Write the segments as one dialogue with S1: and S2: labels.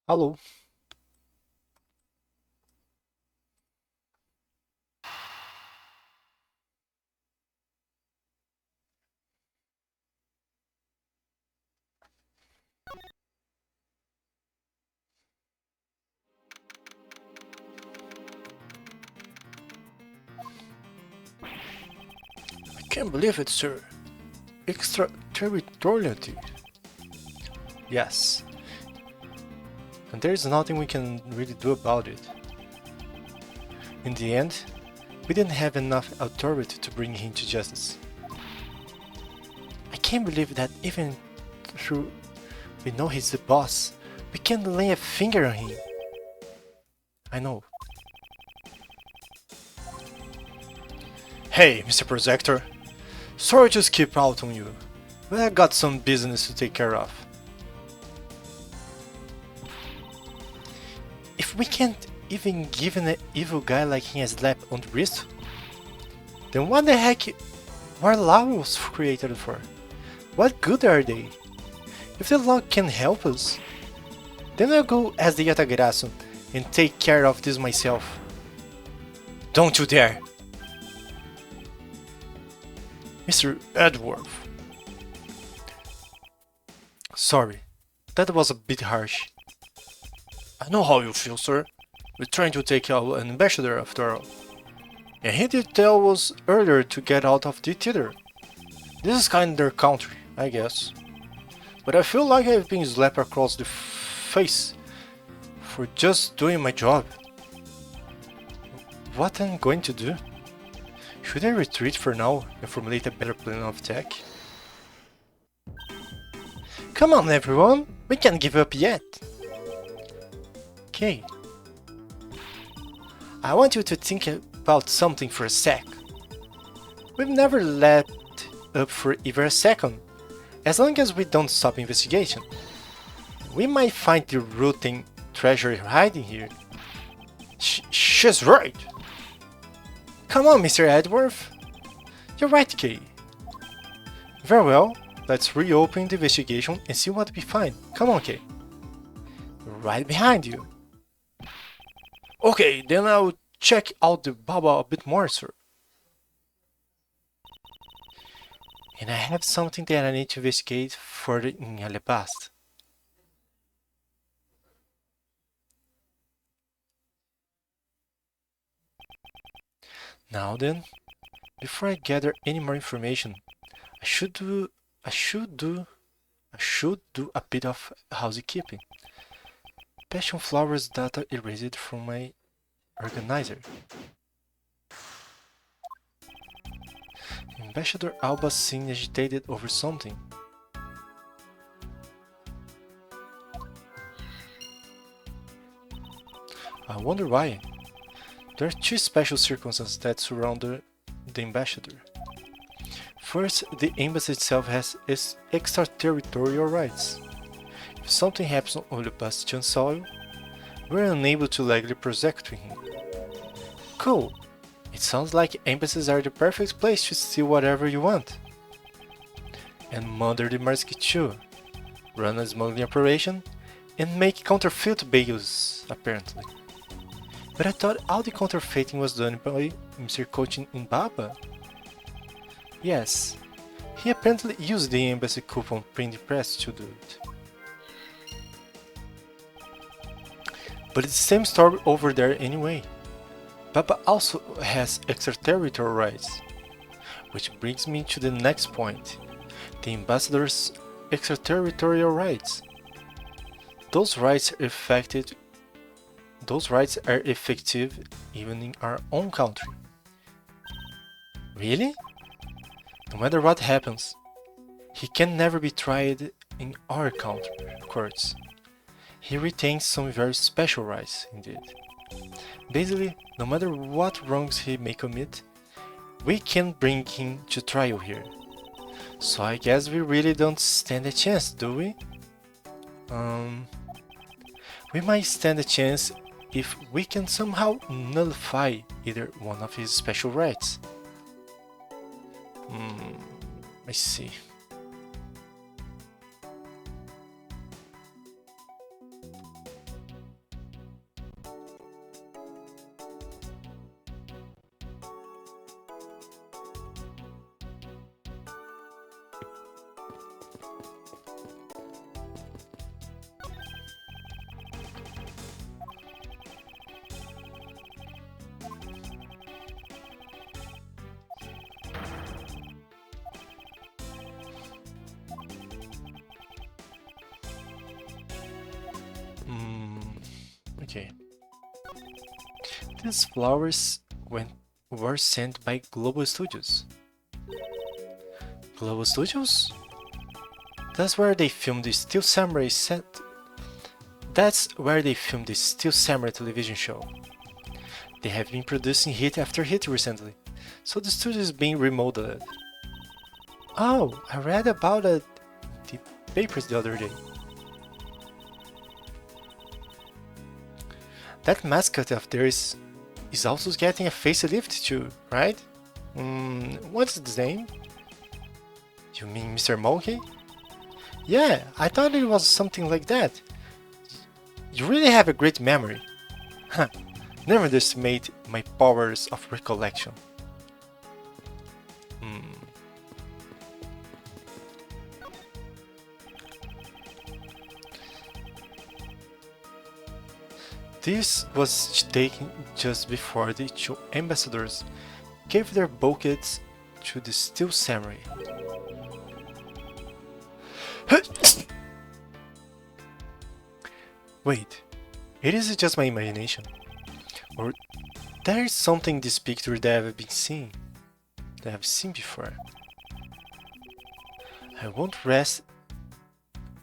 S1: Alô? I can't believe it, sir. Extraterritoriality. Yes, and there's nothing we can really do about it. In the end, we didn't have enough authority to bring him to justice. I can't believe that even though we know he's the boss, we can't lay a finger on him. I know. Hey, Mr. Projector. Sorry to skip out on you, but I got some business to take care of. If we can't even give an evil guy like him a slap on the wrist, then what the heck were laws created for? What good are they? If the law can help us, then I'll go as the Yatagarasu and take care of this myself. Don't you dare! Mr. Edworth. Sorry, that was a bit harsh. I know how you feel, sir. We're trying to take out an ambassador after all. And he did tell us earlier to get out of the theater. This is kinda their country, I guess. But I feel like I've been slapped across the face for just doing my job. What am I going to do? Should I retreat for now and formulate a better plan of attack? Come on everyone, we can't give up yet. Okay. I want you to think about something for a sec. We've never let up for even a second. As long as we don't stop investigation, we might find the rooting treasure hiding here. She's right. Come on, Mr. Edworth. You're right, Kay. Very well, let's reopen the investigation and see what we find. Come on, Kay. Right behind you. Okay, then I'll check out the Baba a bit more, sir. And I have something that I need to investigate further in Alabasta. Now then, before I gather any more information, I should do I should do I should do a bit of housekeeping. Passion flowers data erased from my organizer. Ambassador Alba seemed agitated over something. I wonder why. There are two special circumstances that surround the ambassador. First, the embassy itself has extraterritorial rights. If something happens on Ulubastian soil, we're unable to legally protect him. Cool. It sounds like embassies are the perfect place to steal whatever you want. And murder the Mosquito, run a smuggling operation, and make counterfeit bales, apparently. But I thought all the counterfeiting was done by Mr. Coaching in Baba? Yes, he apparently used the embassy coupon printing press to do it. But it's the same story over there anyway. Baba also has extraterritorial rights. Which brings me to the next point, the ambassador's extraterritorial rights. Those rights are effective even in our own country. Really? No matter what happens, he can never be tried in our courts. He retains some very special rights indeed. Basically, no matter what wrongs he may commit, we can bring him to trial here. So I guess we really don't stand a chance, do we? We might stand a chance if we can somehow nullify either one of his special rights. I see. Okay. These flowers were sent by Global Studios. Global Studios? That's where they filmed the Steel Samurai set. That's where they filmed the Steel Samurai television show. They have been producing hit after hit recently, so the studio is being remodeled. Oh, I read about it in the papers the other day. That mascot of theirs is also getting a facelift too, right? What's his name? You mean Mr. Mulkey? Yeah, I thought it was something like that. You really have a great memory. Huh, never underestimate my powers of recollection. This was taken just before the two ambassadors gave their bouquets to the Steel Samurai. Wait, it is just my imagination? Or there is something in this picture that I've seen before. I won't rest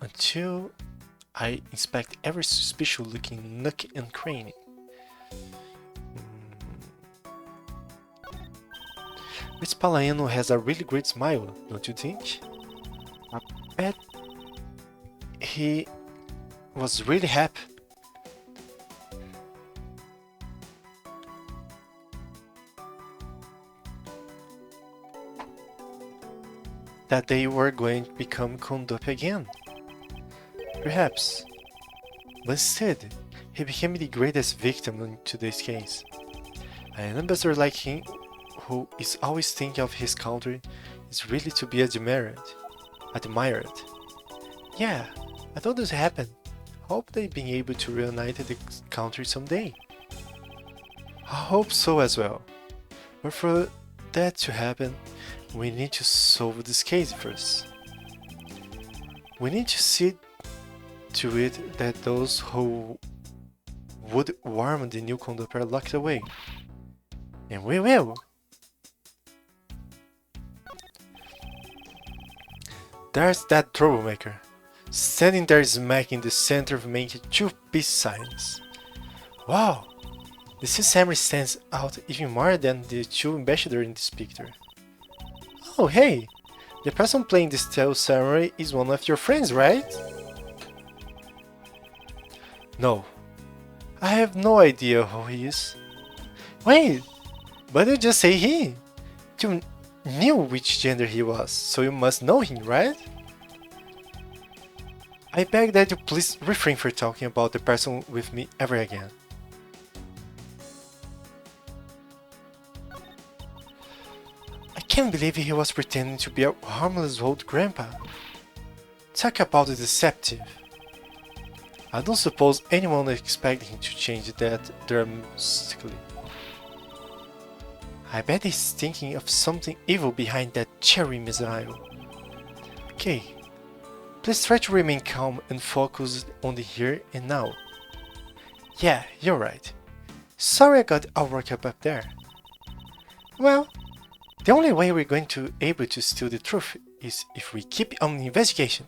S1: until I inspect every suspicious looking nook and cranny. This Palaiano has a really great smile, don't you think? I bet he was really happy. That they were going to become coned up again. Perhaps. But instead, he became the greatest victim in today's case. An ambassador like him, who is always thinking of his country, is really to be admired. Yeah, I thought this happened. Hope they've been able to reunite the country someday. I hope so as well. But for that to happen, we need to solve this case first. We need to see to it that those who would warm the new conduct are locked away. And we will! There's that troublemaker, standing there smack in the center of making two peace signs. Wow! The Steel Samurai stands out even more than the two ambassadors in this picture. Oh hey! The person playing the Steel Samurai is one of your friends, right? No. I have no idea who he is. Wait! But you just say he! You knew which gender he was, so you must know him, right? I beg that you please refrain from talking about the person with me ever again. I can't believe he was pretending to be a harmless old grandpa. Talk about the deceptive. I don't suppose anyone expected him to change that drastically. I bet he's thinking of something evil behind that cherry missile. Okay, please try to remain calm and focused on the here and now. Yeah, you're right. Sorry I got all worked up there. Well, the only way we're going to be able to steal the truth is if we keep on the investigation.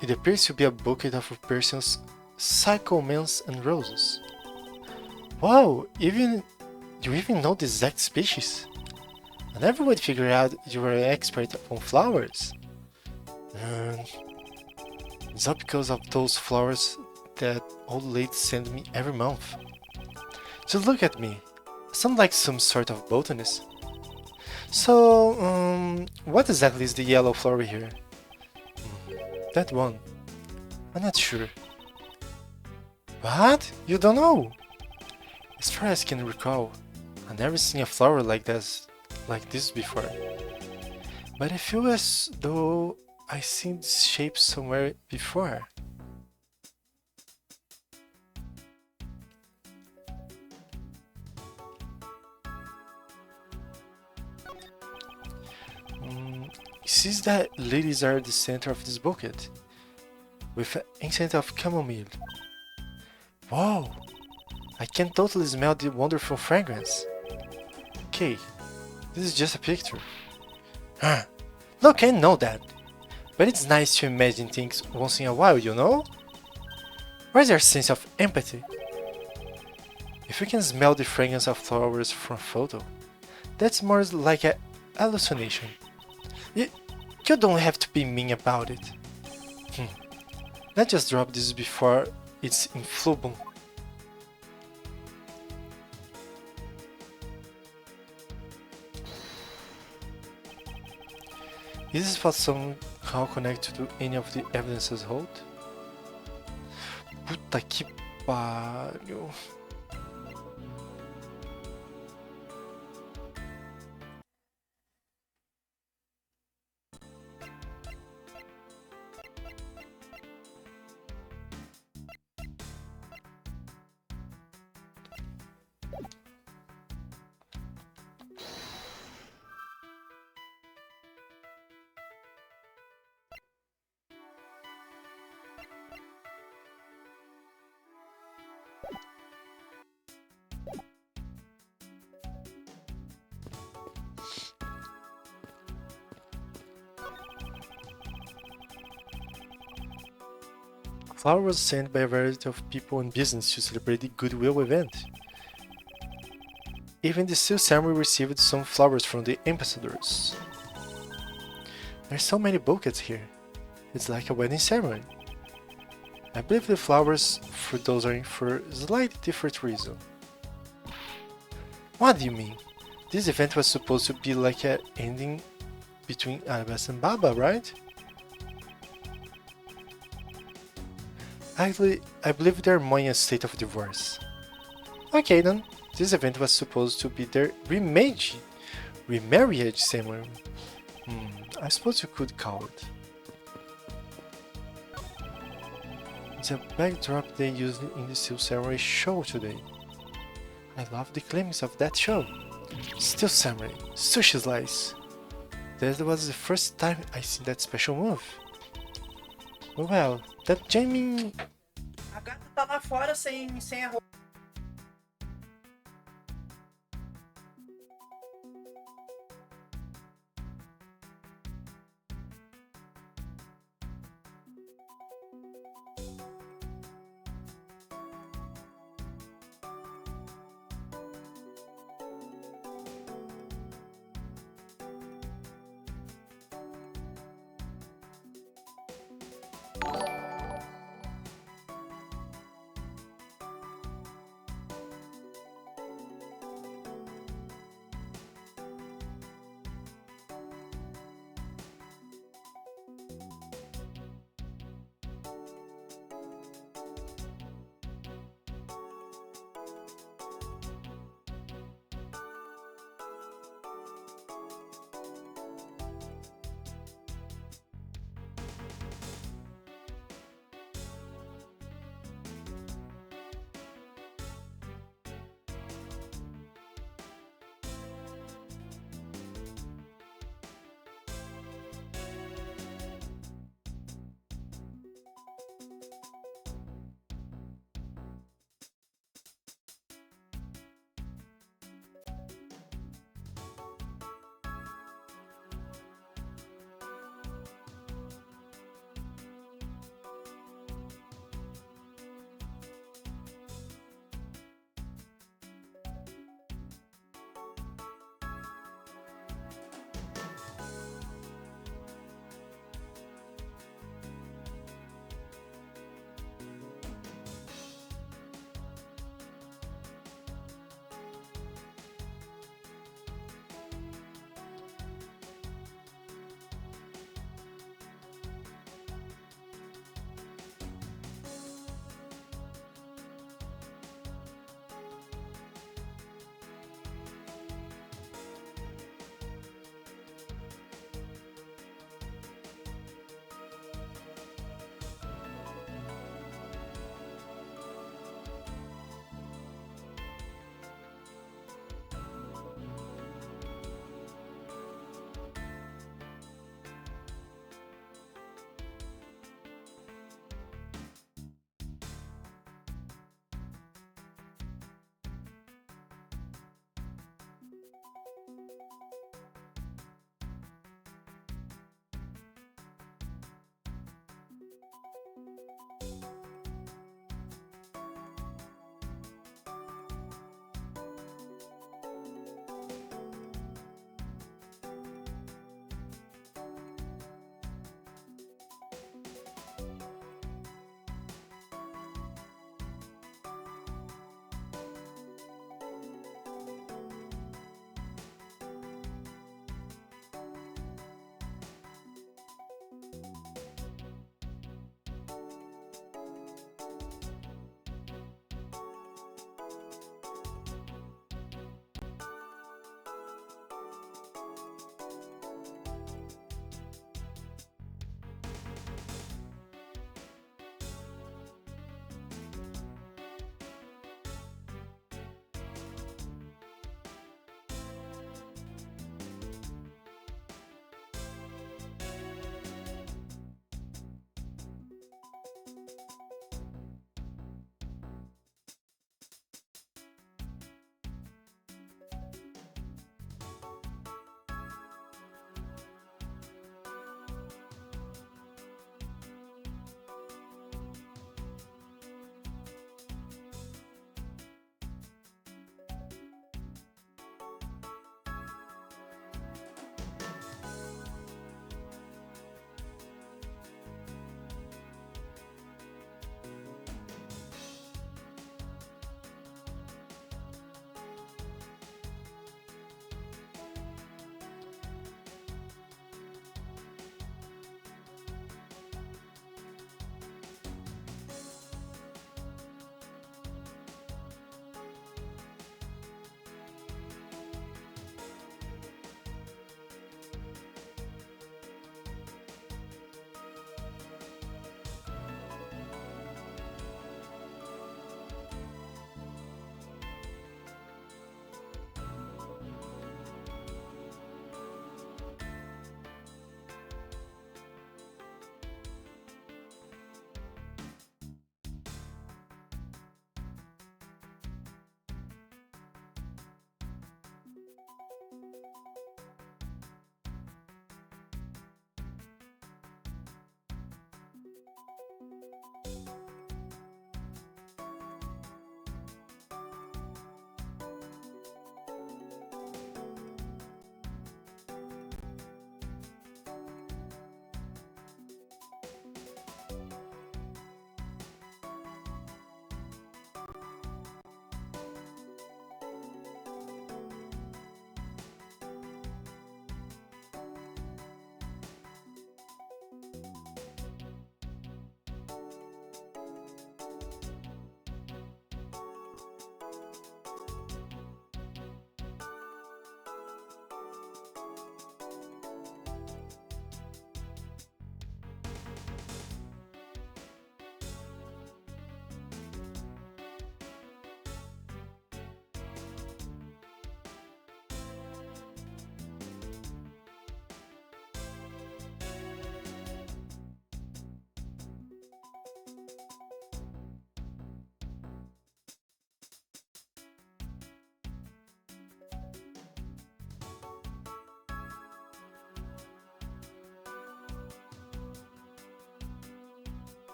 S1: It appears to be a bouquet of persons, cyclamens and roses. Wow, you even know the exact species? I never would figure out you were an expert on flowers. It's all because of those flowers that old lady sends me every month. Just look at me. I sound like some sort of botanist. So, what exactly is the yellow flower here? That one. I'm not sure. What? You don't know? As far as I can recall, I've never seen a flower like this before. But I feel as though I've seen this shape somewhere before. It seems that lilies are the center of this bucket, with an scent of chamomile. Whoa! I can totally smell the wonderful fragrance. Okay, this is just a picture. Huh. Look, I know that. But it's nice to imagine things once in a while, you know? Where's your sense of empathy? If you can smell the fragrance of flowers from a photo, that's more like a hallucination. You don't have to be mean about it. Let's just drop this before it's in full bloom. Is this spot somehow connected to any of the evidences hold? Puta que pariu. Flower was sent by a variety of people and business to celebrate the Goodwill event. Even the Seal Ceremony received some flowers from the ambassadors. There's so many bouquets here. It's like a wedding ceremony. I believe the flowers for those are in for a slightly different reason. What do you mean? This event was supposed to be like an ending between Arabas and Baba, right? Actually, I believe they're more in a state of divorce. Okay then, this event was supposed to be their remarriage ceremony. I suppose you could call it. It's a backdrop they used in the Steel Samurai show today. I love the glimpse of that show. Steel Samurai, Sushi Slice. That was the first time I seen that special move. Well, that Jamie...
S2: A gata tá lá fora sem a roupa.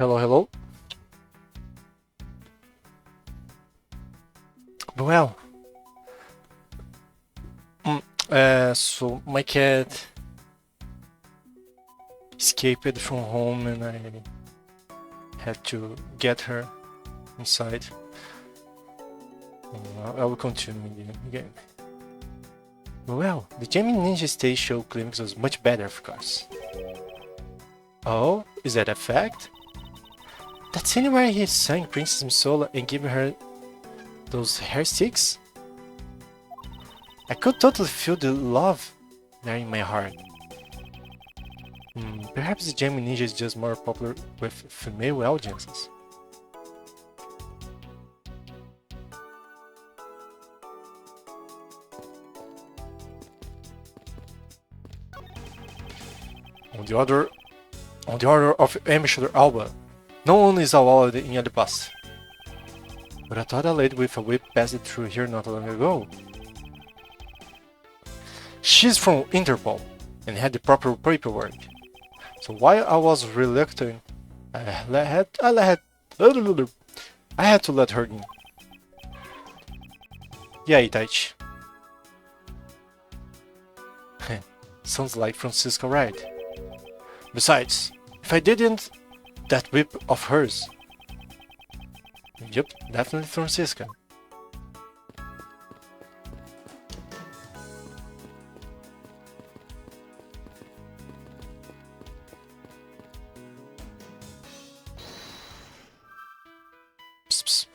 S1: Hello, hello. Well, so my cat escaped from home and I had to get her inside. I will continue the game. Well, the Jamie Ninja Stage Show Climax was much better, of course. Oh, is that a fact? That scene where he sang Princess Misola and gave her those hair sticks? I could totally feel the love there in my heart. Perhaps the Jamie Ninja is just more popular with female audiences. On the order of Ambassador Alba, no one is allowed in the past. But I thought a lady with a whip passed through here not long ago. She's from Interpol and had the proper paperwork. So while I was reluctant, I had to let her in. Yeah, Itachi. Sounds like Francisco, right? Besides, if I didn't, that whip of hers. Yep, definitely Francisca. Psst, psst.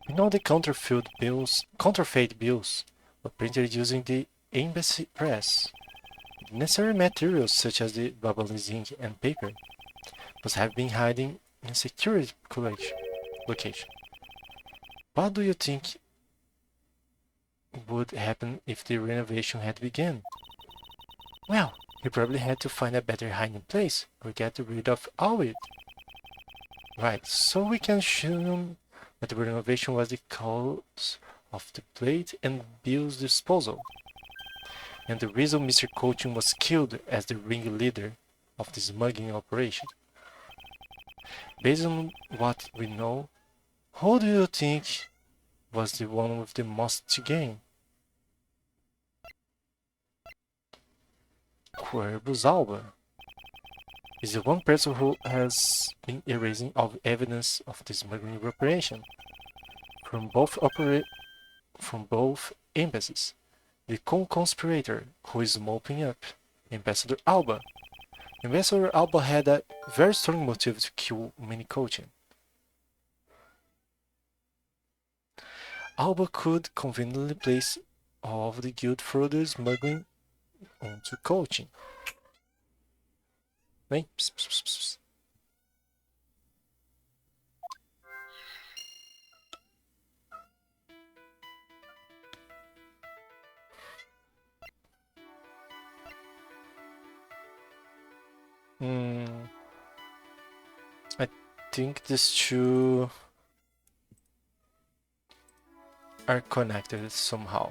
S1: We know the counterfeit bills were printed using the embassy press. The necessary materials such as the Babylonis ink and paper must have been hiding in a secure location. What do you think would happen if the renovation had begun? Well, he probably had to find a better hiding place or get rid of all it. Right, so we can assume that the renovation was the cause of the plate and Bill's disposal, and the reason Mr. Coaching was killed as the ringleader of the smuggling operation. Based on what we know, who do you think was the one with the most to gain? Cuervo's Alba is the one person who has been erasing all evidence of the smuggling operation from both embassies. The conspirator who is mopping up, Ambassador Alba. Ambassador Alba had a very strong motive to kill Minicotin. Alba could conveniently place all of the guilt for the smuggling onto Coaching. Bem, pss, pss, pss, pss. I think these two are connected somehow.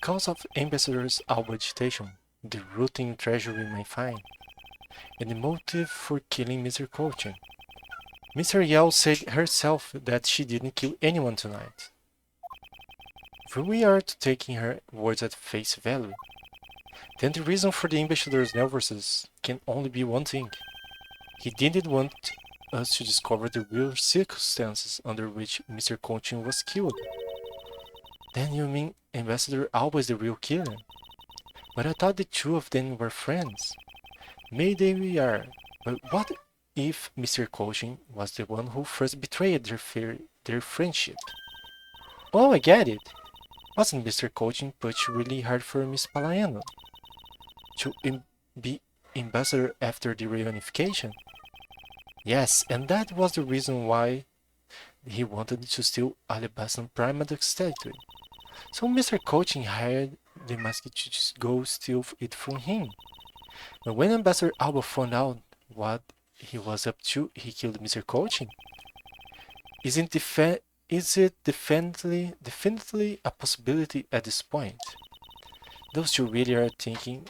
S1: Because of Ambassador Alba's agitation, the routine treasury may find, and the motive for killing Mr. Coaching. Mr. Yao said herself that she didn't kill anyone tonight. If we are to taking her words at face value, then the reason for the ambassador's nervousness can only be one thing. He didn't want us to discover the real circumstances under which Mr. Coaching was killed. Then you mean Ambassador Alba is the real killer? But I thought the two of them were friends. Maybe we are, but what if Mr. Coaching was the one who first betrayed their friendship? Oh, I get it. Wasn't Mr. Coaching pushed really hard for Miss Palaiano to be ambassador after the reunification? Yes, and that was the reason why he wanted to steal Alabastan Primadox statue. So Mr. Coaching hired the mask to just go steal it from him. But when Ambassador Alba found out what he was up to, he killed Mr. Coaching. Is it definitely a possibility at this point? Those two really are thinking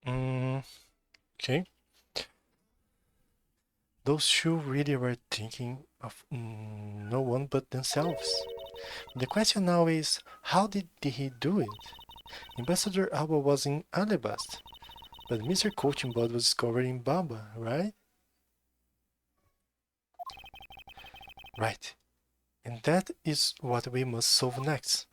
S1: Okay. Those two really were thinking of no one but themselves. The question now is, how did he do it? Ambassador Alba was in Alabasta, but Mr. Coaching Bud was discovered in Baba, right? Right. And that is what we must solve next.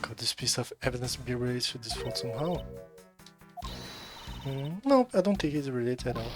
S1: Could this piece of evidence be related to this fault somehow? No, I don't think it's related at all.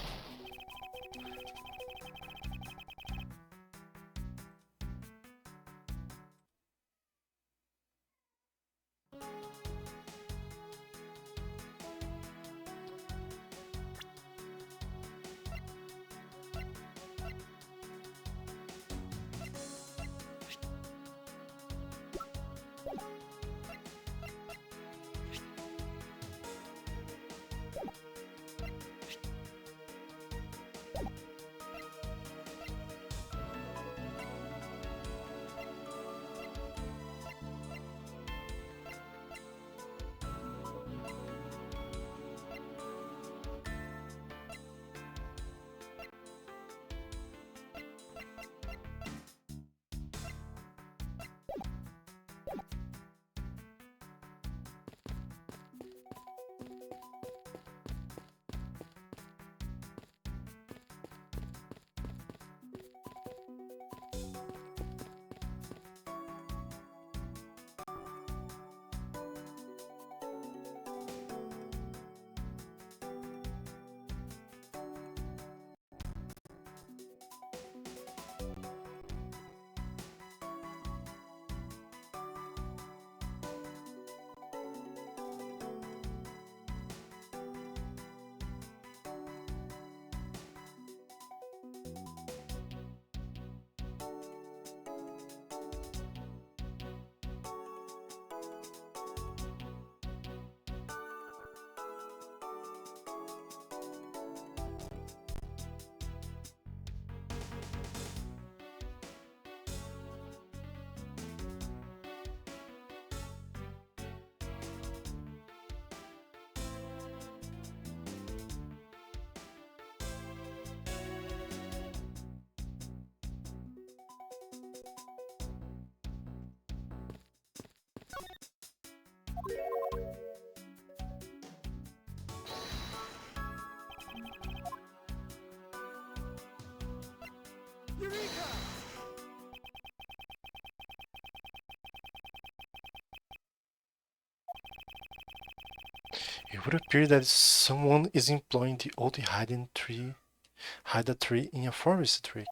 S1: It would appear that someone is employing the old hide a tree in a forest trick.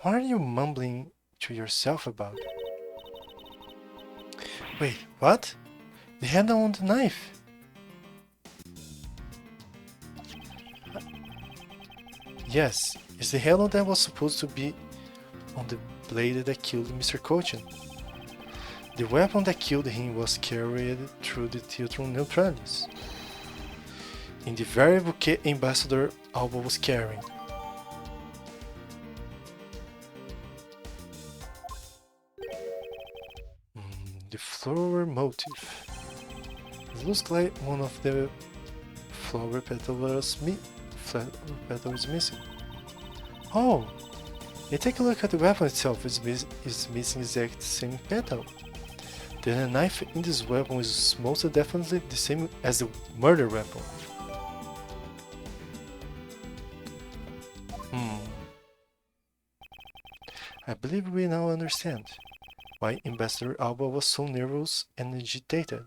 S1: What are you mumbling to yourself about? Wait, what? The handle on the knife! Yes, it's the handle that was supposed to be on the blade that killed Mr. Cochin. The weapon that killed him was carried through the Tiltron Neutralis, in the very bouquet Ambassador Alba was carrying. The flower motif. It looks like one of the flower petal petal is missing. Oh, and take a look at the weapon itself. It's missing exact same petal. Then the knife in this weapon is most definitely the same as the murder weapon. I believe we now understand why Ambassador Alba was so nervous and agitated.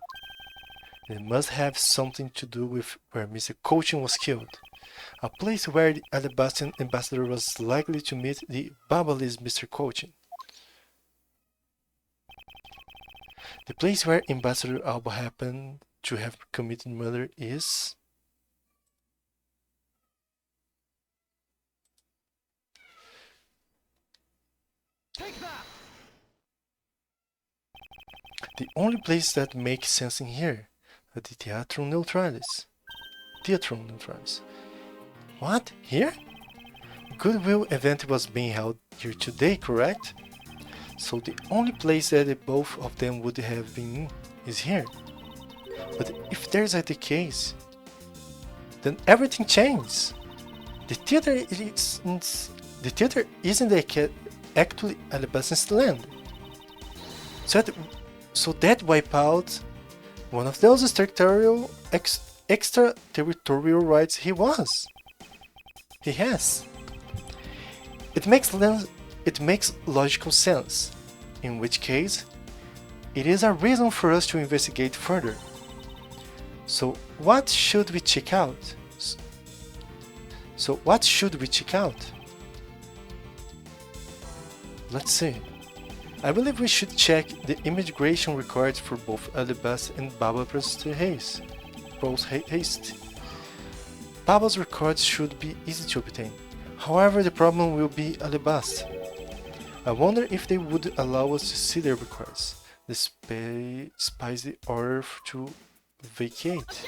S1: It must have something to do with where Mr. Cochin was killed, a place where the Alabastian ambassador was likely to meet the Babalese Mr. Cochin. The place where Ambassador Alba happened to have committed murder is... the only place that makes sense in here, the Teatrum Neutralis. Teatrum Neutralis. What? Here? Goodwill event was being held here today, correct? So the only place that the both of them would have been is here. But if there's the case, then everything changes. The theater isn't actually Alabastan's land. So that wipe out one of those extraterritorial rights he has. It makes logical sense, in which case, it is a reason for us to investigate further. So what should we check out? Let's see. I believe we should check the immigration records for both Alabasta and Baba Haste. Baba's records should be easy to obtain. However, the problem will be Alabasta. I wonder if they would allow us to see their records, despite the order to vacate.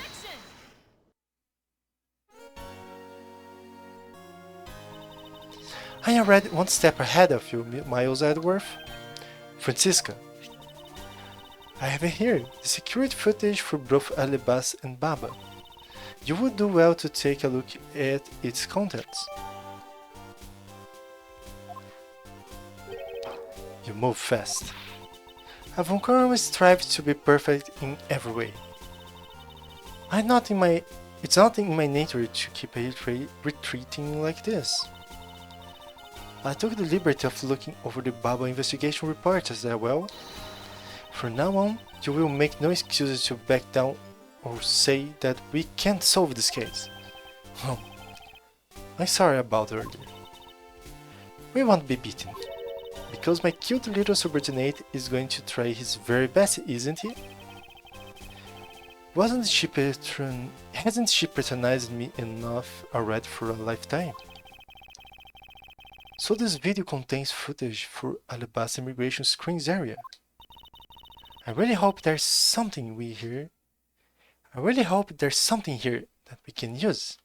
S1: I am already one step ahead of you, Miles Edgeworth. Francisca, I have here the security footage for both Alabasta and Baba. You would do well to take a look at its contents. You move fast. A Vonkarum strives to be perfect in every way. It's not in my nature to keep retreating like this. I took the liberty of looking over the Baba investigation reports as well. From now on, you will make no excuses to back down or say that we can't solve this case. Oh, I'm sorry about earlier. We won't be beaten. Because my cute little subordinate is going to try his very best, isn't he? Hasn't she patronized me enough already for a lifetime? So this video contains footage for Alabasta Immigration Screens area. I really hope there's something here that we can use.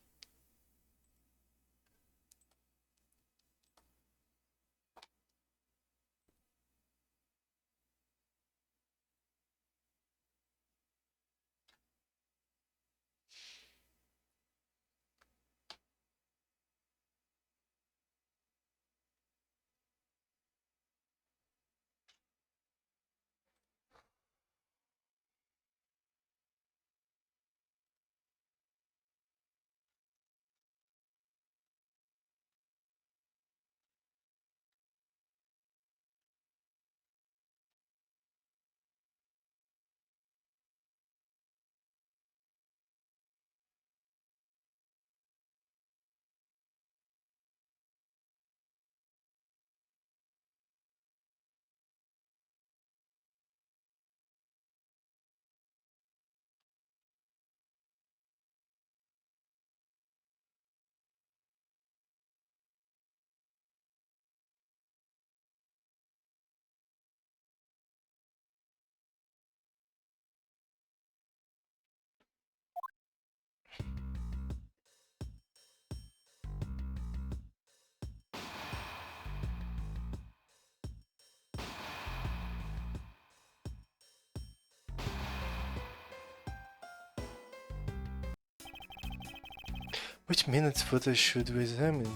S1: Which minute footage should we examine?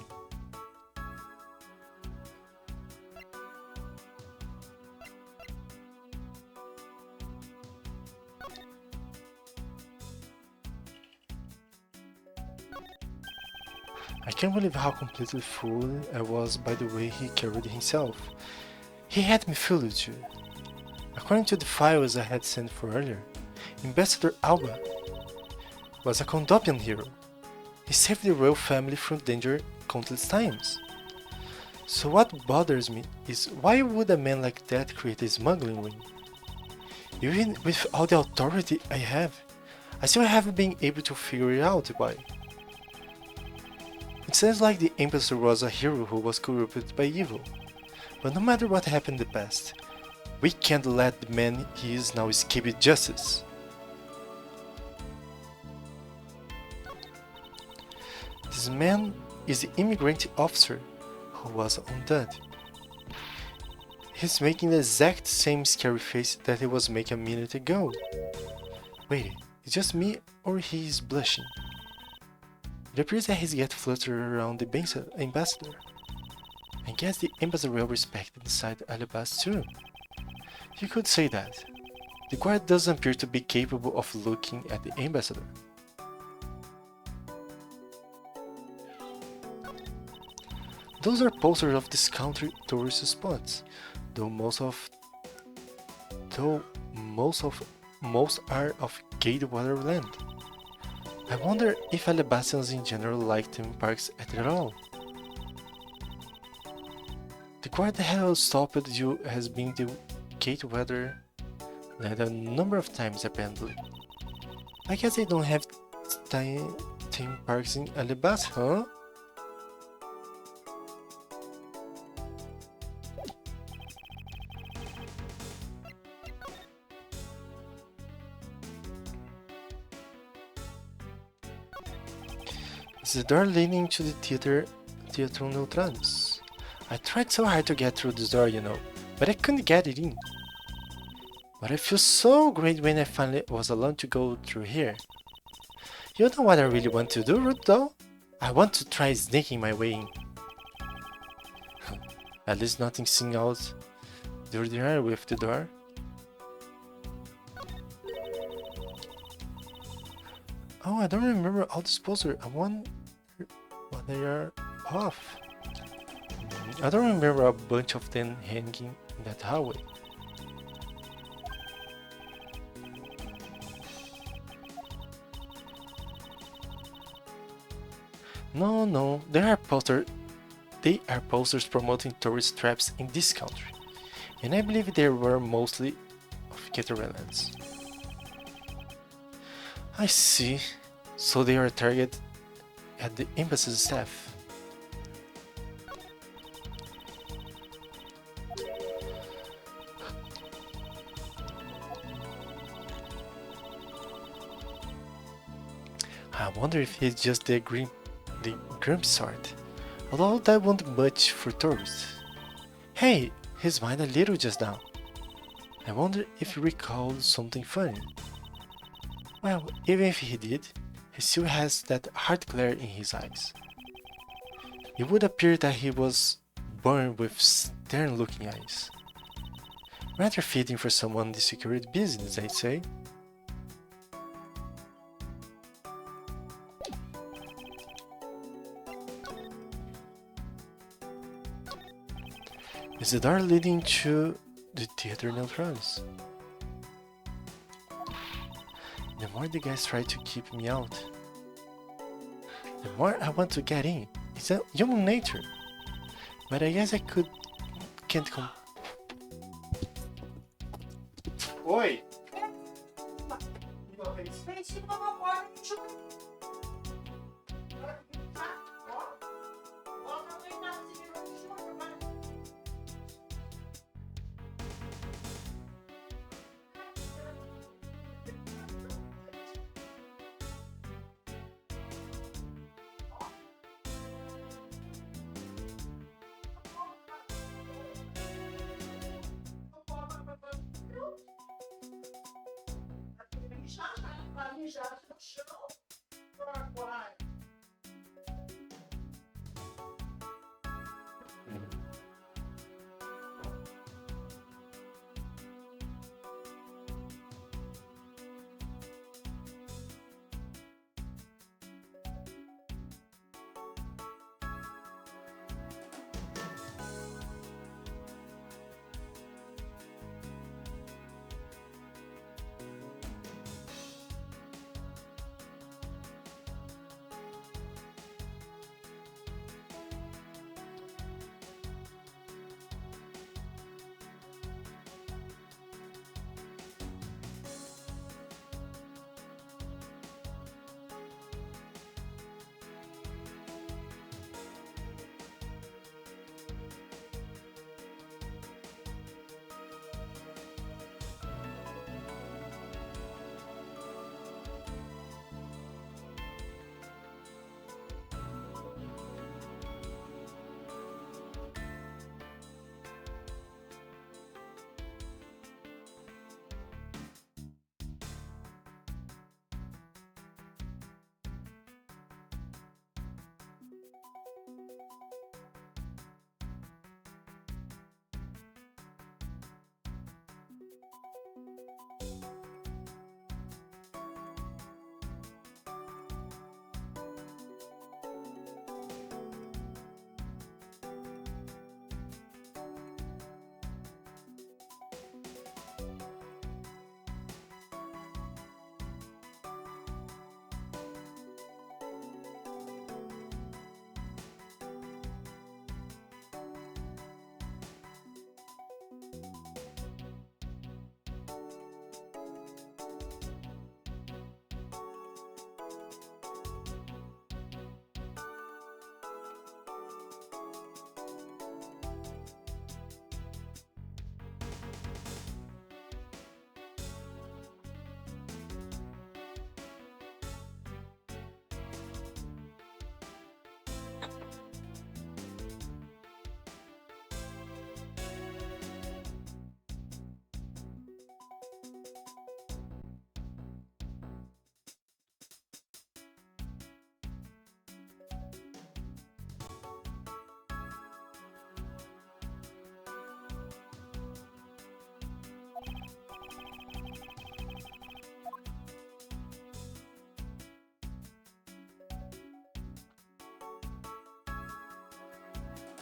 S1: I can't believe how completely fooled I was by the way he carried himself. He had me fooled too. According to the files I had sent for earlier, Ambassador Alba was a Condopian hero. He saved the royal family from danger countless times. So what bothers me is why would a man like that create a smuggling ring? Even with all the authority I have, I still haven't been able to figure it out why. It sounds like the Ambassador was a hero who was corrupted by evil. But no matter what happened in the past, we can't let the man he is now escape justice. This man is the immigrant officer who was on that. He's making the exact same scary face that he was making a minute ago. Wait, is just me or he is blushing? It appears that he's getting fluttered around the ambassador. I guess the ambassador will respect inside Alabasta too. You could say that. The guard doesn't appear to be capable of looking at the ambassador. Those are posters of this country tourist spots, though most are of Gatewater land. I wonder if Alabastans in general like theme parks at all. The guard that has stopped you has been the Gatewater land a number of times apparently. I guess they don't have theme parks in Alabasta, huh? It's the door leading to the Teatro Neutralis. I tried so hard to get through this door, you know, but I couldn't get it in. But I feel so great when I finally was allowed to go through here. You know what I really want to do, Ruth, though? I want to try sneaking my way in. At least nothing seen out there with the door. Oh, I don't remember all this posters. I wonder what they are off. I don't remember a bunch of them hanging in that hallway. No, they are posters promoting tourist traps in this country, and I believe they were mostly of Caterlands. I see. So they are targeted at the embassy staff. I wonder if he's just the grumpy sort. Although that won't much for tourists. Hey, he smiled a little just now. I wonder if he recalled something funny. Well, even if he did, he still has that hard glare in his eyes. It would appear that he was born with stern-looking eyes. Rather fitting for someone in the security business, I'd say. Is the door leading to the Theater Neutralis? The more the guys try to keep me out, the more I want to get in. It's a human nature. But I guess can't come. Oi!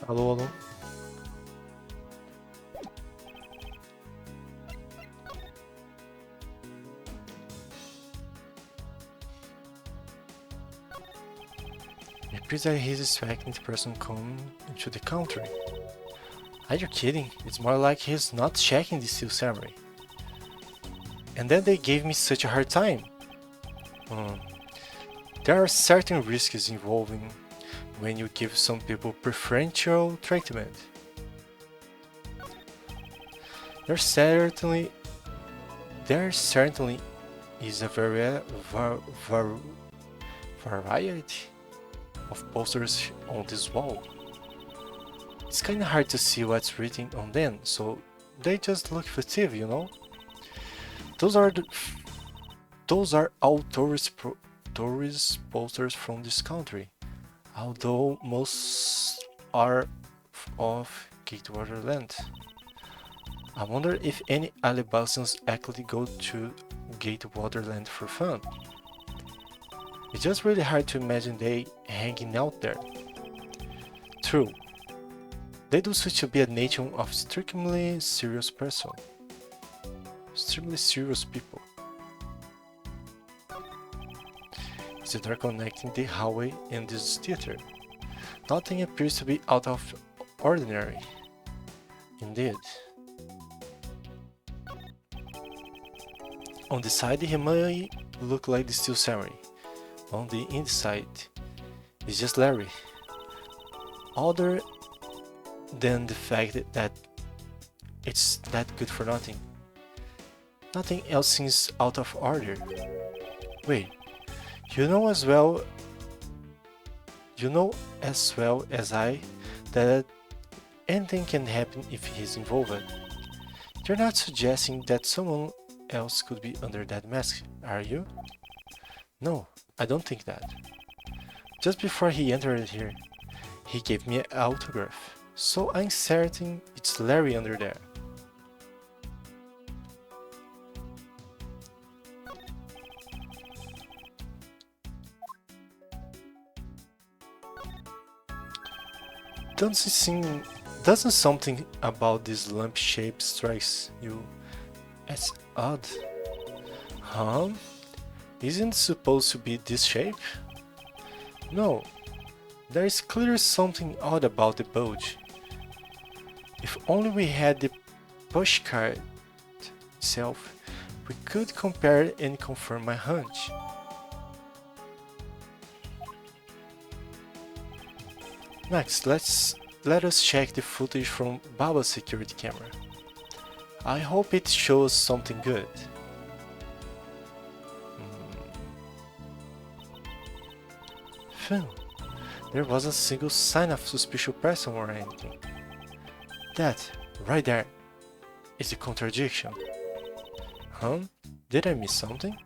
S1: Alô, alô. It appears that he's expecting the person come into the country. Are you kidding? It's more like he's not checking the Steel Samurai. And then they gave me such a hard time. There are certain risks involving when you give some people preferential treatment. There certainly is a variety of posters on this wall. It's kinda hard to see what's written on them, so they just look festive, you know? Those are all tourist posters from this country, although most are of Gatewater Land. I wonder if any Alabastans actually go to Gatewater Land for fun. It's just really hard to imagine they hanging out there. True, they do seem to be a nation of extremely serious people. Is the door connecting the hallway and this theater? Nothing appears to be out of ordinary. Indeed. On the side he may look like the Steel Samurai. On the inside, it's just Larry. Other than the fact that it's that good for nothing. Nothing else seems out of order. Wait, you know as well as I that anything can happen if he's involved. You're not suggesting that someone else could be under that mask, are you? No, I don't think that. Just before he entered here, he gave me an autograph, so I'm certain it's Larry under there. Doesn't something about this lamp shape strikes you as odd? Huh? Isn't it supposed to be this shape? No, there is clearly something odd about the bulge. If only we had the pushcart itself, we could compare it and confirm my hunch. Next, let us check the footage from Baba's security camera. I hope it shows something good. There wasn't a single sign of suspicious person or anything. That, right there, is a contradiction. Huh? Did I miss something?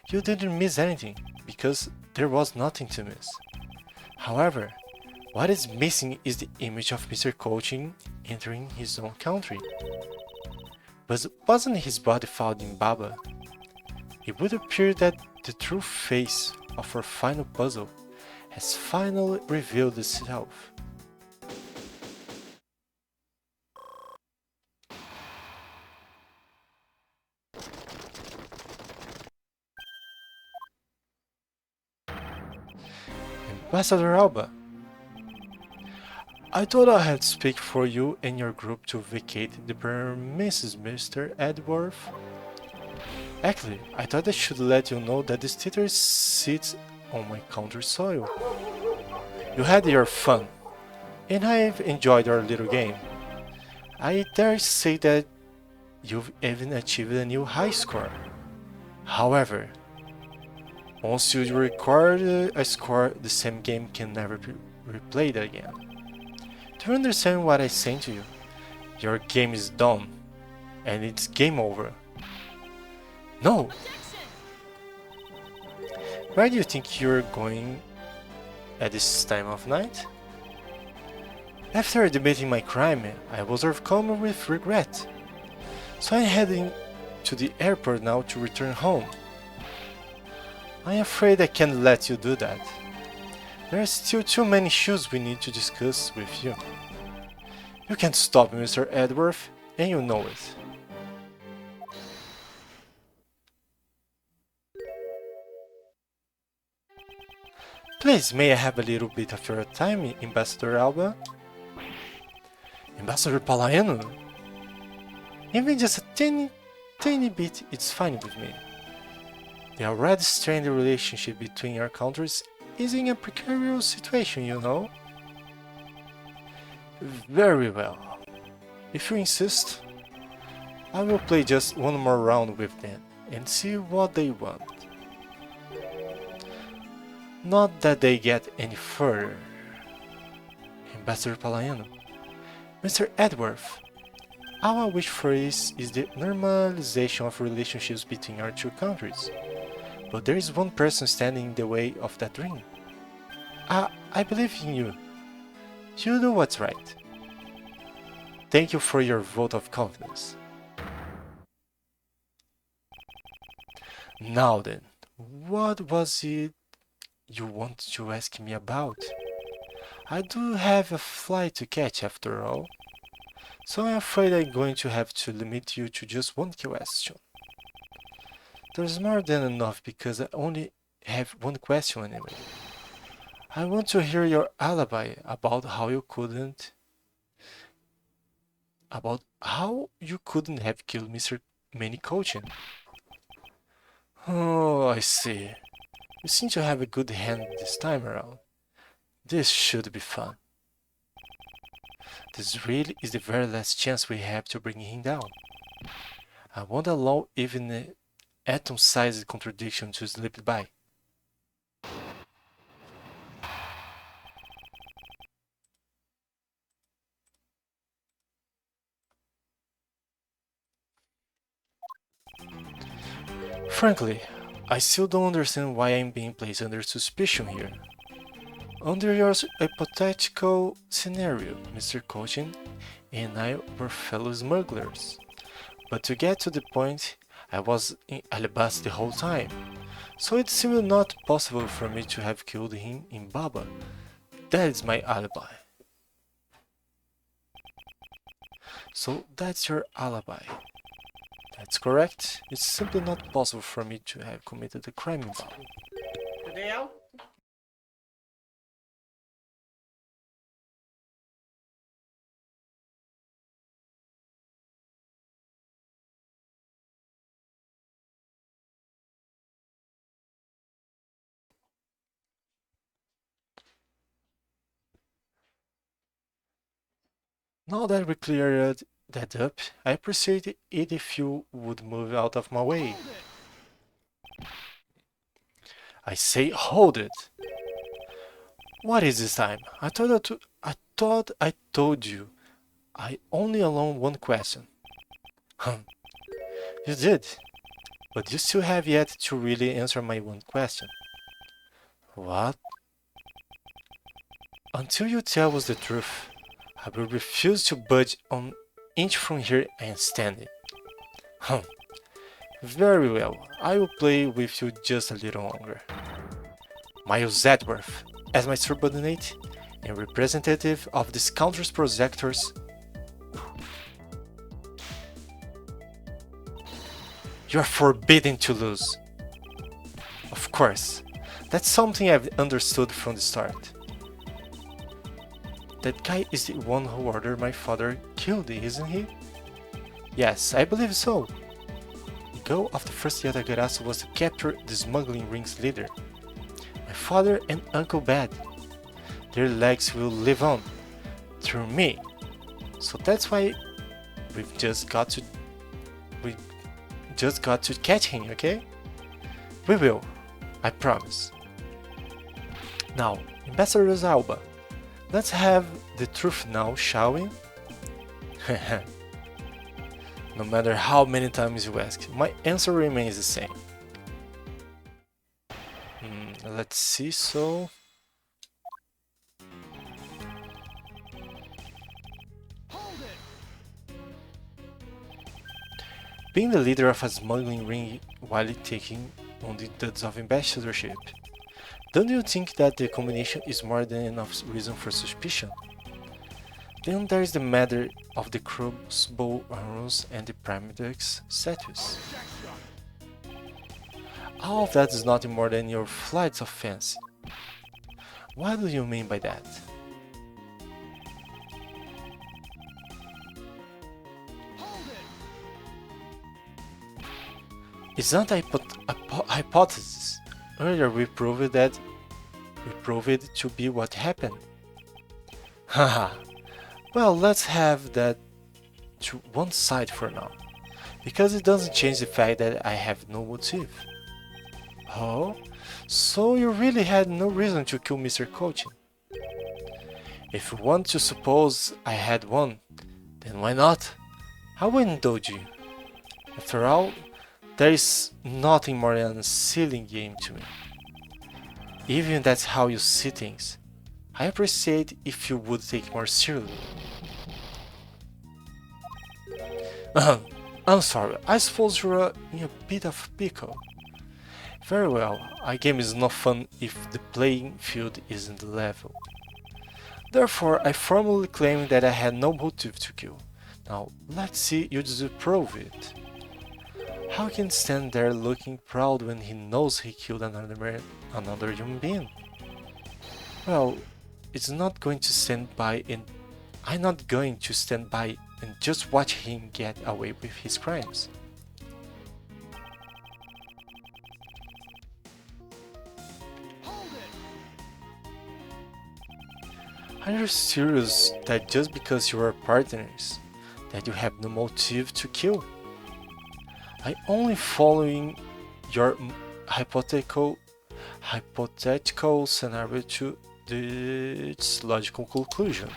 S1: You didn't miss anything, because there was nothing to miss. However, what is missing is the image of Mr. Coaching entering his own country. But wasn't his body found in Baba? It would appear that the true face of our final puzzle has finally revealed itself. Ambassador Alba, I thought I had to speak for you and your group to vacate the premises, Mr. Edworth. Actually, I thought I should let you know that this theater sits on my country soil. You had your fun, and I've enjoyed our little game. I dare say that you've even achieved a new high score. However, once you record a score, the same game can never be replayed again. Do you understand what I'm saying to you? Your game is done, and it's game over. No! Where do you think you're going at this time of night? After admitting my crime, I was overcome with regret. So I'm heading to the airport now to return home. I'm afraid I can't let you do that. There are still too many issues we need to discuss with you. You can't stop me, Mr. Edworth, and you know it. Please, may I have a little bit of your time, Ambassador Alba? Ambassador Palaiano? Even just a tiny bit, it's fine with me. The already strained relationship between our countries is in a precarious situation, you know? Very well. If you insist, I will play just one more round with them and see what they want. Not that they get any further. Ambassador Palaiano. Mr. Edworth, all I wish for is the normalization of relationships between our two countries. But there is one person standing in the way of that dream. I believe in you. You do what's right. Thank you for your vote of confidence. Now then, what was it you want to ask me about? I do have a flight to catch after all, so I'm afraid I'm going to have to limit you to just one question. There's more than enough because I only have one question anyway. I want to hear your alibi about how you couldn't have killed Mr. Manny-Kochan. Oh, I see. You seem to have a good hand this time around. This should be fun. This really is the very last chance we have to bring him down. I won't allow even an atom-sized contradiction to slip by. Frankly, I still don't understand why I'm being placed under suspicion here. Under your hypothetical scenario, Mr. Kochan and I were fellow smugglers. But to get to the point, I was in Alabasta the whole time, so it's still not possible for me to have killed him in Baba. That is my alibi. So that's your alibi. That's correct. It's simply not possible for me to have committed a crime in Baba.
S2: Entendeu?
S1: Now that we cleared that up, I appreciate it if you would move out of my way. I say hold it! What is this time? I thought I told you. I only alone one question. You did, but you still have yet to really answer my one question. What? Until you tell us the truth, I will refuse to budge an inch from here and stand it. Very well, I will play with you just a little longer. Miles Edworth, as my subordinate and representative of this country's projectors, you are forbidden to lose. Of course, that's something I've understood from the start. That guy is the one who ordered my father killed, isn't he? Yes, I believe so. The goal of the first Yatagarasu was to capture the smuggling ring's leader. My father and Uncle Bad. Their legs will live on, through me. So that's why we've just got to catch him, okay? We will, I promise. Now, Ambassador Alba, let's have the truth now, shall we? No matter how many times you ask, my answer remains the same. Let's see, so... Being the leader of a smuggling ring while taking on the duties of ambassadorship Don't you think that the combination is more than enough reason for suspicion? Then there is the matter of the crossbow arrows and the Primadex statues. All of that is nothing more than your flights of fancy. What do you mean by that? It's not a hypothesis. Earlier we proved it to be what happened. Haha. Well, let's have that to one side for now, because it doesn't change the fact that I have no motive. Oh? So you really had no reason to kill Mr. Coaching? If you want to suppose I had one, then why not? I wouldn't indulge you. After all, there is nothing more than a silly game to me. Even if that's how you see things, I appreciate if you would take it more seriously. I'm sorry, I suppose you're in a bit of a pickle. Very well, a game is not fun if the playing field isn't level. Therefore, I formally claim that I had no motive to kill. Now, let's see you disprove it. How can he stand there looking proud when he knows he killed another human being? Well, it's not going to stand by and I'm not going to stand by and just watch him get away with his crimes. Are you serious that just because you are partners, that you have no motive to kill? I only following your hypothetical scenario to its logical conclusion.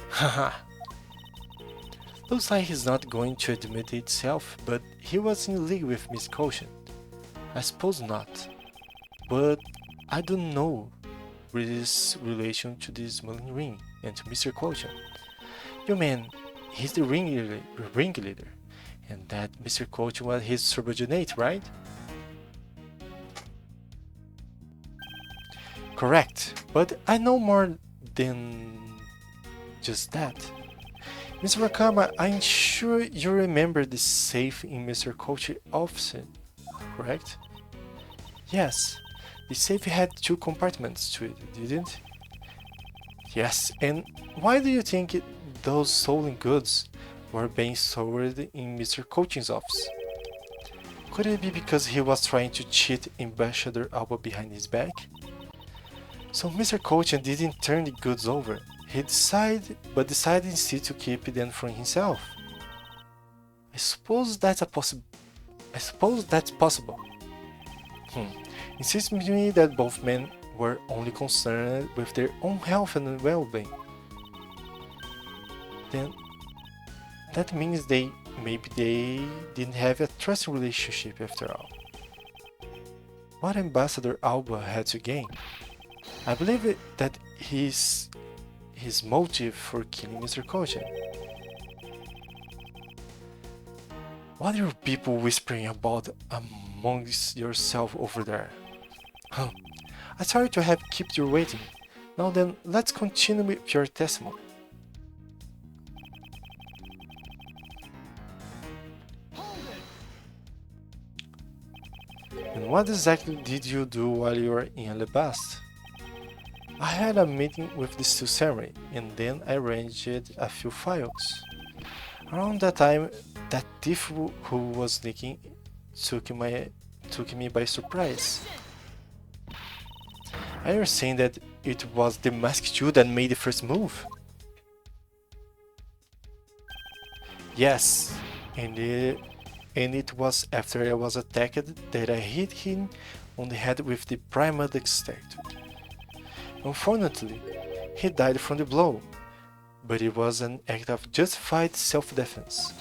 S1: Haha. Looks like he's not going to admit it itself, but he was in league with Miss Quotient. I suppose not. But I don't know his relation to this smuggling ring and to Mr. Quotient. You mean he's the ringleader, and that Mr. Quotient was his subordinate, right? Correct, but I know more than just that. Mr. Wakama, I'm sure you remember the safe in Mr. Quotient's office, correct? Yes, the safe had 2 compartments to it, didn't? Yes, and why do you think those stolen goods were being stored in Mr. Quotient's office? Could it be because he was trying to cheat Ambassador Alba behind his back? So Mr. Quotient didn't turn the goods over. He decided instead to keep them for himself. I suppose that's possible. It seems to me that both men were only concerned with their own health and well-being. Then that means maybe they didn't have a trusting relationship after all. What Ambassador Alba had to gain? I believe that his motive for killing Mr. Quotient. What are you people whispering about amongst yourself over there? I'm sorry to have kept you waiting. Now then, let's continue with your testimony. And what exactly did you do while you were in Alabasta? I had a meeting with the Steel Samurai, and then I arranged a few files. Around that time, that thief who was sneaking took me by surprise. Are you saying that it was the Masked Jew that made the first move? Yes, and it was after I was attacked that I hit him on the head with the Primadex statue. Unfortunately, he died from the blow, but it was an act of justified self-defense.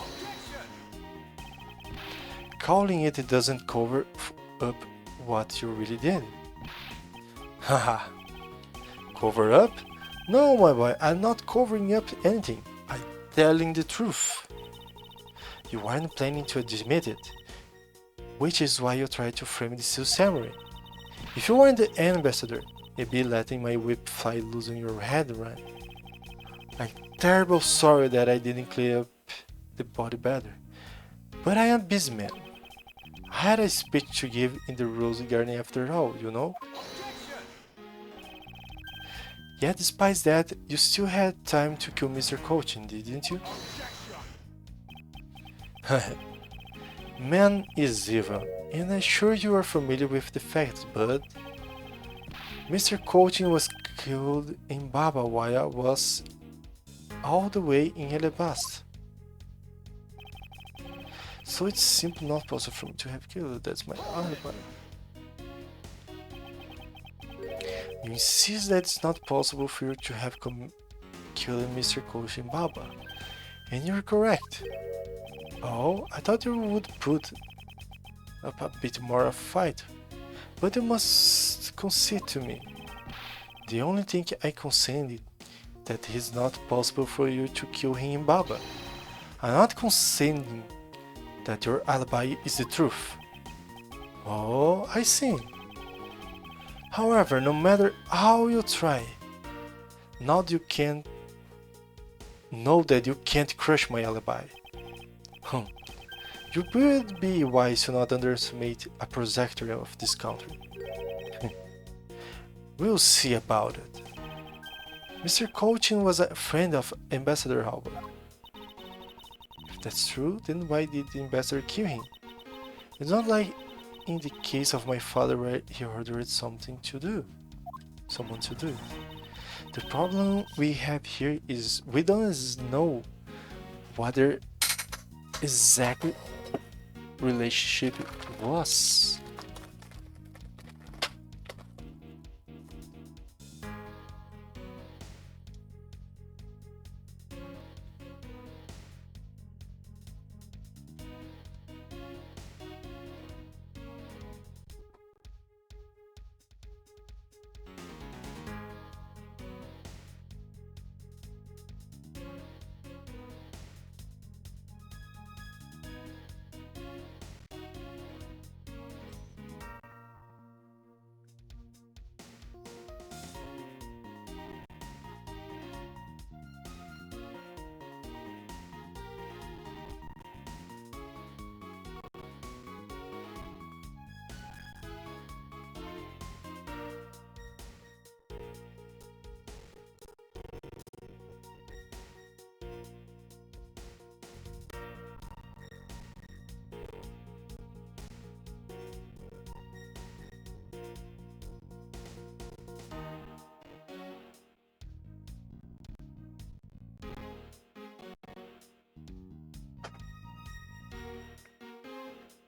S1: Calling it doesn't cover up what you really did. Haha. Cover up? No, my boy, I'm not covering up anything. I'm telling the truth. You aren't planning to admit it, which is why you tried to frame the Steel Samurai. If you weren't the ambassador, you'd be letting my whip fly loose on your head, right? I'm terrible sorry that I didn't clean up the body better. But I am busy, man. I had a speech to give in the Rose Garden after all, you know? Yet despite that, you still had time to kill Mr. Coaching, didn't you? Man is evil, and I'm sure you are familiar with the facts, but Mr. Coaching was killed in Baba while I was all the way in Elebast. So it's simply not possible for me to have killed. That's my alibi. You insist that it's not possible for you to have killed Mr. Koshi and Baba. And you're correct. Oh, I thought you would put up a bit more of a fight. But you must concede to me. The only thing I conceded that it's not possible for you to kill him in Baba. I'm not conceding that your alibi is the truth. Oh, I see. However, no matter how you try, know that you can't crush my alibi. You would be wise to not underestimate a protector of this country. We'll see about it. Mr. Coaching was a friend of Ambassador Halber. If that's true, then why did the ambassador kill him? It's not like in the case of my father where he ordered someone to do it. The problem we have here is we don't know what their exact relationship was.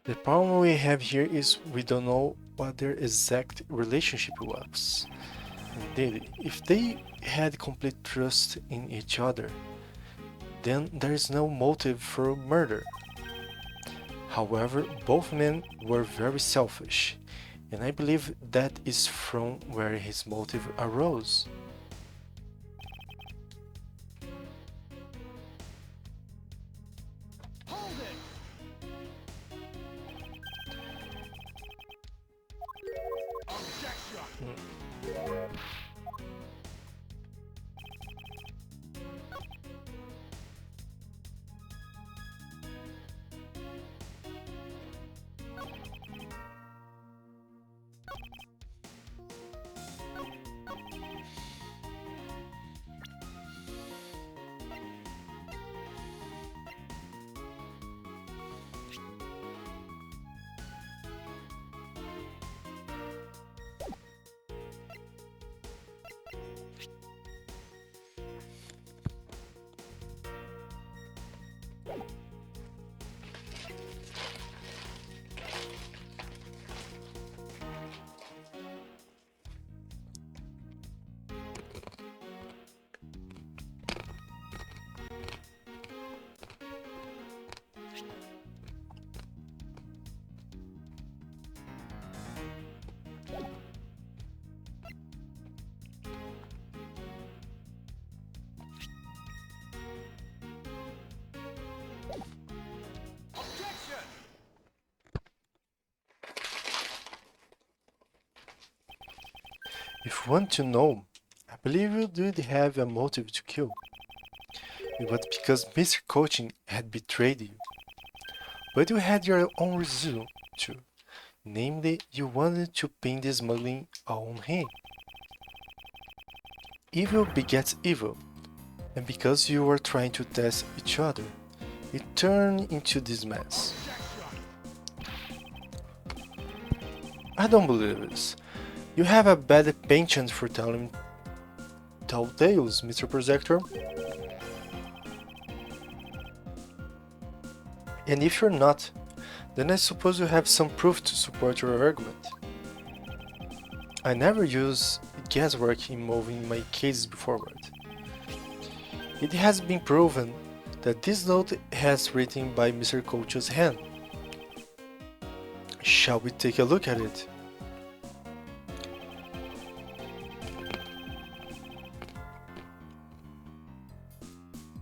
S1: The problem we have here is we don't know what their exact relationship was. Indeed, if they had complete trust in each other, then there is no motive for murder. However, both men were very selfish, and I believe that is from where his motive arose. If you want to know, I believe you did have a motive to kill. It was because Mr. Coaching had betrayed you. But you had your own reason too. Namely, you wanted to pin the smuggling on him. Evil begets evil, and because you were trying to test each other, it turned into this mess. I don't believe this. You have a bad penchant for telling tall tales, Mr. Projector. And if you're not, then I suppose you have some proof to support your argument. I never use guesswork in moving my cases forward. It has been proven that this note has written by Mr. Coach's hand. Shall we take a look at it?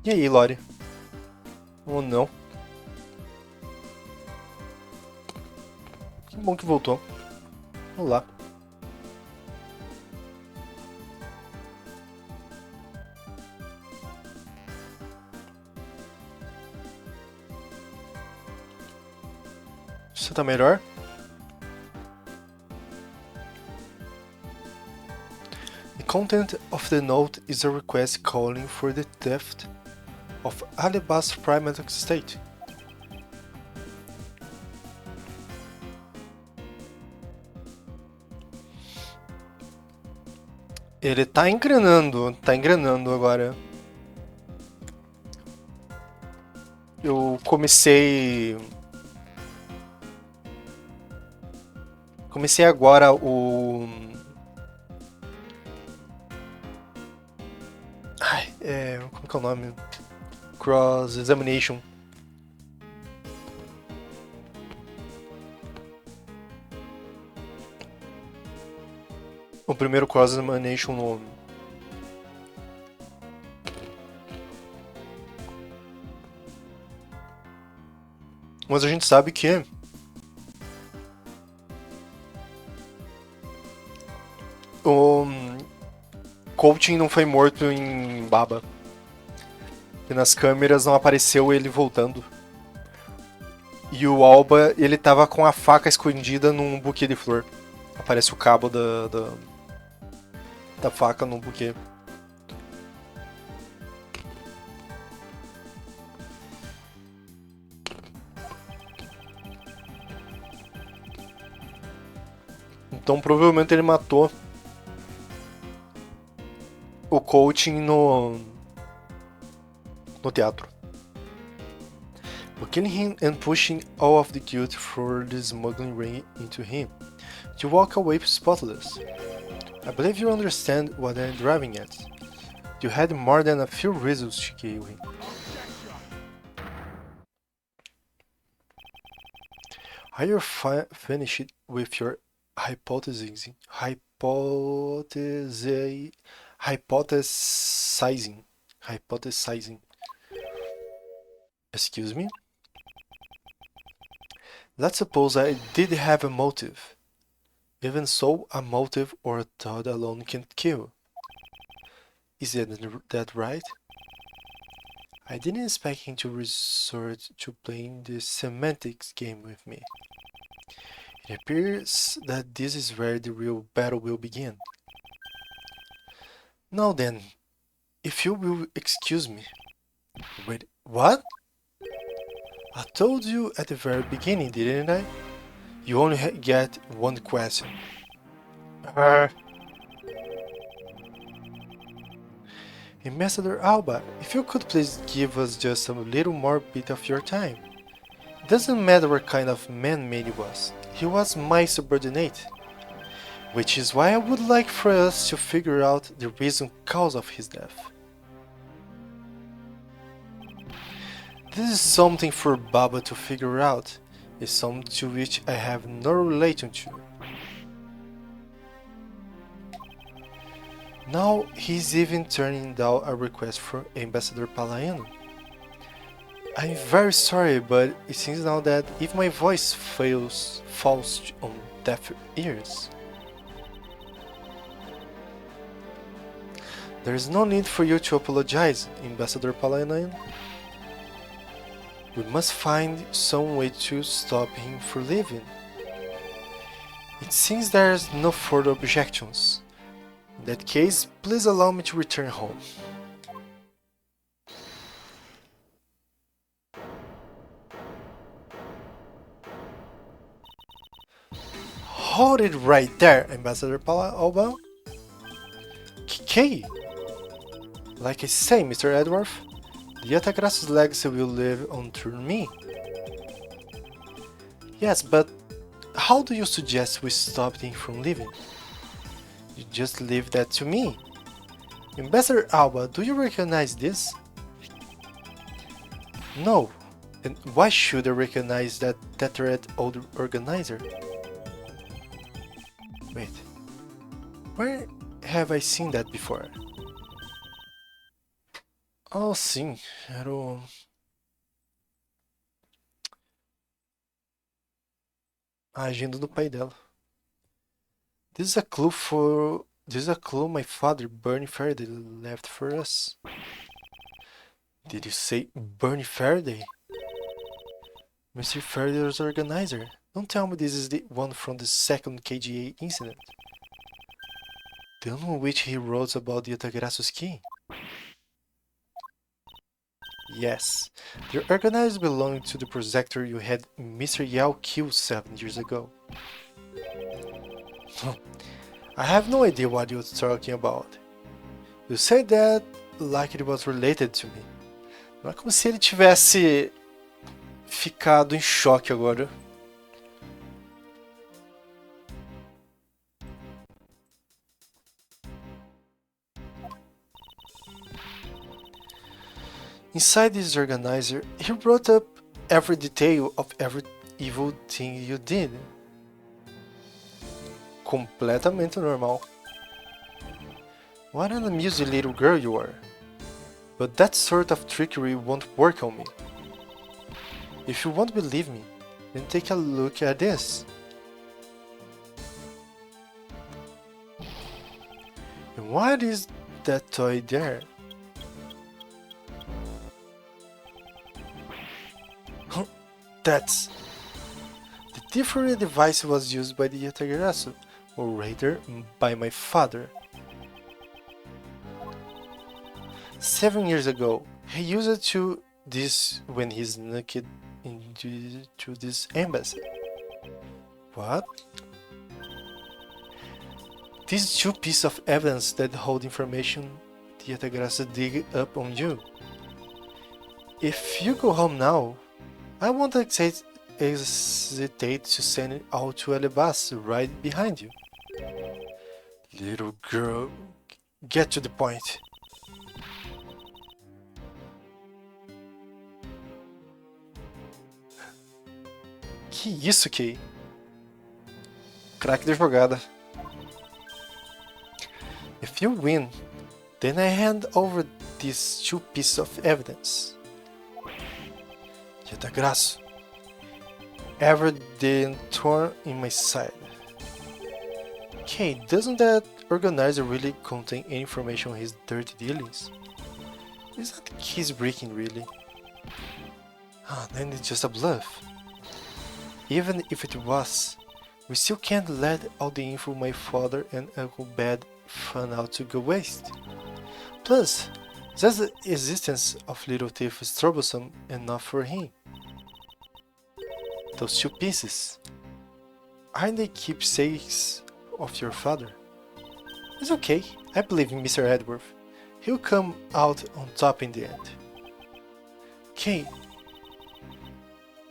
S1: E aí, Lori? Ou não? Que bom que voltou. Olá. Você tá melhor? The content of the note is a request calling for the theft of Alabasta Primate Estate. Ele tá engrenando agora. Eu comecei agora o como que é o nome? Cross Examination. O primeiro Cross Examination no mas a gente sabe que o Coaching não foi morto em Baba. E nas câmeras não apareceu ele voltando. E o Alba, ele tava com a faca escondida num buquê de flor. Aparece o cabo da faca num buquê. Então provavelmente ele matou o Coaching no teatro. But killing him and pushing all of the guilt for the smuggling ring into him. You walk away spotless. I believe you understand what I'm driving at. You had more than a few reasons to kill him. Are you finished with your hypothesizing? Excuse me? Let's suppose I did have a motive. Even so, a motive or a thought alone can't kill. Is that right? I didn't expect him to resort to playing the semantics game with me. It appears that this is where the real battle will begin. Now then, if you will excuse me. Wait, what? I told you at the very beginning, didn't I? You only get one question. Ambassador Alba, if you could please give us just a little more bit of your time. It doesn't matter what kind of man he was. He was my subordinate. Which is why I would like for us to figure out the reason cause of his death. This is something for Baba to figure out. It's something to which I have no relation to. Now he's even turning down a request from Ambassador Palaiano. I'm very sorry, but it seems now that if my voice falls on deaf ears. There is no need for you to apologize, Ambassador Palanayan. We must find some way to stop him from leaving. It seems there's no further objections. In that case, please allow me to return home. Hold it right there, Ambassador Alba. Kay! Like I say, Mr. Edworth, the Yatagrasus legacy will live on through me. Yes, but how do you suggest we stop him from leaving? You just leave that to me. Ambassador Alba, do you recognize this? No. And why should I recognize that Tetrad old organizer? Wait. Where have I seen that before? Oh, sim. Era o... a agenda do pai dela. This is a clue my father, Bernie Faraday, left for us. Did you say Bernie Faraday? Mr. Faraday's organizer. Don't tell me this is the one from the second KGA incident. The one in which he wrote about the Yatagrasus key. Yes, the organizer belonging to the projector you had Mr. Yao kill 7 years ago. I have no idea what you're talking about. You said that like it was related to me. Não é como se ele tivesse ficado em choque agora. Inside this organizer, he wrote up every detail of every evil thing you did. Completamente normal. What an amusing little girl you are. But that sort of trickery won't work on me. If you won't believe me, then take a look at this. And what is that toy there? That's... The different device was used by the Yatagarasu, or rather, by my father. 7 years ago, he used it to this when he snuck it into this embassy. What? These two pieces of evidence that hold information the Yatagarasu dig up on you. If you go home now, I won't hesitate to send it out to Elebas right behind you. Little girl, get to the point. Que isso, Kay? Craque da jogada. If you win, then I hand over these two pieces of evidence. Yatagrasu, ever the thorn in my side. Okay, doesn't that organizer really contain any information on his dirty dealings? Is that case breaking really? Ah, then it's just a bluff. Even if it was, we still can't let all the info my father and Uncle Bad found out to go waste. Plus, just the existence of Little Thief is troublesome enough for him. Those two pieces, aren't they keepsakes of your father? It's okay, I believe in Mr. Edworth. He'll come out on top in the end. Okay,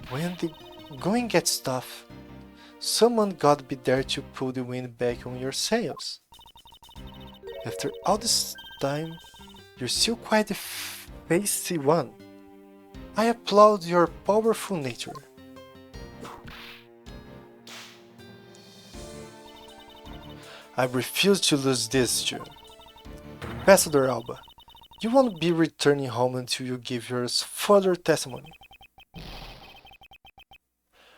S1: when the going gets tough, someone gotta be there to pull the wind back on your sails. After all this time, you're still quite a feisty one. I applaud your powerful nature. I refuse to lose this, Jew. Ambassador Alba, you won't be returning home until you give your further testimony.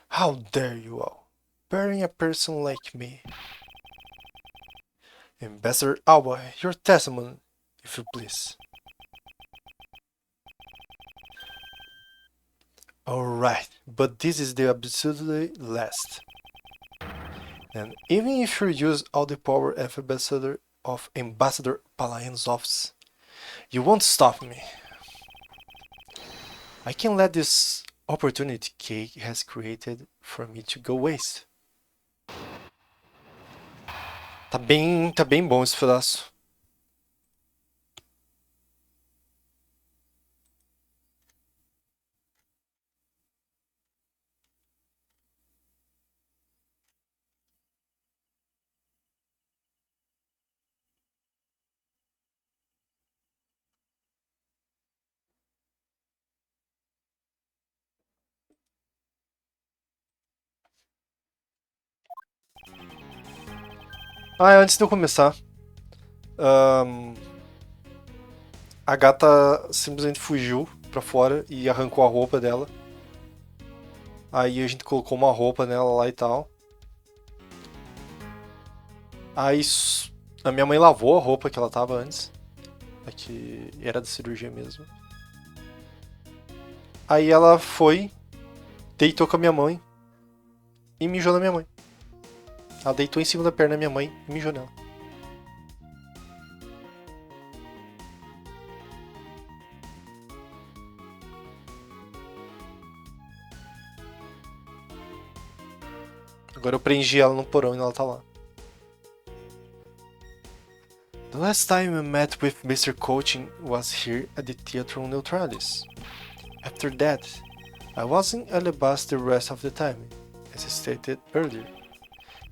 S1: How dare you all, burying a person like me. Ambassador Alba, your testimony, if you please. Alright, but this is the absolutely last. And even if you use all the power of Ambassador Palaion's office, you won't stop me. I can't let this opportunity Kay has created for me to go waste. Tá bem bom esse pedaço. Antes de eu começar, a gata simplesmente fugiu pra fora e arrancou a roupa dela. Aí a gente colocou uma roupa nela lá e tal. Aí a minha mãe lavou a roupa que ela tava antes. Que era da cirurgia mesmo. Aí ela foi, deitou com a minha mãe e mijou na minha mãe. Ela deitou em cima da perna da minha mãe e mijou nela. Agora eu prendi ela no porão e ela tá lá. The last time I met with Mr. Coaching was here at the Teatro Neutralis. After that, I was in Alebas the rest of the time, as I stated earlier.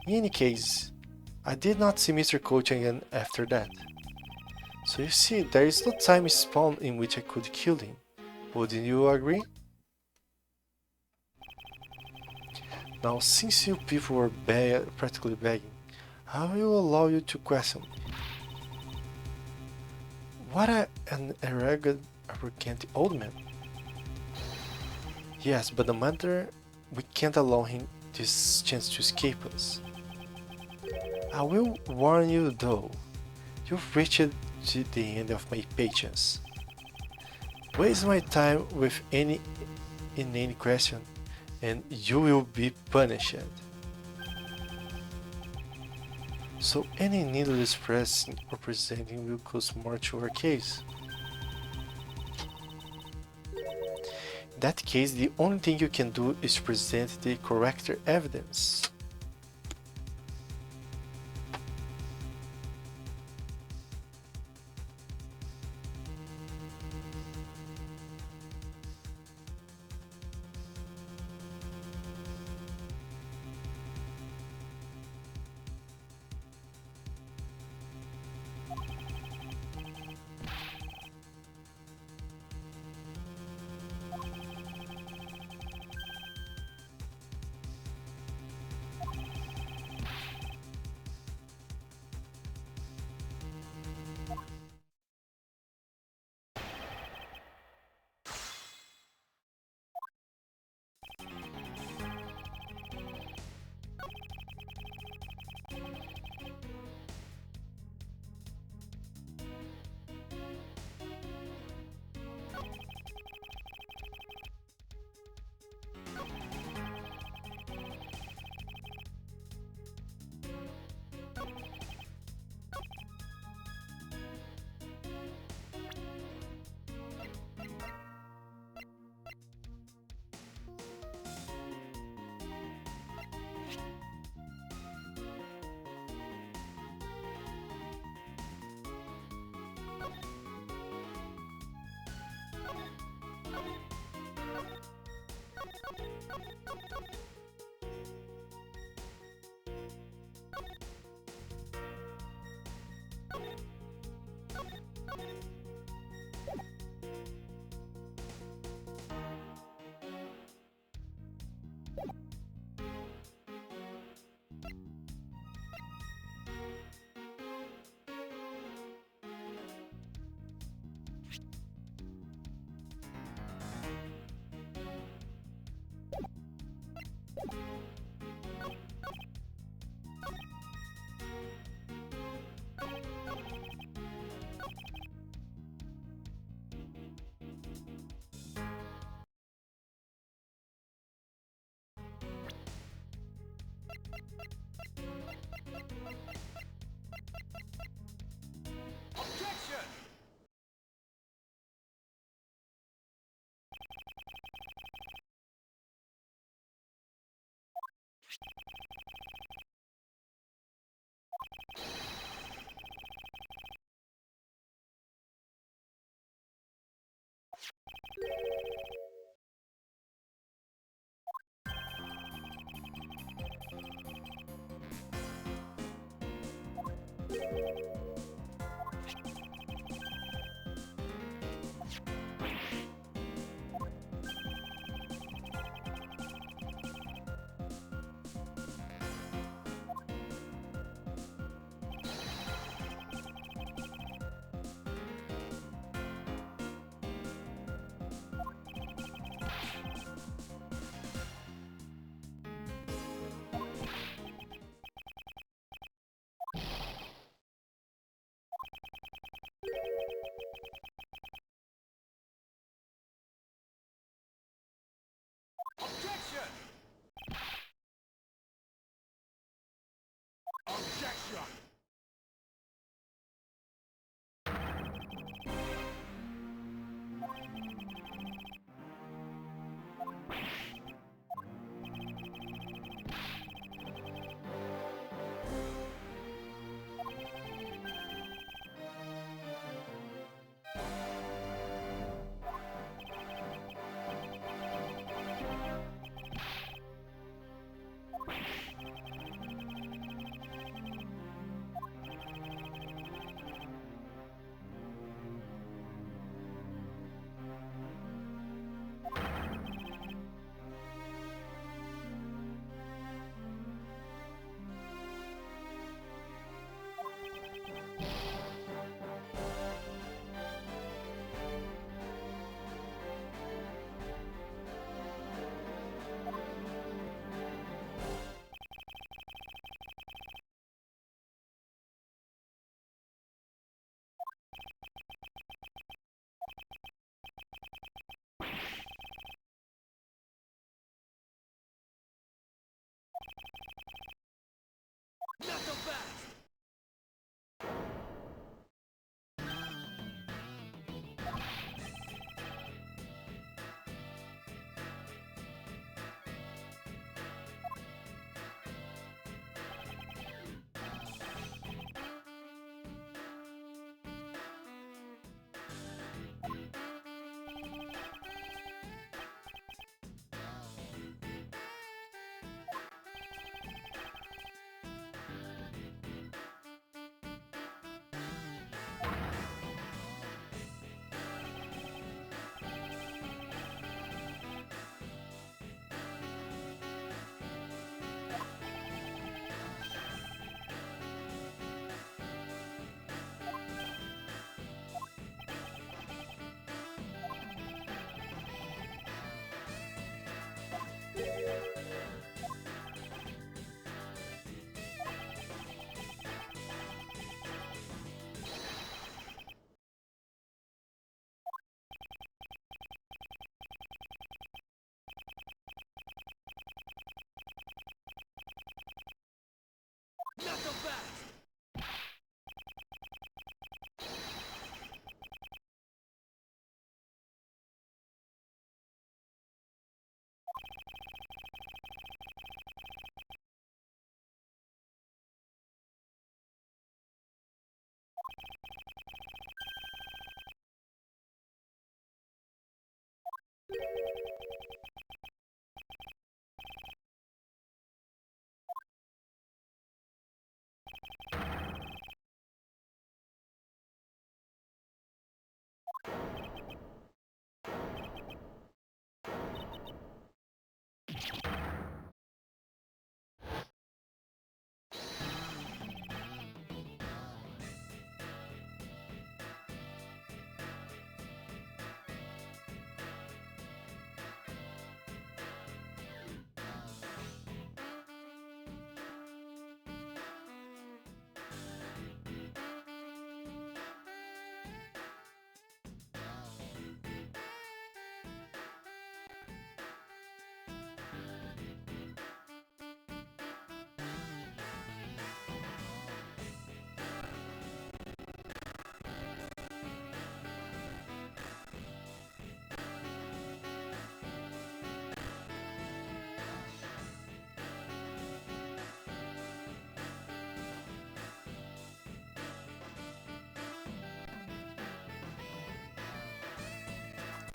S1: In any case, I did not see Mr. Coaching again after that. So you see, there is no time spawn in which I could kill him. Wouldn't you agree? Now, since you people were practically begging, I will allow you to question me. What an arrogant old man. Yes, but no matter, we can't allow him this chance to escape us. I will warn you though, you've reached to the end of my patience. Waste my time with any question, and you will be punished. So any needless pressing or presenting will cause more to our case. In that case, the only thing you can do is present the correct evidence.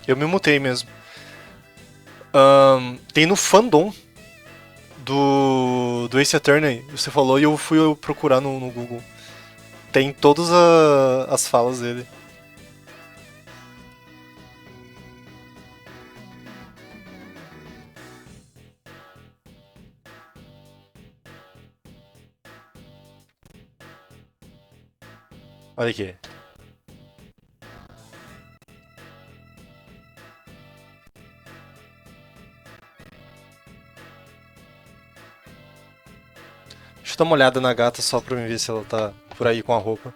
S1: Eu me mutei mesmo. Tem no fandom do Ace Attorney, você falou, e eu fui procurar no Google. Tem todas as falas dele. Olha aqui. Deixa eu dar uma olhada na gata só pra ver se ela tá por aí com a roupa.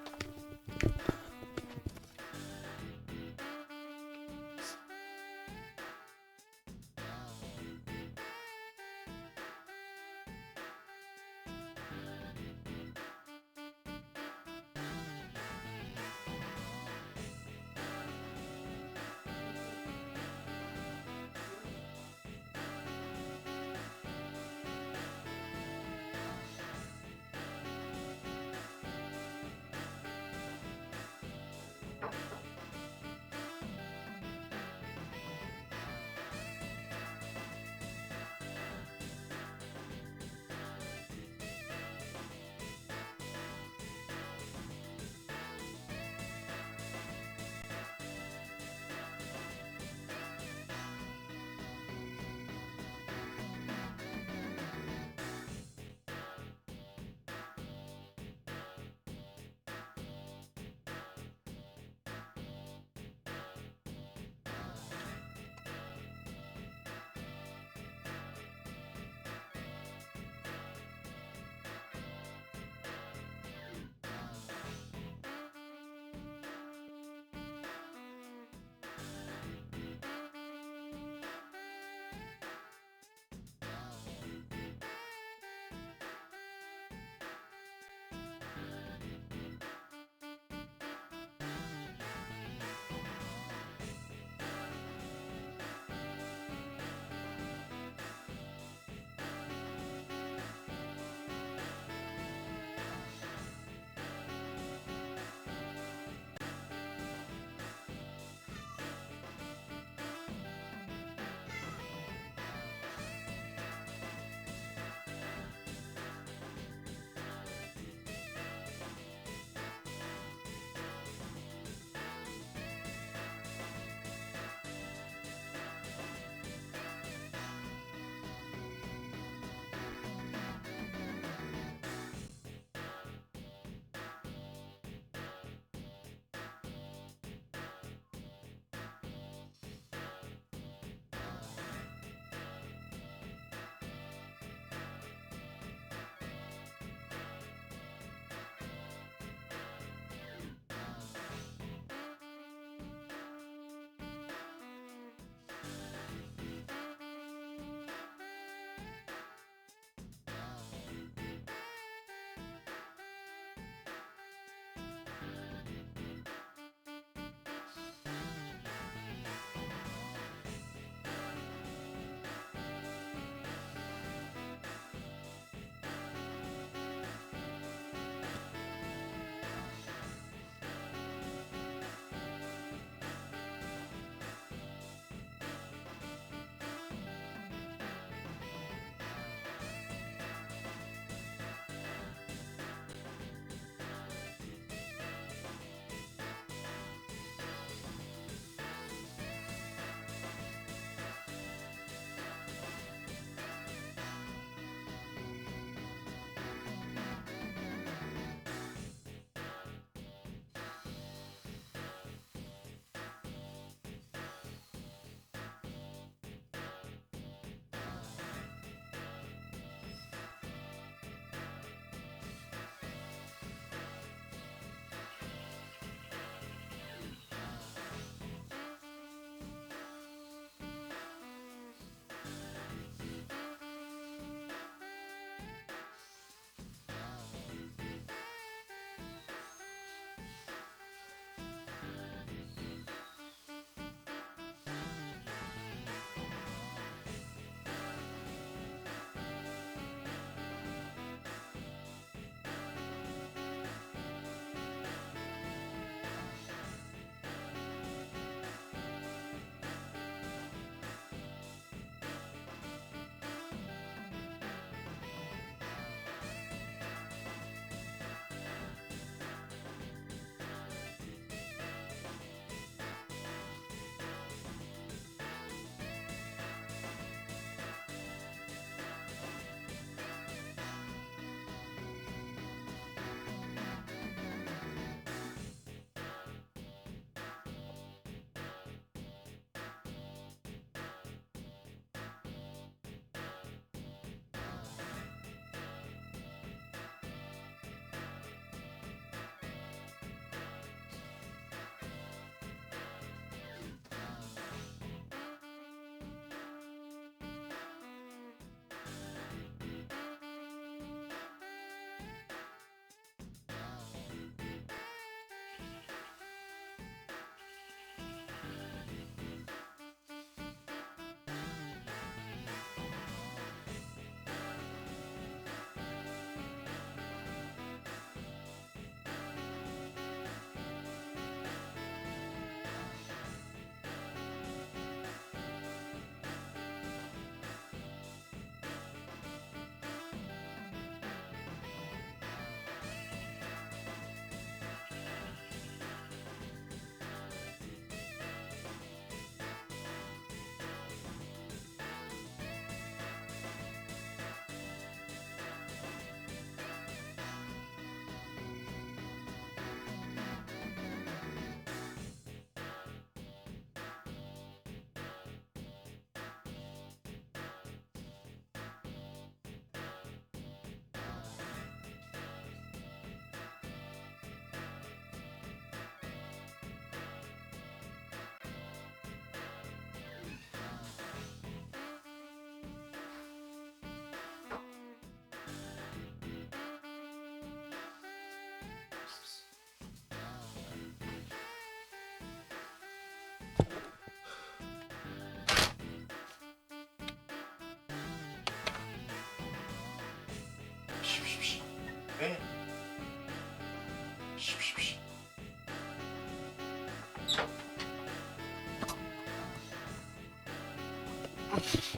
S1: Venha.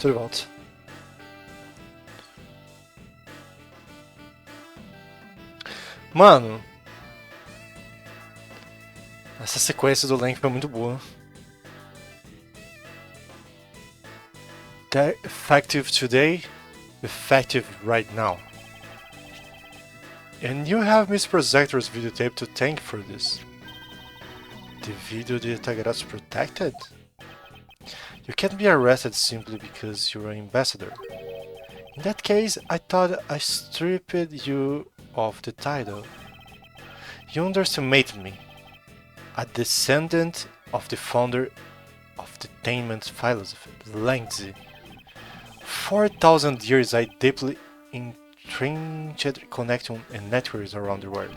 S1: Tô de volta. Mano, essa sequência do Link foi muito boa. They're effective today, effective right now. And you have Miss Projector's videotape to thank for this. The video de Tagarat's protected? You can't be arrested simply because you're an ambassador. In that case, I thought I stripped you of the title. You underestimated me. A descendant of the founder of the Tainment philosophy, Langzi. 4,000 years I deeply entrenched connection and networks around the world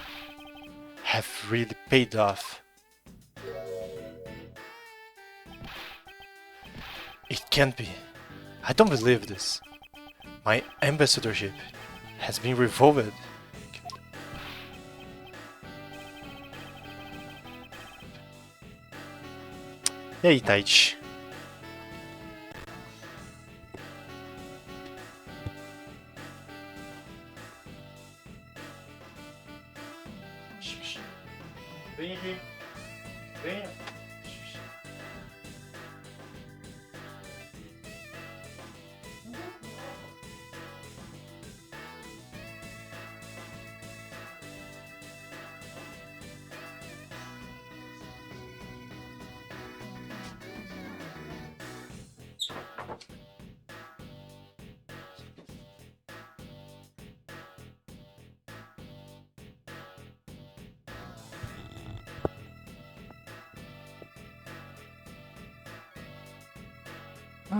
S1: have really paid off. It can't be. I don't believe this. My ambassadorship has been revoked. E aí, Taichi? Vem aqui. Venha.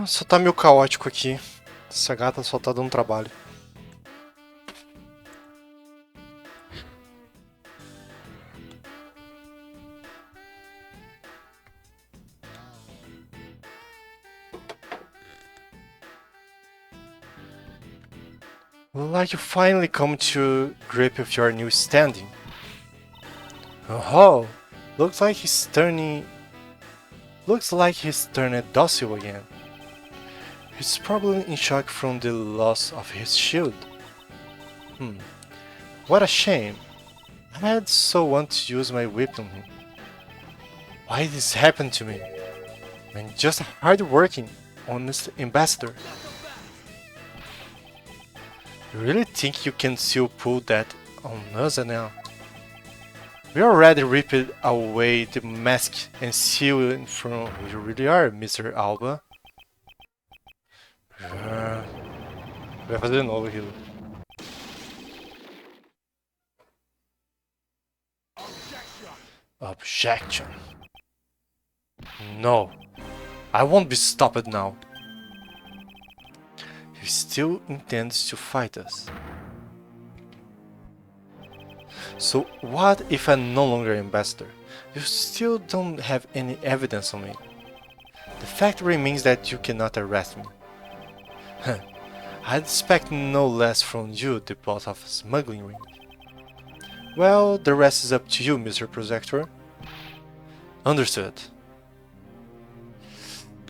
S1: Só tá meio caótico aqui. Essa gata só tá dando trabalho. Like you finally come to grip with your new standing. Oh, looks like he's turning docile again. He's probably in shock from the loss of his shield. What a shame. I had so want to use my whip on him. Why did this happen to me? I'm just a hard-working, honest ambassador. You really think you can still pull that on us now? We already ripped away the mask and sealed from who you really are, Mr. Alba. Vai fazer de novo aquilo. Objection. No. I won't be stopped now. He still intends to fight us. So what if I'm no longer ambassador? You still don't have any evidence on me. The fact remains that you cannot arrest me. I'd expect no less from you, the boss of a smuggling ring. Well, the rest is up to you, Mr. Projector. Understood.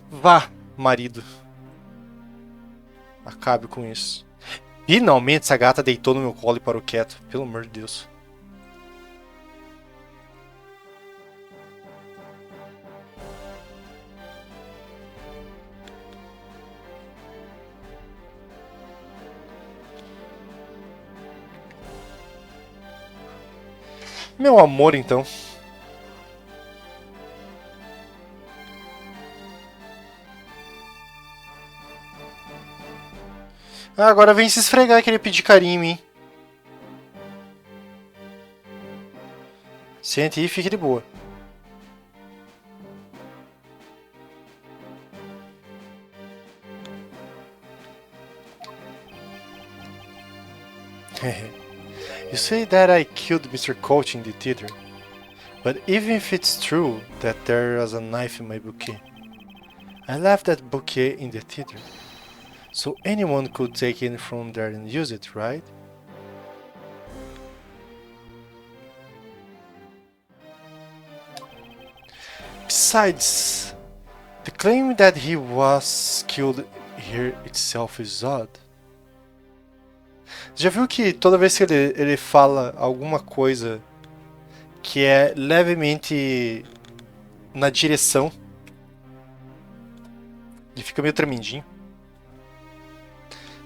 S1: Vá, marido. Acabe com isso. Finalmente essa gata deitou no meu colo e parou quieto. Pelo amor de Deus. Meu amor, então. Agora vem se esfregar, querer pedir carinho em mim. Sente aí e fique de boa. You say that I killed Mr. Coach in the theater, but even if it's true that there was a knife in my bouquet, I left that bouquet in the theater, so anyone could take it from there and use it, right? Besides, the claim that he was killed here itself is odd. Já viu que toda vez que ele fala alguma coisa que é levemente na direção, ele fica meio tremendinho?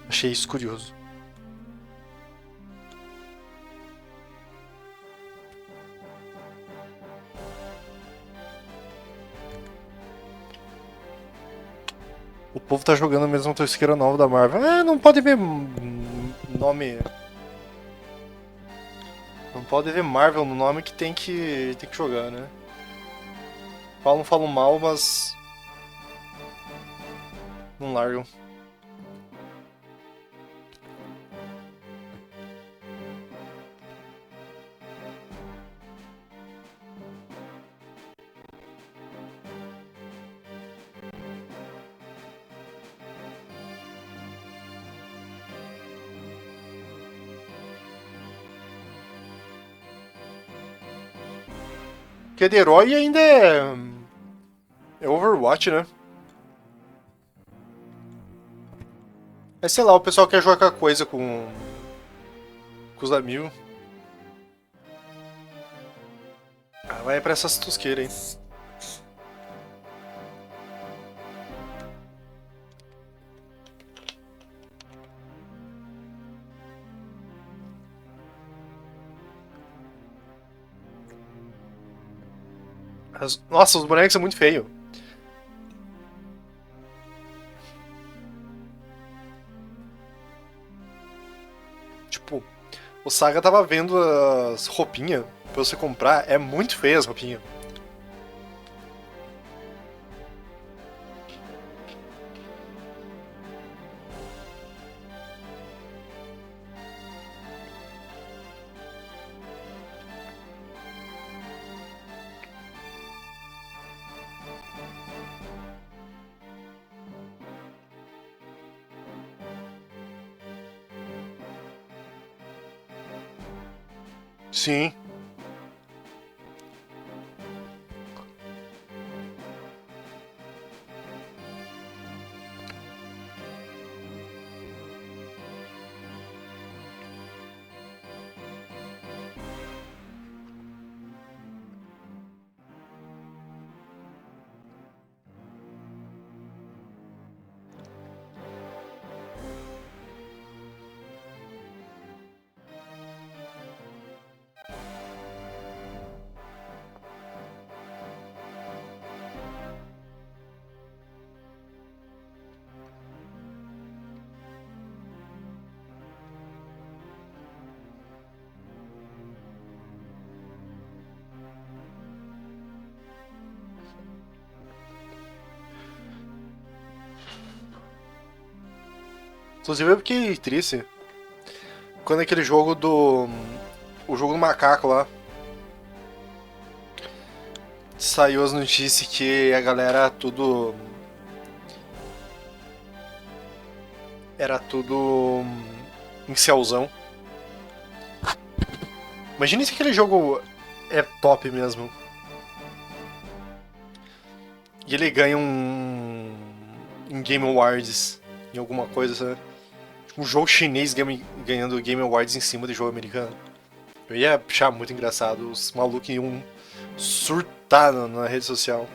S1: Achei isso curioso. O povo tá jogando a mesma tosqueira nova da Marvel. Não pode ver nome. Não pode ver Marvel no nome que tem que jogar, né? Falam mal, mas. Não largam. Porque de herói ainda é Overwatch, né? É, sei lá, o pessoal quer jogar coisa com os amigos. Vai pra essas tosqueiras, hein? Nossa, os bonecos são muito feios. Tipo, o Saga tava vendo as roupinhas pra você comprar. É muito feia as roupinhas. Sim. Inclusive eu fiquei triste quando aquele jogo do. O jogo do macaco lá. Saiu as notícias que a galera tudo. Era tudo. Incelzão. Imagina se aquele jogo é top mesmo. E ele ganha um Game Awards em alguma coisa, sabe? Um jogo chinês ganhando Game Awards em cima de jogo americano. Eu ia achar muito engraçado. Os malucos iam surtar na rede social.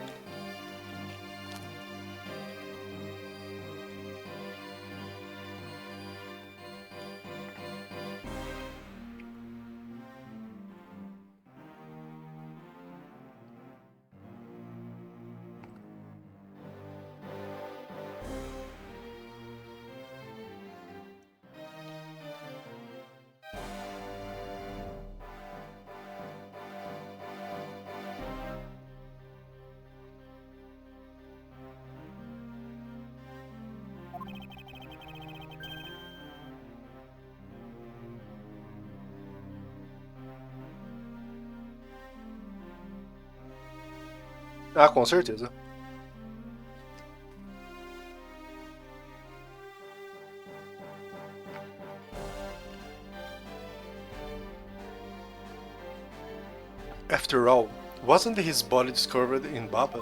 S1: Ah, com certeza. After all, Wasn't his body discovered in Baba?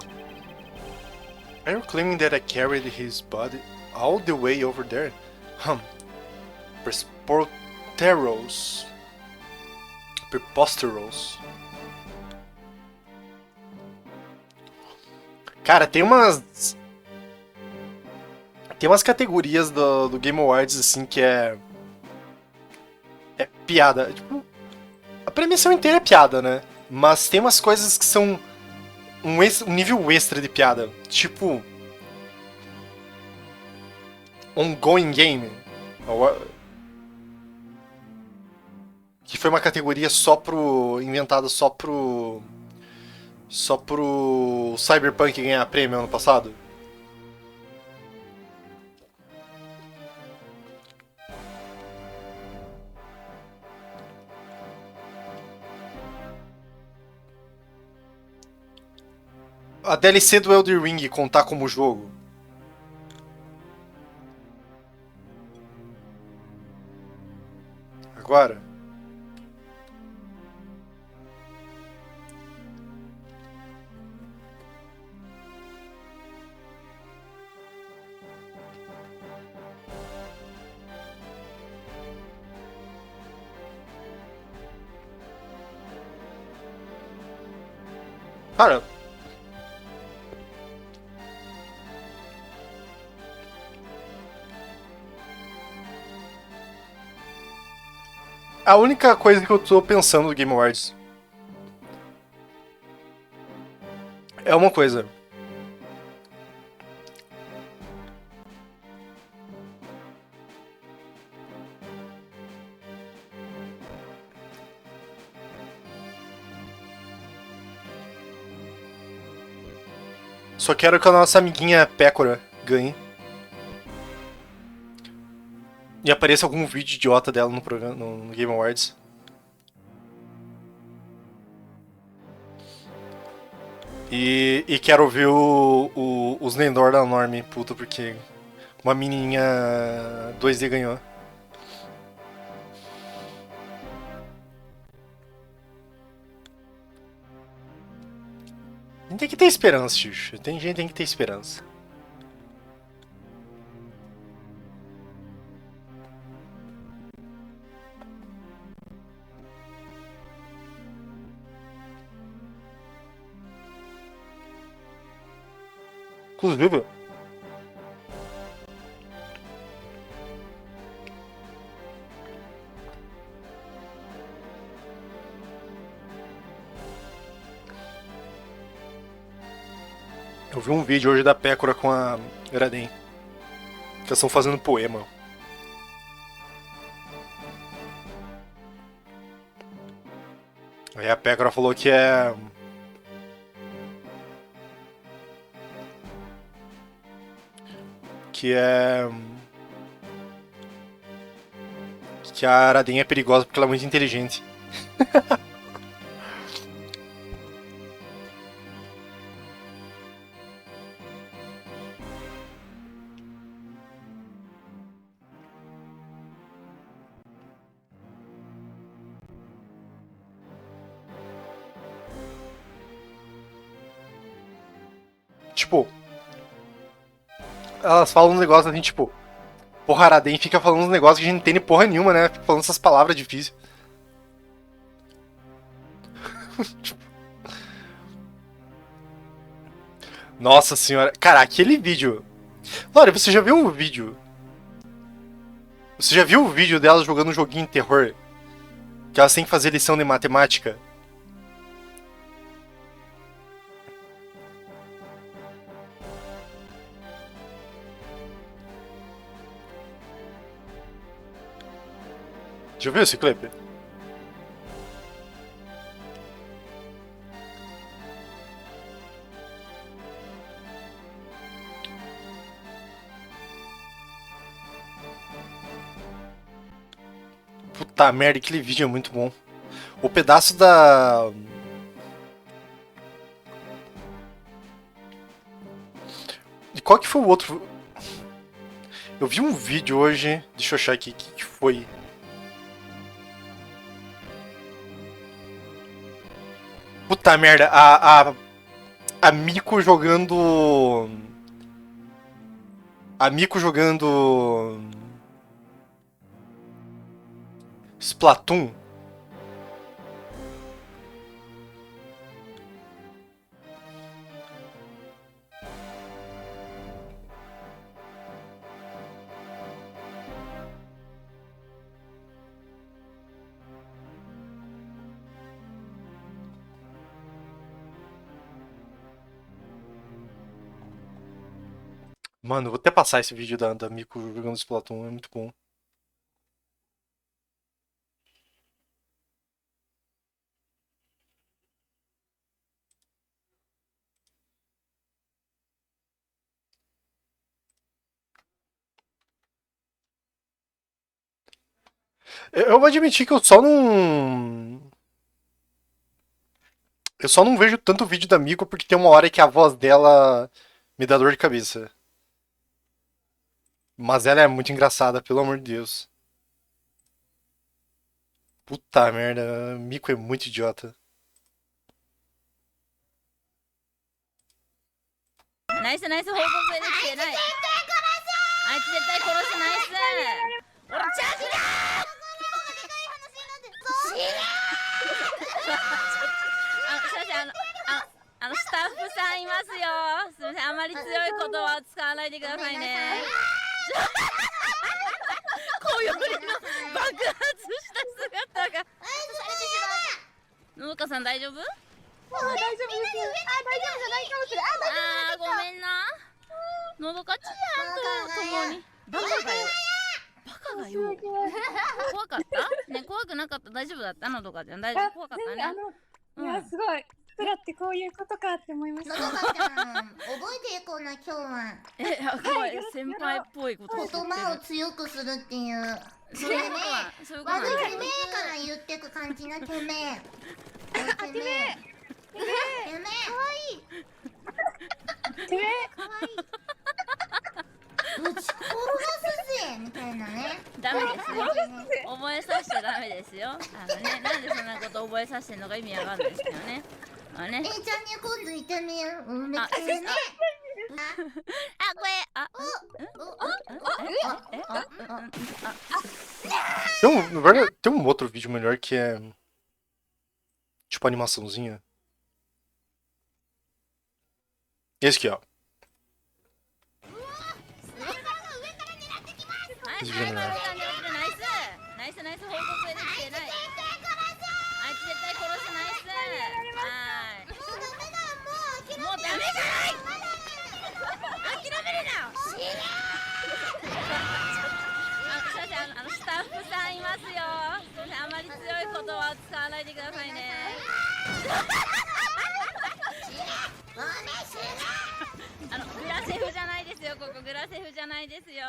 S1: Are you claiming that I carried his body all the way over there? Preposteros. Preposteros. Cara, tem umas. Tem umas categorias do Game Awards assim que é. É piada. Tipo, a premiação inteira é piada, né? Mas tem umas coisas que são um nível extra de piada. Tipo. Ongoing Game. Que foi uma categoria só pro. Inventada só pro. Só pro Cyberpunk ganhar prêmio ano passado. A DLC do Elden Ring contar como jogo. Agora. Cara. A única coisa que eu tô pensando no Game Awards é uma coisa. Só quero que a nossa amiguinha Pécora ganhe. E apareça algum vídeo idiota dela no programa, no Game Awards. E quero ouvir os Nendor da Norme, puta, porque uma menininha 2D ganhou. A gente tem que ter esperança, Xuxa. Tem gente que tem que ter esperança. Inclusive, eu vi um vídeo hoje da Pécora com a Graden. Que elas estão fazendo poema. Aí a Pécora falou que é. Que é. Que a Araden é perigosa porque ela é muito inteligente. Tipo, elas falam uns negócios assim, tipo, porra, a Araden fica falando uns negócios que a gente não entende porra nenhuma, né? Fica falando essas palavras difíceis. Nossa senhora. Cara, aquele vídeo. Lore, você já viu o vídeo? Você já viu o vídeo dela jogando um joguinho de terror? Que elas têm que fazer lição de matemática? Já viu esse clipe? Puta merda, aquele vídeo é muito bom. O pedaço da. E qual que foi o outro? Eu vi um vídeo hoje. Deixa eu achar aqui o que foi. Puta merda, a Miko jogando. A Miko jogando. Splatoon. Mano, vou até passar esse vídeo da Miko jogando Splatoon, é muito bom. Eu vou admitir que eu só não. Eu só não vejo tanto vídeo da Miko porque tem uma hora que a voz dela me dá dor de cabeça. Mas ela é muito engraçada, pelo amor de Deus. Puta merda, a Miko é muito idiota.
S3: ナイスナイス報告できてない。あいつ絶対殺すナイス。俺チャージだすいませんスタッフさんいますよ。すみませんあまり強い言葉を使わないでくださいね。小よりの爆発した姿が。のどかさん大丈夫？
S4: 大丈夫です。大丈夫じゃないかもしれない。
S3: ごめんな。のどかちゃんと共に。バカがよ。怖かったね、怖くなかった。大丈夫だったのどかちゃん。大丈夫、怖かったね。
S4: いや、すごい。プラってこういうことかって思いました。
S5: のどかちゃん、覚えていこうな、今日は。
S3: 怖い。先輩っぽいこと
S5: 言葉を強くするっていう。
S3: そういうことは、そういうことは。
S5: てめえから言ってく感じな、てめえ。てめえ。かわいい。
S4: てめえ。
S5: かわいい。ぶち殺すぜみたいなね。
S3: ダメですよ。覚えさせちゃダメですよ。なんでそんなこと覚えさせてんのか意味わかんないですけどね。
S5: ちゃんに今度言ってみよう。めっちゃね。
S3: これ
S1: Na verdade, tem um outro vídeo melhor que é. Tipo animaçãozinha. Esse aqui, ó. Esse vídeo é melhor.
S3: ナイスナイス報告できてない。あいつ絶対殺すナイス。もうダメじゃない諦めるな。すいませんスタッフさんいますよ。すみませんあまり強い言葉を使わないでくださいね。グラセフじゃないですよ。ここグラセフじゃないですよ。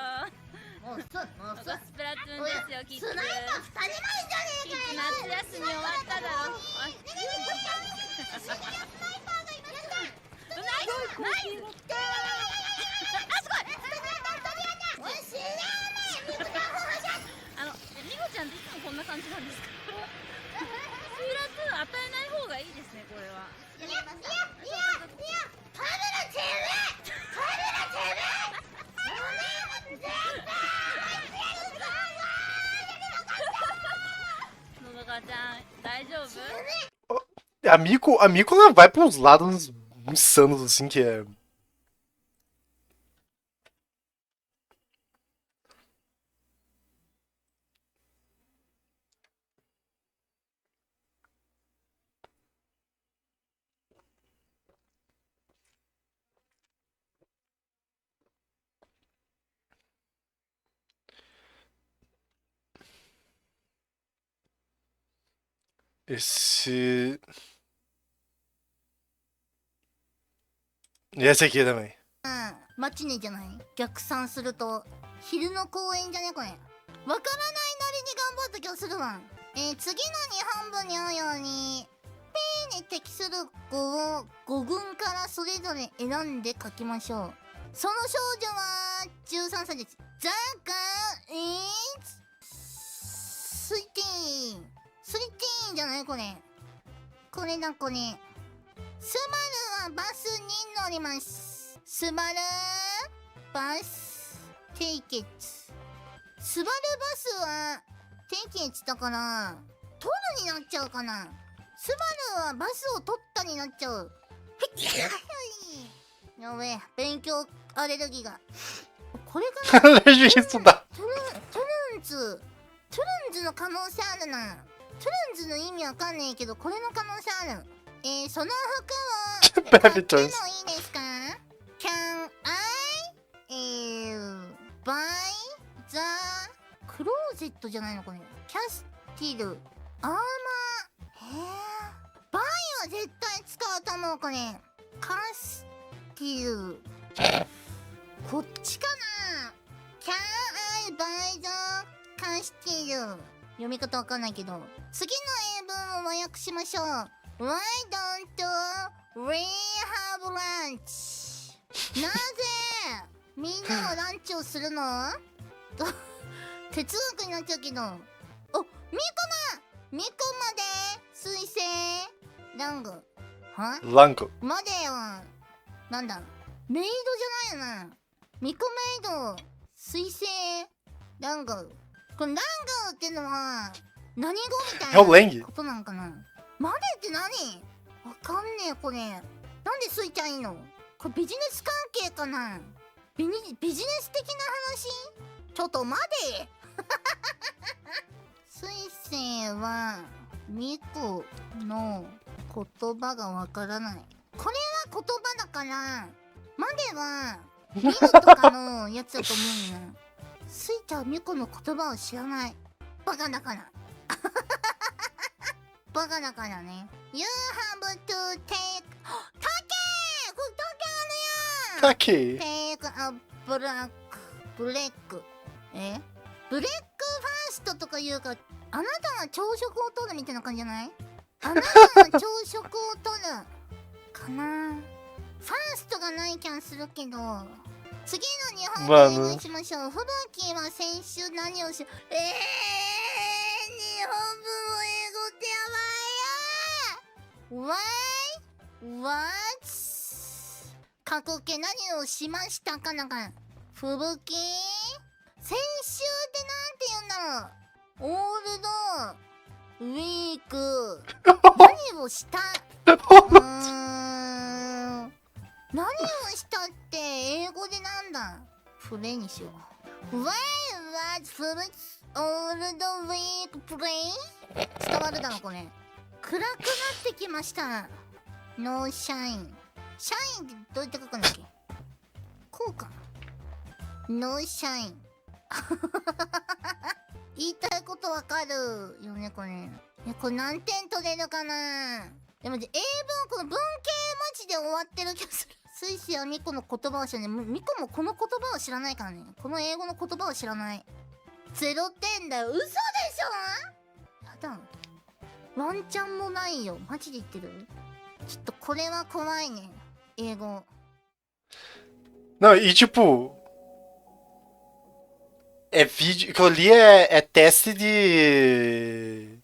S5: もう
S3: ここスプラトゥーンですよ。キッズ
S5: スナイパー2人前じゃねえかよ。
S3: 夏休み終わっただろ。ミゴちゃんっていつもこんな感じなんですか？スプラトゥーン与えない方がいいですね、これは。
S5: いやカメラてめえ
S3: のどかちゃん、大丈夫？
S1: A Miko ela vai pra uns lados insanos, assim, que é. Esse. E esse aqui também.
S5: マチネじゃない。逆算すると昼の公演じゃねこれ。わからないなりに頑張った気がするわ。次の日本文に合うように P に適する語を5群からそれぞれ選んで書きましょう。その少女は13歳です。ザカスイティーンじゃないこれ。これだこれ。スバルはバスに乗ります。スバルバステイケツ。スバルバスはテイケツだから取るになっちゃうかな。スバルはバスを取ったになっちゃう。やべえ、勉強アレルギーが。これが
S1: アレルギーだ。
S5: トゥルンズの可能性あるな。トゥルンズの意味わかんねえけど、これの可能性ある。その服を買ってもいいですか？ Can I buy the closet じゃないのこれ。キャスティルアーマー。バイは絶対使うと思うこれ。カスティル。こっちかな。 Can I buy the カスティル。読み方わかんないけど、次の英文を和訳しましょう。Why don't we have lunch? なぜみんなはランチをするの？と哲学になっちゃうけど。お、ミコだ！ミコまで水星ラング。は？
S1: ラング。
S5: まではなんだ？メイドじゃないよな。ミコメイド水星ラング。このラングってのは何語みたいなことなんかな。までって何？わかんねえこれ。なんでスイちゃんいいの？これビジネス関係かな。ビジネス的な話？ちょっと待て水星はミコの言葉がわからない。これは言葉だからまではミルとかのやつだと思うんだ。スイちゃんミコの言葉を知らない。バカだからバカだからね。 You have to take タケー！これタケあるやん。
S1: タケ
S5: Take a black ブレック。ブレックファーストとか言うから、あなたは朝食を取るみたいな感じじゃない？あなたは朝食を取るかな。ファーストがない気がするけど。次の日本語をお願いしましょう。ふぶきは先週何をし日本文を英語ってやばいよ。 What 過去形何をしましたかなんか。ふぶき先週ってなんて言うんだろう。オールドウィーク何をした何をしたって英語でなんだ。プレイにしよう。Why was first all the week play？ 伝わるだろこれ。暗くなってきました。No shine。シャインってどうやって書くんだっけ？こうかな。No shine。言いたいことわかるよねこれ。これ何点取れるかな。でも英文この文系マジで終わってる気がする。スイスやミコの言葉を知らない。ミコもこの言葉を知らないからね。この英語の言葉を知らない。0点だよ。嘘でしょ。やだ。ワンチャンもないよ。マジで言ってる？ちょっとこれは怖いね。英語。
S1: Não, e tipo. É vídeo. Aquilo ali é teste de.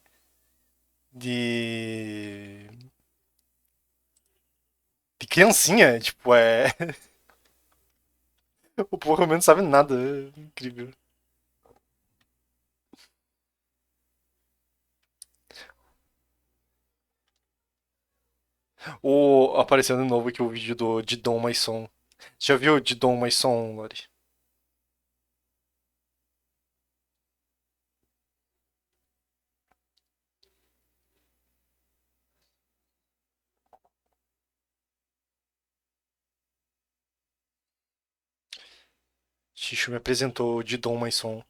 S1: De criancinha. Tipo, é. O povo realmente não sabe nada. É incrível. Aparecendo de novo aqui o vídeo de Dom Maisson. Já viu de Dom Maisson, Lori? Xixo me apresentou de Dom Maisson.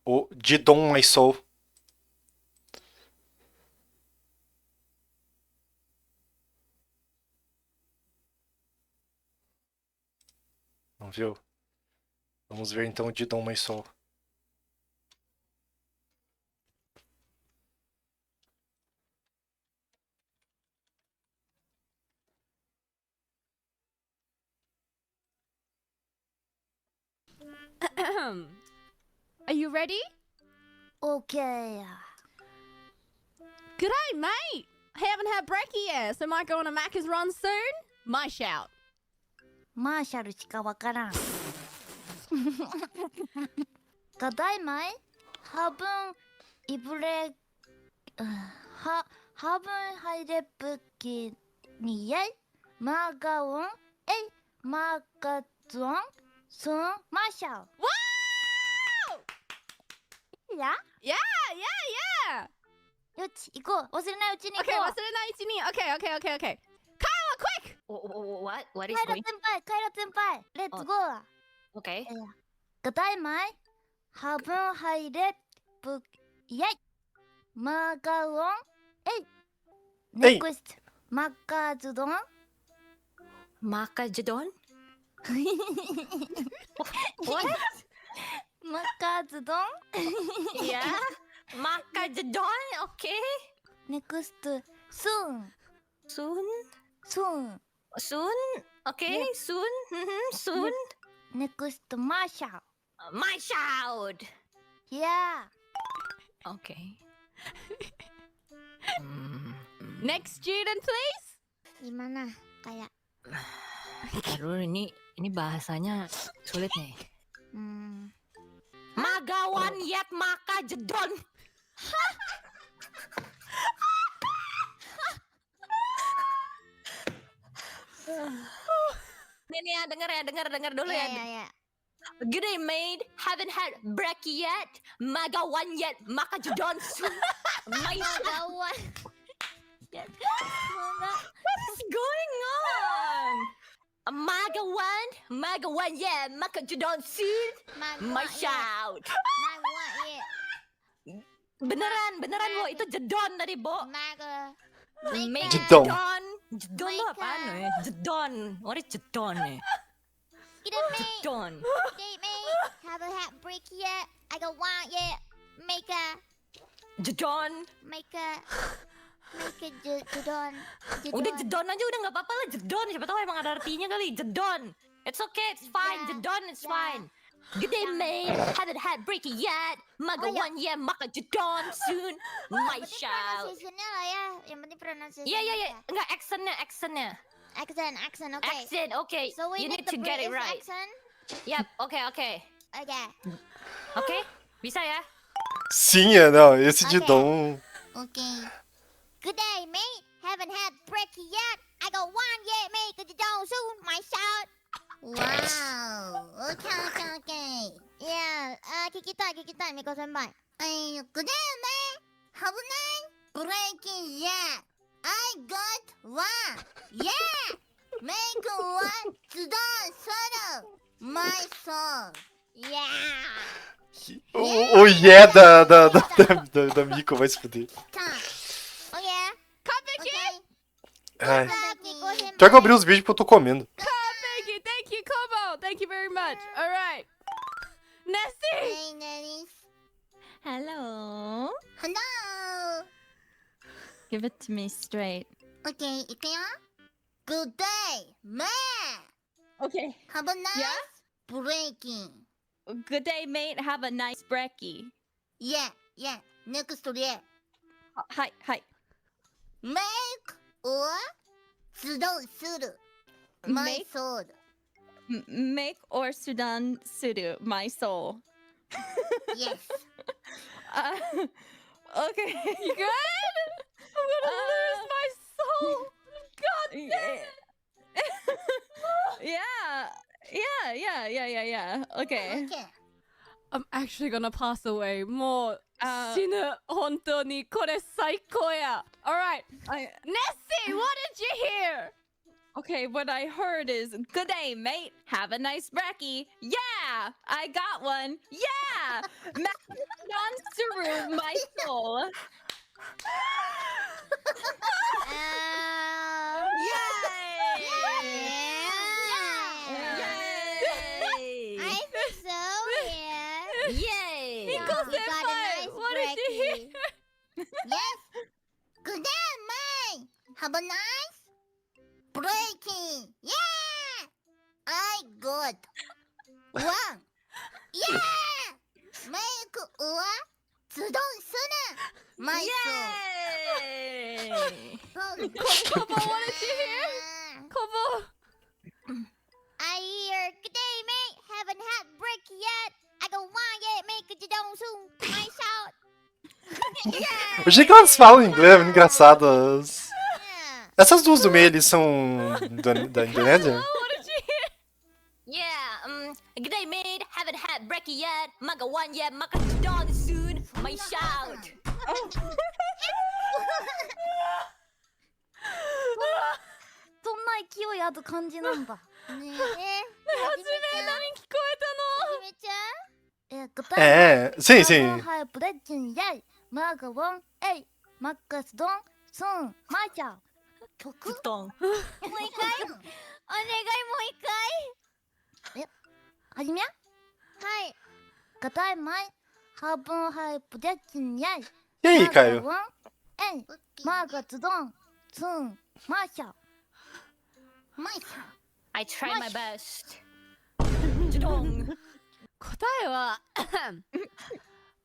S1: O de Dom Maisson. Não viu? Vamos ver então o de Dom Maisol.
S6: Are you ready?
S5: OK。Good
S6: day, mate. haven't had brekkie yet, so might go on a Macca's run soon. My shout.
S5: マーシャルしかわからん。ただいまいハブンイブレハブンハイレプキにやいマガオンマガゾンスンマーシャル。
S6: Wow!
S5: いや
S6: Yeah, yeah, yeah.
S5: よし行こう忘れないうちに行こ
S6: Okay,
S5: う。
S6: what's the night? Okay. Kyla, quick!
S7: What is
S5: カイラ
S7: going?
S5: 先輩レッツゴー。
S7: Okay.
S5: ただいまいハブンハイレプイェイマガオンネクストマッカーズドン
S7: Macadon? What?
S5: マッカーズドン
S7: Yeah. Macadon? Okay.
S5: ネクストスーン
S7: Soon?
S5: スーン
S7: Soon? Okay.
S5: Yeah.
S7: Soon? Soon?
S5: ネクストマーシャル
S7: My shout.
S5: いや
S7: Okay.
S6: Next student, please.
S5: 今なkayak
S7: Aduh, ini bahasanya sulit nih.
S5: うん
S7: Magawan yet maka jedon. Nih ya, denger dulu ya.
S5: ya
S7: Good day, maid. Haven't had brekkie yet. Magawan yet maka jedon. My
S5: Magawan.
S7: What's going on? Magawan, yeah, maka jedon soon. My shout.
S5: Magawan ya
S7: Beneran, Bo. Itu jedon tadi, Bo.
S5: Maga
S7: Make
S1: Jedon.
S7: Jedon tuh apaan ya? Jedon. What is jedon ya?
S5: Kita make
S7: Jedon.
S5: Date me haven't had break yet I got one yet make a
S7: Jedon.
S5: jedon
S7: Udah jedon aja udah nggak apa-apa lah jedon. Siapa tahu emang ada artinya kali. Jedon. It's okay, it's fine.
S5: Yeah.
S7: Jedon, it's
S5: Yeah.
S7: fine. Good day, mate. Haven't had brekkie yet. Magawan, yeah, maka jedon soon. My shout.
S5: pronunciation-nya lah ya yang penting pronunciation
S7: Iya. Enggak, accentnya.
S5: accent okay
S7: Accent, okay.
S5: so we
S7: You
S5: need
S7: need
S5: the
S7: to get it
S5: British
S7: right.
S5: accent
S7: Yap, okay.
S5: okay
S7: Bisa ya?
S1: Sim, não, esse de
S5: Ok.
S1: Dom.
S5: okay good day mate haven't had brekkie yet I got one yet mate cause you don't soon my shout wow okay yeah 聞きたいミコ先輩good day mate have a nice breaking yet I got one yeah make one to dance solo my song yeah
S1: O yeah da Miko vai se fuder.
S5: oh yeah
S6: Come, Vicky.
S5: okay
S1: Ai.
S5: Miko senpai.
S1: Pior que eu abri os vídeos porque eu tô comendo.
S6: Vicky, thank you, Kobo. Thank you very much. All right. Nessie.
S5: Hey, Nelly.
S3: Hello.
S5: Hello.
S3: Give it to me straight.
S5: Okay, いくよ。Good day, man.
S3: Okay.
S5: Have a nice
S3: Yeah?
S5: breaking.
S3: Good day, mate. Have a nice brekkie.
S5: Yeah. Next yeah.
S3: Hi.
S5: Make or ズドンする。My
S3: Make-
S5: sword.
S3: Make or Sudan Sudu, my soul.
S5: Yes.
S3: Okay. You good? I'm gonna lose my soul. God damn it. Yeah. Okay.
S5: Okay.
S6: I'm actually gonna pass away. もう死ぬ。本当にこれ最高や。All right. Nessie, what did you hear?
S3: Okay, what I heard is, good day, mate. Have a nice brekkie. Yeah, I got one. Yeah, Macedon Saru, my soul.
S7: Yay!
S3: Yay!
S5: I think so. Yeah.
S7: Yay!
S6: Miko
S5: You got a
S6: senpai,
S5: nice
S6: what did you hear?
S5: breaking. Yes. Good day, man. Have a nice breaking. Yeah. I got one. Yeah. Make or ズドンする。My soul.
S6: Kobo, what did you hear? Kobo.
S5: I hear, good day, mate. Haven't had break yet. I go, why yet, mate? Could you don't soon? My shout.
S1: O jeito que elas falam inglês é muito engraçadas.
S5: Yeah.
S1: Essas duas do meio, eles são da Indonésia?
S6: What did you hear?
S7: Yeah, good day, mate. Haven't had brekkie yet. Maga one yet. Maga dawn soon. My shout.
S5: そんな勢いある感じなんだ。ねえ。はじめ
S6: 初め何聞こ
S5: めちゃん。具
S1: É, sim, sim.
S5: はい、ブレッジンイェイ。マガワン、エイ。マックスドン、スン、マイチャー。曲
S7: Dong.
S5: もう一回お願いもう一回。はじめはい。グタイマイ。ハーブンハイブレッジンイェイ。
S1: E aí, Caio?
S5: ワン、エイ。マガツドン、スン、マイチャー。マイチャー。
S7: I tried my best. Dong.
S6: 答えは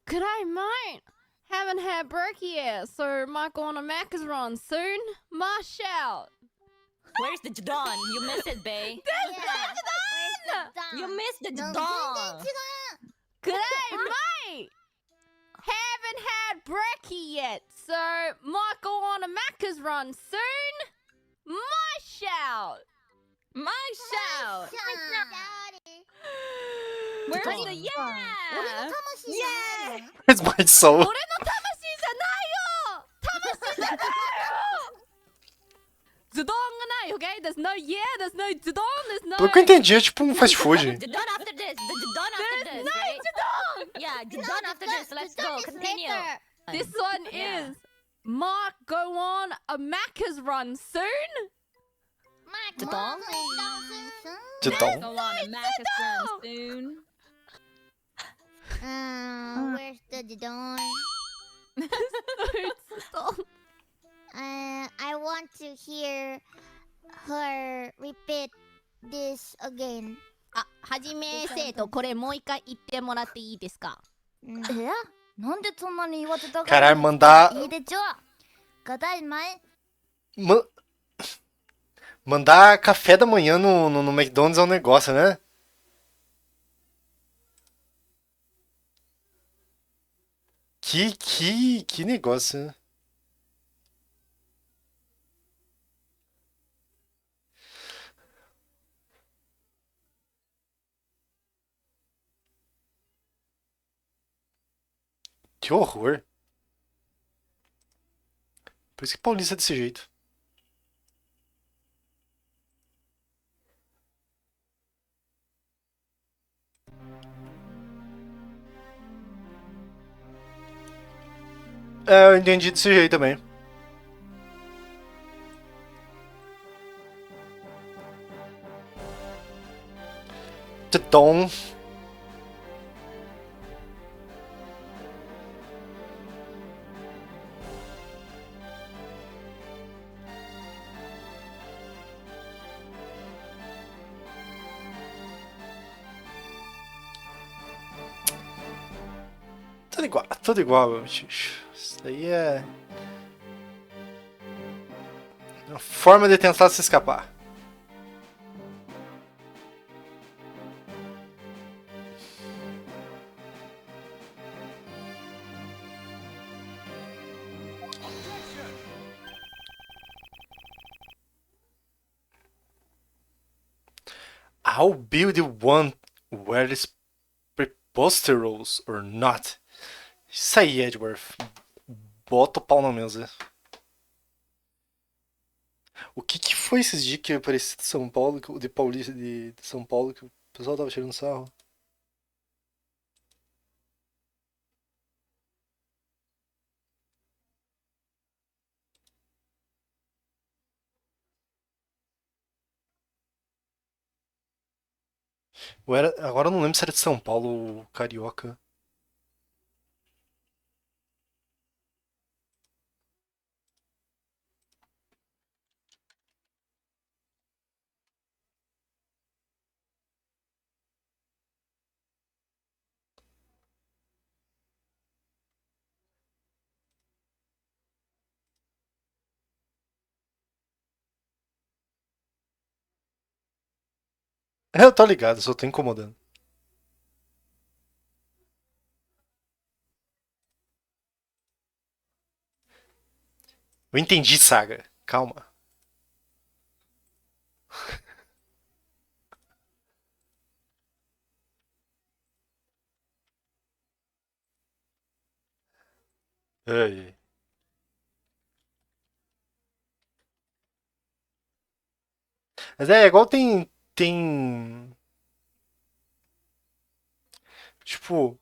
S6: Could I mind? Haven't had brekkie yet, so might go on a Macca's run soon. My shout.
S7: Where's the Jadon? You missed it, bae. You missed the
S5: 全然違
S7: Jadon.
S5: う。
S6: Could I mind? Haven't had brekkie yet, so might go on a Macca's run soon. My shout.
S7: My shout. Where's the
S5: 俺の
S7: yeah?
S5: 魂じゃないの
S1: It's my soul.
S6: 俺の魂じゃないよ魂じゃないよズドンがない okay? There's no yeah, there's no ズドン there's no...
S1: Pelo que eu entendi, é tipo um fast food.
S7: Jadon after this. The Jadon after
S6: There's
S7: this,
S6: no
S7: right?
S6: ズドン
S7: Yeah, Jadon after this. Let's go. Continue.
S6: This one
S7: Yeah.
S6: is Mark go on a Macca's run soon?
S7: Jadon?
S1: Jadon.
S7: Go on a Macca's run soon.
S5: Where's the Jadon? I want to hear her repeat this again.
S7: あ、はじめ生徒、これもう一回言ってもらっていいですか？
S5: なんでそんなに言わせたが
S1: Caralho, mandar.
S5: いいでしょう。がたいまい。
S1: Mandar café da manhã no McDonald's é um negócio, né? Que negócio, né? Que horror. Por isso que Paulista é desse jeito. É, eu entendi desse jeito também. Tom. Tudo igual, Xixi. Isso daí é uma forma de tentar se escapar. I'll build one where it's preposterous or not. Isso aí, Edworth. Bota o pau na mesa. O que foi esses dias que apareceu de São Paulo, de Paulista, de São Paulo, que o pessoal tava tirando sarro? Agora eu não lembro se era de São Paulo ou Carioca. Eu tô ligado, só tô incomodando. Eu entendi, Saga. Calma. Ai. Mas é igual tem. Tipo.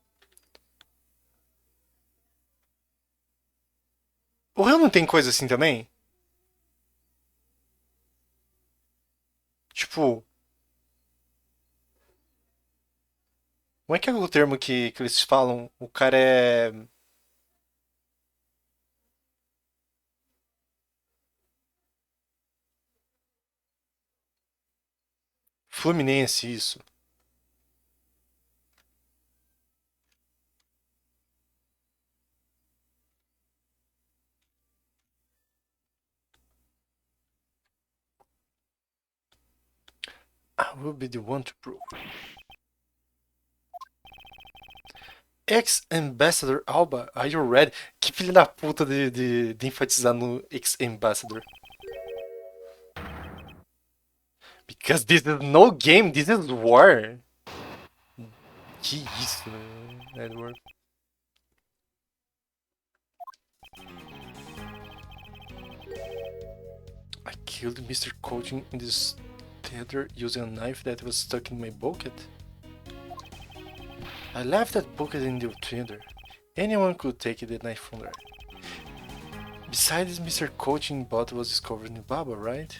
S1: O Rio não tem coisa assim também? Tipo. Como é que é o termo que eles falam? O cara é. Fluminense, isso. I will be the one to prove. Ex-Ambassador Alba, are you ready? Que filho da puta de enfatizar no ex-Ambassador. Because this is no game, this is war. Que isso, Edward. I killed Mr. Coaching in this theater using a knife that was stuck in my bucket. I left that bucket in the theater. Anyone could take the knife from there. Besides, Mr. Coaching bottle was discovered in Baba, right?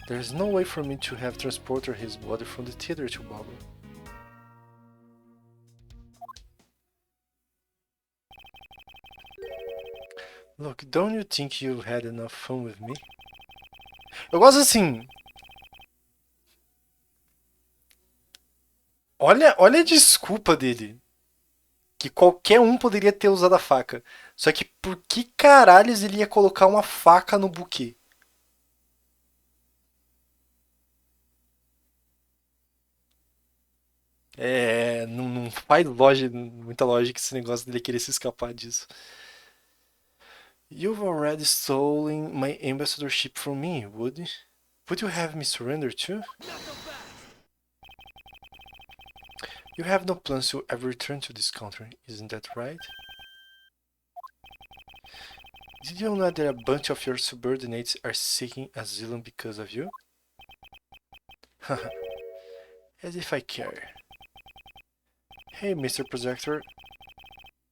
S1: There's no way for me to have transported his body from the theater to Baba. Look, don't you think you had enough fun with me? Eu gosto assim. Olha a desculpa dele. Que qualquer um poderia ter usado a faca. Só que por que caralhos ele ia colocar uma faca no buquê? Não faz muita lógica esse negócio dele querer se escapar disso. You've already stolen my ambassadorship from me, Would you have me surrender too? You have no plans to ever return to this country, isn't that right? Did you know that a bunch of your subordinates are seeking asylum because of you? As if I care. Hey, Mr. Projector.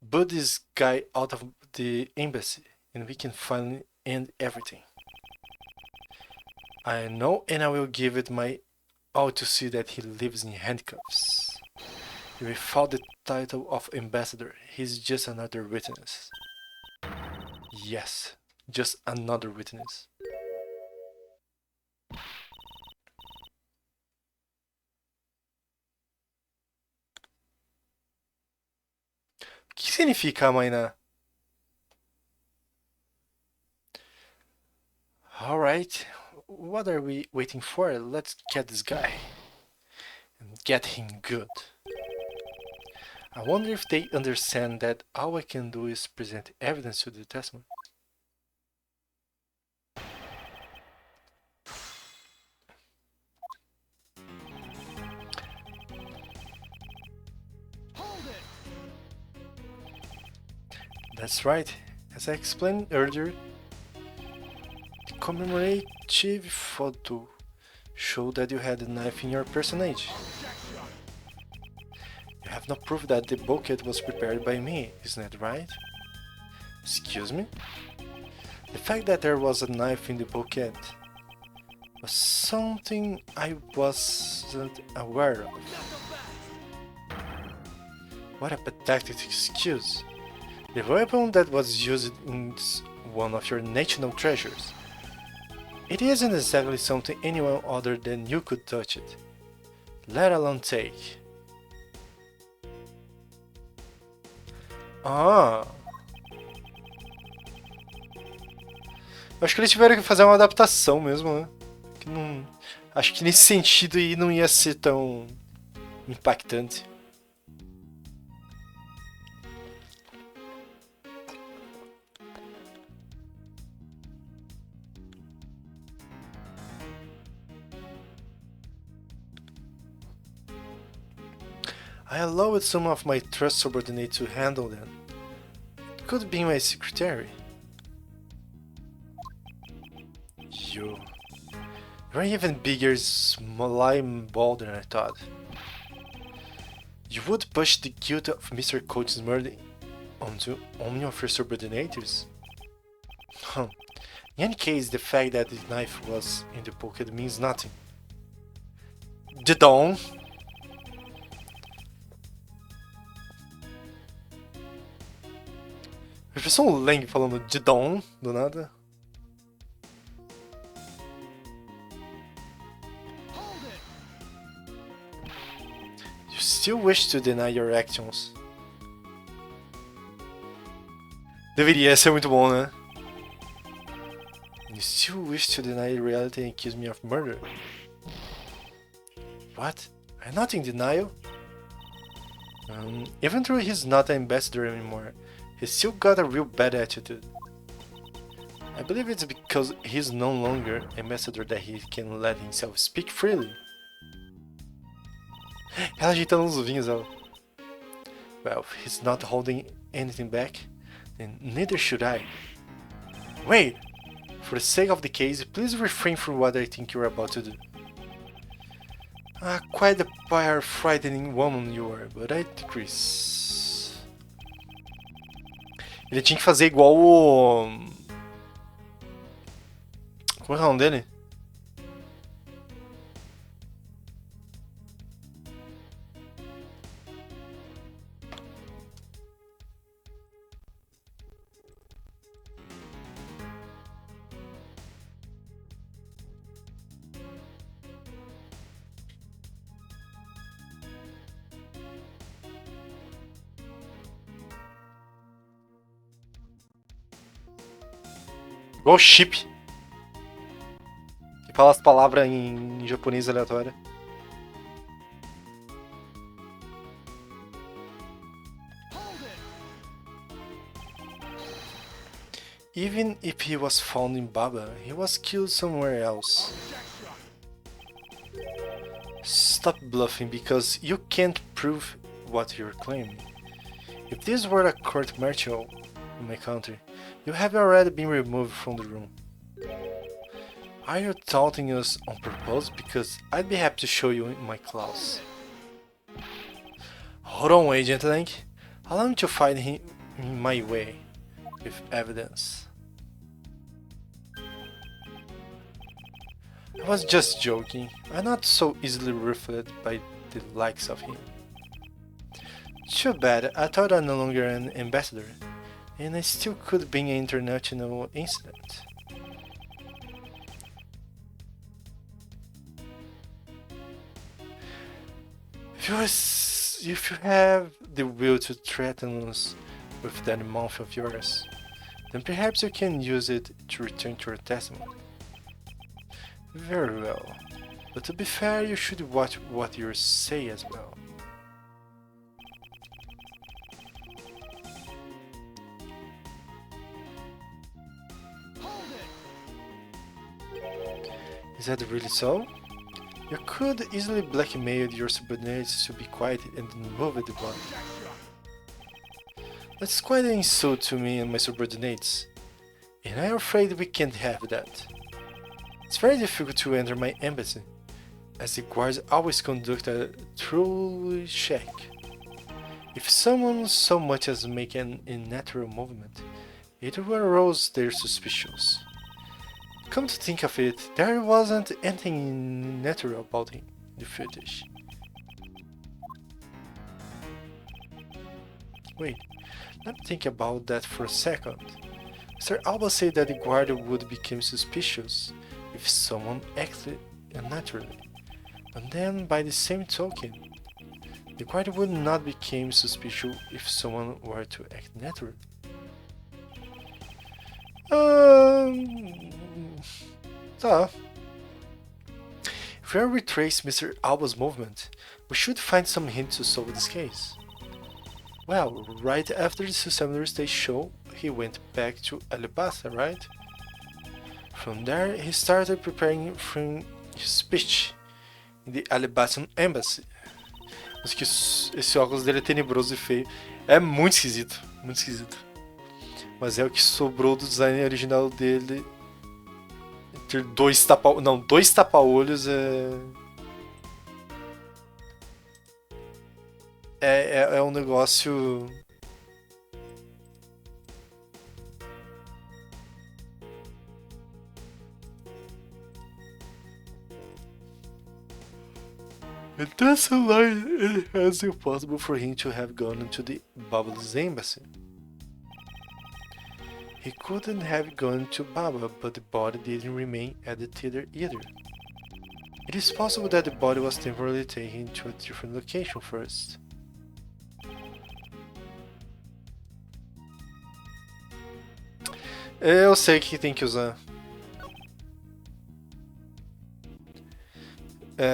S1: Put this guy out of the embassy, and we can finally end everything. I know, and I will give it my all to see that he lives in handcuffs. Without the title of ambassador, he's just another witness. Yes, just another witness. O que significa Amainá? Alright, what are we waiting for? Let's get this guy. And get him good. I wonder if they understand that all I can do is present evidence to the testament. That's right. As I explained earlier, the commemorative photo showed that you had a knife in your personage. You have no proof that the bucket was prepared by me, isn't that right? Excuse me? The fact that there was a knife in the bucket was something I wasn't aware of. What a pathetic excuse. The weapon that was used is one of your national treasures. It isn't exactly something anyone other than you could touch it, let alone take. Ah! Acho que eles tiveram que fazer uma adaptação mesmo, né? que não. Acho que nesse sentido aí não ia ser tão impactante. I allowed some of my trust subordinates to handle them. It could be my secretary. You're even bigger, slime ball than I thought. You would push the guilt of Mr. Coach's murder onto any of your subordinates? In any case, the fact that the knife was in the pocket means nothing. Didon! Eu pensou um Lang falando Didon do nada. You still wish to deny your actions. Deveria ser muito bom, né? You still wish to deny reality and accuse me of murder. What? I'm not in denial. Even though he's not an ambassador anymore, he's still got a real bad attitude. I believe it's because he's no longer ambassador that he can let himself speak freely. Ela ajeitando os vinhos, ela. Well, if he's not holding anything back, then neither should I. Wait! For the sake of the case, please refrain from what I think you're about to do. Quite a fire-frightening woman you are, but I decrease. Ele tinha que fazer igual o... Como é o nome dele? Igual chip. Que fala as palavras em japonês aleatório. Even if he was found in Baba, he was killed somewhere else. Stop bluffing because you can't prove what you're claiming. If this were a court martial in my country, you have already been removed from the room. Are you taunting us on purpose? Because I'd be happy to show you my claws. Hold on, Agent Lang. Allow me to find him in my way, with evidence. I was just joking. I'm not so easily ruffled by the likes of him. Too bad, I thought I'm no longer an ambassador. And I still could be an international incident. If you have the will to threaten us with that mouth of yours, then perhaps you can use it to return to your testimony. Very well. But to be fair, you should watch what you say as well. Is that really so? You could easily blackmail your subordinates to be quiet and move the body. That's quite an insult to me and my subordinates, and I'm afraid we can't have that. It's very difficult to enter my embassy, as the guards always conduct a thorough check. If someone so much as make an unnatural movement, it will arouse their suspicions. Come to think of it, there wasn't anything natural about him, the footage. Wait, let me think about that for a second. Mr. Alba said that the guard would become suspicious if someone acted unnaturally, and then by the same token, the guard would not become suspicious if someone were to act naturally. Tá. If we retrace Mr. Alba's movement, we should find some hint to solve this case. Well, right after the Summoner Stage show, he went back to Alabasta, right? From there, he started preparing for his speech in the Alabastan Embassy. Mas que esse óculos dele é tenebroso e feio. É muito esquisito, muito esquisito. Mas é o que sobrou do design original dele. Ter dois tapa-olhos é um negócio. It doesn't like it has impossible for him to have gone into the Baba's embassy. He couldn't have gone to Baba, but the body didn't remain at the theater either. It is possible that the body was temporarily taken to a different location first. Eu sei que tem que usar.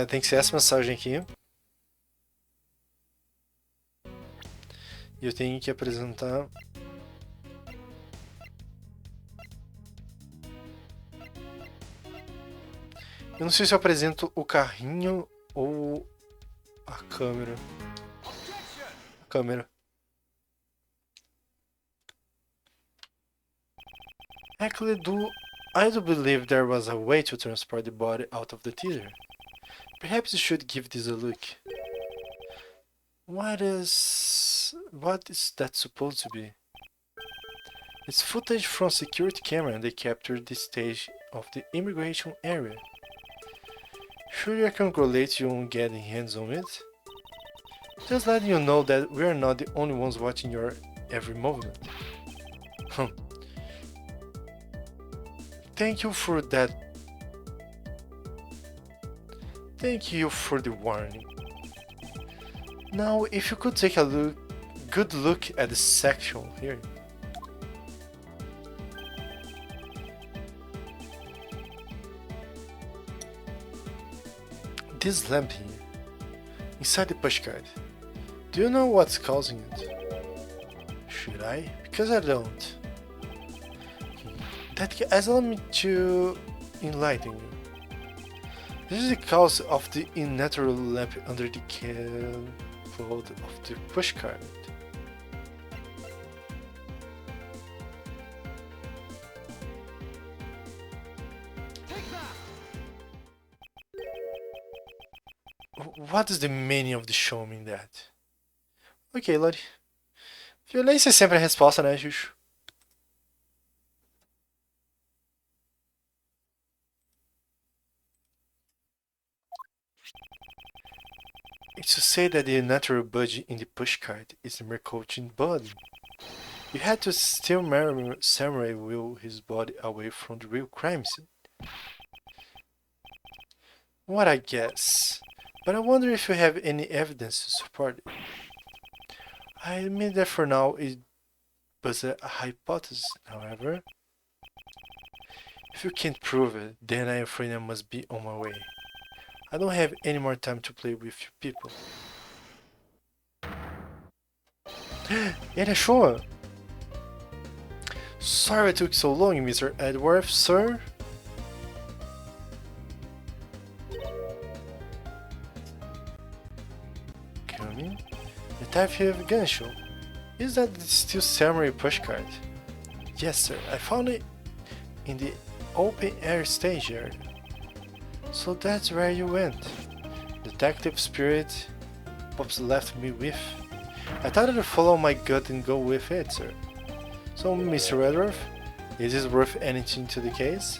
S1: Tem que ser essa mensagem aqui. E eu tenho que apresentar. Eu não sei se eu apresento o carrinho ou a câmera. A câmera. Actually, I do believe there was a way to transport the body out of the theater. Perhaps you should give this a look. What is that supposed to be? It's footage from security camera and they captured the stage of the immigration area. Sure, I congratulate you on getting hands on it. Just letting you know that we are not the only ones watching your every movement. Thank you for that. Thank you for the warning. Now, if you could take a good look at the section here. This lamp here, inside the pushcart. Do you know what's causing it? Should I? Because I don't. That has allowed me to enlighten you. This is the cause of the unnatural lamp under the cathode of the pushcart. What is the meaning of the show me that? Ok, Lori. Violência é sempre a resposta, né, Xuxo? It's to say that the natural budgie in the pushcart is the Mercotine body. You had to steal Samurai Will his body away from the real crime scene. What I guess. But I wonder if you have any evidence to support it. I admit that for now it was a hypothesis, however. If you can't prove it, then I'm afraid I must be on my way. I don't have any more time to play with you people. Ele achou? Sorry it took so long, Mr. Edworth, sir. Coming. The type of gun show. Is that the Steel Samurai pushcart? Yes, sir. I found it in the open air stage area. So that's where you went. Detective spirit Pops left me with. I thought I'd follow my gut and go with it, sir. So, Mr. Redworth, is this worth anything to the case?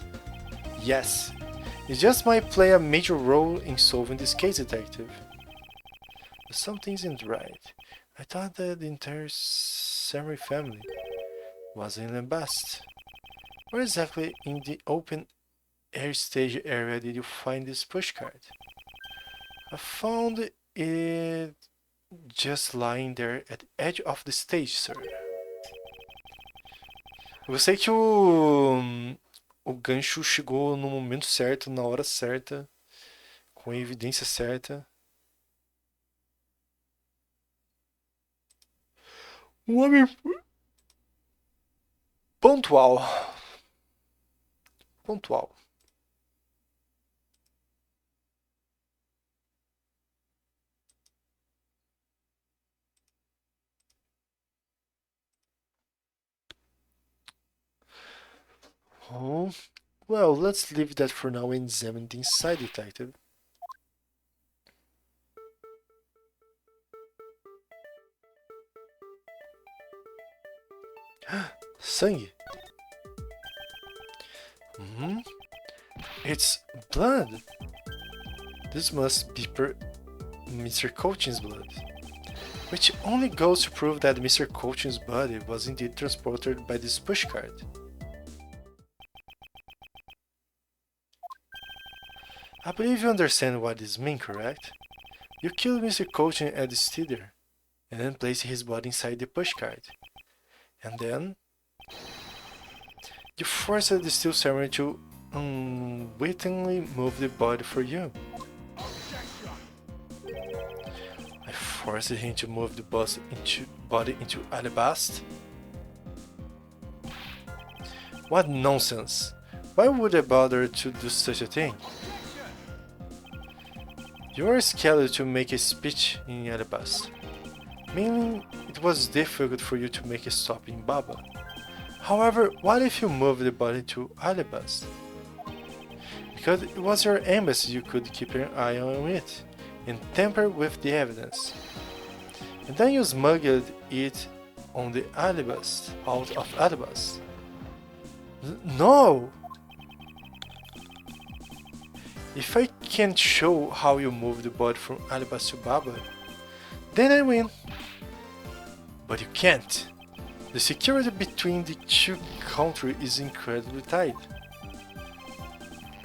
S1: Yes. It just might play a major role in solving this case, detective. But something isn't right. I thought that the entire Samurai family was in Lambast. Where exactly in the open air stage area did you find this pushcart? I found it just lying there at the edge of the stage, sir. Eu sei que o gancho chegou no momento certo, na hora certa, com a evidência certa. Um homem pontual. Pontual. Oh, well, let's leave that for now and examine the inside, detective. Sangue. It's blood. This must be Mr. Coachin's blood. Which only goes to prove that Mr. Coachin's body was indeed transported by this pushcart. I believe you understand what this means, correct? You killed Mr. Cochin at the Steeder, and then placed his body inside the pushcart. And then you forced the steel samurai to unwittingly move the body for you. I forced him to move the body into Alabast? What nonsense! Why would I bother to do such a thing? You were scheduled to make a speech in Alabast, meaning it was difficult for you to make a stop in Baba. However, what if you moved the body to Alabast? Because it was your embassy, you could keep an eye on it and tamper with the evidence. And then you smuggled it on the Alabast, out of Alabast. No! If I can't show how you moved the body from Alabast to Baba, then I win. But you can't. The security between the two countries is incredibly tight.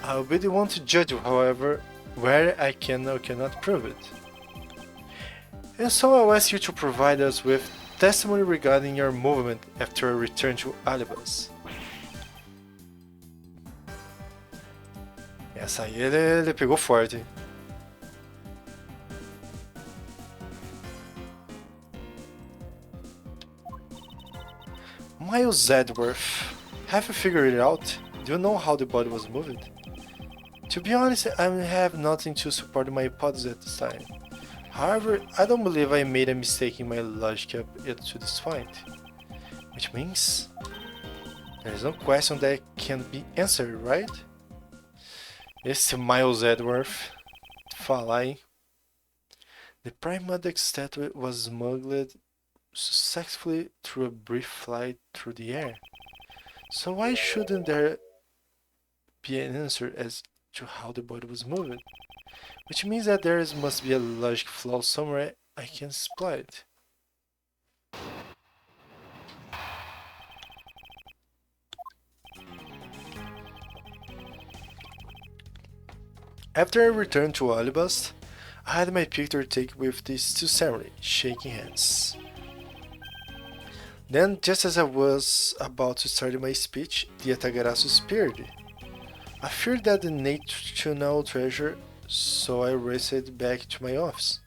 S1: I'll be the one to judge, however, where I can or cannot prove it. And so I'll ask you to provide us with testimony regarding your movement after a return to Alabast. Essa aí ele pegou forte. Miles Edworth, have you figured it out? Do you know how the body was moved? To be honest, I have nothing to support my hypothesis at this time. However, I don't believe I made a mistake in my logic up to this point. Which means there's no question that can be answered, right? Esse Miles Edworth, falar, hein? The Prime Mother statue was smuggled successfully through a brief flight through the air. So why shouldn't there be an answer as to how the body was moved? Which means that there must be a logic flaw somewhere I can exploit. After I returned to Alabast, I had my picture taken with these two samurai, shaking hands. Then, just as I was about to start my speech, the Atagarasu appeared. I feared that the national treasure, so I raced back to my office.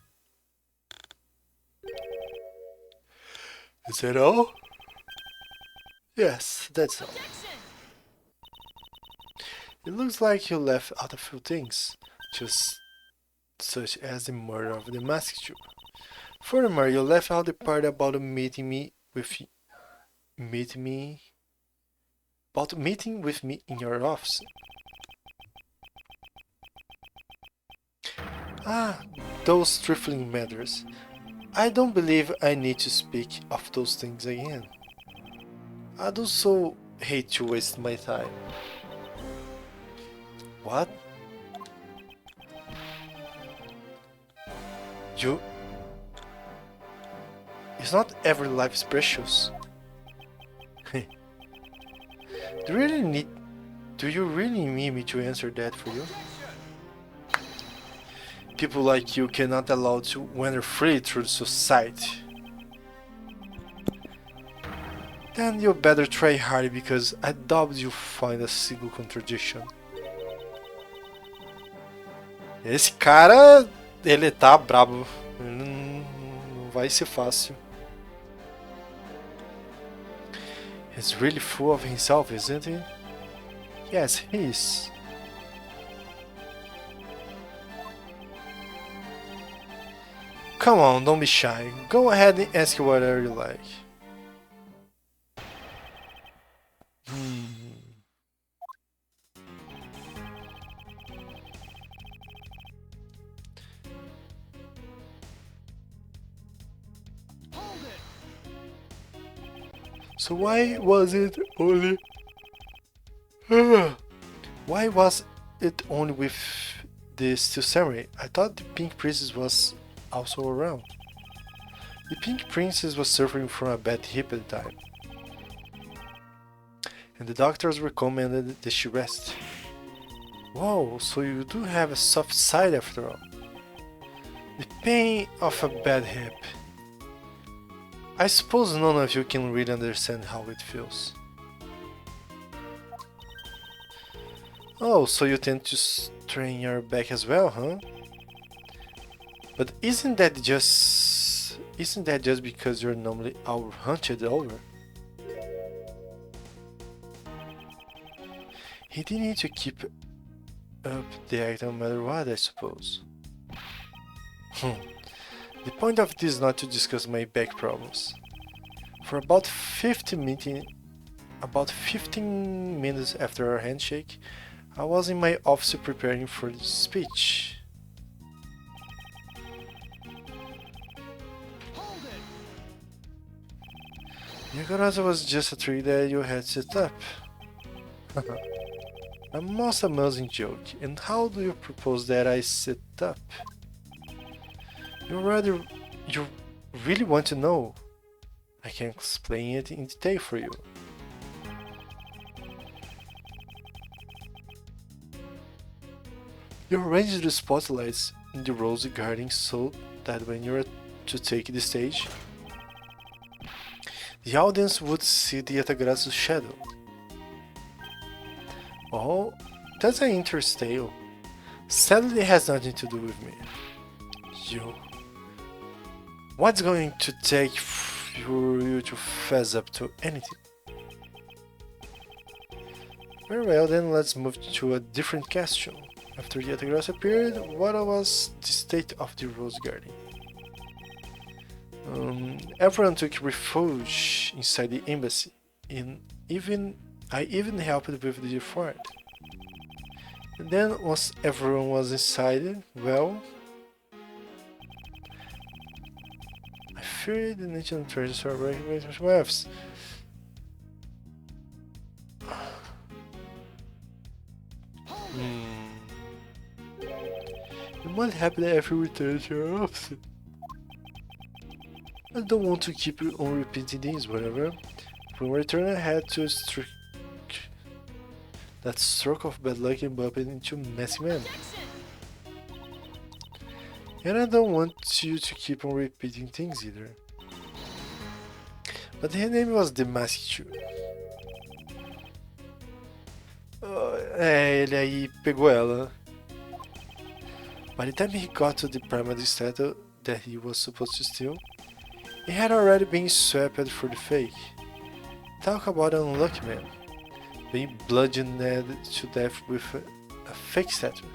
S1: Is that all? Yes, that's all. It looks like you left out a few things, just such as the murder of the masked Jew. Furthermore, you left out the part about meeting with me in your office. Ah, those trifling matters. I don't believe I need to speak of those things again. I do so hate to waste my time. What? You... It's not every life is precious. Do you really need me to answer that for you? People like you cannot allow to wander free through society. Then you better try hard, because I doubt you'll find a single contradiction. Esse cara, ele tá brabo. Ele não vai ser fácil. He's really full of himself, isn't he? Yes, he is. Come on, don't be shy. Go ahead and ask whatever you like. So why was it only... Why was it only with the Steel Samurai? I thought the Pink Princess was also around. The Pink Princess was suffering from a bad hip at the time, and the doctors recommended that she rest. Whoa, so you do have a soft side after all. The pain of a bad hip. I suppose none of you can really understand how it feels. Oh, so you tend to strain your back as well, huh? But isn't that just because you're normally all hunched over? He didn't need to keep up the act no matter what, I suppose. The point of this is not to discuss my back problems. For about 15 minutes after our handshake, I was in my office preparing for the speech. Yakarasa was just a trick that you had set up. A most amusing joke. And how do you propose that I set up? You really want to know? I can explain it in detail for you. You arranged the spotlights in the rose garden so that when you are to take the stage, the audience would see the Yatagrasa's shadow. Oh, that's an interesting tale. Sadly, it has nothing to do with me. What's going to take for you to fess up to anything? Very well, then let's move to a different question. After the Yatagrasa appeared, what was the state of the Rose Garden? Everyone took refuge inside the embassy, and I even helped with the fort. And then once everyone was inside, well, I fear the nature of treasures are regulated maps. What happened after we return to your office? I don't want to keep on repeating things, whatever. When we return, I had to that stroke of bad luck and bump into messy man. And I don't want you to keep on repeating things either. But her name was Demaskichu. Ele aí pegou ela. By the time he got to the primary statue that he was supposed to steal, he had already been swept for the fake. Talk about an unlucky man, being bludgeoned to death with a fake statue.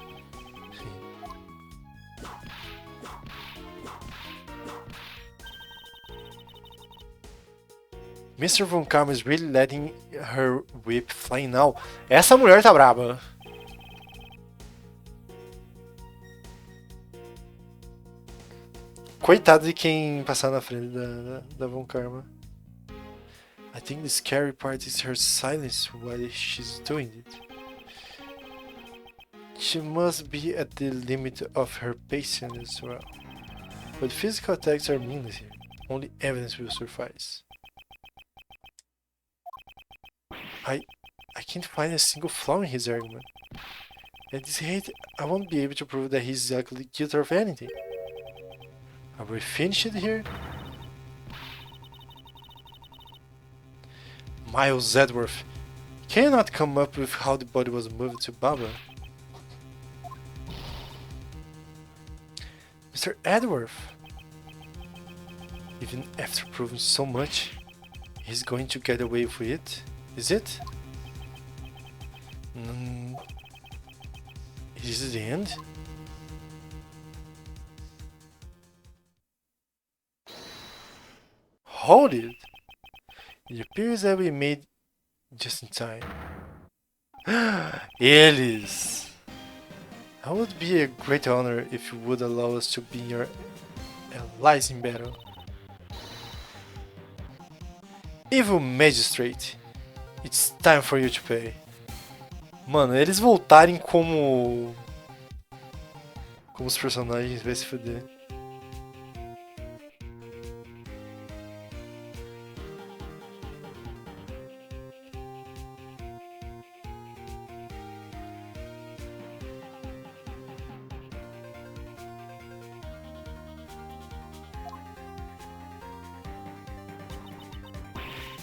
S1: Mr. Von Karma is really letting her whip fly now. Essa mulher tá braba. Coitado de quem passar na frente da Von Karma. I think the scary part is her silence while she's doing it. She must be at the limit of her patience as well. But physical attacks are meaningless here. Only evidence will suffice. I can't find a single flaw in his argument. At this rate, I won't be able to prove that he's exactly guilty of anything. Are we finished here? Miles Edworth, can you not come up with how the body was moved to Baba? Mr. Edworth! Even after proving so much, he's going to get away with it, is it? Is this the end? Hold it! It appears that we made just in time. Elis! It would be a great honor if you would allow us to be your allies in battle. Evil Magistrate, it's time for you to pay. Mano, eles voltarem como os personagens, vai se fuder.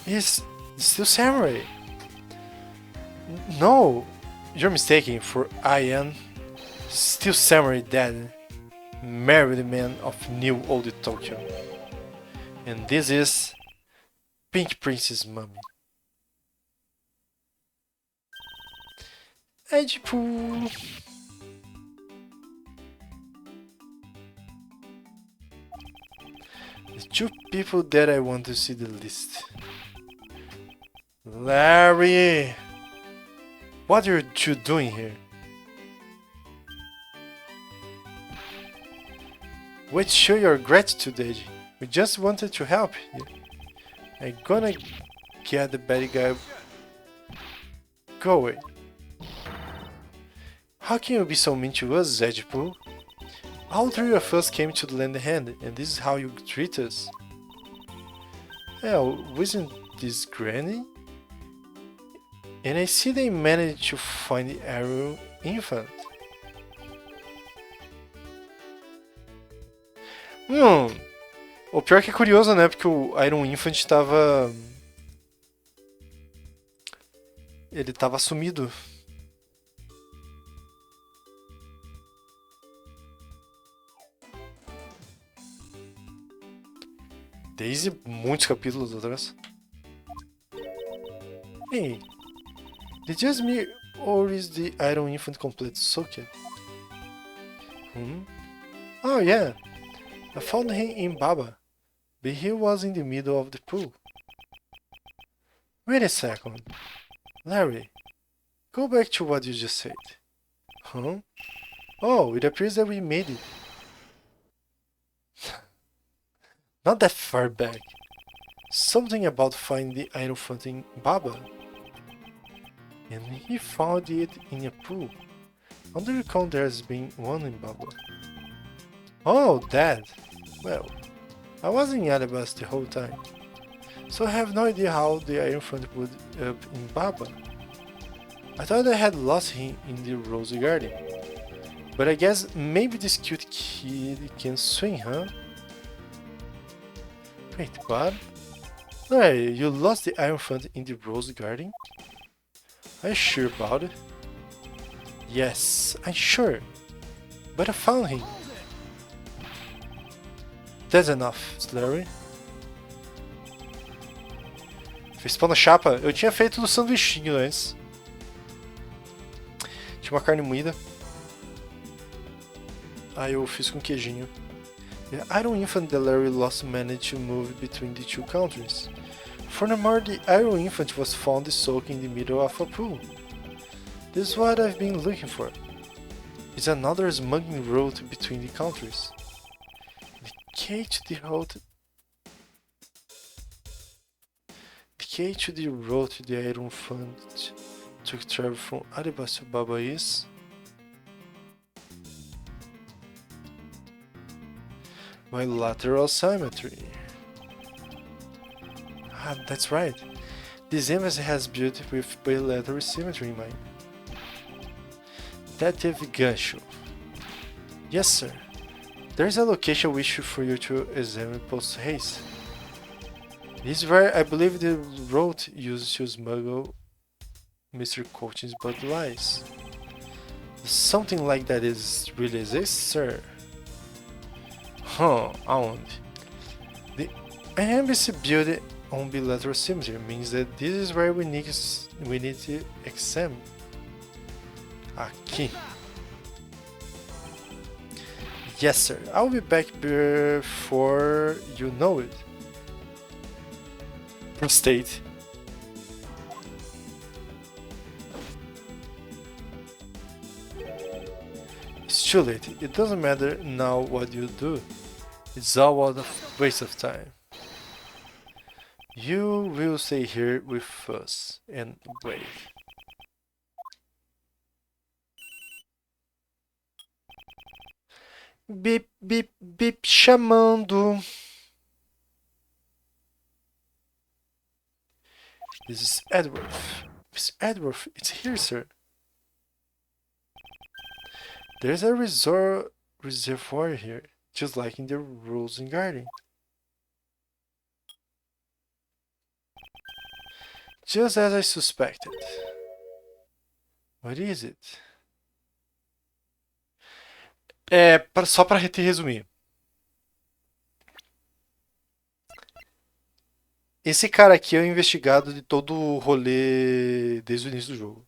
S1: He's still samurai. No, you're mistaken, for I am still samurai dead, married man of New Old Tokyo. And this is Pink Princess Mummy. É tipo... the two people that I want to see the least. Larry! What are you doing here? Wait, show your gratitude, Eiji. We just wanted to help you. I'm gonna get the bad guy. Go away. How can you be so mean to us, Edgepool? All three of us came to lend a hand, and this is how you treat us? Hell, wasn't this Granny? And I see they managed to find the Arrow Infant. O pior que é curioso, né? Porque o Iron Infant tava... ele tava sumido. Desde muitos capítulos atrás. Hey, did just me or is the Iron Infant complete socket? Oh yeah, I found him in Baba, but he was in the middle of the pool. Wait a second, Larry, go back to what you just said. Huh? Oh, it appears that we made it. Not that far back. Something about finding the Iron Infant in Baba. And he found it in a pool. On the recount there's been one in Baba. Oh, that! Well, I was in Alabasta the whole time, so I have no idea how the Iron Infant would up in Baba. I thought I had lost him in the Rose Garden. But I guess maybe this cute kid can swing, huh? Wait, what? Hey, you lost the Iron Infant in the Rose Garden? Are you sure about it? Yes, I'm sure. But I found him. That's enough, Slurry. Fez pão na chapa? Eu tinha feito do sanduichinho antes. Tinha uma carne moída. Aí eu fiz com queijinho. The Iron Infant that Larry lost managed to move between the two countries. Furthermore, the Iron Infant was found soaked in the middle of a pool. This is what I've been looking for. It's another smuggling route between the countries. The key to the road to the Iron Infant to travel from Alabasta to Baba is... bilateral symmetry. Ah, that's right. This embassy has built with bilateral symmetry in mind. Detective Gansho. Yes, sir. There's a location wish for you to examine post-haste. This is where I believe the road used to smuggle Mr. Coaching's blood lies. Something like that is really exists, sir. Aonde? The embassy built on bilateral symmetry means that this is where we need to examine. Aqui. Yes, sir. I'll be back before you know it. Prostate. It's too late. It doesn't matter now what you do. It's all a waste of time. You will stay here with us and wait. Bip, bip, bip, chamando. This is Edworth. Miss Edworth, it's here, sir. There's a reservoir here, just like in the Rosen Garden. Just as I suspected. What is it? Só para te resumir. Esse cara aqui é o investigado de todo o rolê desde o início do jogo.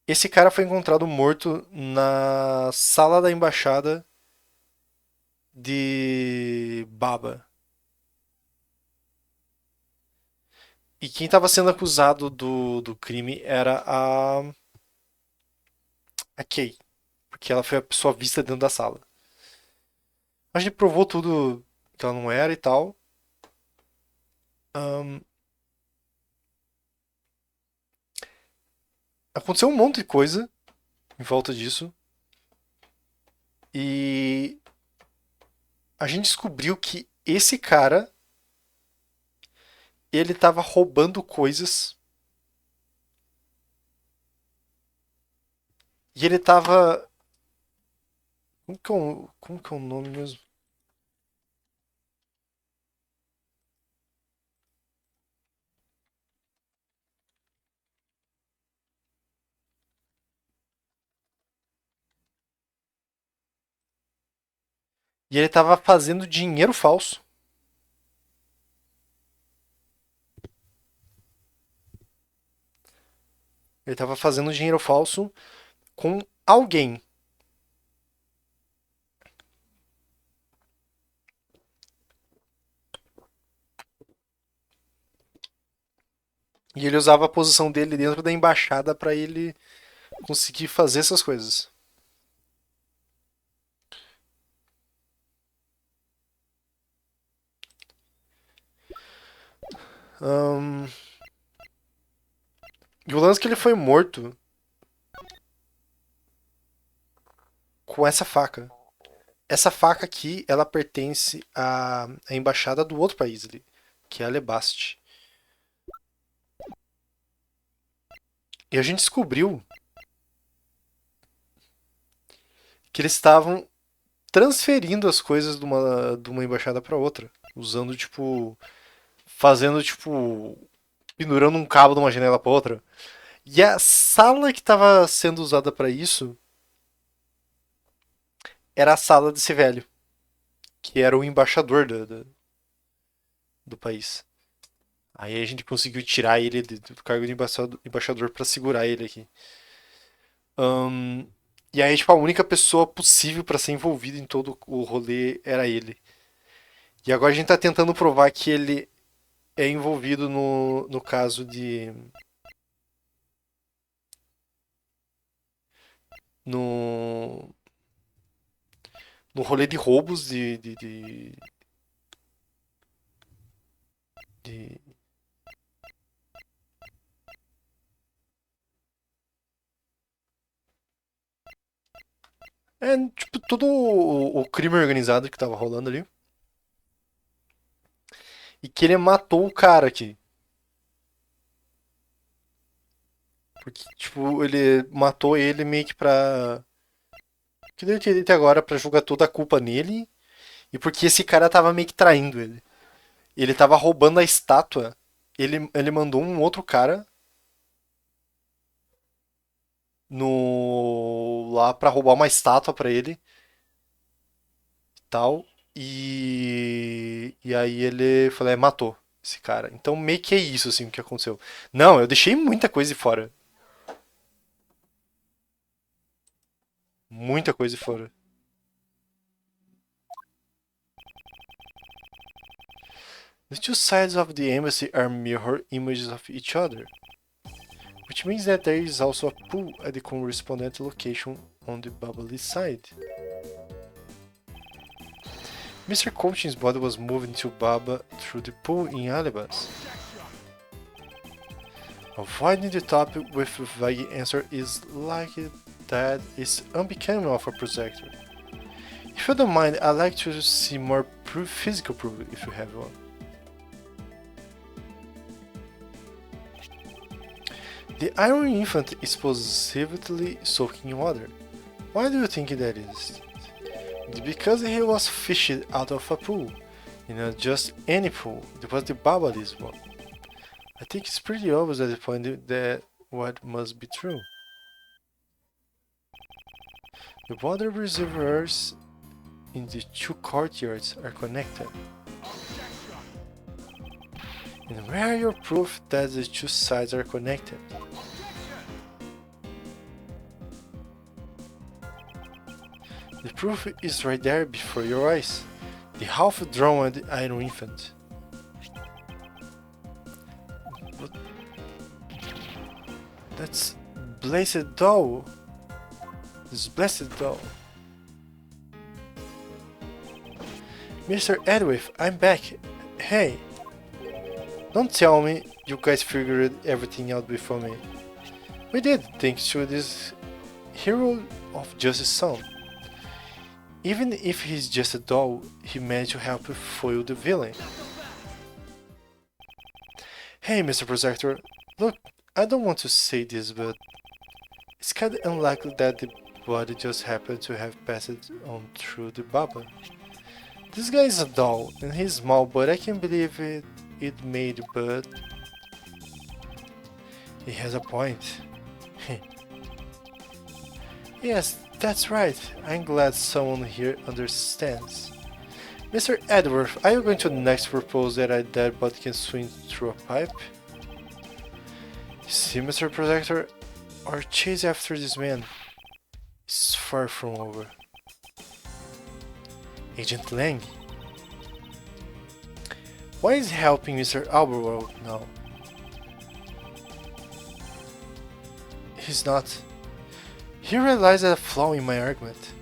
S1: Esse cara foi encontrado morto na sala da embaixada de Baba. E quem estava sendo acusado do crime era a Kay. Porque ela foi a pessoa vista dentro da sala. A gente provou tudo que ela não era e tal. Aconteceu um monte de coisa em volta disso. E a gente descobriu que esse cara ele tava roubando coisas. E ele tava. Como que é o nome mesmo? E ele tava fazendo dinheiro falso. Ele tava fazendo dinheiro falso com alguém. E ele usava a posição dele dentro da embaixada para ele conseguir fazer essas coisas. E o lance é que ele foi morto com essa faca. Essa faca aqui, ela pertence à embaixada do outro país ali, que é a Lebaste. E a gente descobriu que eles estavam transferindo as coisas de uma embaixada para outra, usando tipo, fazendo tipo, pendurando um cabo de uma janela para outra. E a sala que estava sendo usada para isso era a sala desse velho, que era o embaixador do país. Aí a gente conseguiu tirar ele do cargo de embaixador para segurar ele aqui. E aí, tipo, a única pessoa possível para ser envolvida em todo o rolê era ele. E agora a gente tá tentando provar que ele é envolvido no caso de. No. No rolê de roubos de tipo, todo o crime organizado que tava rolando ali. E que ele matou o cara aqui. Porque, tipo, ele matou ele meio que pra. Que deu até agora pra jogar toda a culpa nele. E porque esse cara tava meio que traindo ele. Ele tava roubando a estátua. Ele mandou um outro cara no lá pra roubar uma estátua pra ele. tal. E aí ele falou, matou esse cara. Então meio que é isso assim o que aconteceu. Não, eu deixei muita coisa de fora. Muita coisa de fora. The two sides of the embassy are mirror images of each other, which means that there is also a pool at the correspondent location on the bubbly side. Mr. Coaching's body was moved into Baba through the pool in Alibas. Avoiding the topic with a vague answer is like that is unbecoming of a projector. If you don't mind, I'd like to see more proof, physical proof if you have one. The Iron Infant is positively soaking water. Why do you think that is? Because he was fished out of a pool. Not just any pool, it was the Babalis one. I think it's pretty obvious at the point that what must be true. The water reservoirs in the two courtyards are connected. And where are your proof that the two sides are connected? The proof is right there before your eyes. The half-drowned Iron Infant. But that's Blessed Doll. This Blessed Doll. Mr. Edwith, I'm back. Hey. Don't tell me you guys figured everything out before me. We did, thanks to this hero of justice son. Even if he's just a doll, he managed to help foil the villain. Hey, Mr. Projector, look, I don't want to say this, but it's kinda unlikely that the body just happened to have passed on through the Baba. This guy is a doll, and he's small, but I can believe it made, but he has a point. Yes, that's right. I'm glad someone here understands. Mr. Edworth, are you going to next propose that a dead body can swing through a pipe? See, Mr. Protector, our chase after this man is far from over. Agent Lang. Why is he helping Mr. Alberwell now? He's not. He realized a flaw in my argument.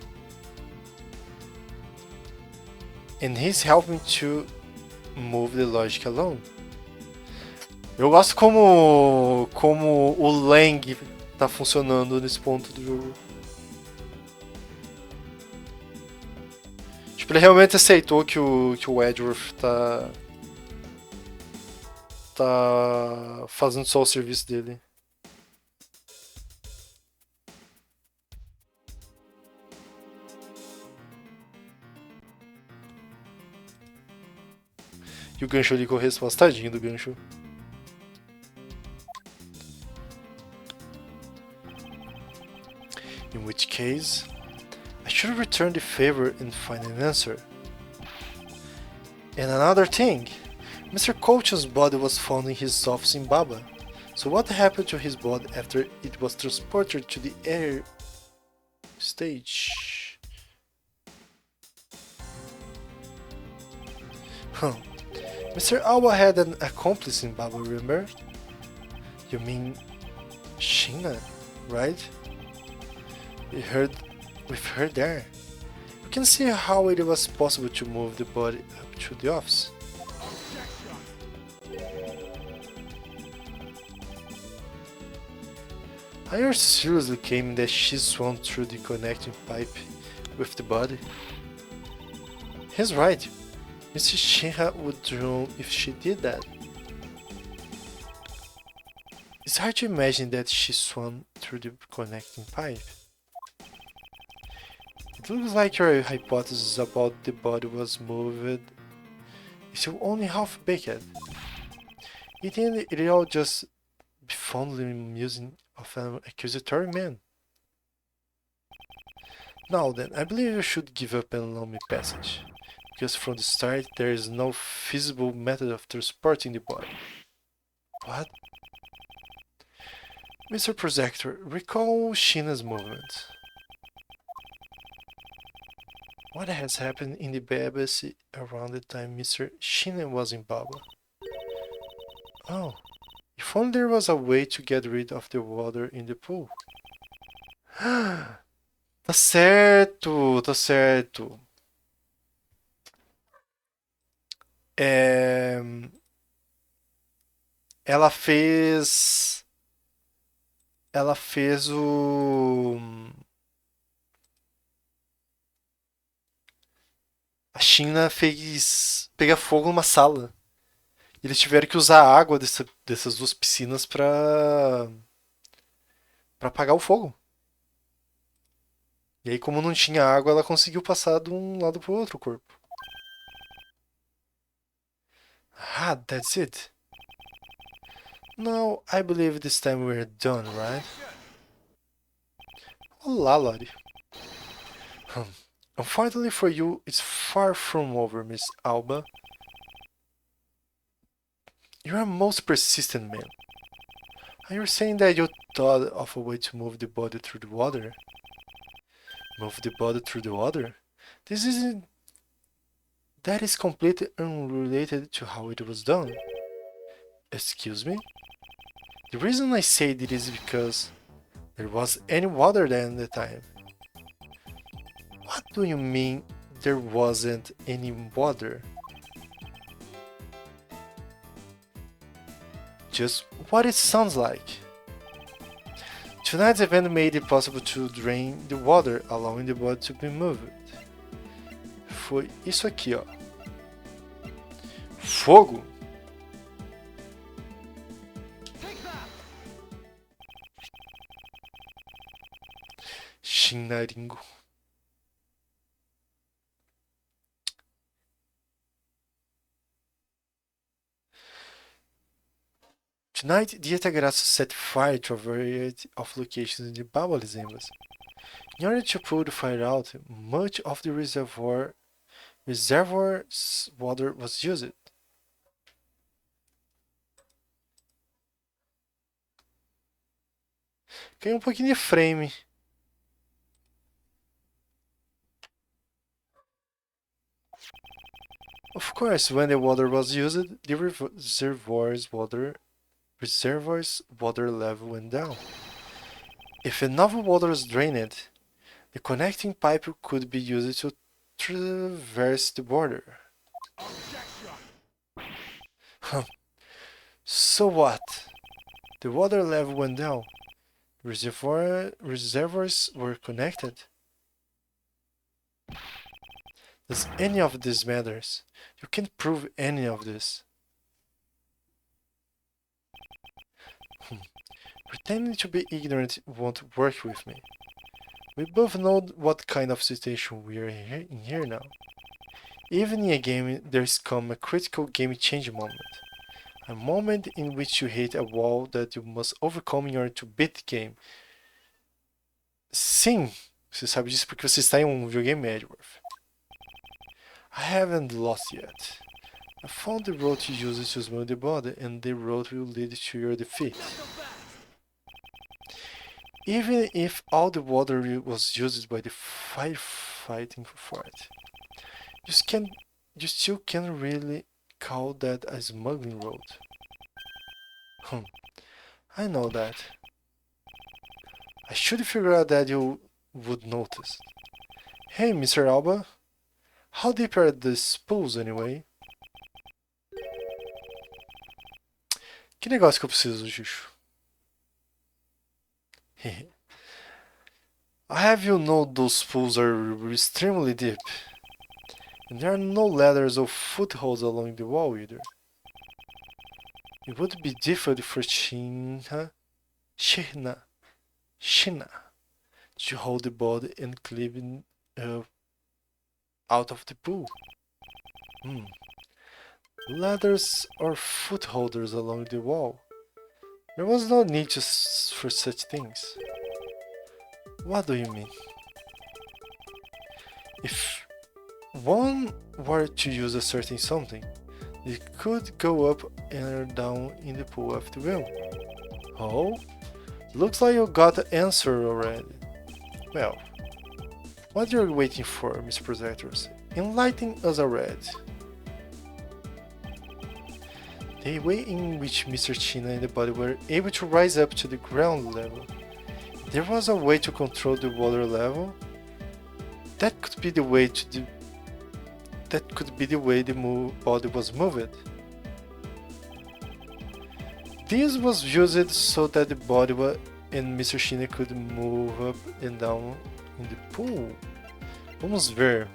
S1: And he's helping to move the logic alone. Eu gosto como o Lang tá funcionando nesse ponto do jogo. Tipo, ele realmente aceitou que o Edworth tá fazendo só o serviço dele. E o gancho ali com a resposta, tadinho do gancho. In which case, I should return the favor and find an answer. And another thing, Mr. Coach's body was found in his office in Baba. So what happened to his body after it was transported to the air stage? Huh. Mr. Awa had an accomplice in Baba, remember? You mean Shina, right? With her there. You can see how it was possible to move the body up to the office. Are you seriously claiming that she swam through the connecting pipe with the body? He's right. Mrs. Shinra would drown if she did that. It's hard to imagine that she swam through the connecting pipe. It looks like your hypothesis about the body was moved is still only half-baked. It all just be fondly amusing of an accusatory man. Now then, I believe you should give up and allow me passage. Because from the start, there is no feasible method of transporting the body. What? Mr. Projector, recall Shina's movement. What has happened in the embassy around the time Mr. Shina was in Baba? Oh, if only there was a way to get rid of the water in the pool. Tá certo, tá certo. É... Ela fez. Ela fez o. A China fez pegar fogo numa sala. Eles tiveram que usar a água dessas duas piscinas pra apagar o fogo. E aí, como não tinha água, ela conseguiu passar de um lado pro outro corpo. Ah, that's it. No, I believe this time we're done, right? Olá, Lori. Unfortunately for you, it's far from over, Miss Alba. You are a most persistent man. Are you saying that you thought of a way to move the body through the water? Move the body through the water? This isn't... That is completely unrelated to how it was done. Excuse me? The reason I say it is because there was any water there at the time. What do you mean there wasn't any water? Just what it sounds like. Tonight's event made it possible to drain the water, allowing the body to be moved. Foi isso aqui, ó. Fogo! Shinaringo. Tonight, the Yatagarasu set fire to a variety of locations in the Babalis embassy. In order to put the fire out, much of the reservoir's water was used. Ganhei pouquinho de frame. Of course, when the water was used, the reservoir's water level went down. If enough water was drained, the connecting pipe could be used to traverse the border. So what? The water level went down. Reservoirs were connected. Does any of this matters? You can't prove any of this. Pretending to be ignorant won't work with me. We both know what kind of situation we are in here now. Even in a game, there's come a critical game-changing moment. A moment in which you hit a wall that you must overcome in order to beat the game. Sim, você sabe disso porque você está em videogame, Edgeworth. I haven't lost yet. I found the road to use it to smooth the body, and the road will lead to your defeat. Even if all the water was used by the firefighting fort, you still can't really call that a smuggling road. I know that. I should figure out that you would notice. Hey, Mr. Alba. How deep are these pools anyway? Que negócio que eu preciso, Xixo? I have you know those pools are extremely deep. And there are no ladders or footholds along the wall either. It would be difficult for Shina to hold the body and climb out of the pool. Ladders or footholders along the wall. There was no need for such things. What do you mean? If one were to use a certain something, it could go up and down in the pool of the will. Oh? Looks like you got the answer already. Well, what are you waiting for, Miss Protectors? Enlighten us already. The way in which Mr. China and the body were able to rise up to the ground level. There was a way to control the water level. That could be the way the body was moved. This was used so that the body and Mr. China could move up and down in the pool. Vamos ver.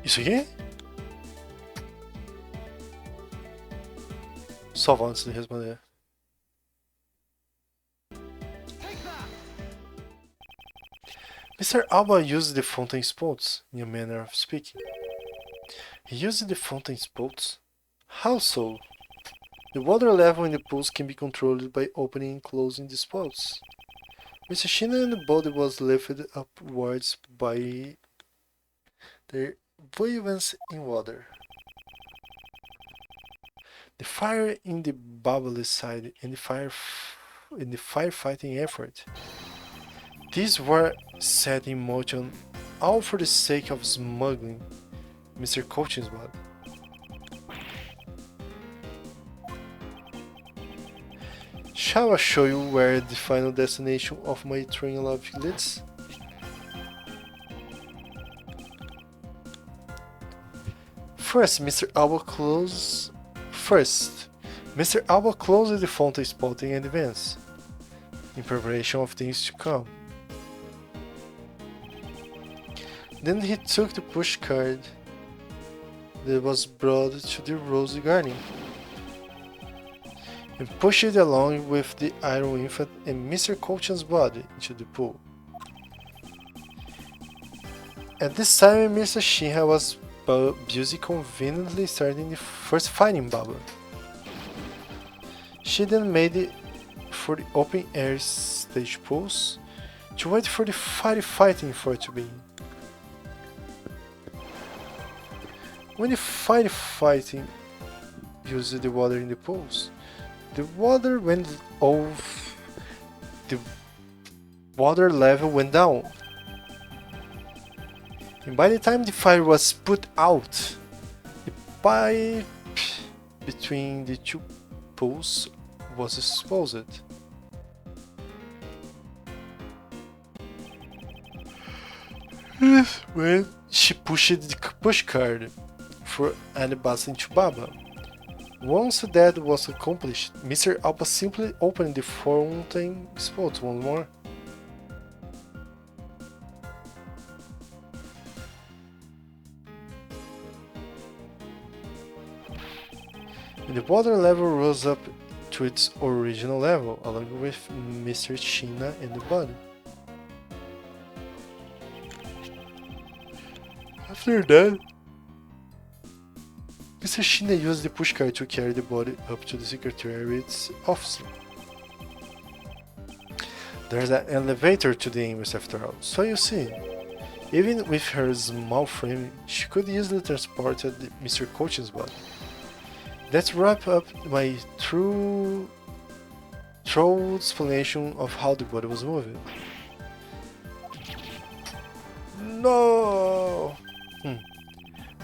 S1: Isso aqui? Salva antes de responder. Mr. Alba used the fountain spouts, in a manner of speaking. He used the fountain spouts? How so? The water level in the pools can be controlled by opening and closing the spouts. Mr. China and the body was lifted upwards by their buoyance in water. The fire in the bubbly side and the firefighting effort. These were set in motion all for the sake of smuggling Mr. Coachin's body. Shall I show you where the final destination of my train of love leads? First, Mr. Alba closes the fountain spouting and advance, in preparation of things to come. Then he took the push card that was brought to the rose garden and pushed it along with the iron infant and Mr. Coachin's body into the pool. At this time, Mr. Shinra was busy conveniently starting the first fighting bubble. She then made it for the open air stage pools to wait for the fighting for it to begin. When the fighting used the water in the pools, the water level went down. And by the time the fire was put out, the pipe between the two pools was exposed. When she pushed the push card for Alabasta into Baba. Once that was accomplished, Mr. Alba simply opened the fountain spout once more. And the water level rose up to its original level, along with Mr. China and the body. After that, Mr. China used the pushcart to carry the body up to the Secretariat's office. There's an elevator to the Embassy after all, so you see, even with her small frame, she could easily transport Mr. Coachin's body. Let's wrap up my thorough explanation of how the body was moving. No!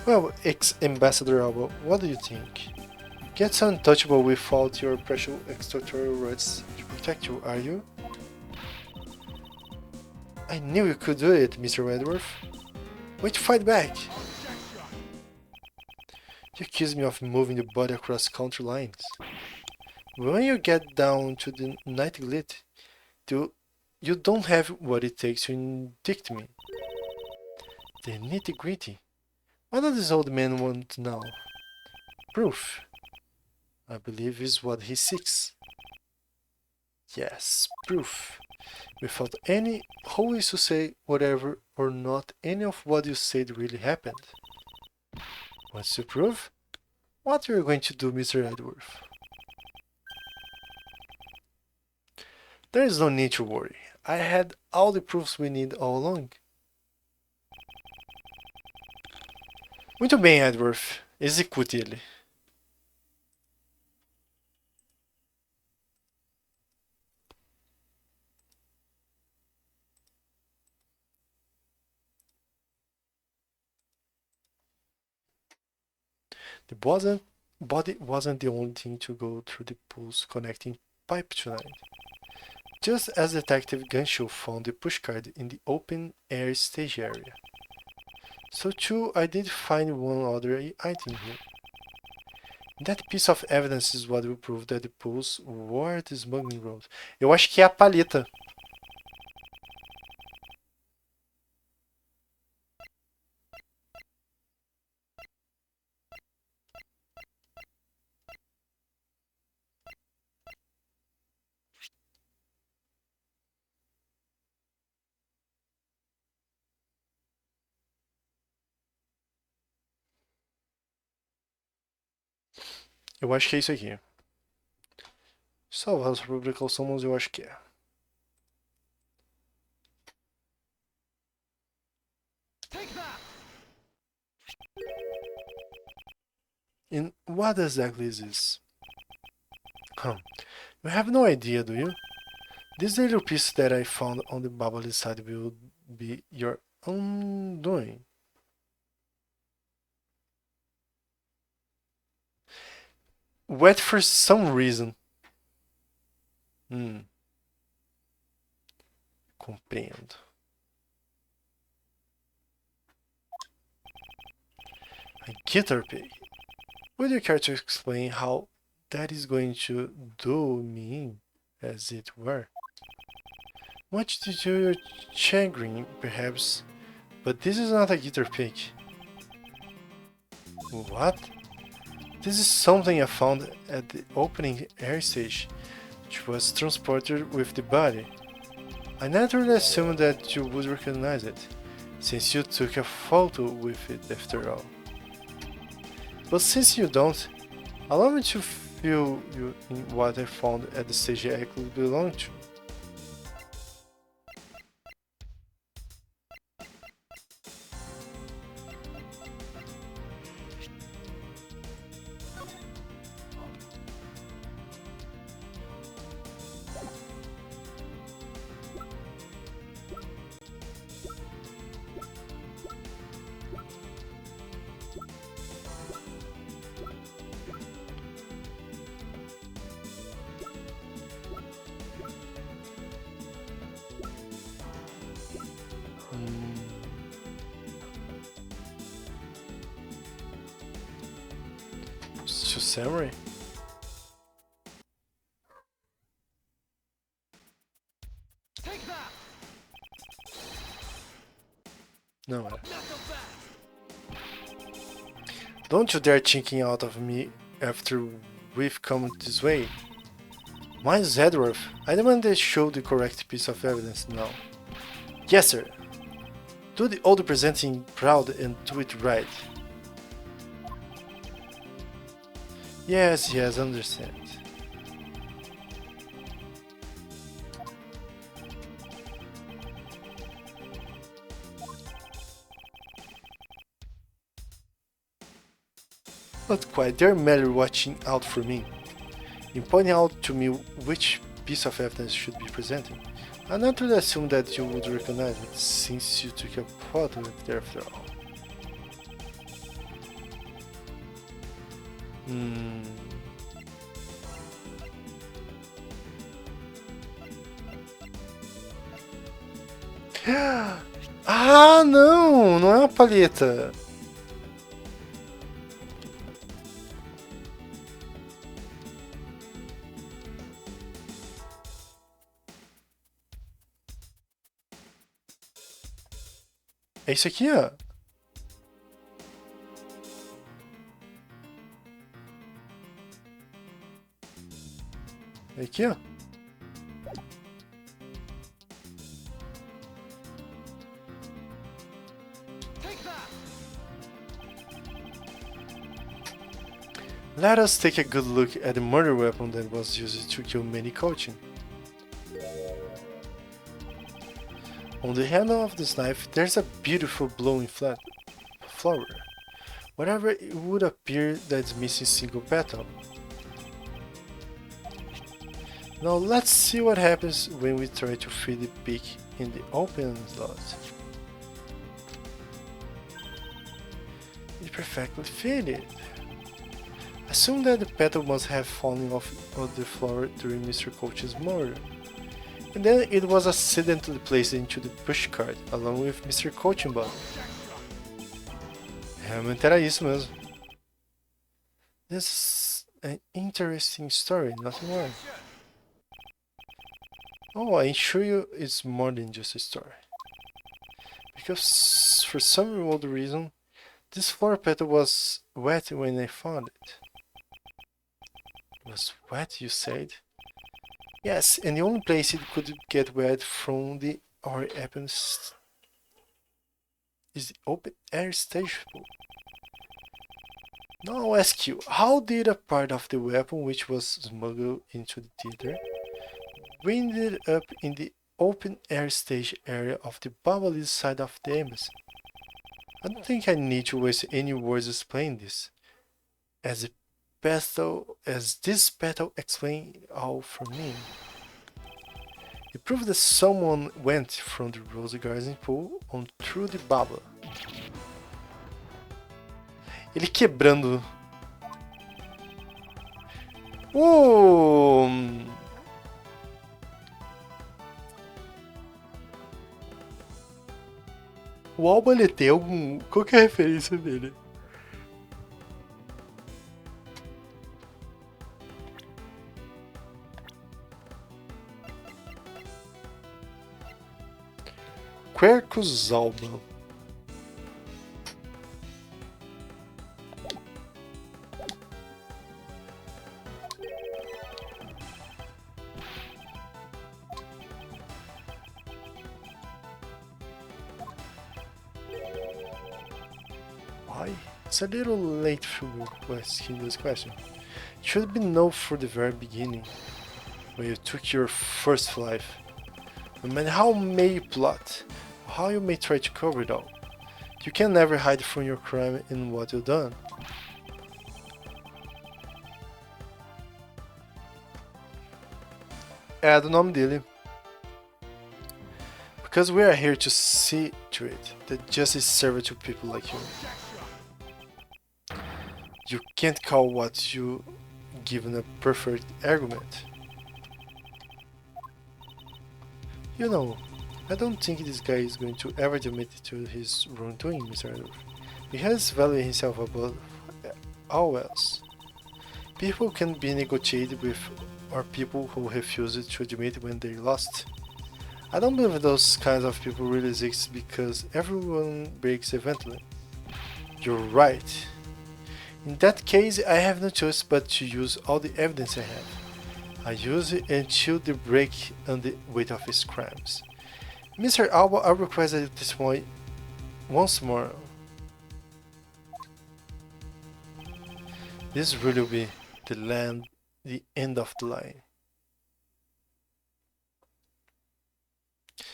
S1: Well, ex-Ambassador Alba, what do you think? Get untouchable without your precious extraterrestrial rights to protect you, are you? I knew you could do it, Mr. Redworth. Wait to fight back! You accuse me of moving the body across country lines. When you get down to the nitty-gritty, you don't have what it takes to indict me. The nitty-gritty? What does this old man want now? Proof, I believe, is what he seeks. Yes, proof. Without any who is to say whatever or not any of what you said really happened. Wants to prove? What are you going to do, Mr. Edworth? There is no need to worry. I had all the proofs we need all along. Muito bem, Edworth. Execute ele. The body wasn't the only thing to go through the pulse connecting pipe tonight. Just as Detective Gunshoe found the pushcard in the open air stage area. So too, I did find one other item here. That piece of evidence is what will prove that the pulse were the smuggling road. Eu acho que é a palheta. Eu acho que é isso aqui. Salvar por precaução, mas eu acho que é. And what exactly is this? You have no idea, do you? This little piece that I found on the bubbly side will be your undoing. Wet for some reason. Compreendo. A guitar pick. Would you care to explain how that is going to do me in, as it were? Much to your chagrin, perhaps, but this is not a guitar pick. What? This is something I found at the opening air stage, which was transported with the body. I naturally assumed that you would recognize it, since you took a photo with it after all. But since you don't, allow me to fill you in what I found at the stage I could belong to. To Samurai? No. Don't you dare thinking out of me after we've come this way. Mine's Edworth. I demand they show the correct piece of evidence now. Yes, sir. Do the old presenting proud and do it right. Yes, understand. Not quite, they're merely watching out for me. In pointing out to me which piece of evidence should be presented. I naturally assumed that you would recognize it, since you took a photo of it there after all. Ah, não! Não é uma palheta. É isso aqui, ó. É aqui, ó. Let us take a good look at the murder weapon that was used to kill Manny Coaching. On the handle of this knife, there's a beautiful blowing flower. Whatever it would appear that's missing single petal. Now let's see what happens when we try to feed the pig in the open slot. It perfectly fitted. Assume that the petal must have fallen off of the flower during Mr. Coach's murder. And then it was accidentally placed into the pushcart along with Mr. Coaching body. Realmente era isso mesmo. This is an interesting story, nothing more. Oh, I assure you it's more than just a story. Because for some odd reason, this flower petal was wet when I found it. It was wet, you said? Yes, and the only place it could get wet from the or happens is the open air stage pool. Now I'll ask you, how did a part of the weapon which was smuggled into the theater ended up in the open air stage area of the Babalis side of the embassy? I don't think I need to waste any words explaining this, as this petal explains all for me. It proved that someone went from the Rose Garden pool on through the Baba. Ele quebrando. O Alba ele tem algum. Qual que é a referência dele? Quercus Alba. Why? It's a little late for asking this question. It should have been known from the very beginning, when you took your first life. No matter how may you plot, how you may try to cover it all, you can never hide from your crime and what you've done. É do nome dele. Because we are here to see to it that justice serves to people like you. You can't call what you given a perfect argument. You know, I don't think this guy is going to ever admit to his wrongdoing, Mr. Adolf. He has valued himself above all else. People can be negotiated with, or people who refuse to admit when they lost. I don't believe those kinds of people really exist because everyone breaks eventually. You're right. In that case, I have no choice but to use all the evidence I have. I use it until they break under the weight of his crimes. Mr. Alba, I request that you testify once more. This really will be the end of the line.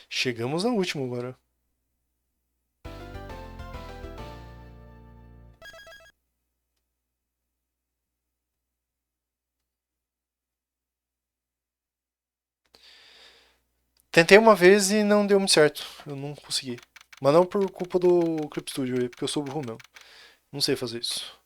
S1: Chegamos ao último agora. Tentei uma vez e não deu muito certo. Eu não consegui. Mas não por culpa do Clip Studio aí, porque eu sou burro mesmo. Não sei fazer isso.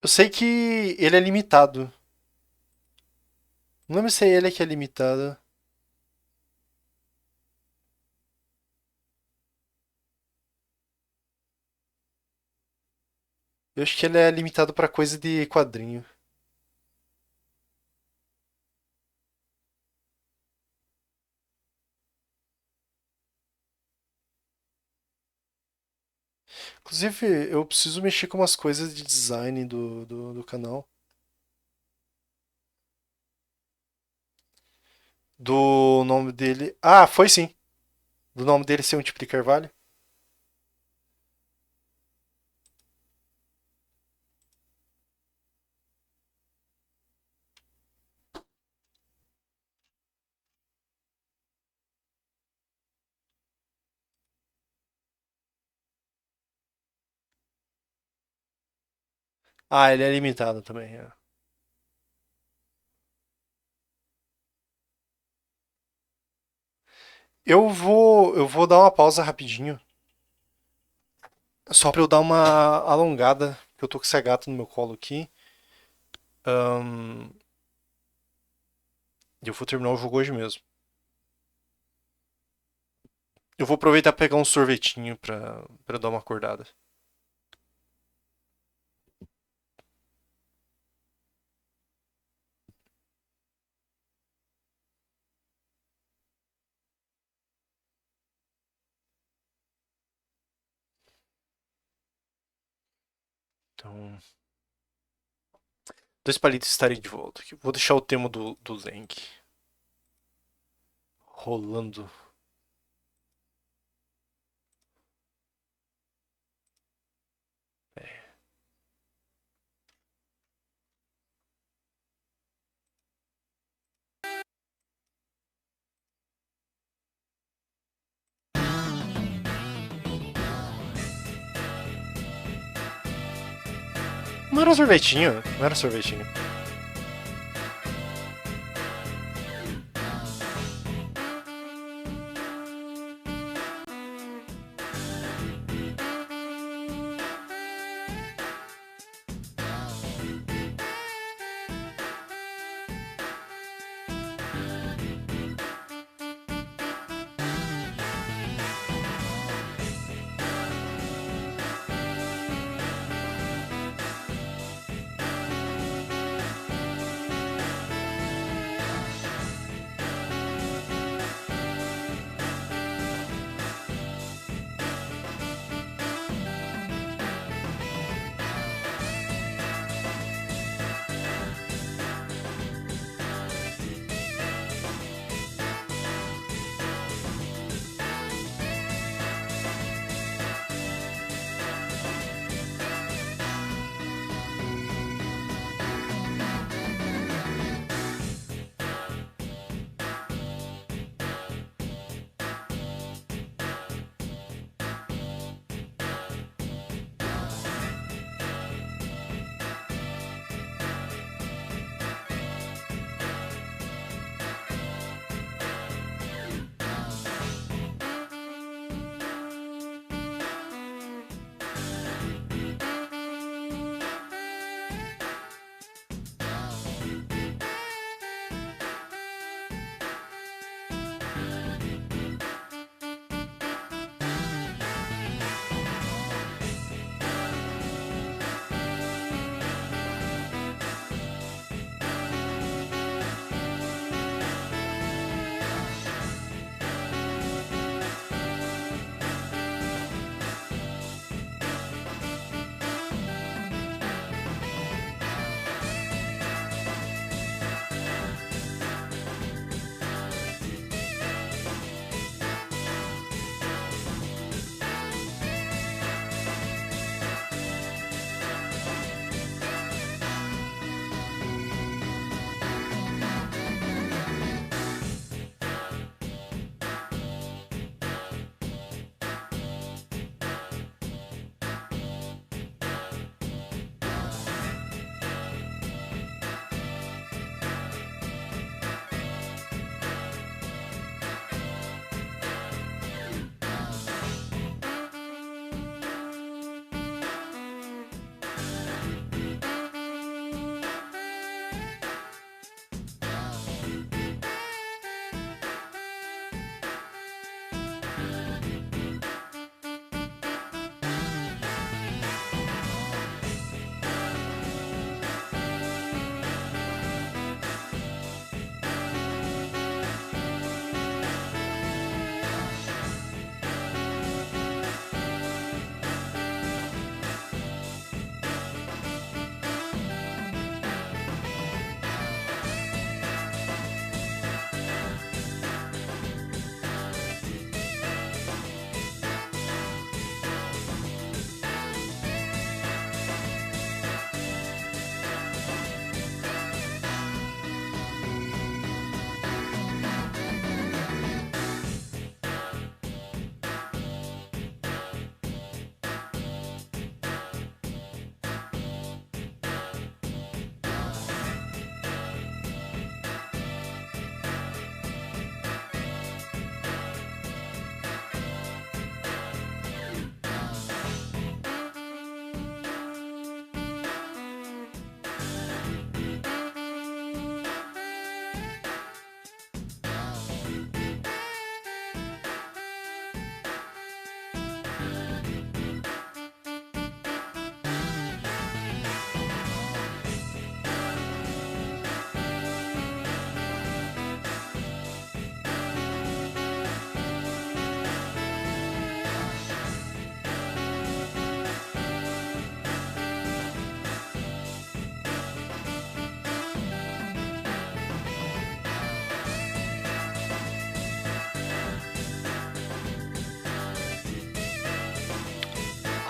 S1: Eu sei que ele é limitado. Não lembro se é ele que é limitado. Eu acho que ele é limitado pra coisa de quadrinho. Inclusive, eu preciso mexer com umas coisas de design do canal. Do nome dele. Ah, foi sim. Do nome dele ser um tipo de carvalho. Ah, ele é limitado também. É. Eu vou dar uma pausa rapidinho. Só pra eu dar uma alongada. Que eu tô com esse gato no meu colo aqui. Ahn, E eu vou terminar o jogo hoje mesmo. Eu vou aproveitar e pegar um sorvetinho pra dar uma acordada. Então, dois palitos estarem de volta. Aqui. Vou deixar o tema do Zeng rolando. Não era sorvetinho, não era sorvetinho.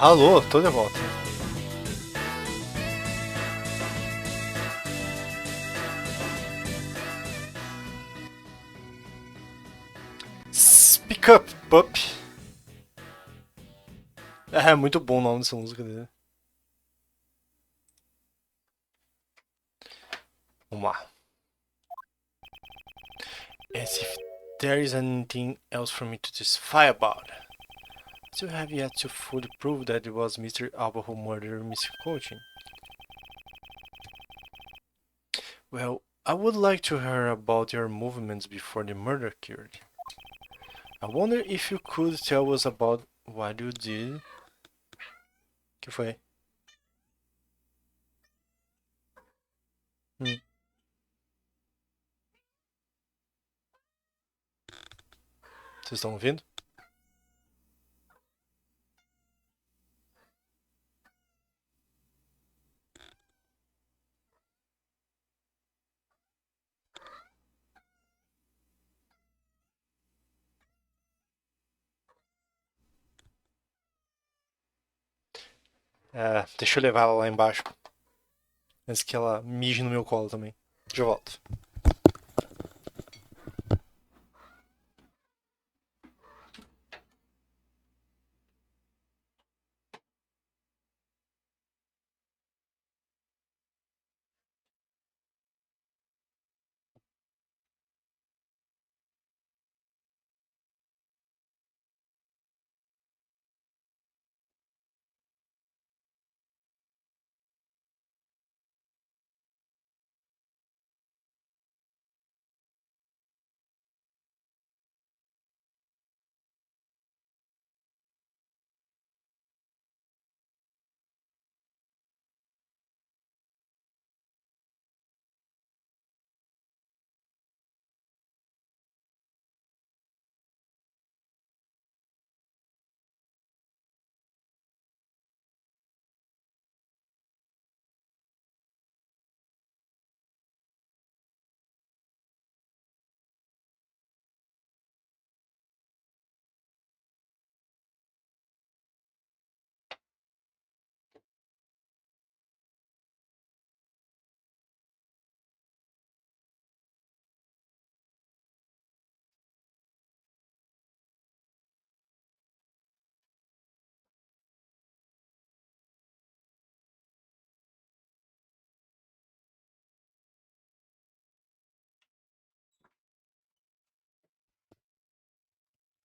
S1: Alô, tô de volta. Speak Up, Pup. É muito bom o nome dessa música dele. Vamos lá. As if there is anything else for me to testify about. I still have yet to fully prove that it was Mr. Alba who murdered Mr. Coaching. Well, I would like to hear about your movements before the murder occurred. I wonder if you could tell us about what you did. Que foi? Vocês estão ouvindo? É, deixa eu levar ela lá embaixo. Antes que ela mije no meu colo também. Já volto.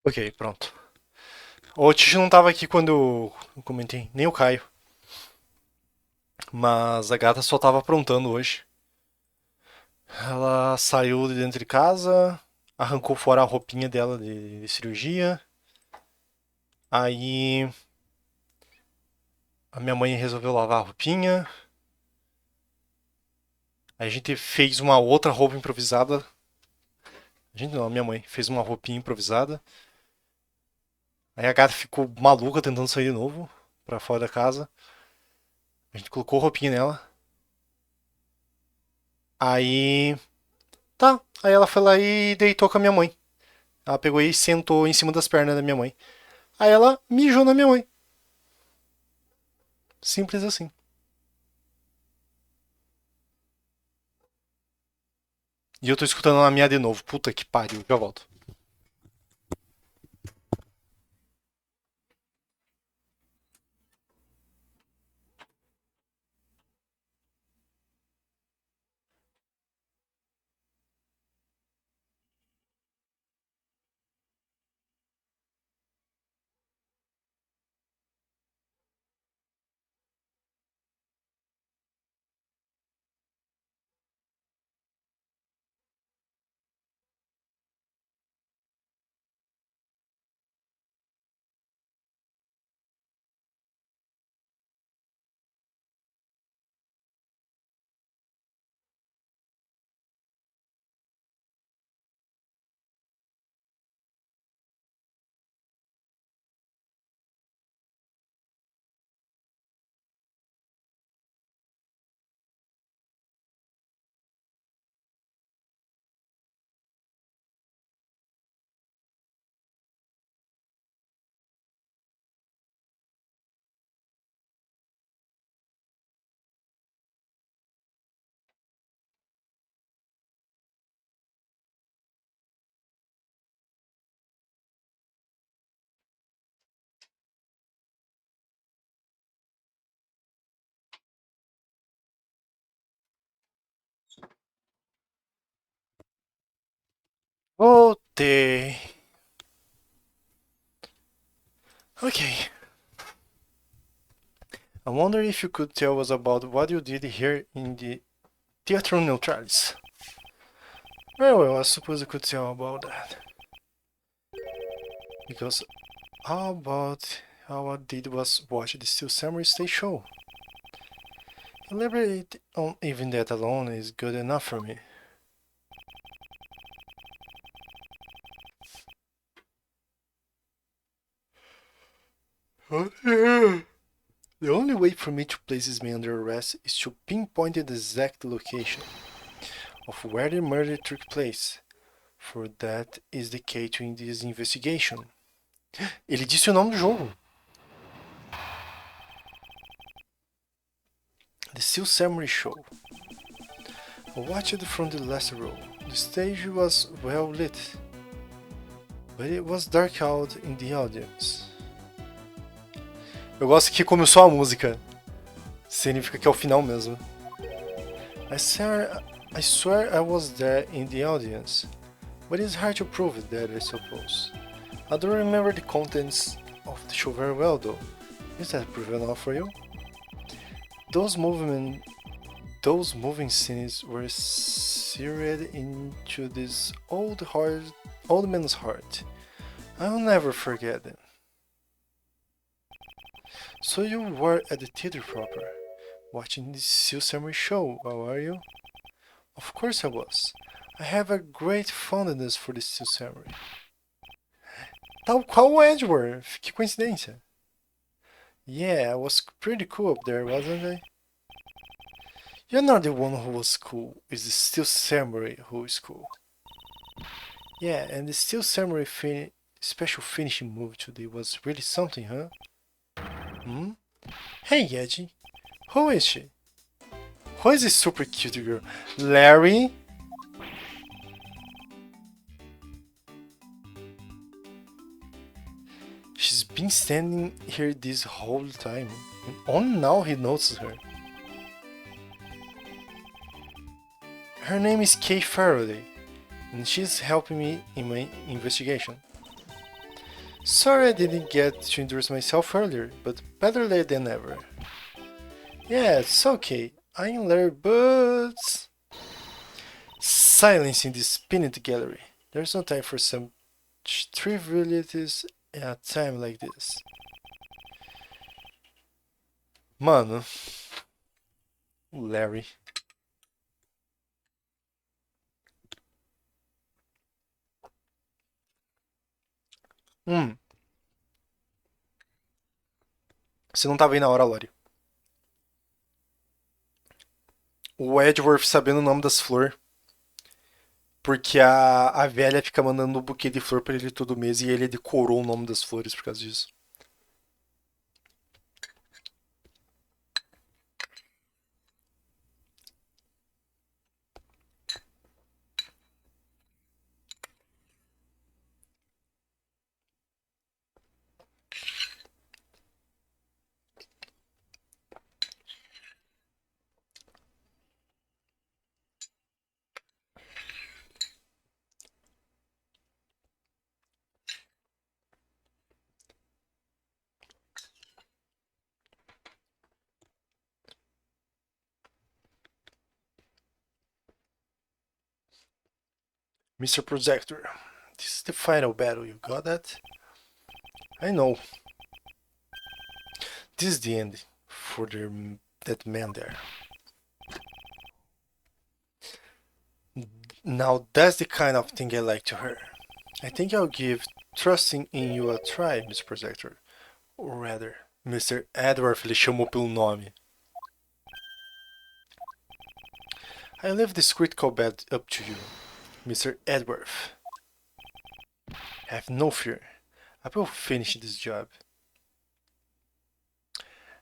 S1: Ok, pronto. O Ticho não tava aqui quando eu comentei, nem o Caio. Mas a gata só tava aprontando hoje. Ela saiu de dentro de casa, arrancou fora a roupinha dela de cirurgia. Aí a minha mãe resolveu lavar a roupinha. Aí a gente fez uma outra roupa improvisada. A gente não, a minha mãe fez uma roupinha improvisada. Aí a gata ficou maluca tentando sair de novo pra fora da casa. A gente colocou roupinha nela. Aí. Tá. Aí ela foi lá e deitou com a minha mãe. Ela pegou e sentou em cima das pernas da minha mãe. Aí ela mijou na minha mãe. Simples assim. E eu tô escutando ela miar de novo. Puta que pariu. Já volto. Oh, the... Okay. I wonder if you could tell us about what you did here in the Teatro Neutralis. Very well, I suppose you could tell about that. Because how about how I did was watch the Steel Samurai stage show. Elaborate on even that alone is good enough for me. The only way for me to place this man under arrest is to pinpoint the exact location of where the murder took place, for that is the key to this investigation. Ele disse o nome do jogo. The Steel Samurai Show. I watched it from the last row. The stage was well lit, but it was dark out in the audience. Eu gosto que começou a música. Significa que é o final mesmo. I swear I was there in the audience, but it's hard to prove that, I suppose. I don't remember the contents of the show very well though. Is that proof enough for you? Those moving scenes were seared into this old man's heart. I'll never forget them. So you were at the theater proper, watching the Steel Samurai show, are you? Of course I was. I have a great fondness for the Steel Samurai. Tal qual o Edward, que coincidência. Yeah, I was pretty cool up there, wasn't I? You're not the one who was cool, it's the Steel Samurai who is cool. Yeah, and the Steel Samurai special finishing move today was really something, huh? Hmm? Hey, Yeji. Who is she? Who is this super cute girl? Larry? She's been standing here this whole time, and only now he notices her. Her name is Kay Faraday, and she's helping me in my investigation. Sorry I didn't get to introduce myself earlier, but better late than never. Yeah, it's okay. I'm Larry Boots. Silence in this peanut gallery. There's no time for some trivialities at a time like this. Mano. Larry. Você não tava aí na hora, Lori. O Edward sabendo o nome das flores. Porque a velha fica mandando um buquê de flor pra ele todo mês e ele decorou o nome das flores por causa disso. Mr. Projector, this is the final battle, you got that? I know. This is the end for that man there. Now that's the kind of thing I like to hear. I think I'll give trusting in you a try, Mr. Projector. Or rather, Mr. Edward ele chamou pelo nome. I leave this critical bet up to you, Mr. Edworth. Have no fear. I will finish this job.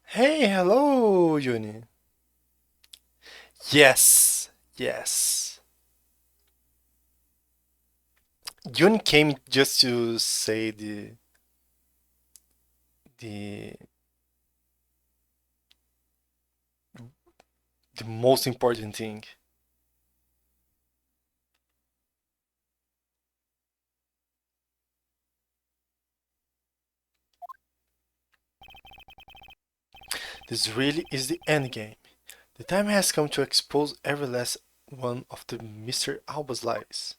S1: Hey, hello, Yuni. Yes, yes. Yuni came just to say the most important thing. This really is the endgame. The time has come to expose every last one of the Mr. Alba's lies.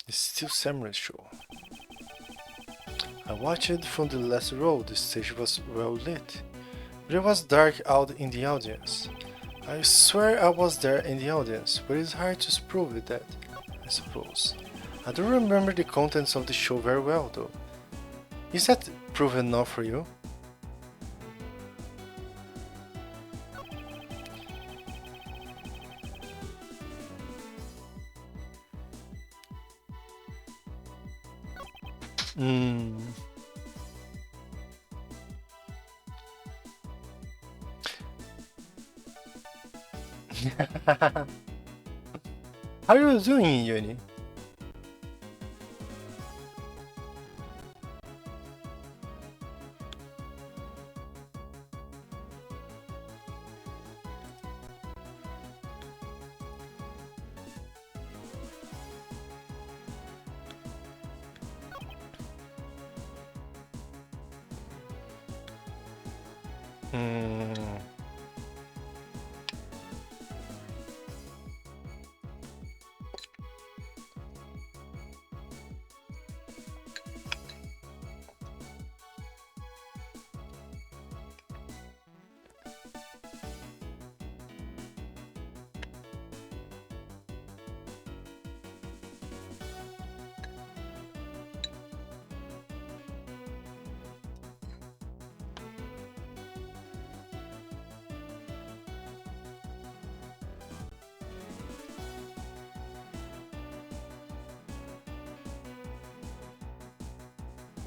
S1: The Steel Samurai Show. I watched from the last row. The stage was well lit, but it was dark out in the audience. I swear I was there in the audience, but it's hard to prove that, I suppose. I don't remember the contents of the show very well, though. Is that proof enough for you? How are you doing, Yuni?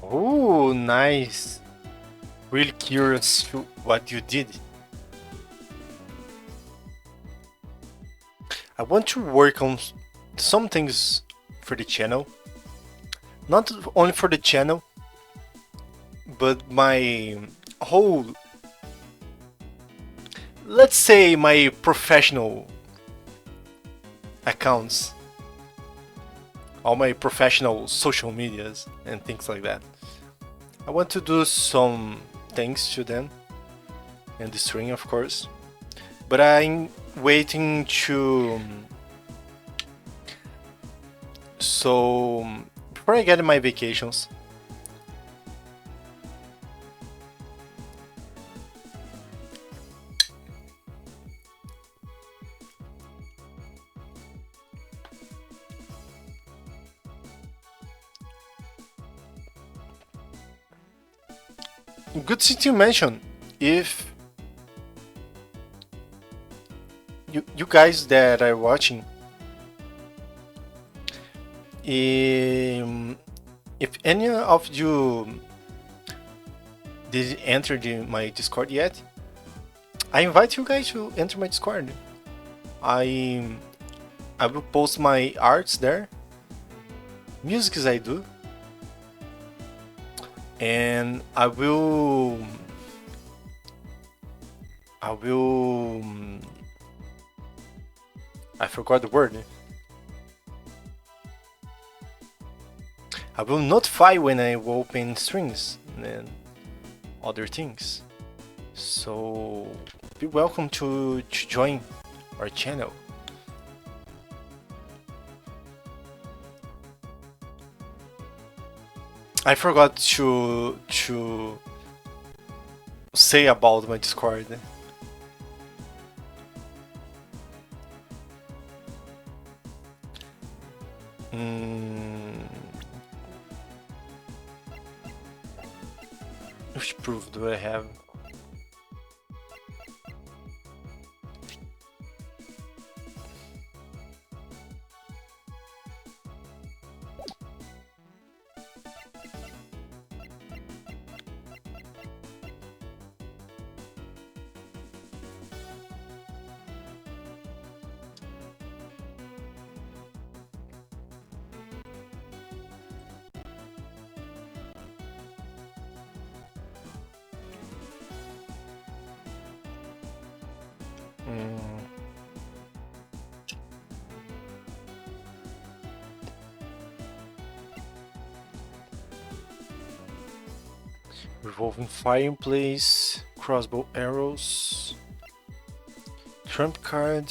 S1: Oh, nice. Really curious to what you did. I want to work on some things for the channel. Not only for the channel, but my whole, let's say, my professional accounts. All my professional social medias and things like that. I want to do some things to them and the string, of course, but I'm waiting to. So before I get my vacations, good thing to mention, if you guys that are watching, if any of you didn't enter my Discord yet, I invite you guys to enter my Discord. I will post my arts there, musics I do, and I forgot the word. I will notify when I open strings and other things. So be welcome to join our channel. I forgot to say about my Discord. Which proof do I have? Revolving fireplace, crossbow arrows, trump card.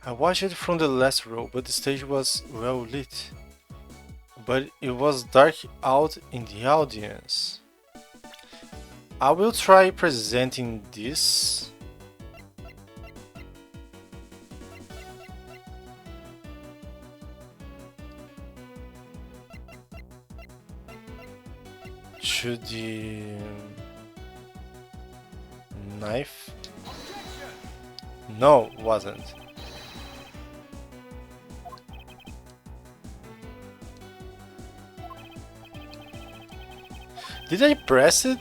S1: I watched it from the last row, but the stage was well lit. But it was dark out in the audience. I will try presenting this. To the knife? No, wasn't. Did I press it?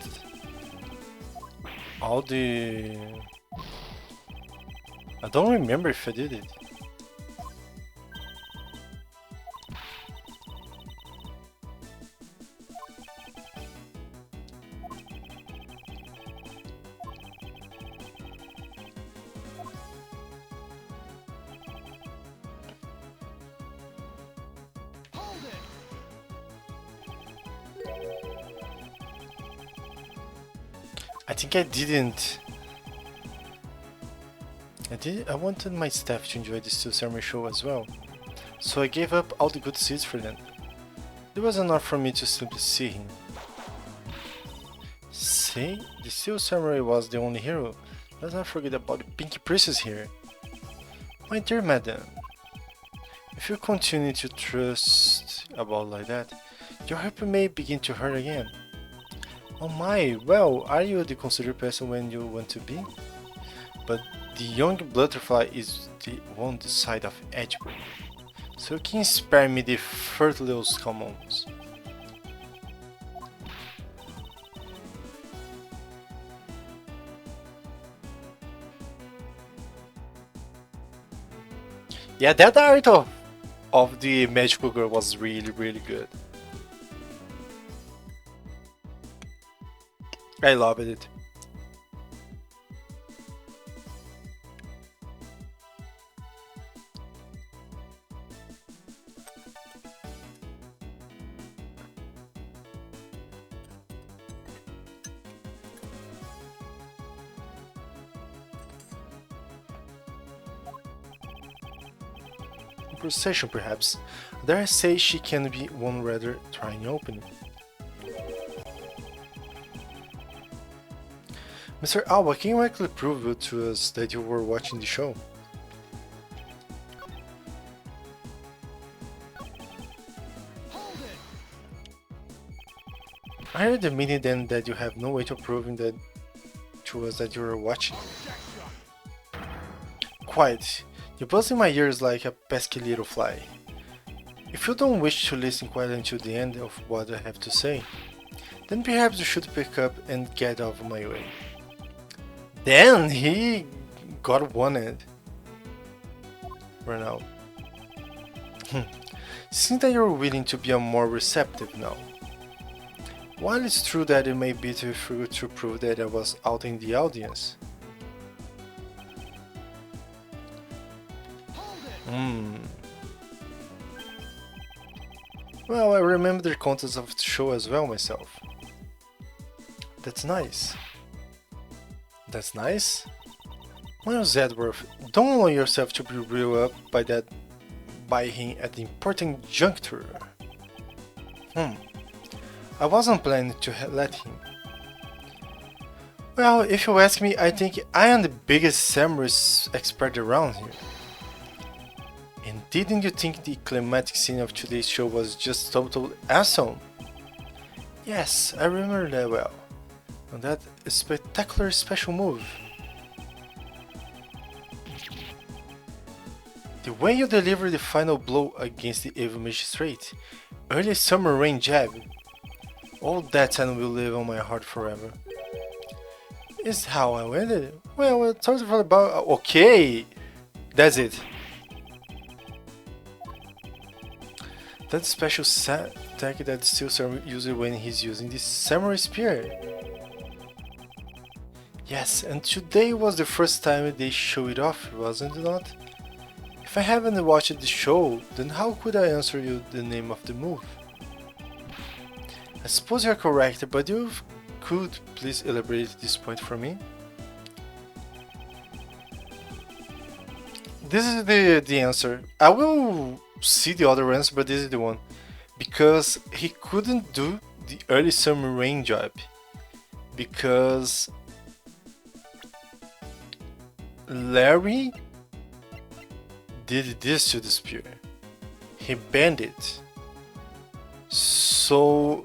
S1: All the... I don't remember if I did it. I think I didn't. I wanted my staff to enjoy the Steel Samurai show as well, so I gave up all the good seats for them. It was enough for me to simply see him. See? The Steel Samurai was the only hero. Let's not forget about the Pinky Princess here. My dear madam, if you continue to trust about like that, your hip may begin to hurt again. Oh my, well, are you the considered person when you want to be? But the young butterfly is the on the side of Edgewood, so you can spare me the fruitless commons. Yeah, that art of the magical girl was really good. I loved it. Procession, perhaps. Dare I say she can be one rather trying opening. Mr. Alba, can you actually prove to us that you were watching the show? Are you admitting then that you have no way to proving that to us that you were watching? Quiet. You buzz in my ears like a pesky little fly. If you don't wish to listen quietly until the end of what I have to say, then perhaps you should pick up and get out of my way. Then he got wanted. For now. Seems that you're willing to be more receptive now. While it's true that it may be too true to prove that I was out in the audience. Well, I remember the contents of the show as well myself. That's nice. That's nice? Miles Edgeworth, don't allow yourself to be reeled up by him at the important juncture. I wasn't planning to let him. Well, if you ask me, I think I am the biggest samurai expert around here. And didn't you think the climatic scene of today's show was just total awesome? Yes, I remember that well. And that spectacular special move. The way you deliver the final blow against the evil magistrate. Early summer rain jab. All that time will live on my heart forever. Is how I ended. Well, it's sort of about. Okay! That's it. That special attack that Steel Samurai uses when he's using the Samurai Spear. Yes, and today was the first time they showed it off, wasn't it not? If I haven't watched the show, then how could I answer you the name of the move? I suppose you're correct, but you could please elaborate this point for me? This is the answer. I will see the other answer, but this is the one. Because he couldn't do the early summer rain job. Because Larry did this to the spear. He bent it. So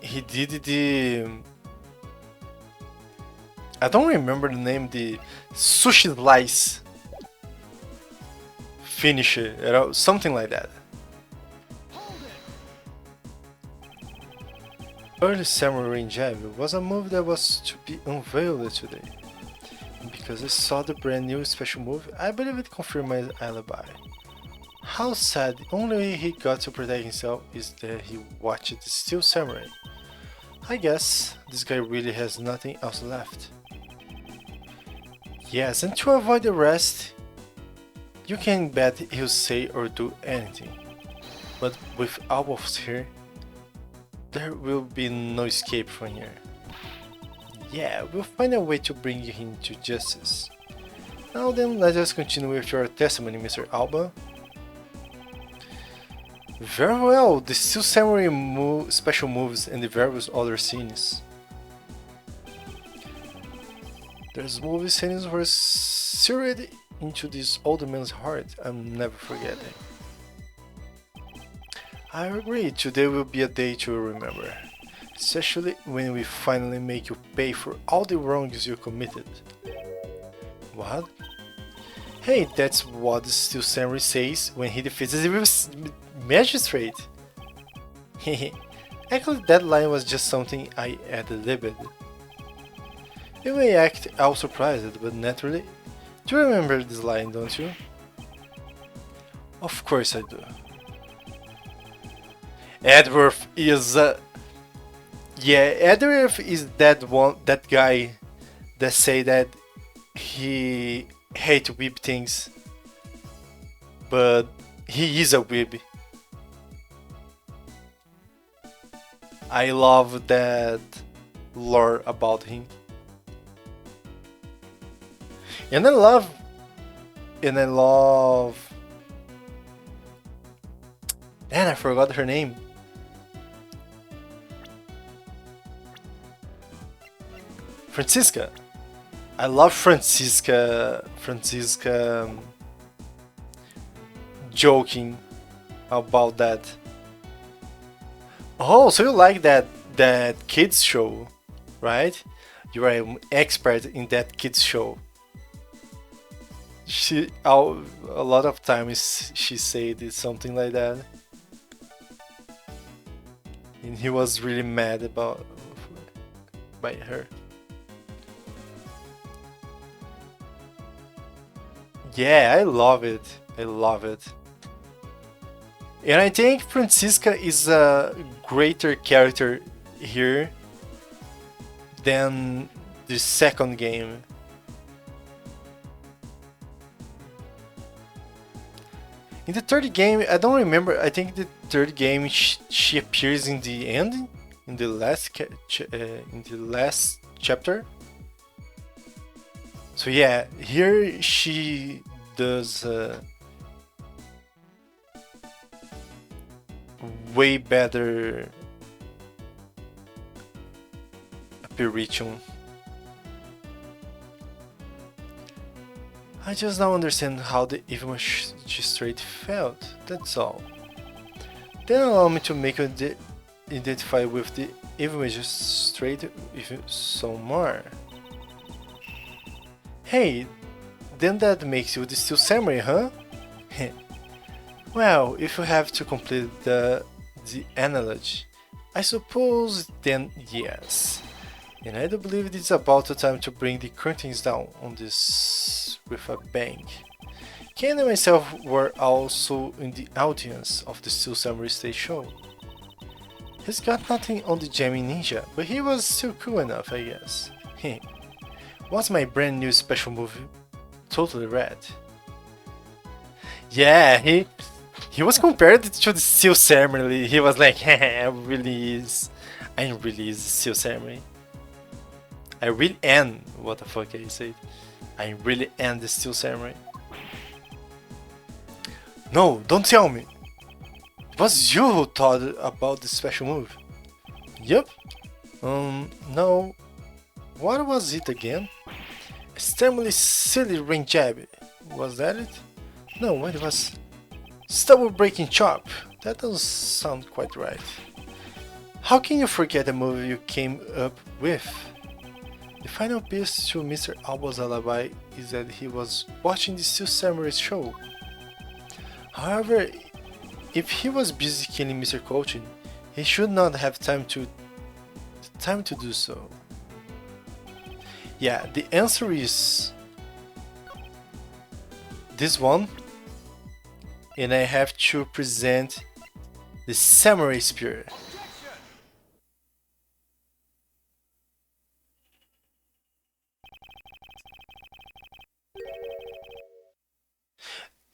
S1: he did the... I don't remember the name, the sushi slice finisher, something like that. Early Samurai Rain Jab was a move that was to be unveiled today. And because I saw the brand new special move, I believe it confirmed my alibi. How sad, the only way he got to protect himself is that he watched the Steel Samurai. I guess this guy really has nothing else left. Yes, and to avoid the rest, you can bet he'll say or do anything. But with Albus here, there will be no escape from here. Yeah, we'll find a way to bring him to justice. Now then, let us continue with your testimony, Mr. Alba. Very well, the Steel Samurai special moves and the various other scenes. There's movie scenes were seared into this old man's heart. I'm never forgetting. I agree, today will be a day to remember. Especially when we finally make you pay for all the wrongs you committed. What? Hey, that's what the Steel Samurai says when he defeats the magistrate. Actually, that line was just something I ad-libbed. You may act all surprised, but naturally, do you remember this line, don't you? Of course I do. Edworth is Edworth is that guy that say that he hate weeb things, but he is a weeb. I love that lore about him. And I love man, I forgot her name. Francisca. I love Francisca joking about that. Oh, so you like that kids show, right? You are an expert in that kids show. A lot of times she said something like that, and he was really mad by her. Yeah, I love it. I love it. And I think Francisca is a greater character here than the second game. In the third game, I don't remember. I think the third game she appears in the end, in the last chapter. So yeah, here she does way better apparition. I just don't understand how the evil magistrate felt, that's all. Then allow me to make you identify with the evil magistrate even some more. Hey, then that makes you the Steel Samurai, huh? Well, if you have to complete the analogy, I suppose then yes. And I do believe it's about the time to bring the curtains down on this with a bang. Ken and myself were also in the audience of the Steel Samurai stage show. He's got nothing on the Jamming Ninja, but he was still cool enough, I guess. What's my brand new special move? Totally red. Yeah, he was compared to the Steel Samurai. He was like, I'm really Steel Samurai. I really am. What the fuck I said? I really am the Steel Samurai. No, don't tell me. It was you who thought about this special move. Yup. No. What was it again? Extremely silly ring jab. Was that it? No, it was stubble breaking chop. That doesn't sound quite right. How can you forget the move you came up with? The final piece to Mr. Alba's alibi is that he was watching the Steel Samurai show. However, if he was busy killing Mr. Coaching, he should not have time to do so. Yeah, the answer is this one, and I have to present the Samurai Spear.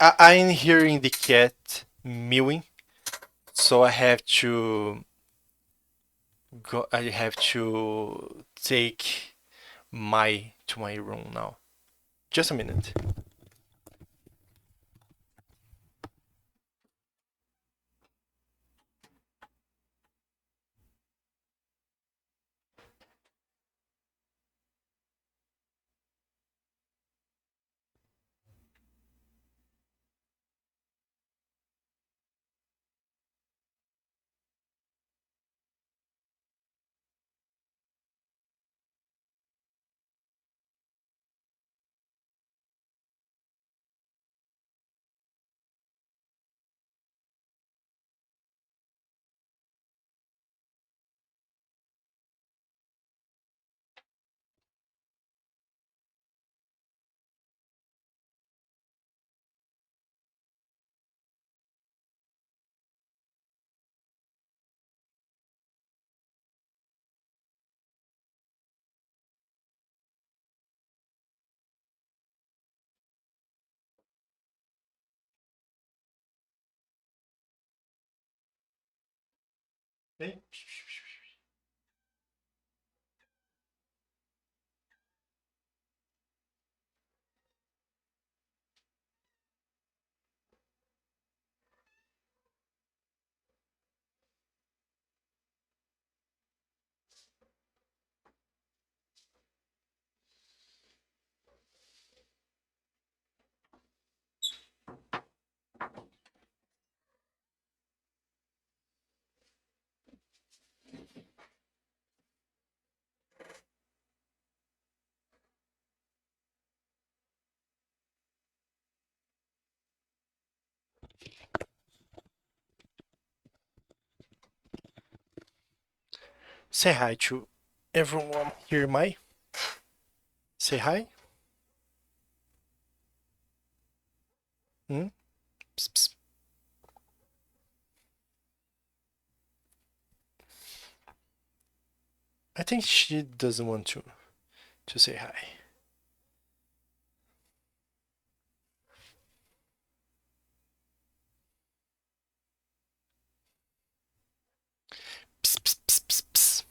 S1: I'm hearing the cat mewing, so I have to go. I have to take to my room now. Just a minute. Hey. Say hi to everyone here, Mai. Say hi. Hmm? Psst, psst. I think she doesn't want to say hi. Psst, psst, psst, psst, psst.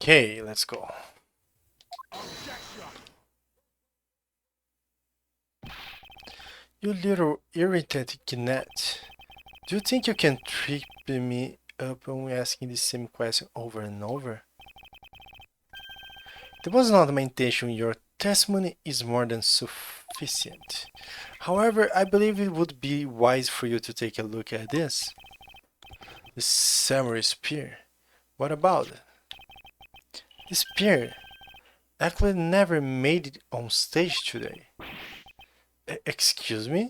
S1: Okay, let's go. You little irritated Gnet. Do you think you can trip me up when asking the same question over and over? That was not my intention. Your testimony is more than sufficient. However, I believe it would be wise for you to take a look at this. The Samurai Spear. What about it? The spear actually never made it on stage today. Excuse me?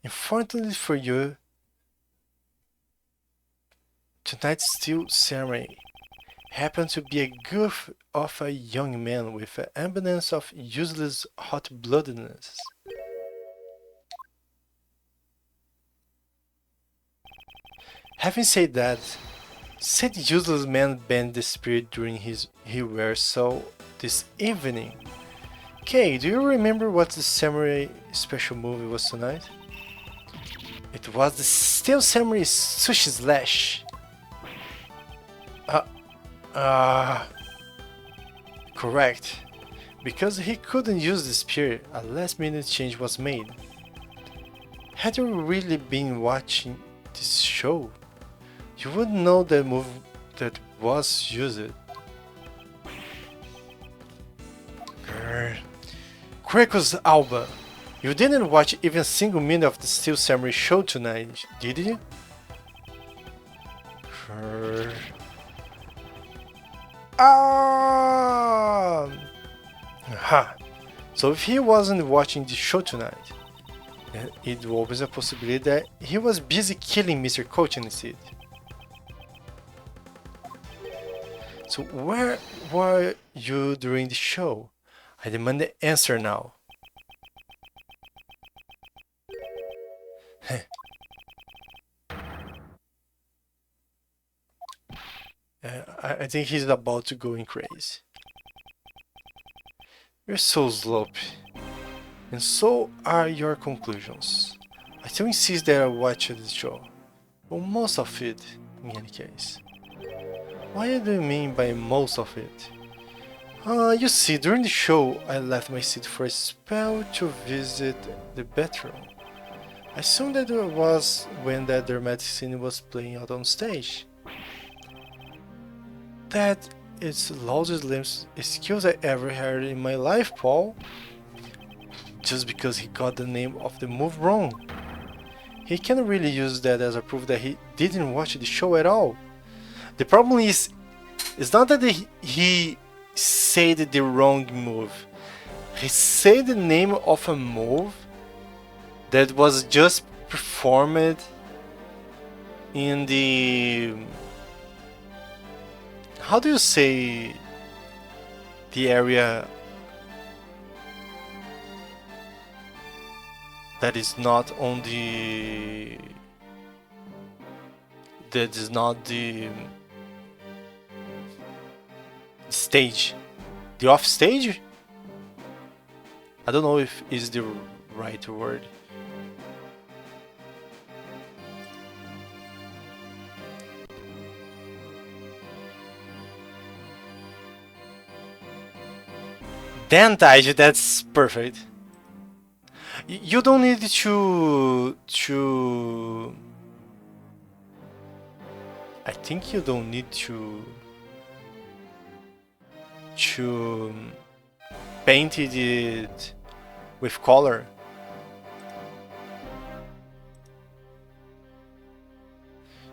S1: Unfortunately for you, tonight's steel ceremony happened to be a goof of a young man with an abundance of useless hot-bloodedness. Having said that, said useless man banned the spirit during his rehearsal this evening. Kay, do you remember what the samurai special movie was tonight? It was the Steel Samurai Sushi Slash. Correct. Because he couldn't use the spear, a last minute change was made. Had you really been watching this show, you would know the move that was used. Krakus Alba, you didn't watch even a single minute of the Steel Samurai show tonight, did you? Ha! So if he wasn't watching the show tonight, it opens a possibility that he was busy killing Mr. Coach instead. So where were you during the show? I demand the answer now. I think he's about to go in crazy. You're so sloppy. And so are your conclusions. I still insist that I watched the show. Well, most of it, in any case. What do you mean by most of it? You see, during the show, I left my seat for a spell to visit the bathroom. I assumed that it was when that dramatic scene was playing out on stage. That is the loudest excuse I ever heard in my life, Paul. Just because he got the name of the move wrong. He can't really use that as a proof that he didn't watch the show at all. The problem is, it's not that he said the wrong move. He said the name of a move that was just performed in the... How do you say the area that is not on the... that is not the stage? The off stage? I don't know if is the right word. Then Taiji, that's perfect. You don't need to... I think you don't need to paint it with color.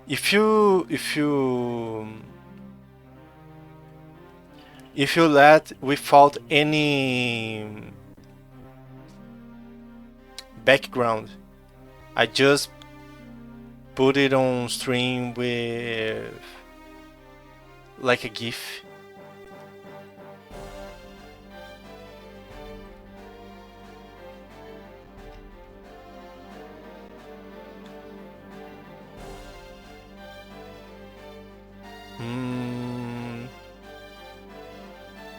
S1: If you let without any background, I just put it on stream with like a GIF.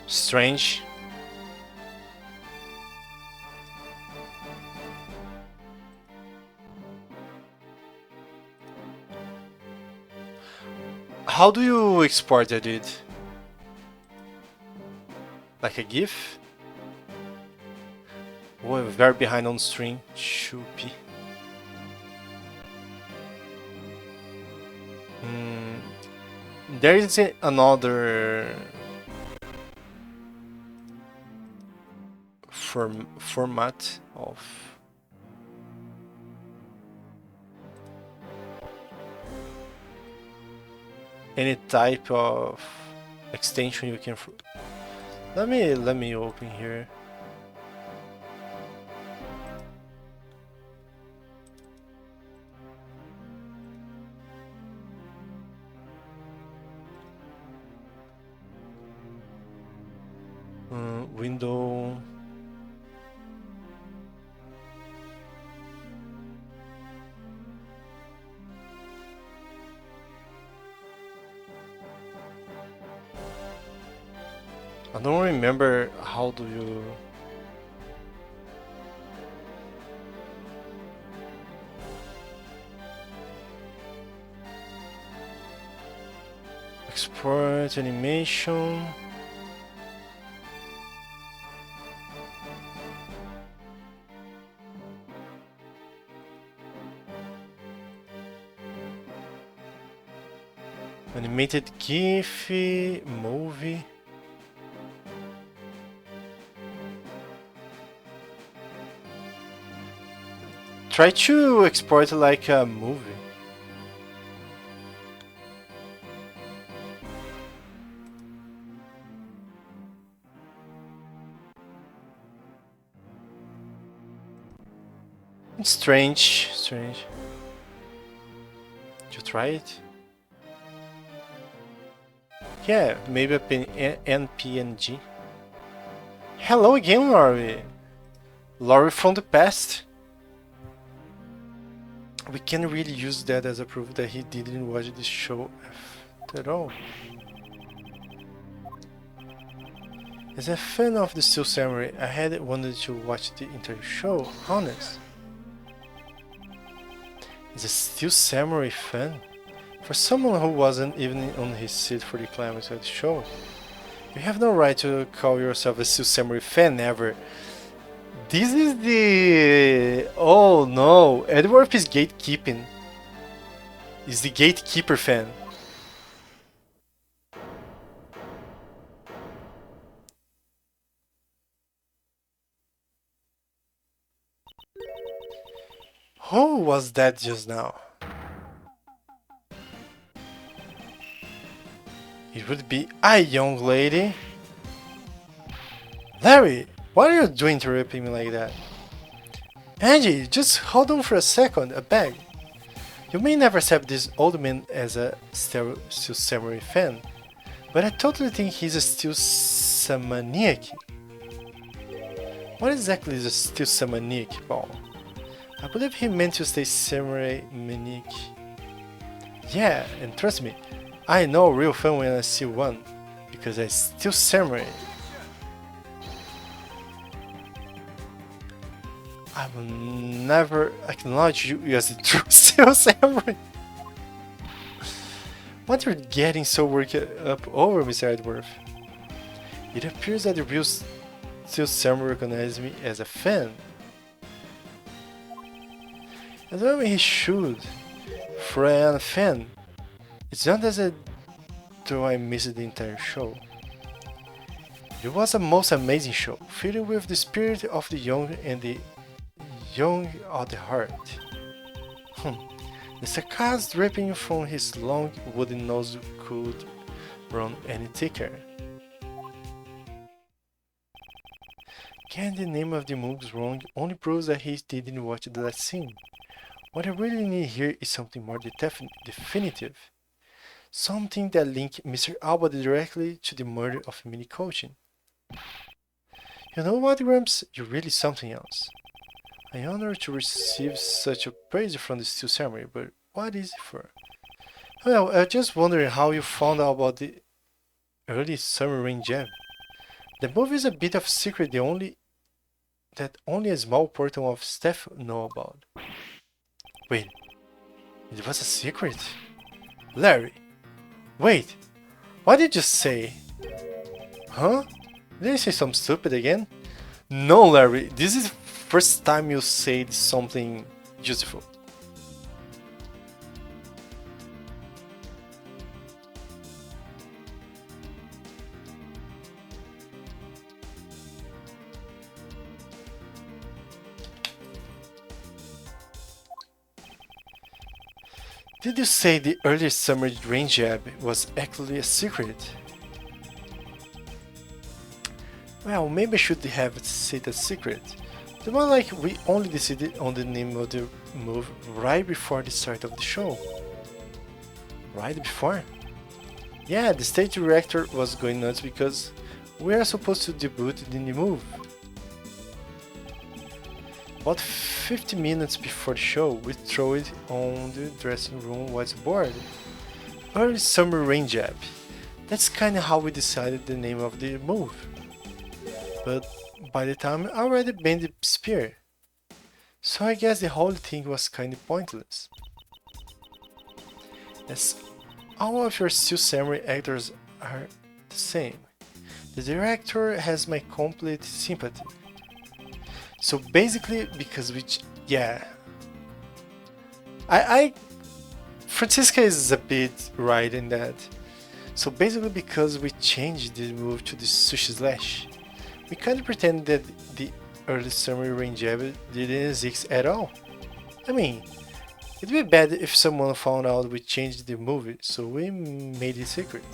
S1: Strange. How do you export it? Like a GIF? Oh, very behind on stream. Shoopy. There is another format of any type of extension you can. Let me open here. Window. I don't remember how do you. Export animation. Animated GIF, movie. Try to export like a movie. It's strange. Did you try it? Yeah, maybe NPNG. Hello again, Laurie. Laurie from the past. We can really use that as a proof that he didn't watch the show at all. As a fan of the Steel Samurai, I had wanted to watch the entire show, honest. Is a Steel Samurai fan? For someone who wasn't even on his seat for the climax of the show, you have no right to call yourself a Steel Samurai fan ever. This is the... Oh no, Edward is gatekeeping. Is the gatekeeper fan. Who was that just now? It would be a young lady. Larry, what are you doing interrupting me like that? Angie, just hold on for a second, I beg. You may never accept this old man as a Steel Samurai fan, but I totally think he's a Steel Samaniac. What exactly is a Steel Samaniac, Paul? I believe he meant to say Samurai Maniac. Yeah, and trust me, I know a real fan when I see one, because I Steel Samurai. I will never acknowledge you as a true Steel Samurai. What are you getting so worked up over, Mr. Edworth? It appears that the real Steel Samurai recognizes me as a fan. And when he should, for a fan, it's not as though I missed the entire show. It was a most amazing show, filled with the spirit of the young and the young of the heart. The sarcasm dripping from his long wooden nose could run any thicker. Getting the name of the moves wrong only proves that he didn't watch the last scene. What I really need here is something more definitive. Something that links Mr. Alba directly to the murder of Mini Coaching. You know what, Gramps? You're really something else. I'm honored to receive such a praise from the Steel Samurai, but what is it for? Well, I was just wondering how you found out about the early Summer Rain Jam. The movie is a bit of secret that only a small portion of staff know about. Wait, it was a secret? Larry, wait, what did you say? Huh? Did I say something stupid again? No, Larry, this is the first time you said something useful. Did you say the earlier summer rain jab was actually a secret? Well, maybe I should have said a secret. The one like we only decided on the name of the move right before the start of the show. Right before? Yeah, the stage director was going nuts because we are supposed to debut the new move. About 50 minutes before the show, we throw it on the dressing room whiteboard. Early summer rain jab. That's kinda how we decided the name of the move. But by the time I already banned the spear. So I guess the whole thing was kinda pointless. As all of your Steel Samurai actors are the same. The director has my complete sympathy. So basically, because yeah, Francisca is a bit right in that. So basically, because we changed the move to the sushi slash, we can't pretend that the early summer rain jab didn't exist at all. I mean, it'd be bad if someone found out we changed the movie, so we made it secret.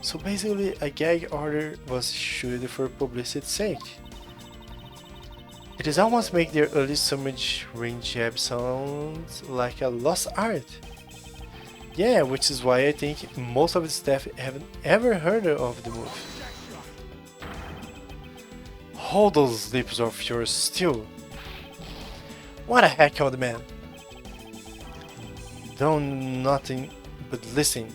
S1: So basically, a gag order was issued for publicity's sake. It is almost make their early summer rain jab sound like a lost art. Yeah, which is why I think most of the staff haven't ever heard of the movie. Hold those lips of yours still. What a heck, old man. Don't nothing but listen.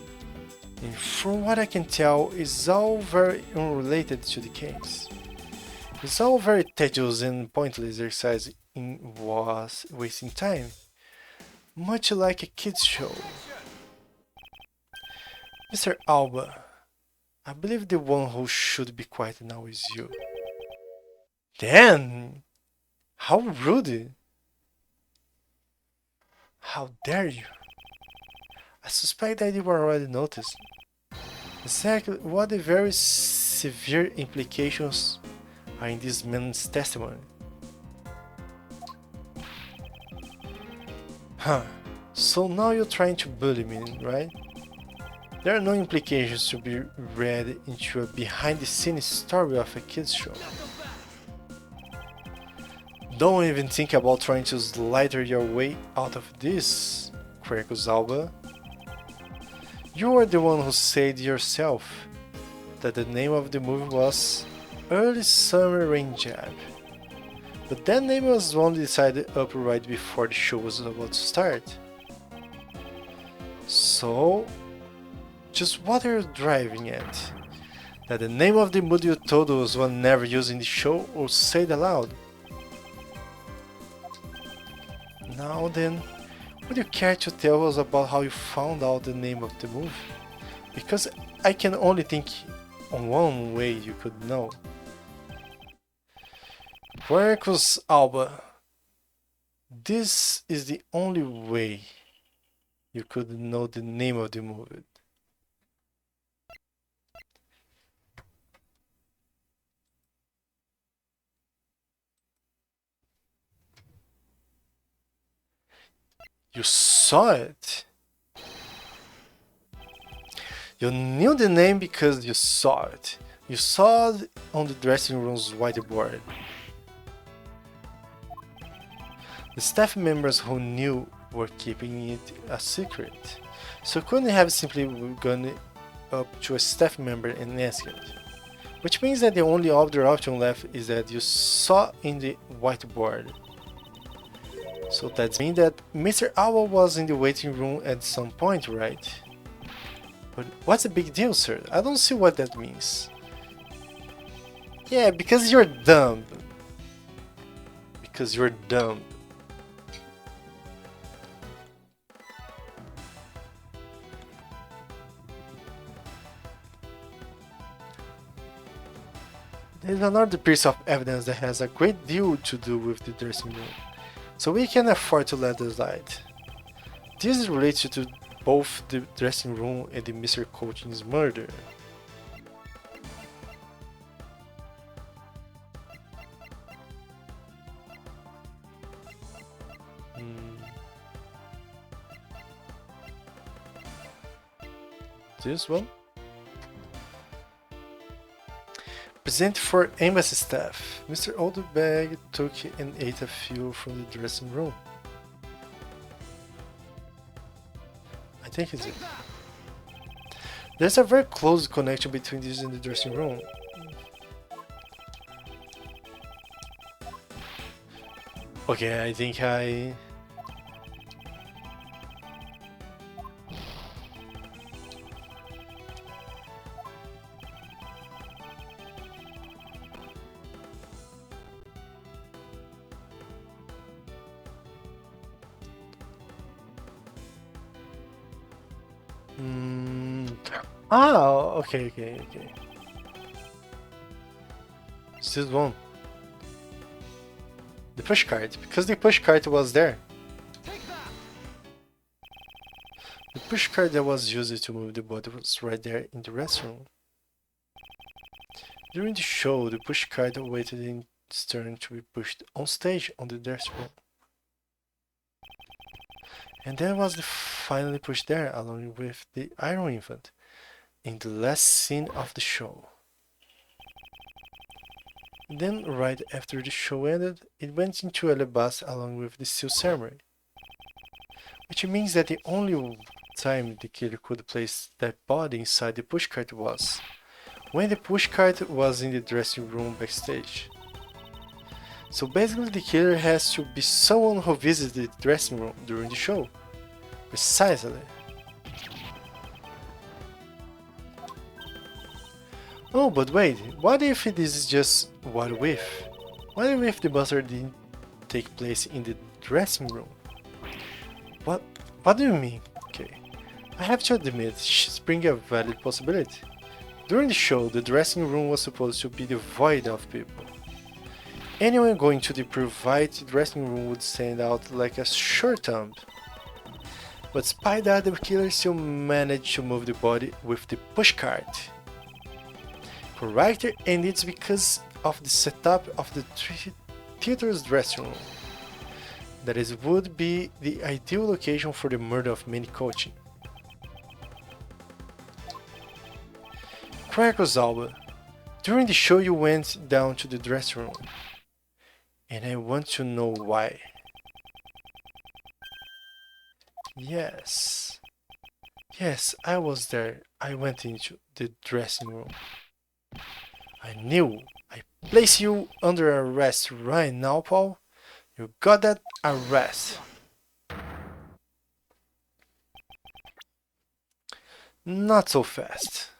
S1: And from what I can tell, it's all very unrelated to the case. It's all very tedious and pointless exercise in was wasting time, much like a kids show. Mr. Alba, I believe the one who should be quiet now is you. Dan! How rude! How dare you! I suspect that you were already noticed. Exactly what the very severe implications are in this man's testimony. Huh, so now you're trying to bully me, right? There are no implications to be read into a behind-the-scenes story of a kids show. Don't even think about trying to slither your way out of this, Quercus Alba. You are the one who said yourself that the name of the movie was Early Summer Rain Jab. But that name was only decided up right before the show was about to start. So, just what are you driving at? That the name of the movie you told us was never used in the show or said aloud? Now then, would you care to tell us about how you found out the name of the movie? Because I can only think on one way you could know. Quercus Alba, this is the only way you could know the name of the movie. You saw it. You knew the name because you saw it. You saw it on the dressing room's whiteboard. The staff members who knew were keeping it a secret, so couldn't have simply gone up to a staff member and asked it. Which means that the only other option left is that you saw in the whiteboard. So that means that Mr. Owl was in the waiting room at some point, right? But what's the big deal, sir? I don't see what that means. Yeah, because you're dumb. Because you're dumb. There's another piece of evidence that has a great deal to do with the dressing room, so we can afford to let it slide. This is related to both the dressing room and the Mr. Coaching's murder. this one. Present for embassy staff. Mr. Oldbag took and ate a few from the dressing room. I think it's it. There's a very close connection between this and the dressing room. Okay, I think I... Ah, okay. It's this one. The push cart, because the push cart was there. The push cart that was used to move the body was right there in the restroom. During the show, the push cart waited in its turn to be pushed on stage on the dressing room. And then was the finally pushed there along with the Iron Infant in the last scene of the show. Then, right after the show ended, it went into Alabasta along with the seal ceremony. Which means that the only time the killer could place that body inside the pushcart was when the pushcart was in the dressing room backstage. So basically the killer has to be someone who visited the dressing room during the show. Precisely. Oh, but wait, what if this is just what if? What if the buster didn't take place in the dressing room? What do you mean? Okay, I have to admit, she's bringing a valid possibility. During the show, the dressing room was supposed to be devoid of people. Anyone going to the private dressing room would stand out like a sore thumb. But despite that, the killer still managed to move the body with the pushcart. Correct, and it's because of the setup of the theater's dressing room. That is would be the ideal location for the murder of Manny Coaching. Crackles Alba, during the show you went down to the dressing room, and I want to know why. Yes, I was there. I went into the dressing room. I knew. I place you under arrest right now, Paul. You got that? Arrest. Not so fast.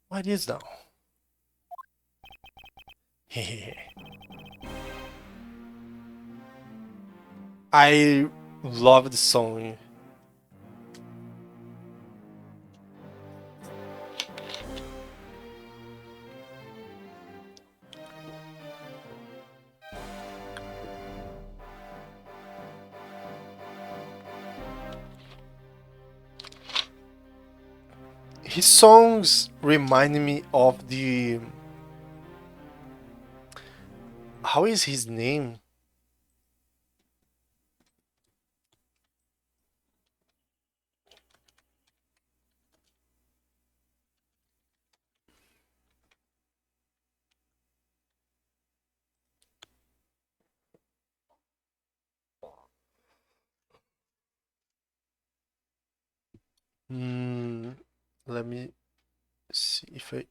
S1: What is now? Hehehe. I love the song. His songs remind me of the... How is his name? Let me see if I...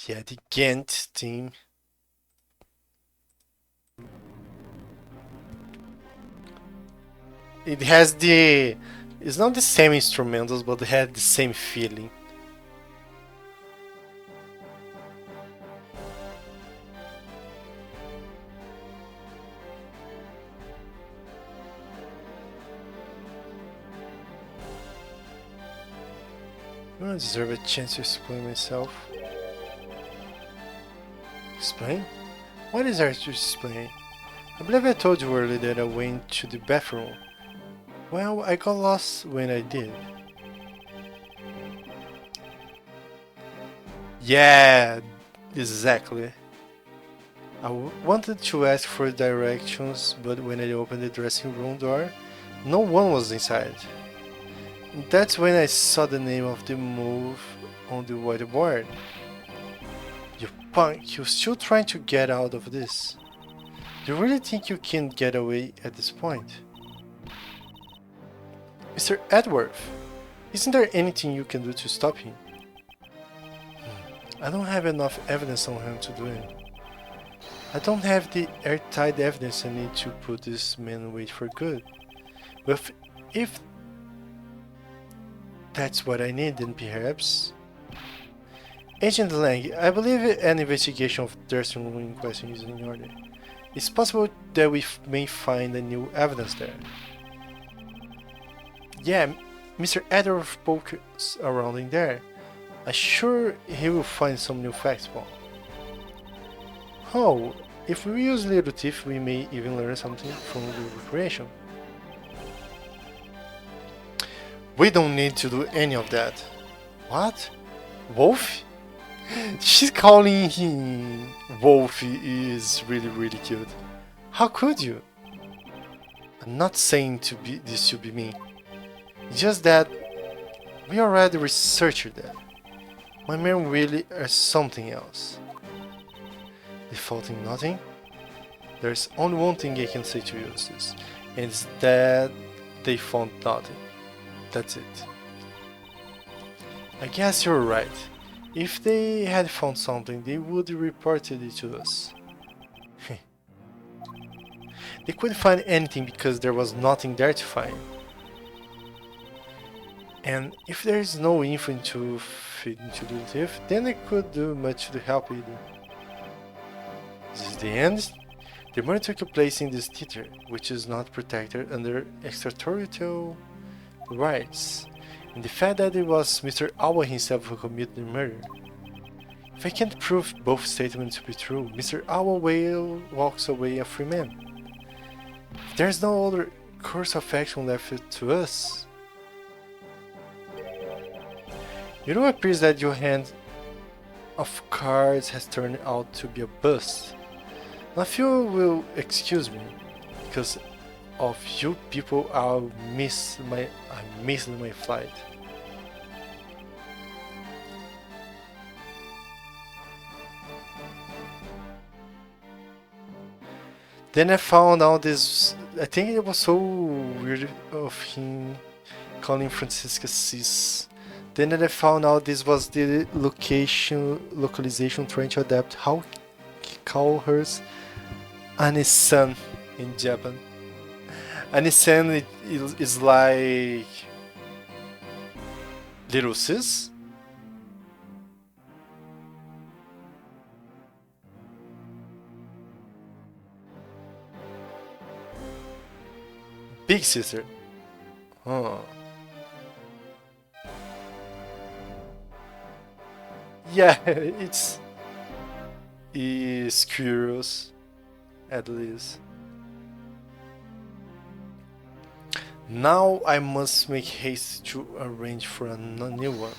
S1: Yeah, the Ghent team. It has the... It's not the same instrumentals, but it had the same feeling. I deserve a chance to explain myself. Explain? What is there to explain? I believe I told you earlier that I went to the bathroom. Well, I got lost when I did. Yeah, exactly. Wanted to ask for directions, but when I opened the dressing room door, no one was inside. That's when I saw the name of the move on the whiteboard. You punk, you're still trying to get out of this. Do you really think you can get away at this point? Mr. Edworth, isn't there anything you can do to stop him? I don't have enough evidence on him to do it. I don't have the airtight evidence I need to put this man away for good. But if that's what I need, then perhaps... Agent Lang, I believe an investigation of the dressing room in question is in order. It's possible that we may find a new evidence there. Yeah, Mr. Edward pokes around in there. I'm sure he will find some new facts, Paul. Oh, if we use Little Thief, we may even learn something from the recreation. We don't need to do any of that. What? Wolf? She's calling him Wolfie is really cute. How could you? I'm not saying this to be mean. It's just that we already researched that. My men really are something else. Defaulting nothing? There's only one thing I can say to you, sis, and it's that they found nothing. That's it. I guess you're right. If they had found something, they would have reported it to us. They couldn't find anything because there was nothing there to find. And if there is no info to feed into the thief, then they could do much to help either. This is the end. The murder took place in this theater, which is not protected under extraterritorial rights, and the fact that it was Mr. Owl himself who committed the murder. If I can't prove both statements to be true, Mr. Owl walks away a free man. If there's no other course of action left to us, it appears that your hand of cards has turned out to be a bust. Now if you will excuse me, because of you people I missed my flight. Then I found out this. I think it was so weird of him calling Francisca sis. Then I found out this was the localization trying to adapt how he call hers Ane-san in Japan. Ane-san is like little sis. Big sister. Oh. Yeah, it's curious, at least. Now I must make haste to arrange for a new one.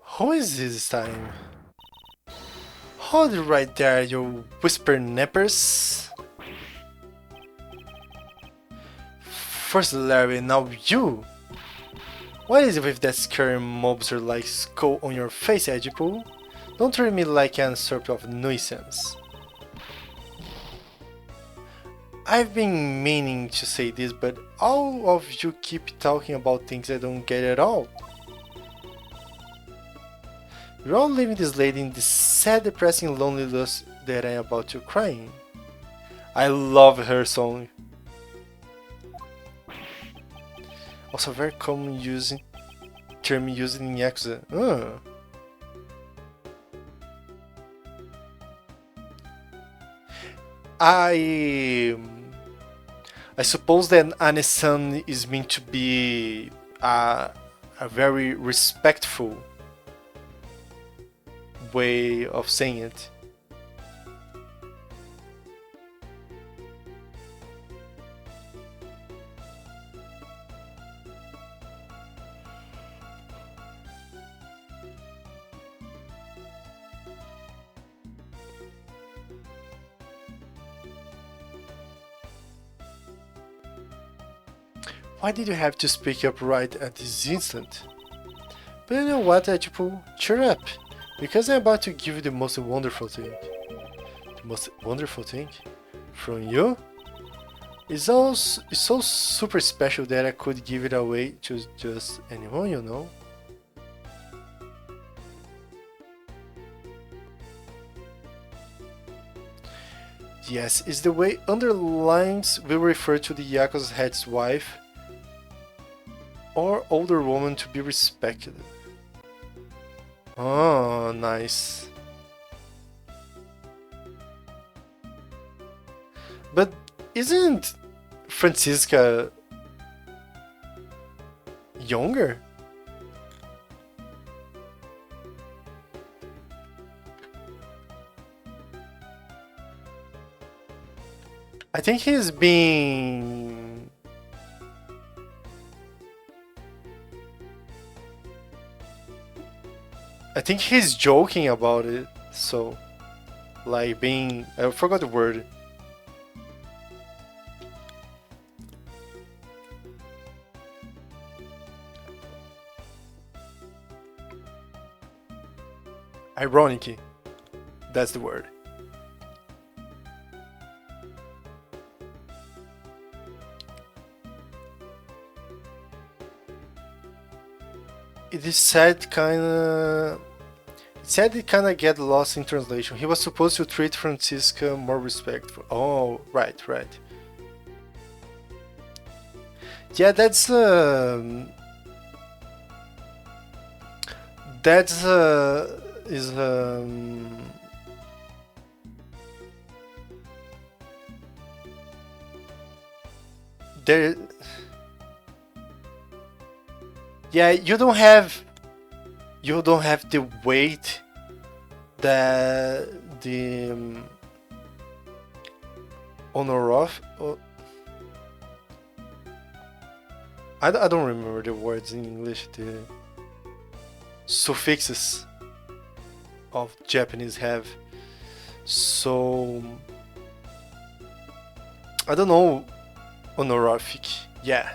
S1: Who is this time? Hold it right there, you whisper nippers. First Larry, now you! What is it with that scary mobster like skull on your face, Edipo? Don't treat me like an sort of nuisance. I've been meaning to say this, but all of you keep talking about things I don't get at all. You're all leaving this lady in this sad, depressing loneliness that I'm about to cry in. I love her song. Also very common term used in Yakuza. I suppose that Ane-san is meant to be a very respectful way of saying it. Why did you have to speak up right at this instant? But you know what, tipo, cheer up, because I'm about to give you the most wonderful thing. The most wonderful thing? From you? It's so super special that I could give it away to just anyone, you know? Yes, it's the way underlines will refer to the Yakuza's head's wife or older woman to be respected. Oh, nice. But isn't Franziska younger? I think he's being... I think he's joking about it, so... Like being... I forgot the word. Ironic. That's the word. It is said it kinda get lost in translation. He was supposed to treat Franziska more respectful. Oh, right. Yeah, that's is there. Yeah, you don't have the weight that the honor of. I don't remember the words in English. The suffixes of Japanese have. So I don't know. Honorific. Yeah.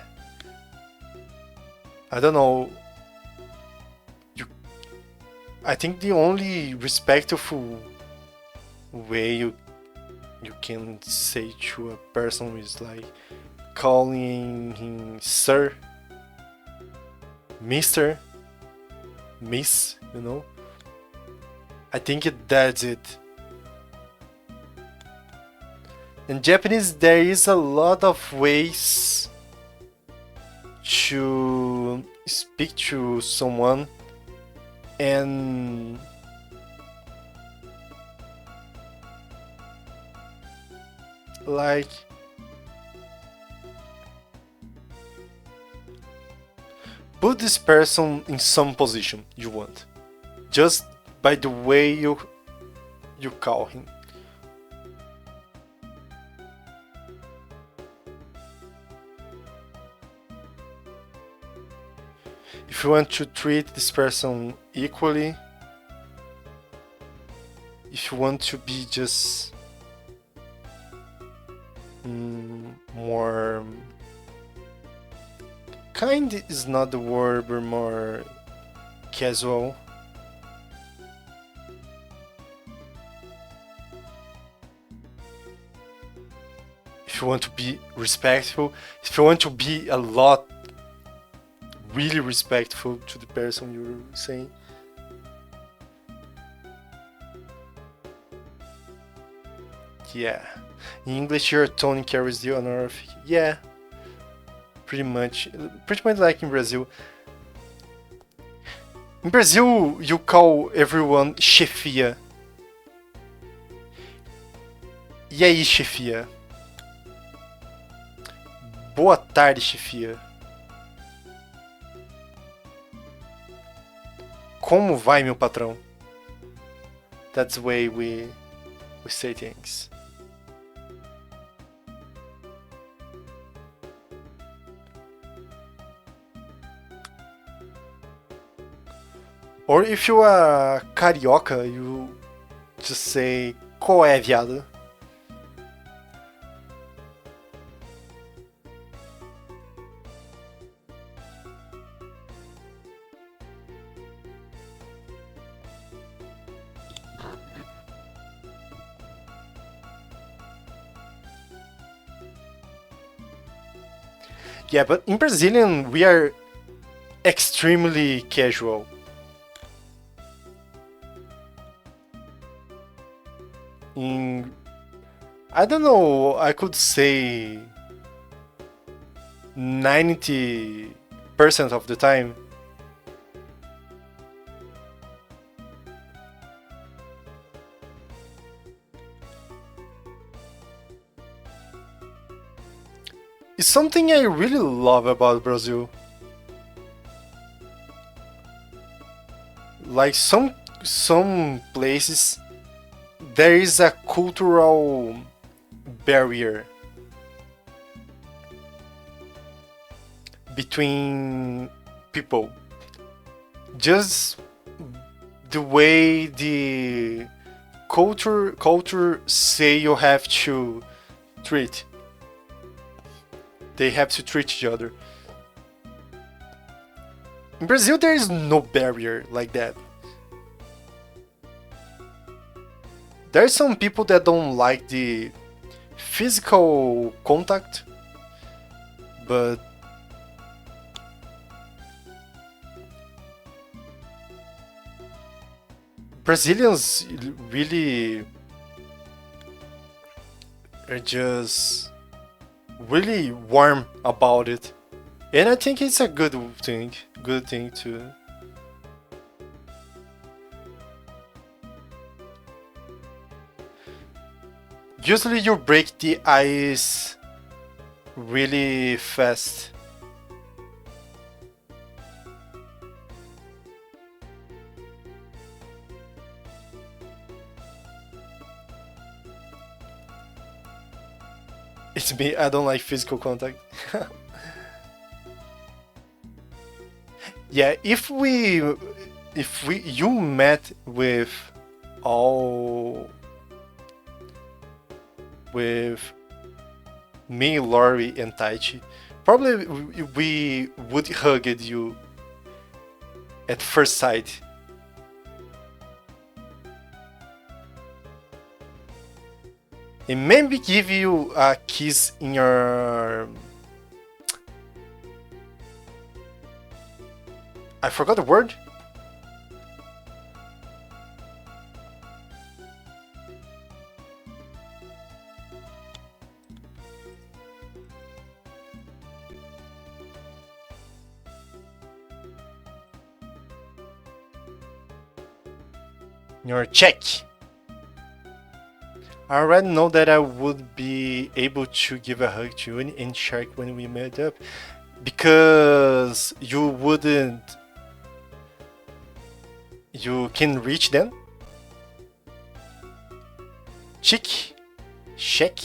S1: I don't know. I think the only respectful way you can say to a person is like calling him sir, Mister, Miss, you know. I think that's it. In Japanese, there is a lot of ways to speak to someone and like put this person in some position you want just by the way you call him. If you want to treat this person equally, if you want to be just more kind is not the word, but more casual. If you want to be respectful, if you want to be a lot really respectful to the person you're saying. Yeah. In English, your tone carries the honor of... Yeah. Pretty much like in Brazil. In Brazil, you call everyone chefia. E aí, chefia? Boa tarde, chefia. Como vai, meu patrão? That's the way we say things. Or if you are carioca, you just say qual é, viado? Yeah, but in Brazilian we are extremely casual. In I don't know, I could say 90% of the time. It's something I really love about Brazil. Like some places there is a cultural barrier between people. Just the way the culture say you have to treat. They have to treat each other. In Brazil, there is no barrier like that. There are some people that don't like the physical contact, but Brazilians really are just really warm about it, and I think it's a good thing to. Usually you break the ice really fast. It's me, I don't like physical contact. Yeah, if you met with all with me, Lori, and Taichi, probably we would hug at you at first sight. And maybe give you a kiss in your... I forgot the word. Your check. I already know that I would be able to give a hug to you and Shark when we met up, because you wouldn't. You can reach them. Cheek, check.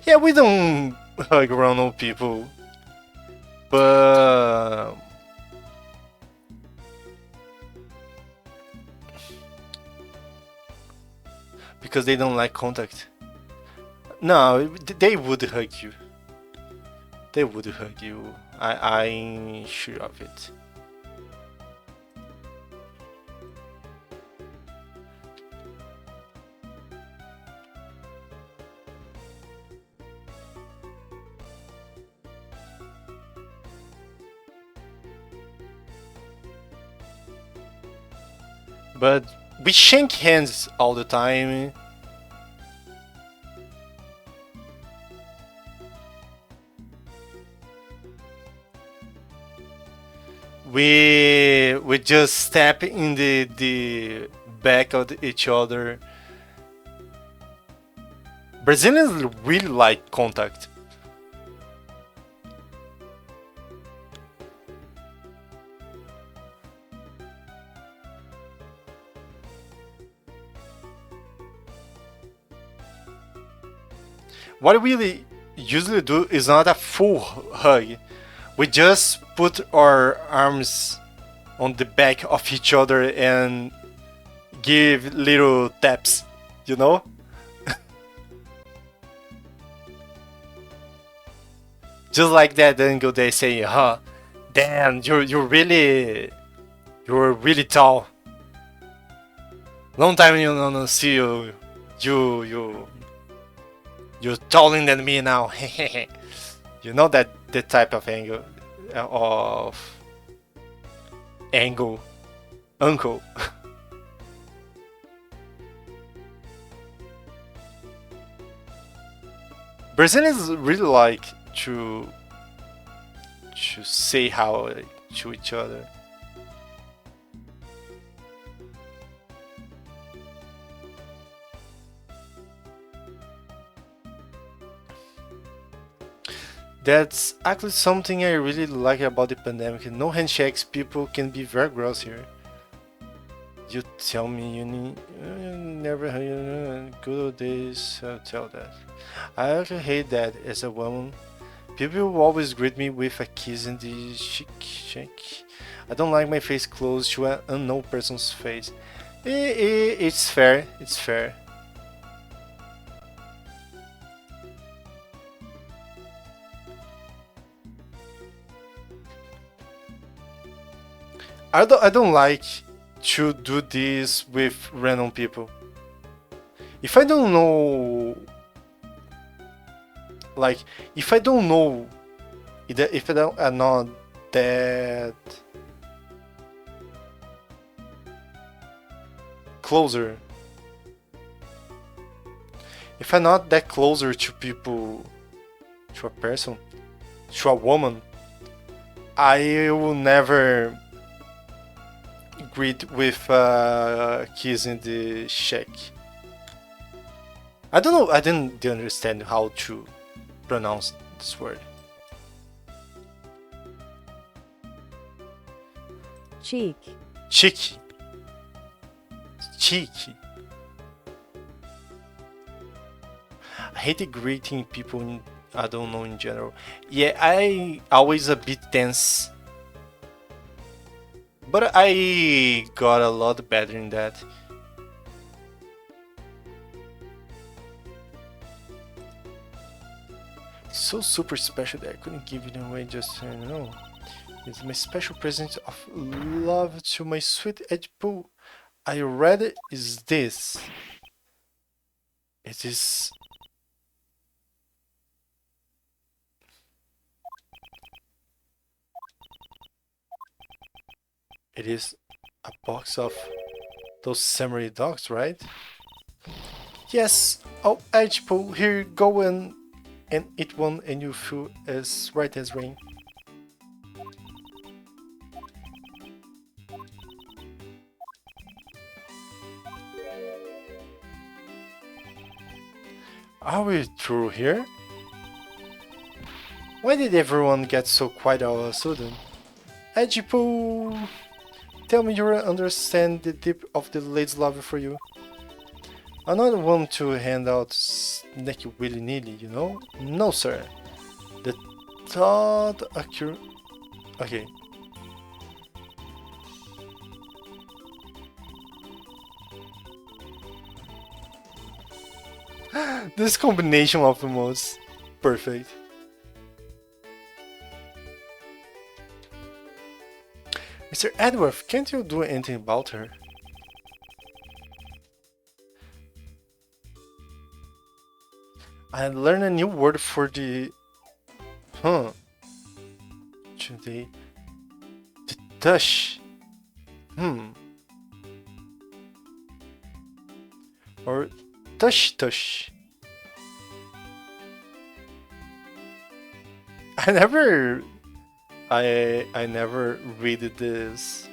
S1: Yeah, we don't hug around old people, but. Because they don't like contact. No, they would hug you. They would hug you. I'm sure of it. But we shake hands all the time. We just step in the back of each other. Brazilians really like contact. What we usually do is not a full hug. We just put our arms on the back of each other and give little taps, you know? Just like that, then go there saying, huh, damn, you're really tall. Long time you don't see you You're taller than me now. You know that the type of angle uncle. Brazilians really like to say how to each other. That's actually something I really like about the pandemic. No handshakes, people can be very gross here. You tell me you never good old days, tell that. I actually hate that as a woman. People will always greet me with a kiss in the cheek. I don't like my face close to an unknown person's face. It's fair, it's fair. I don't like to do this with random people. If I don't know, like, if I don't know, if I'm not that closer, if I'm not that closer to people, to a person, to a woman, I will never greet with a kiss in the cheek. I don't know, I didn't understand how to pronounce this word.
S8: Cheek.
S1: Cheeky. Cheeky. I hate greeting people I don't know in general. Yeah, I always a bit tense. But I got a lot better in that. So super special that I couldn't give it away just so you know. It's my special present of love to my sweet Edgepool. I read it is this. It is... It is a box of those samurai dogs, right? Yes! Oh, Edgepool, here you go and eat one and you feel as right as rain. Are we through here? Why did everyone get so quiet all of a sudden? Edgepool! Tell me you understand the depth of the lady's love for you. I'm not one to hand out snacky willy-nilly, you know? No, sir. The thought occurred... Okay. This combination of emotes, perfect. Mr. Edworth, can't you do anything about her? I learned a new word for the... Today... The tush. Or tush tush. I never read this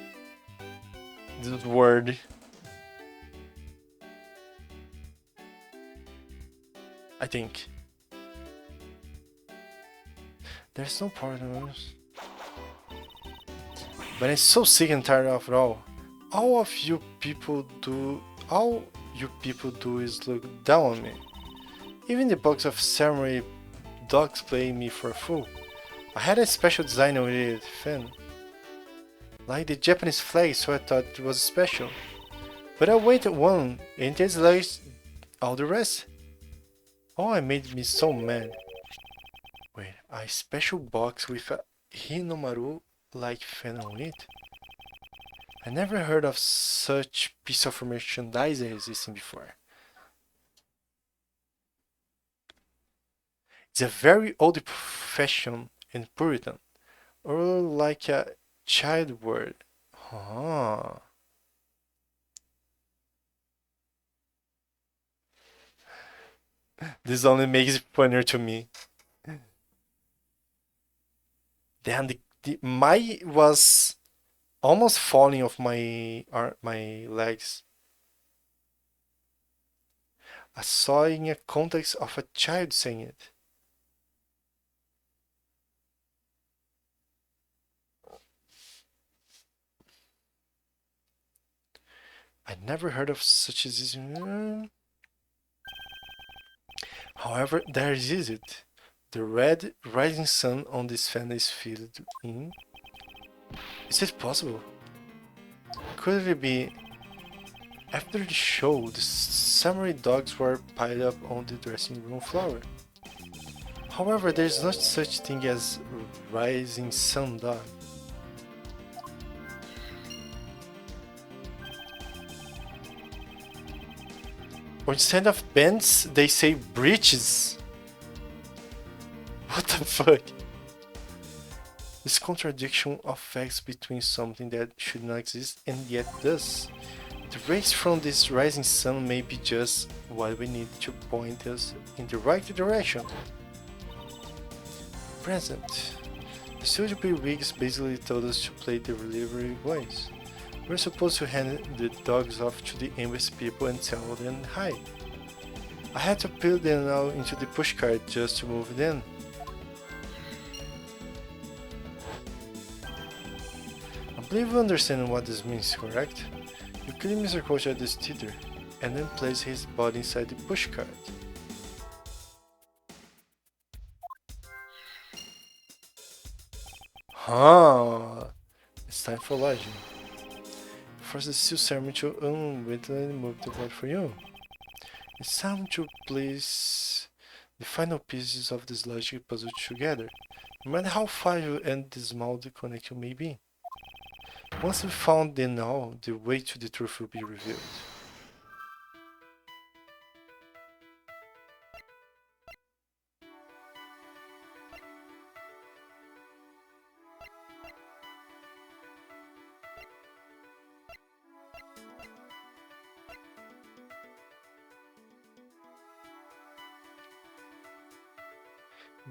S1: word. I think there's no partners. But I'm so sick and tired of it all. All you people do is look down on me. Even the box of samurai dogs play me for a fool. I had a special design with it, Finn. Like the Japanese flag, so I thought it was special. But I waited one, and it's like all the rest. Oh, it made me so mad. Wait, a special box with a Hinomaru like fan on it? I never heard of such piece of merchandise existing before. It's a very old-fashioned and Puritan, or like a child word. Huh. This only makes it funnier to me. Then my was almost falling off my legs. I saw it in a context of a child saying it. I never heard of such as. However, there is it. The red rising sun on this fan is filled in. Is it possible? Could it be? After the show, the samurai dogs were piled up on the dressing room floor. However, there is no such thing as rising sun dog. Or instead of pants, they say breeches. What the fuck? This contradiction of facts between something that should not exist and yet does. The rays from this rising sun may be just what we need to point us in the right direction. Present. The Studio B Weeks basically told us to play the delivery boys. We're supposed to hand the dogs off to the embassy people and tell them hi. I had to put them out into the pushcart just to move them. I believe you understand what this means, correct? You kill Mr. Coach at this theater, and then place his body inside the pushcart. Huh. It's time for lodging. Force the steel ceremony to unwittingly move the body for you. It's time to place the final pieces of this logic puzzle together, no matter how far you and small the connection may be. Once we found them all, the way to the truth will be revealed.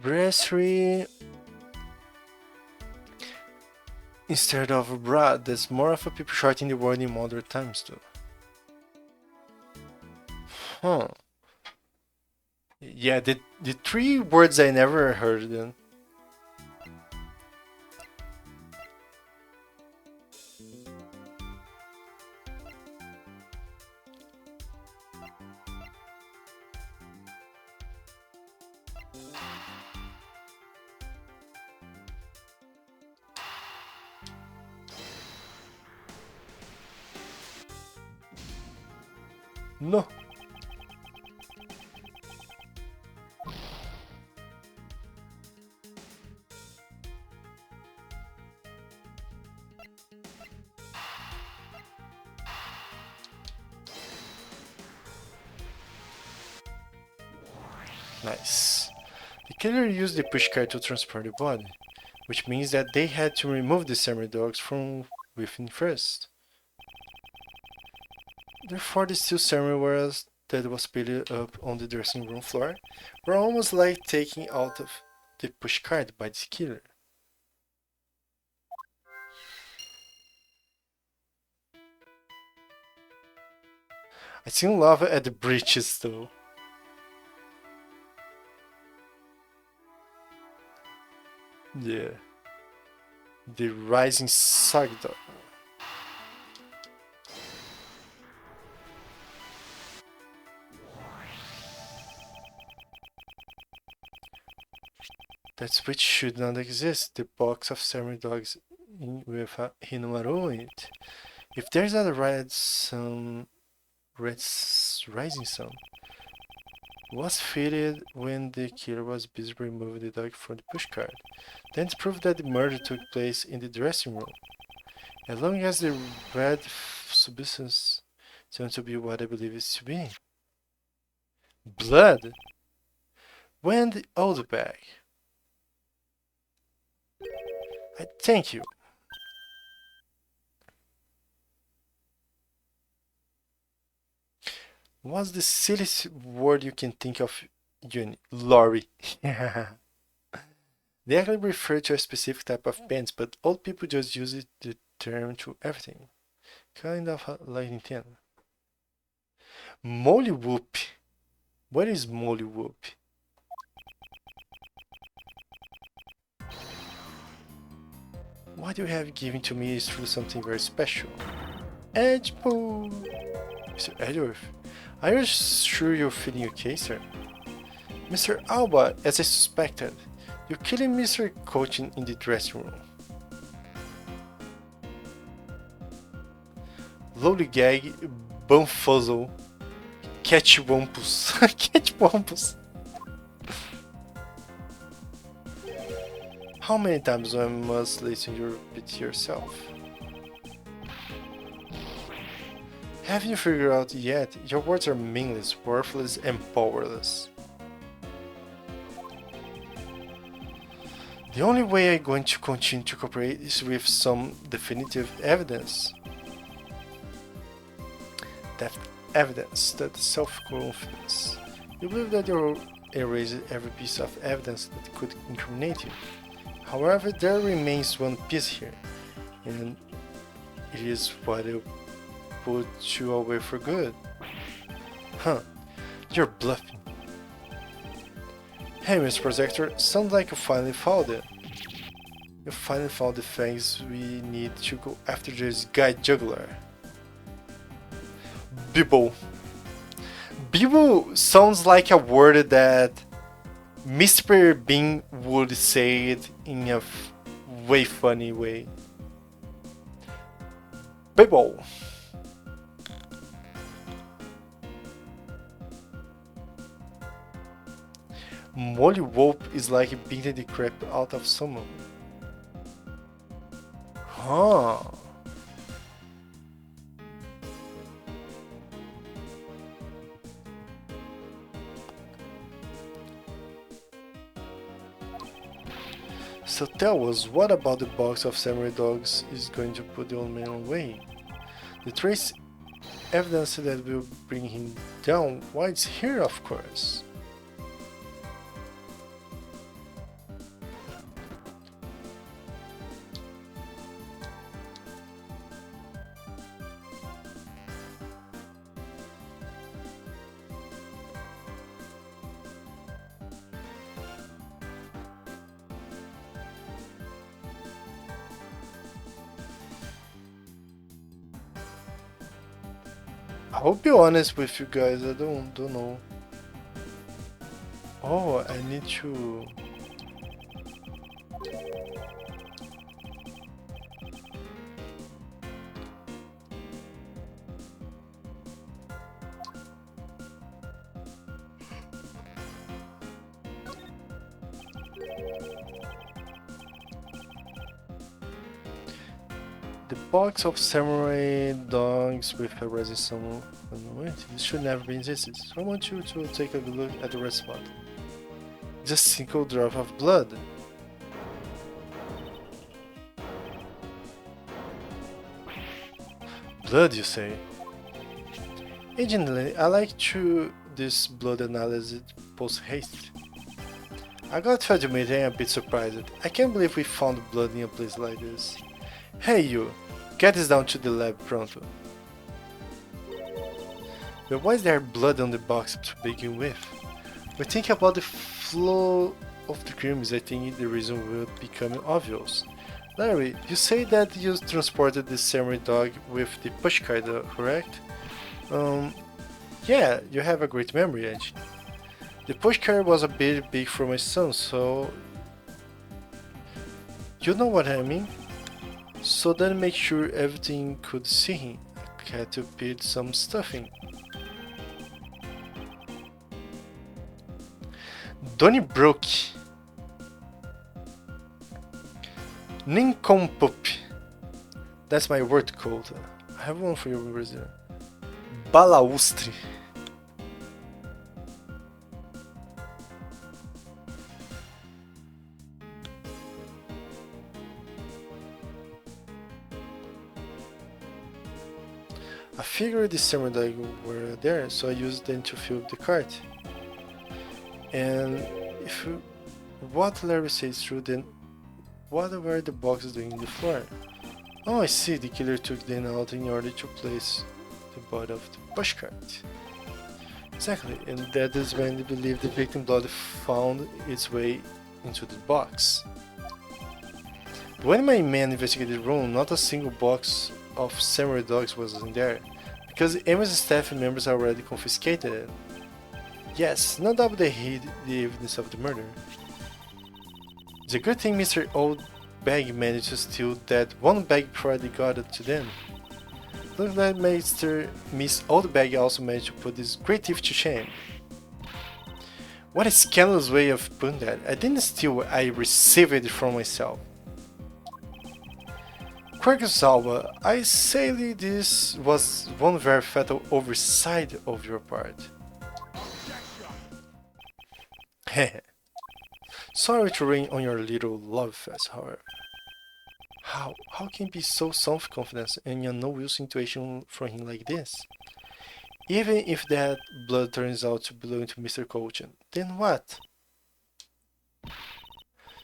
S1: Brasserie instead of bra, that's more of a people short in the world in modern times too. Huh. Yeah, the three words I never heard then. No. Nice. The killer used the pushcart to transport the body, which means that they had to remove the samurai dogs from within first. Therefore, the steel samurai that was piled up on the dressing room floor were almost like taken out of the pushcart by the killer. I still love it at the breeches though. Yeah. The rising Sagda. That's which should not exist. The box of samurai dogs with a Hinomaru in it. If there's a rising sun, was fitted when the killer was busy removing the dog from the pushcart. Then it's proof that the murder took place in the dressing room. As long as the red substance seems to be what I believe it to be. Blood! When the old bag. I thank you. What's the silliest word you can think of, Uni? Lorry. They actually refer to a specific type of pants, but old people just use the term to everything. Kind of like Nintendo. Mollywhoop. What is Mollywhoop? What you have given to me is through something very special. Edgepool! Mr. Edgeworth, are you sure you're feeling okay, sir? Mr. Alba, as I suspected, you're killing Mr. Cochin in the dressing room. Lollygag, Bumfuzzle, Catchwampus. Catchwampus! How many times I must listen to you repeat yourself? Haven't you figured out yet? Your words are meaningless, worthless, and powerless. The only way I'm going to continue to cooperate is with some definitive evidence. That evidence, that self-confidence. You believe that you erased every piece of evidence that could incriminate you. However, there remains one piece here, and it is what will put you away for good. Huh, you're bluffing. Hey, Mr. Protector, sounds like you finally found it. You finally found the things we need to go after this guy juggler. Bibble. Bibble sounds like a word that Mr. Bean would say it in a way funny way. Bibble. Mollywhoop is like beating the crap out of someone. Huh. So tell us, what about the box of samurai dogs is going to put the old man away? The trace evidence that will bring him down, why it's here, of course. I'll be honest with you guys, I don't know. Oh, I need to... The box of samurai dogs with a resin summon. Wait, this should never be existed. So I want you to take a look at the rest spot. Just a single drop of blood. Blood, you say? Agent Lily, I like to this blood analysis post haste. I got to admit I'm a bit surprised. I can't believe we found blood in a place like this. Hey you, get this down to the lab pronto. But why is there blood on the box to begin with? We think about the flow of the crimes, I think the reason will become obvious. Larry, you say that you transported the samurai dog with the pushcart, correct? Yeah, you have a great memory, Edge. The pushcart was a bit big for my son, so... You know what I mean? So then make sure everything could see him. I had to put some stuff in. Donnybrook. Nincompoop. That's my word code. I have one for you in Brazil. Balaustre. I figured the samurai dog were there, so I used them to fill the cart. And if what Larry says is true, then what were the boxes doing on the floor? Oh, I see, the killer took them out in order to place the body of the pushcart. Exactly, and that is when they believe the victim blood found its way into the box. When my men investigated the room, not a single box of samurai dogs was in there, because Amy's staff members already confiscated it. Yes, no doubt they hid the evidence of the murder. It's a good thing Mr. Old Bag managed to steal that one bag before they got it to them. Looks like Miss Old Bag also managed to put this great thief to shame. What a scandalous way of putting that. I didn't steal, I received it from myself. Quacksalva, I say this was one very fatal oversight of your part. Heh. Sorry to rain on your little love fest, however. How can you be so self-confident in a no-will situation from him like this? Even if that blood turns out to belong to Mr. Colton, then what?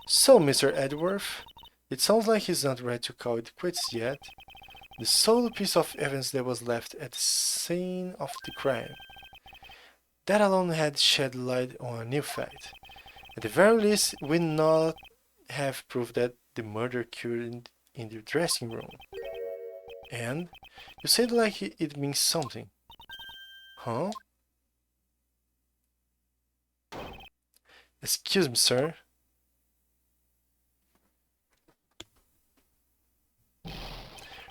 S1: So, Mr. Edgeworth, it sounds like he's not ready to call it quits yet. The sole piece of evidence that was left at the scene of the crime. That alone had shed light on a new fact. At the very least, we not have proof that the murder occurred in the dressing room. And you said like it means something. Huh? Excuse me, sir.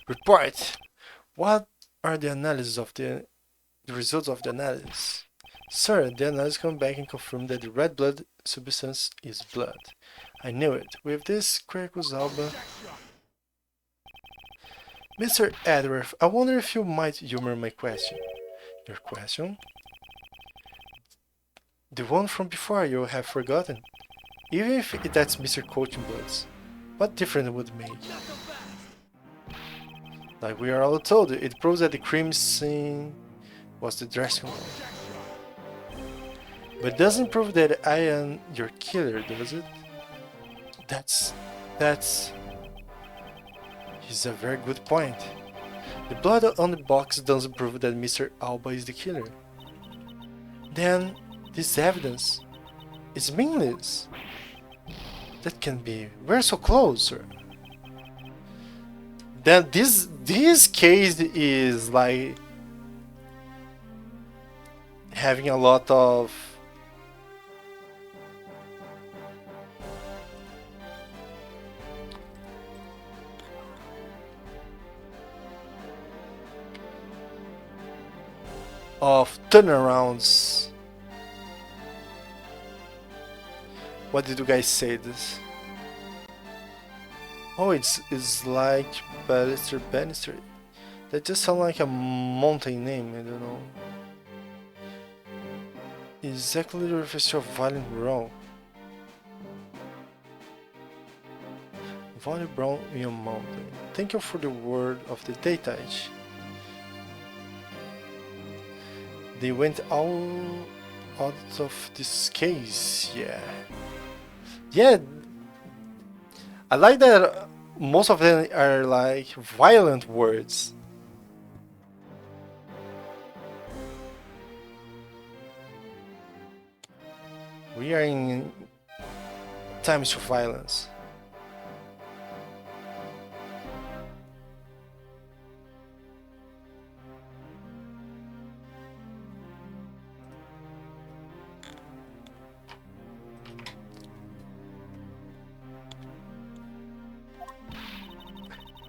S1: Report! What are the analysis of the results of the analysis? Sir, the analysis come back and confirm that the red blood substance is blood. I knew it. With this, Quacksalva. Mr. Edgeworth, I wonder if you might humor my question. Your question? The one from before you have forgotten. Even if that's Mr. Coaching Bloods, what difference would it make? Like we are all told, it proves that the crime scene was the dressing room. But it doesn't prove that I am your killer, does it? That's... He's a very good point. The blood on the box doesn't prove that Mr. Alba is the killer. Then, this evidence is meaningless. That can be... We're so close, sir. Then this case is like having a lot of turnarounds. What did you guys say this? Oh, it's like Bannister. That just sounds like a mountain name, I don't know. Exactly the reverse of Violent Brown. Violent Brown in a mountain. Thank you for the word of the Daytide. They went all out of this case, yeah. Yeah, I like that most of them are like violent words. We are in times of violence.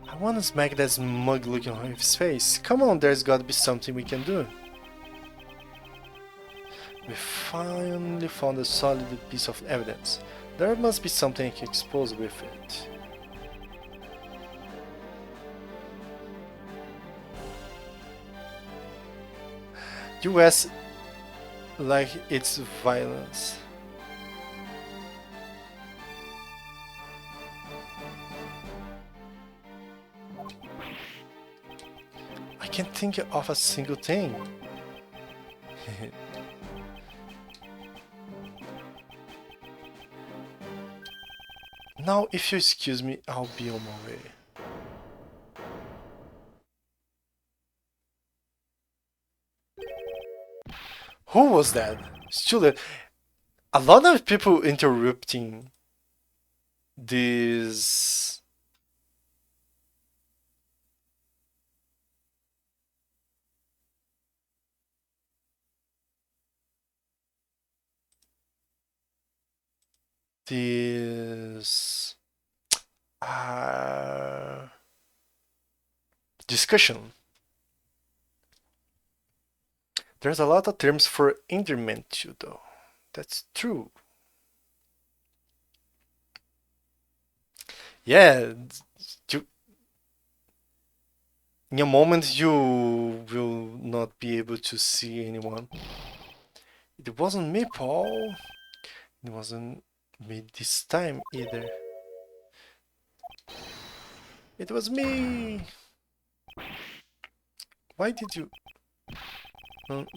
S1: I wanna smack that smug look on his face. Come on, there's gotta be something we can do. We finally found a solid piece of evidence. There must be something I can expose with it. US like it's violence. I can't think of a single thing. Now, if you excuse me, I'll be on my way. Who was that? Still, a lot of people interrupting this. This discussion. There's a lot of terms for Enderman too, though. That's true. Yeah, in a moment you will not be able to see anyone. It wasn't me, Paul. It wasn't me this time either. It was me. Why did you?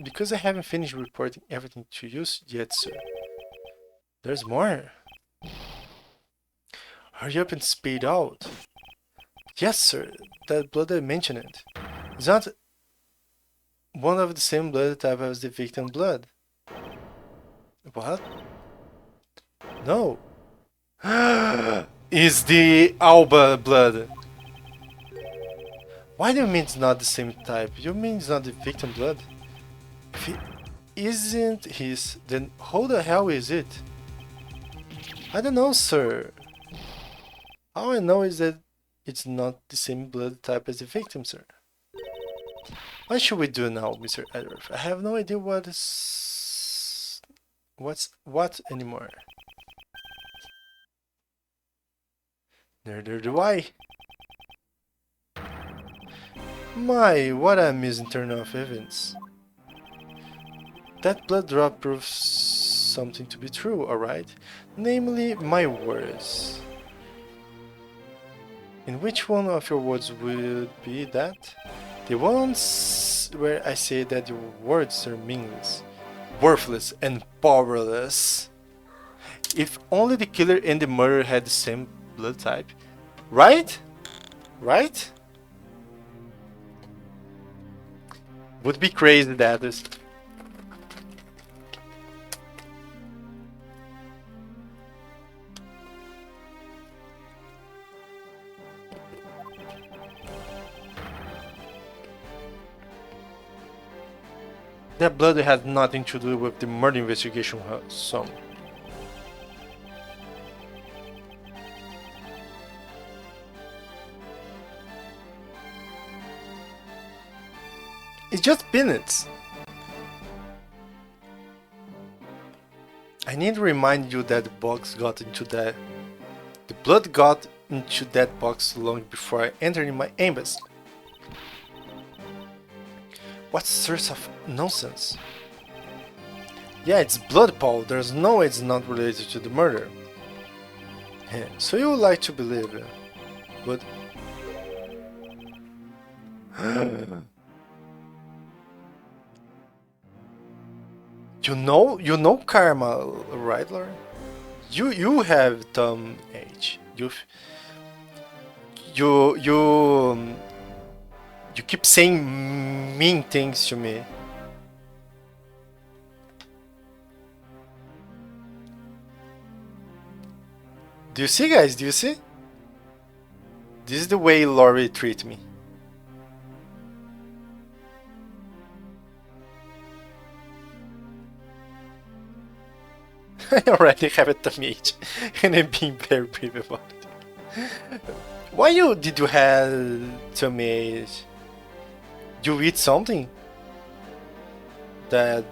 S1: Because I haven't finished reporting everything to you yet, sir. There's more. Hurry up and speed out. Yes, sir. That blood I mentioned. It's not one of the same blood type as the victim blood. What? No. Is the Alba blood. Why do you mean it's not the same type? You mean it's not the victim blood? If it isn't his, then how the hell is it? I don't know, sir. All I know is that it's not the same blood type as the victim, sir. What should we do now, Mr. Edworth? I have no idea what's what anymore. Neither do I. My, what a missing turn of events. That blood drop proves something to be true, alright? Namely, my words. In which one of your words would be that? The ones where I say that your words are meaningless, worthless, and powerless. If only the killer and the murderer had the same blood type. Right? Right? Would be crazy that is. That blood had nothing to do with the murder investigation, son. It's just peanuts. I need to remind you that the blood got into that box long before I entered in my embassy. What source of nonsense? Yeah, it's blood, Paul. There's no way it's not related to the murder. So you would like to believe it, but you know karma, right, Lauren? You have Tom H. You keep saying mean things to me. Do you see, guys? Do you see? This is the way Laurie treats me. I already have a tummy ache, and I'm being very brave about it. Why did you have tummy ache? You eat something that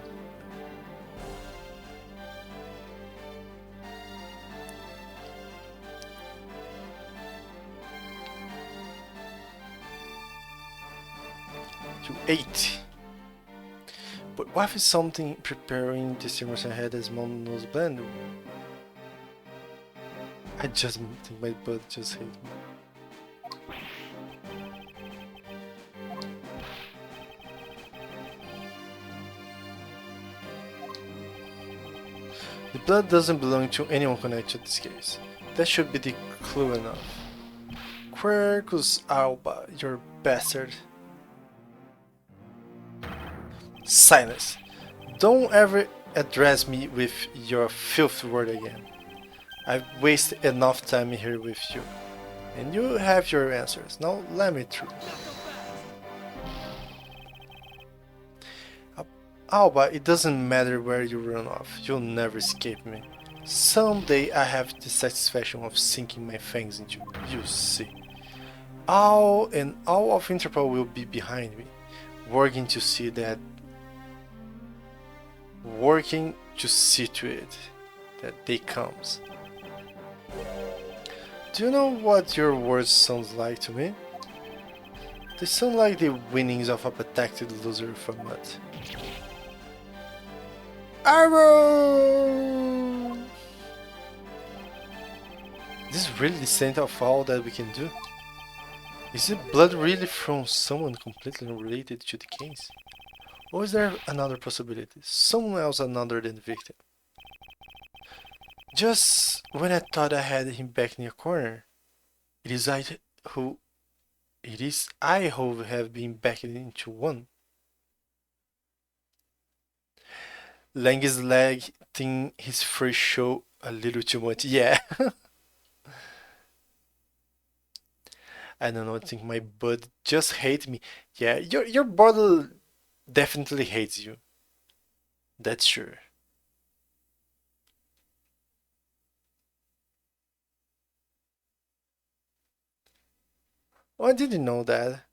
S1: you ate. But what if something preparing the steamers ahead as mom knows blend? I just think my butt just hate me. The blood doesn't belong to anyone connected to this case. That should be the clue enough. Quercus Alba, you bastard. Silence. Don't ever address me with your filthy word again. I've wasted enough time here with you. And you have your answers. Now let me through. Alba, it doesn't matter where you run off. You'll never escape me. Someday I have the satisfaction of sinking my fangs into you. You'll see. All of Interpol will be behind me, working to see to it that day comes. Do you know what your words sound like to me? They sound like the winnings of a protected loser from mud. Arrow! Is this really the center of all that we can do? Is it blood really from someone completely unrelated to the case? Or is there another possibility? Someone else other than the victim? Just when I thought I had him back in a corner, it is I who have been backed into one. Lang's leg think his first show a little too much. Yeah. I don't know, I think my bud just hates me. Yeah, your bottle definitely hates you. That's sure. Oh, I didn't know that.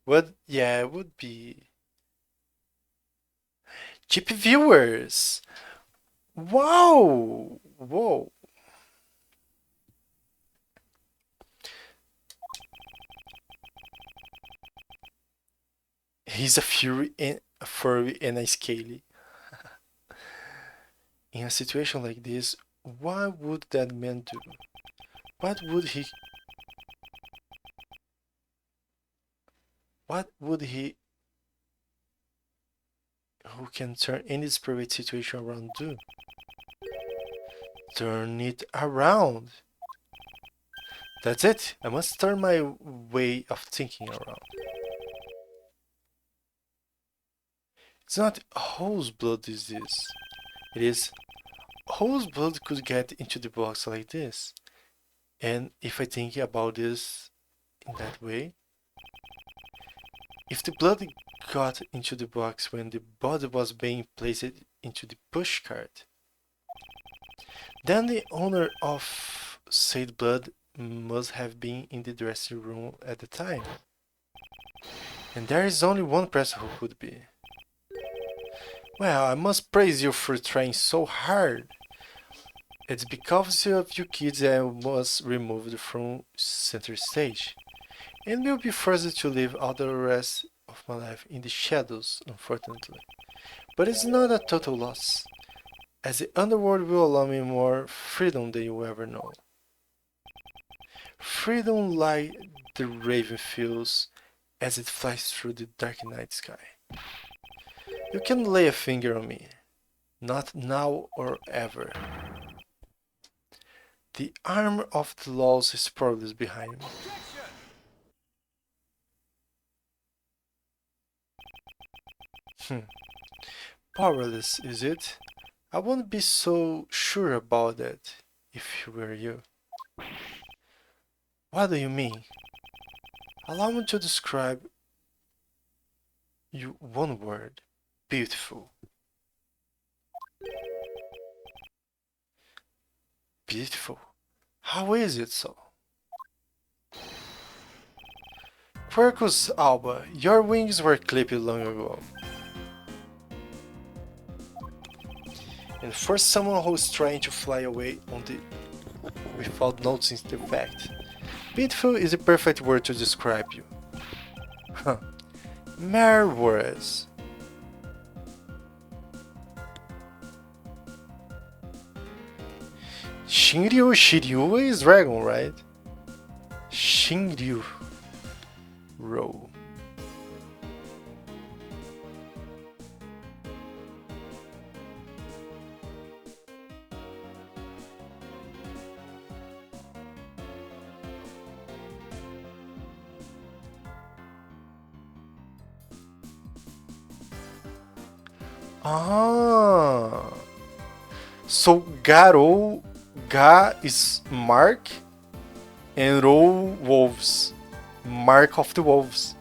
S1: But yeah, it would be cheap viewers. Wow! Whoa! He's a fury and a furry and a scaly. In a situation like this, what would that man do? What would he who can turn any desperate situation around do? Turn it around. That's it. I must turn my way of thinking around. It's not whose blood is this. It is whose blood could get into the box like this. And if I think about this in that way, if the blood got into the box when the body was being placed into the push cart, then the owner of said blood must have been in the dressing room at the time. And there is only one person who could be. Well, I must praise you for trying so hard. It's because of you kids I was removed from center stage, and will be forced to live all the rest of my life in the shadows, unfortunately. But it's not a total loss, as the underworld will allow me more freedom than you ever know. Freedom like the raven feels as it flies through the dark night sky. You can lay a finger on me, not now or ever. The arm of the laws is powerless behind me. Powerless, is it? I wouldn't be so sure about that if it were you. What do you mean? Allow me to describe you one word. Beautiful. Beautiful? How is it so? Quercus Alba, your wings were clipped long ago. And for someone who is trying to fly away without noticing the fact, beautiful is the perfect word to describe you. Huh. Mere words. Shiryu is dragon, right? Shiryu. Row. Ah. So Garou, Ga is Mark, and Rou wolves. Mark of the wolves.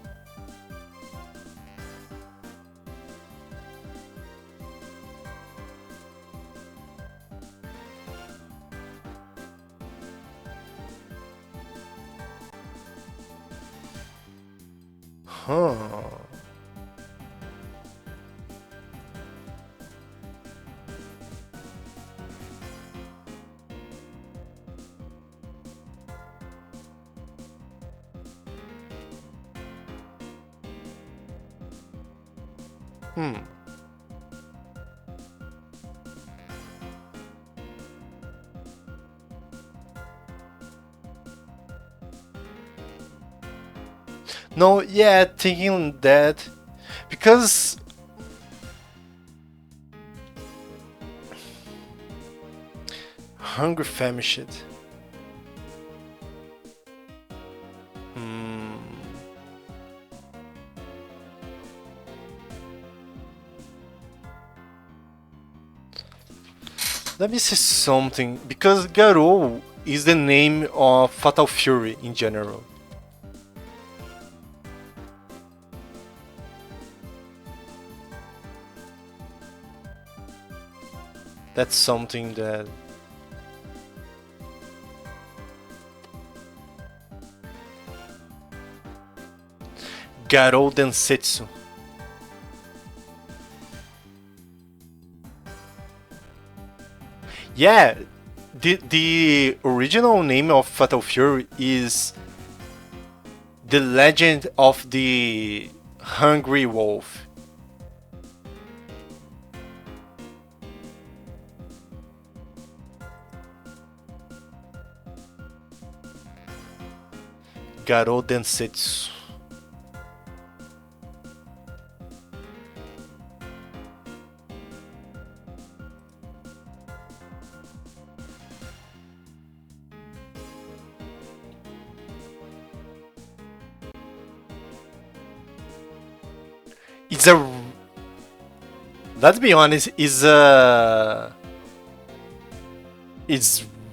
S1: Huh. Hmm. No, yeah, thinking that because hungry famished. Hmm. Let me say something because Garou is the name of Fatal Fury in general. That's something that Garou Densetsu. Yeah, the original name of Fatal Fury is The Legend of the Hungry Wolf. Garou Densetsu. It's a. Let's be honest, it's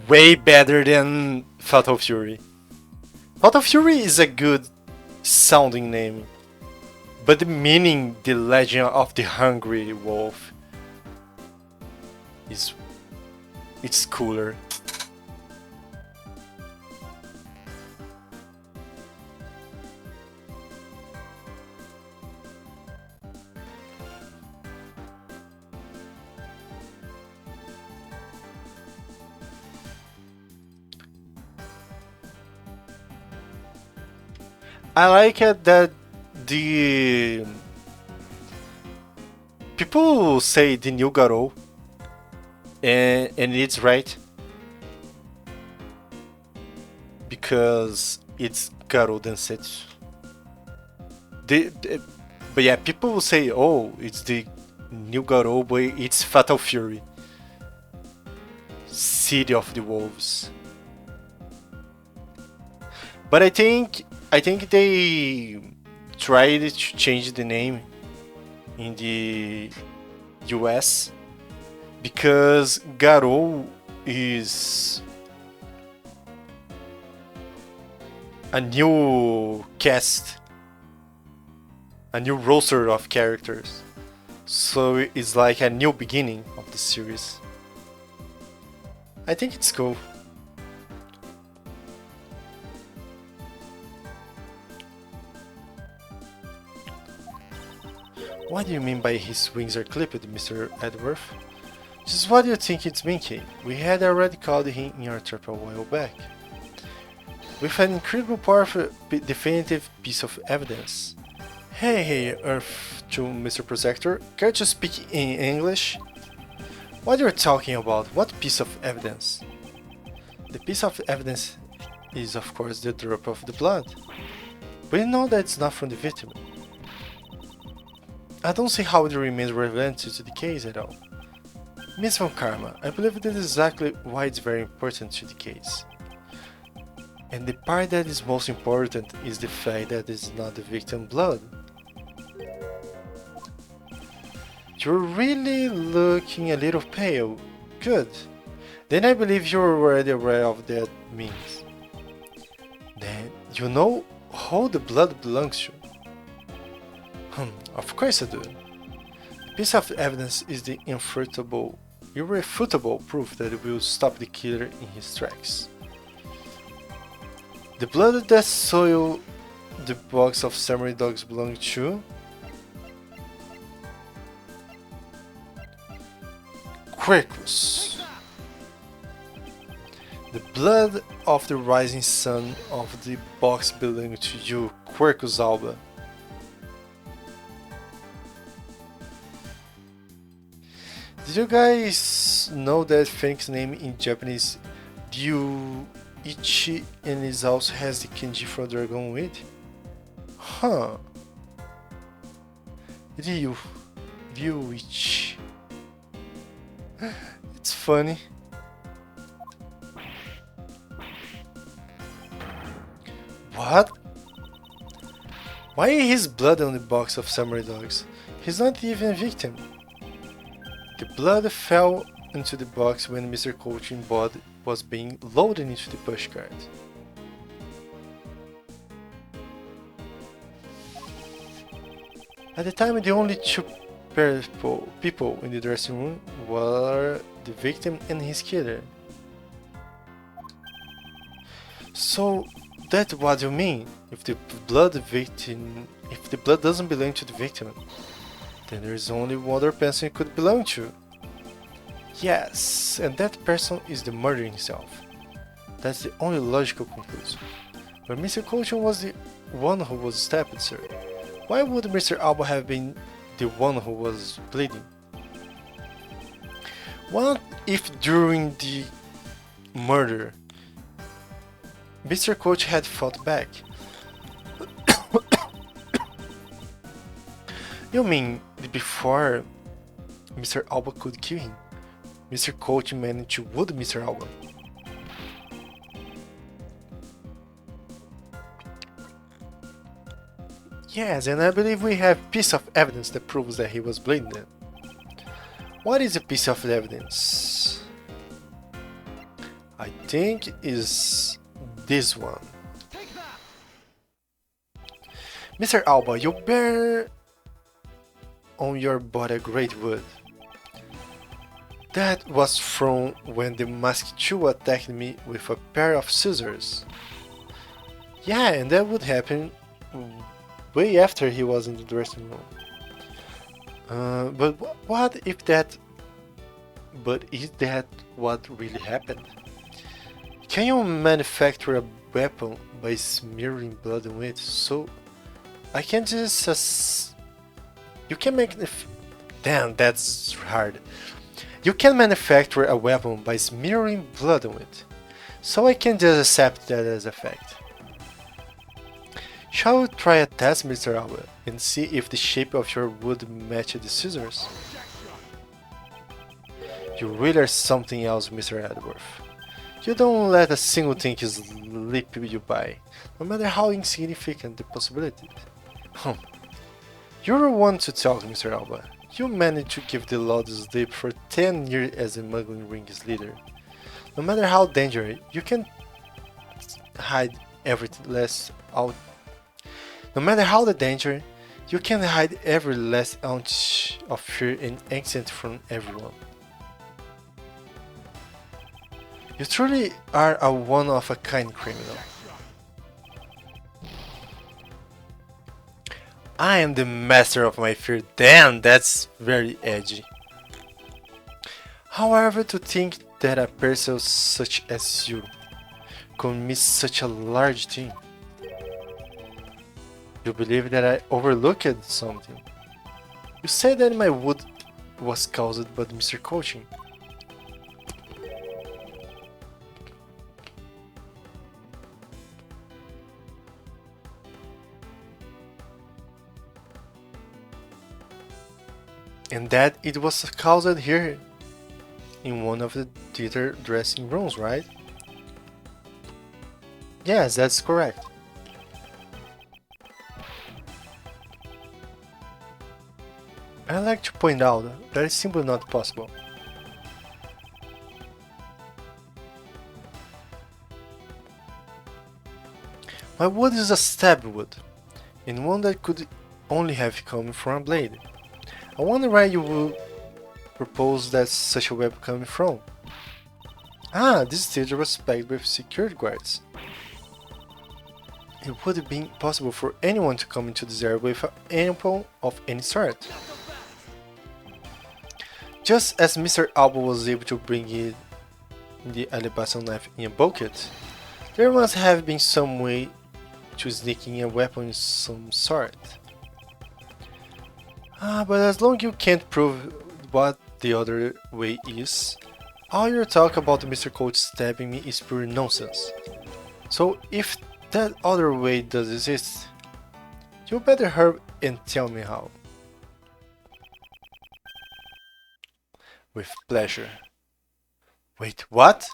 S1: way better than Fatal Fury. Fatal Fury is a good sounding name, but the meaning, the legend of the hungry wolf, is it's cooler. I like it that the people say the new Garou, and it's right because it's Garou Densetsu. But yeah, people will say, "Oh, it's the new Garou, but it's Fatal Fury, City of the Wolves." But I think they tried to change the name in the US because Garou is a new cast, a new roster of characters. So it's like a new beginning of the series. I think it's cool. What do you mean by his wings are clipped, Mr. Edworth? Just what do you think it's Minkey? We had already called him in our trap a while back. With an incredible powerful definitive piece of evidence. Hey, Earth to Mr. Projector, can't you speak in English? What are you talking about? What piece of evidence? The piece of evidence is of course the drop of the blood. But you know that it's not from the victim. I don't see how it remains relevant to the case at all. Miss Von Karma, I believe this is exactly why it's very important to the case. And the part that is most important is the fact that it's not the victim's blood. You're really looking a little pale. Good. Then I believe you're already aware of what that means. Then you know who the blood belongs to. Of course I do. The piece of evidence is the irrefutable proof that will stop the killer in his tracks. The blood that soiled the box of samurai dogs belonged to Quercus. The blood of the rising sun of the box belonged to you, Quercus Alba. Did you guys know that Phoenix name in Japanese Ryuichi and it also has the kanji for dragon with? Huh. Ryuichi. It's funny. What? Why is blood on the box of samurai dogs? He's not even a victim. The blood fell into the box when Mr. Coaching body was being loaded into the pushcart. At the time, the only two people in the dressing room were the victim and his killer. So that's what you mean? If the blood doesn't belong to the victim, then there is only one other person it could belong to. Yes, and that person is the murderer himself. That's the only logical conclusion. But Mr. Colton was the one who was stabbed, sir. Why would Mr. Alba have been the one who was bleeding? What if during the murder, Mr. Coach had fought back? You mean before Mr. Alba could kill him, Mr. Coach managed to wound Mr. Alba? Yes, and I believe we have piece of evidence that proves that he was bleeding. What is a piece of evidence? I think is this one. Mr. Alba, you bear on your body a great wound. That was from when the Masked 2 attacked me with a pair of scissors. Yeah, and that would happen way after he was in the dressing room. But what if that... But is that what really happened? Can you manufacture a weapon by smearing blood on it? So I can just... You can make... Damn, that's hard. You can manufacture a weapon by smearing blood on it. So I can just accept that as a fact. Shall we try a test, Mr. Alba, and see if the shape of your wood matches the scissors? You really are something else, Mr. Edworth. You don't let a single thing slip you by, no matter how insignificant the possibility. You're one to talk, Mr. Alba. You managed to give the law the slip for 10 years as a smuggling ring's leader. No matter how dangerous, you can hide everything less out. No matter how the danger, you can hide every last ounce of fear and anxiety from everyone. You truly are a one-of-a-kind criminal. I am the master of my fear. Damn, that's very edgy. However, to think that a person such as you could miss such a large thing. You believe that I overlooked something. You said that my wound was caused by Mr. Coaching. And that it was caused here in one of the theater dressing rooms, right? Yes, that's correct. I'd like to point out that it's simply not possible. My wood is a stab wood, and one that could only have come from a blade. I wonder where you would propose that such a weapon coming from. Ah, this theater was packed with security guards. It would have been possible for anyone to come into this area with an ample of any sort. Just as Mr. Alba was able to bring in the alabaster knife in a bucket, there must have been some way to sneak in a weapon of some sort. But as long as you can't prove what the other way is, all your talk about Mr. Coach stabbing me is pure nonsense. So if that other way does exist, you better hurry and tell me how. With pleasure. Wait, what?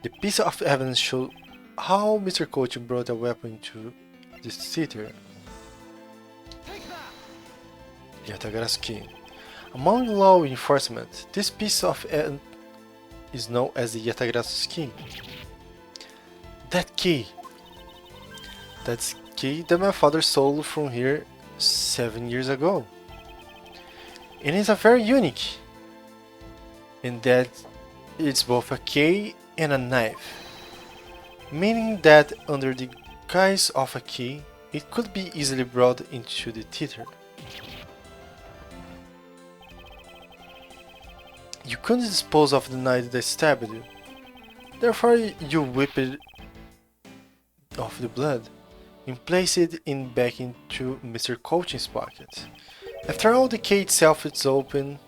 S1: The piece of evidence showed how Mr. Coach brought a weapon to this theater. Yatagarasu key. Among law enforcement, this piece of evidence is known as the Yatagarasu key. That key! That's key that my father stole from here 7 years ago. And it's a very unique, in that it's both a key and a knife, meaning that under the guise of a key, it could be easily brought into the theater. You couldn't dispose of the knife that stabbed you, therefore you whip it off the blood and place it back into Mr. Coach's pocket. After all, the key itself is open,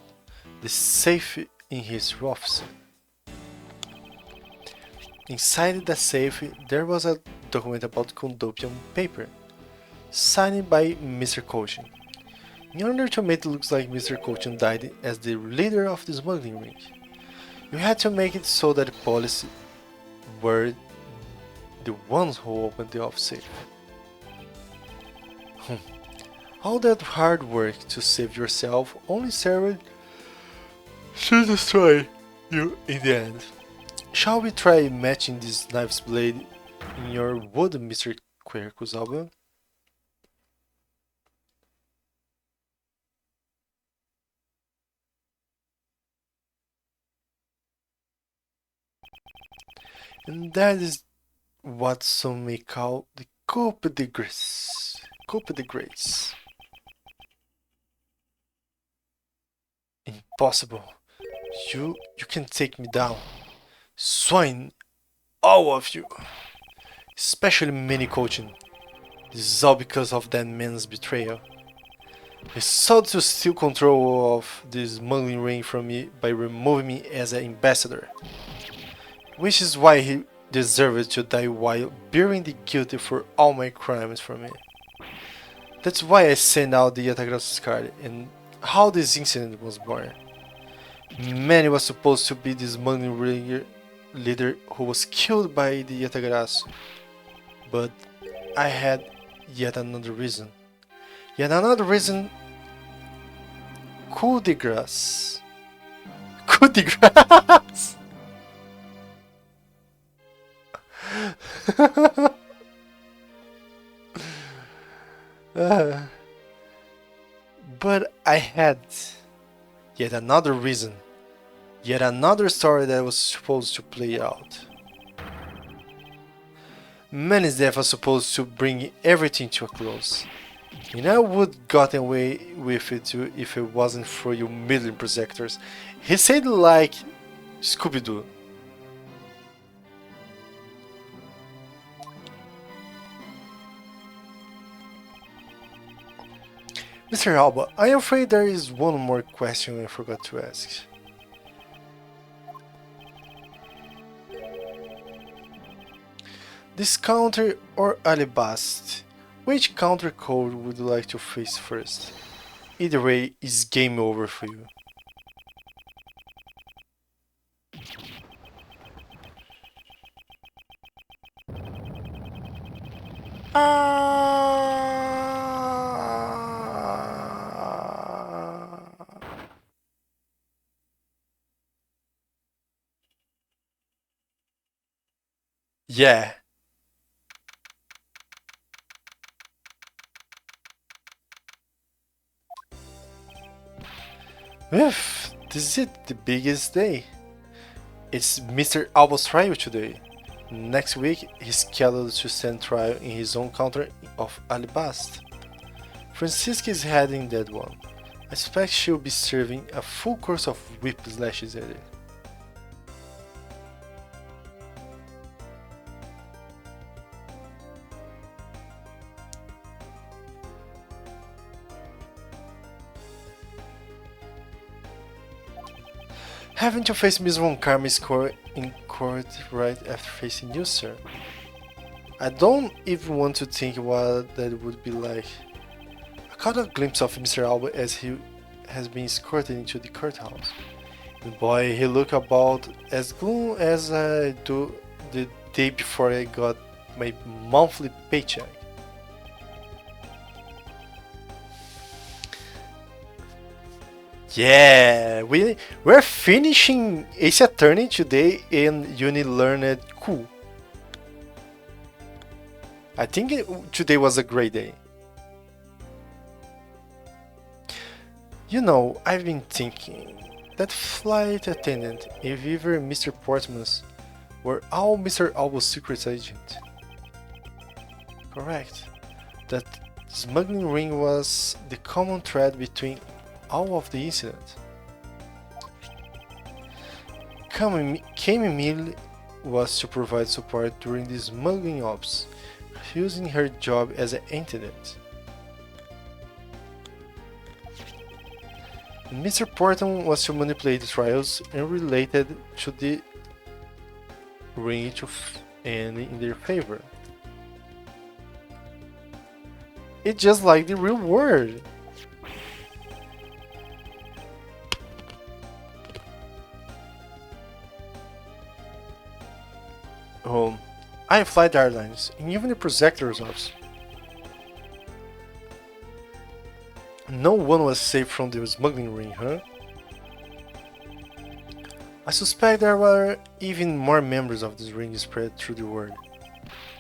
S1: the safe in his office. Inside the safe, there was a document about Condopium paper, signed by Mr. Cochin. In order to make it look like Mr. Cochin died as the leader of the smuggling ring, you had to make it so that the police were the ones who opened the office safe. All that hard work to save yourself only served to destroy you in the end. Shall we try matching this knife's blade in your wood, Mr. Quercus? And that is what some may call the coup de grace. Coup de grace. Impossible. You can take me down. Swine, all of you. Especially Mini Coaching. This is all because of that man's betrayal. He sought to steal control of this smuggling ring from me by removing me as an ambassador. Which is why he deserved to die while bearing the guilt for all my crimes from me. That's why I sent out the Yatagarasu card and how this incident was born. Manny was supposed to be the smuggling ring leader who was killed by the Yatagarasu, but I had yet another reason. Yet another reason. Coup de grace. Coup de grace. But I had yet another reason, yet another story that was supposed to play out. Manny's death was supposed to bring everything to a close, and I would gotten away with it too if it wasn't for you middling projectors. He said like Scooby-Doo. Mr. Alba, I am afraid there is one more question I forgot to ask. This counter or Alabast? Which counter code would you like to face first? Either way, it's game over for you. Yeah. Oof, this is it, the biggest day. It's Mr. Albo's trial today. Next week, he's scheduled to stand trial in his own country of Alabasta. Francisca is heading that one. I suspect she'll be serving a full course of whip slashes at it. Having to face Miss Von Karma's court in court right after facing you, sir. I don't even want to think what that would be like. I caught a glimpse of Mr. Alba as he has been escorted into the courthouse. And boy, he looked about as glum as I do the day before I got my monthly paycheck. Yeah, we're finishing Ace Attorney today in Uni Learned Cool. I think today was a great day. You know, I've been thinking that flight attendant, if ever Mr. Portman's, were all Mr. Albo's secret agent. Correct. That smuggling ring was the common thread between all of the incident. Camille was to provide support during the smuggling ops, using her job as an attendant. Mr. Porton was to manipulate the trials and related to the ring to end in their favor. It's just like the real world. I fly the airlines, and even the projector's office. No one was safe from the smuggling ring, huh? I suspect there were even more members of this ring spread through the world.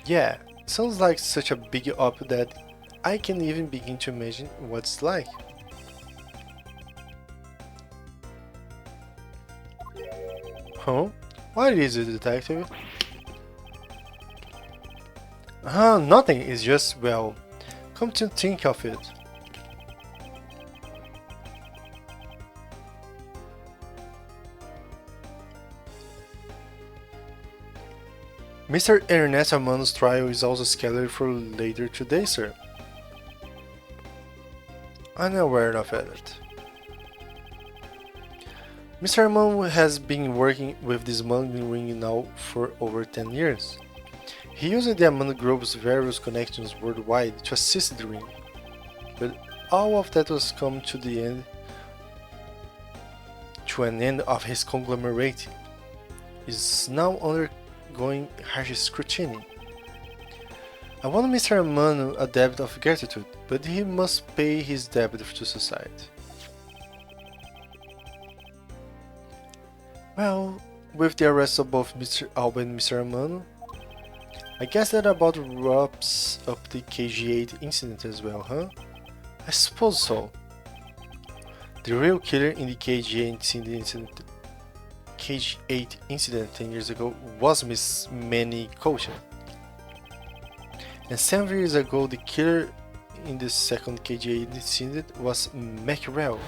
S1: Yeah, sounds like such a big op that I can't even begin to imagine what it's like. Huh? What is it, detective? Nothing, it's just, well, come to think of it. Mr. Ernesto Amano's trial is also scheduled for later today, sir. I'm aware of it. Mr. Amano has been working with this smuggling ring now for over 10 years. He used the Amano Group's various connections worldwide to assist the ring, but all of that was come to an end of his conglomerate. He is now undergoing harsh scrutiny. I want Mr. Amano a debt of gratitude, but he must pay his debt to society. Well, with the arrest of both Mr. Alba and Mr. Amano, I guess that about wraps up the KG8 incident as well, huh? I suppose so. The real killer in the KG8 incident 10 years ago was Miss Manny Kosha. And 7 years ago, the killer in the second KG8 incident was Mackerel.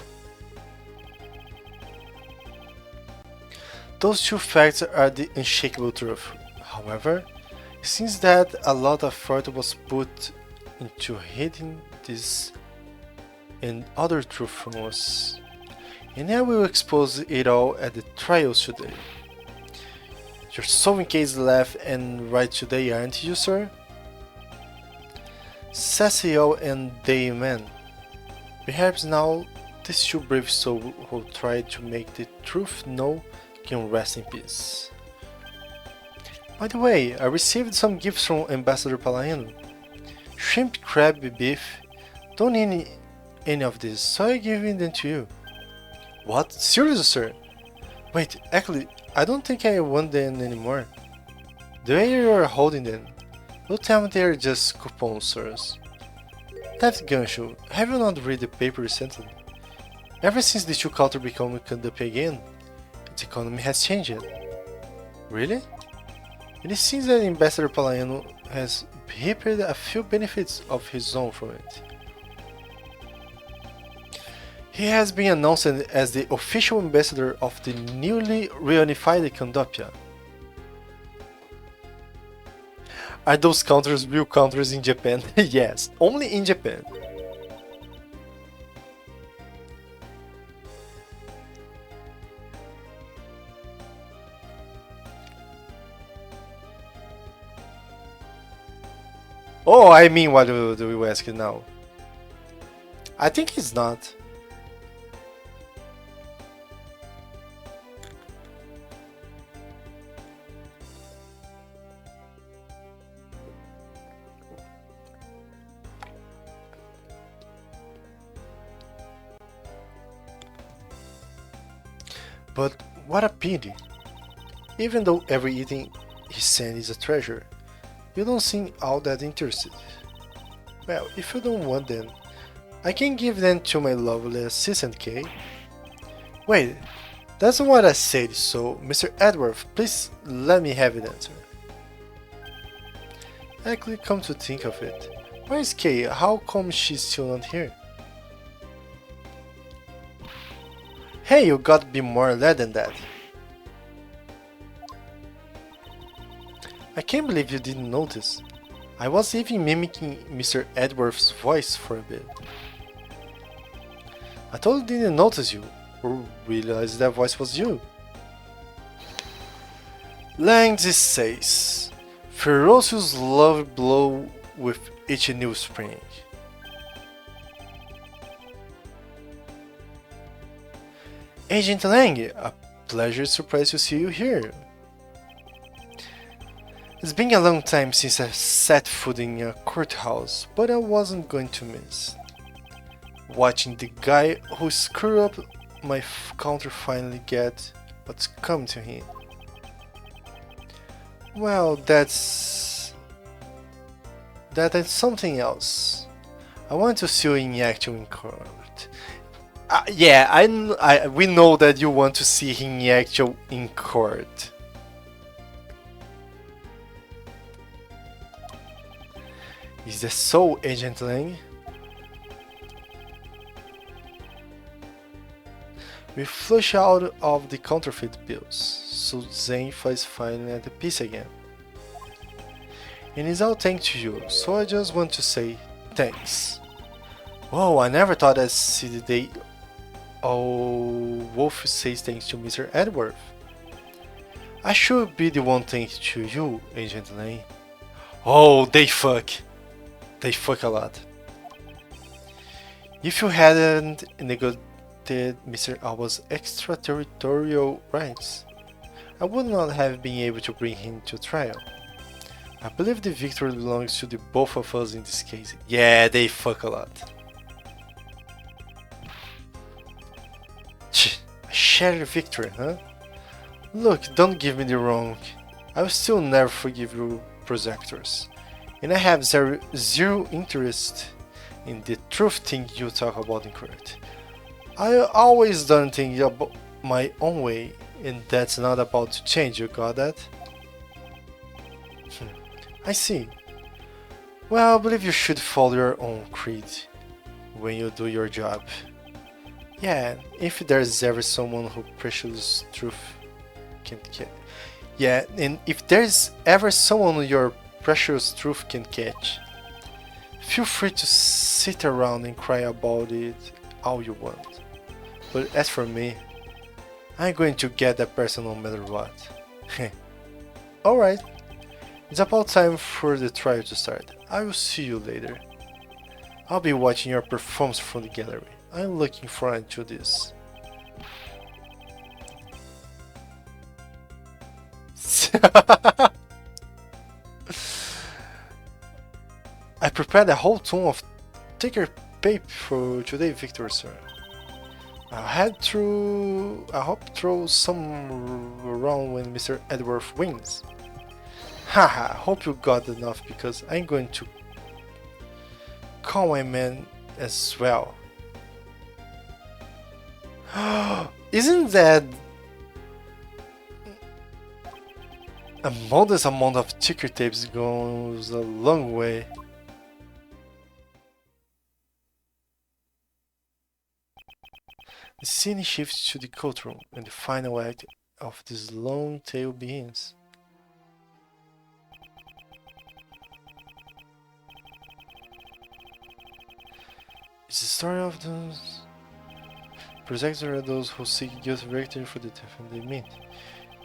S1: Those two facts are the unshakable truth. However, it seems that a lot of effort was put into hiding this and other truth from us, and I will expose it all at the trials today. You're solving cases left and right today, aren't you, sir? Cecil and Dayman. Perhaps now these two brave souls who tried to make the truth known can rest in peace. By the way, I received some gifts from Ambassador Palaiano. Shrimp, crab, beef. Don't need any of this, so I'm giving them to you. What? Seriously, sir? Wait, actually, I don't think I want them anymore. The way you are holding them, don't tell me they are just coupons, sirs. Left Gunshoe, have you not read the paper recently? Ever since the two culture become up again, its economy has changed. Really? It seems that Ambassador Palaiano has reaped a few benefits of his own from it. He has been announced as the official ambassador of the newly reunified Candopia. Are those countries real countries in Japan? Yes, only in Japan. Oh, I mean, what do you ask now? I think he's not. But what a pity. Even though every eating he sends is a treasure, you don't seem all that interested. Well, if you don't want them, I can give them to my lovely assistant, Kay. Wait, that's not what I said, so Mr. Edworth, please let me have an answer. Actually, come to think of it, where is Kay? How come she's still not here? Hey, you gotta be more lad than that. I can't believe you didn't notice. I was even mimicking Mr. Edworth's voice for a bit. I totally didn't notice you, or realize that voice was you. Langdis says, ferocious love blow with each new spring. Agent Lang, a pleasure surprise to see you here. It's been a long time since I set foot in a courthouse, but I wasn't going to miss watching the guy who screwed up my counter finally get what's come to him. Well, that's something else. I want to see you in action in court. Yeah, we know that you want to see him in action in court. Is that so, Agent Lang? We flush out of the counterfeit bills, so Zenfa is finally at peace again. And it's all thanks to you, so I just want to say thanks. Whoa, I never thought I'd see the day Wolf says thanks to Mr. Edworth. I should be the one thanks to you, Agent Lang. Oh, they fuck. They fuck a lot. If you hadn't negotiated Mr. Alba's extraterritorial rights, I would not have been able to bring him to trial. I believe the victory belongs to the both of us in this case. Yeah, they fuck a lot. A shared victory, huh? Look, don't give me the wrong. I will still never forgive you, projectors. And I have zero interest in the truth thing you talk about in court. I always done things my own way, and that's not about to change, you got that? I see. Well, I believe you should follow your own creed when you do your job. Yeah, if there's ever someone who precious truth can catch. Yeah, and if there's ever someone your precious truth can catch, feel free to sit around and cry about it all you want. But as for me, I'm going to get that person no matter what. Alright, it's about time for the trial to start. I will see you later. I'll be watching your performance from the gallery. I'm looking forward to this. I prepared a whole ton of thicker paper for today, Victor, sir. I hope throw some around when Mr. Edworth wins. Haha, hope you got enough because I'm going to call my man as well. Isn't that a modest amount of ticker tapes goes a long way? The scene shifts to the courtroom and the final act of this long tale begins. It's the story of those prosecutors are those who seek guilty victory for the defendant they meet.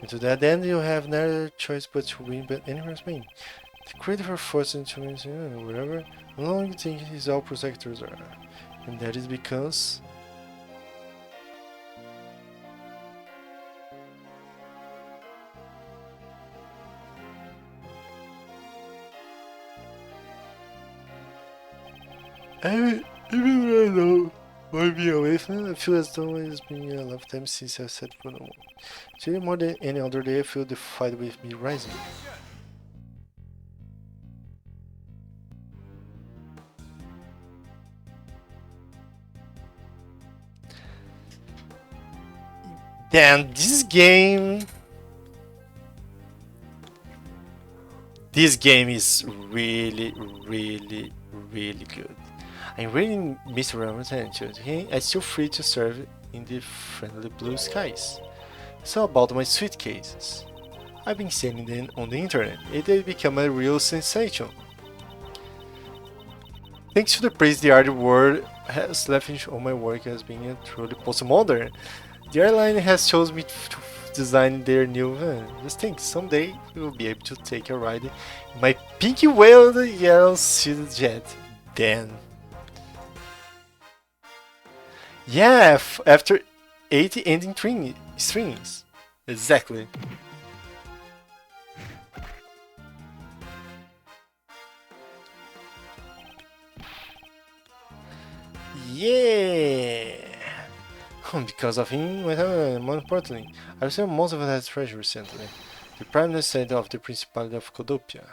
S1: And to that end, you have neither choice but to win by any means. The creator forced into whatever alone you think is all prosecutors are. And that is because even though I know why being away from it, I feel as though it's been a lifetime since I set foot on one. Today more than any other day I feel the fight with me rising. Damn, this game is really good. I really miss Ramatanian. I still free to serve in the friendly blue skies. So about my suitcases. I've been selling them on the internet. It has become a real sensation. Thanks to the praise the art world has left on my work as being a truly postmodern. The airline has chosen me to design their new van. Just think, someday we will be able to take a ride in my pinky whale yellow seated jet. Then. Yeah, after 80 ending strings. Exactly. Yeah. Because of him, more importantly, I received most of that treasure recently. The prime minister of the Principality of Codopia.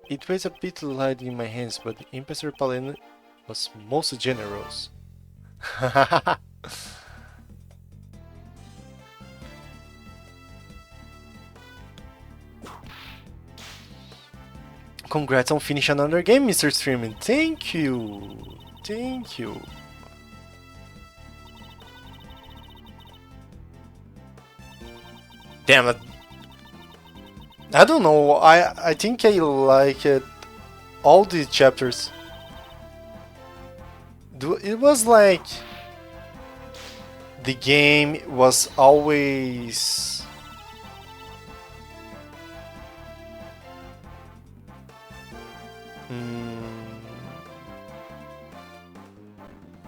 S1: It weighs a bit light in my hands, but the Emperor Palena was most generous. Congrats on finishing another game, Mr. Streaming. Thank you. Thank you. Damn it. I don't know. I think I like it. All the chapters. It was like the game was always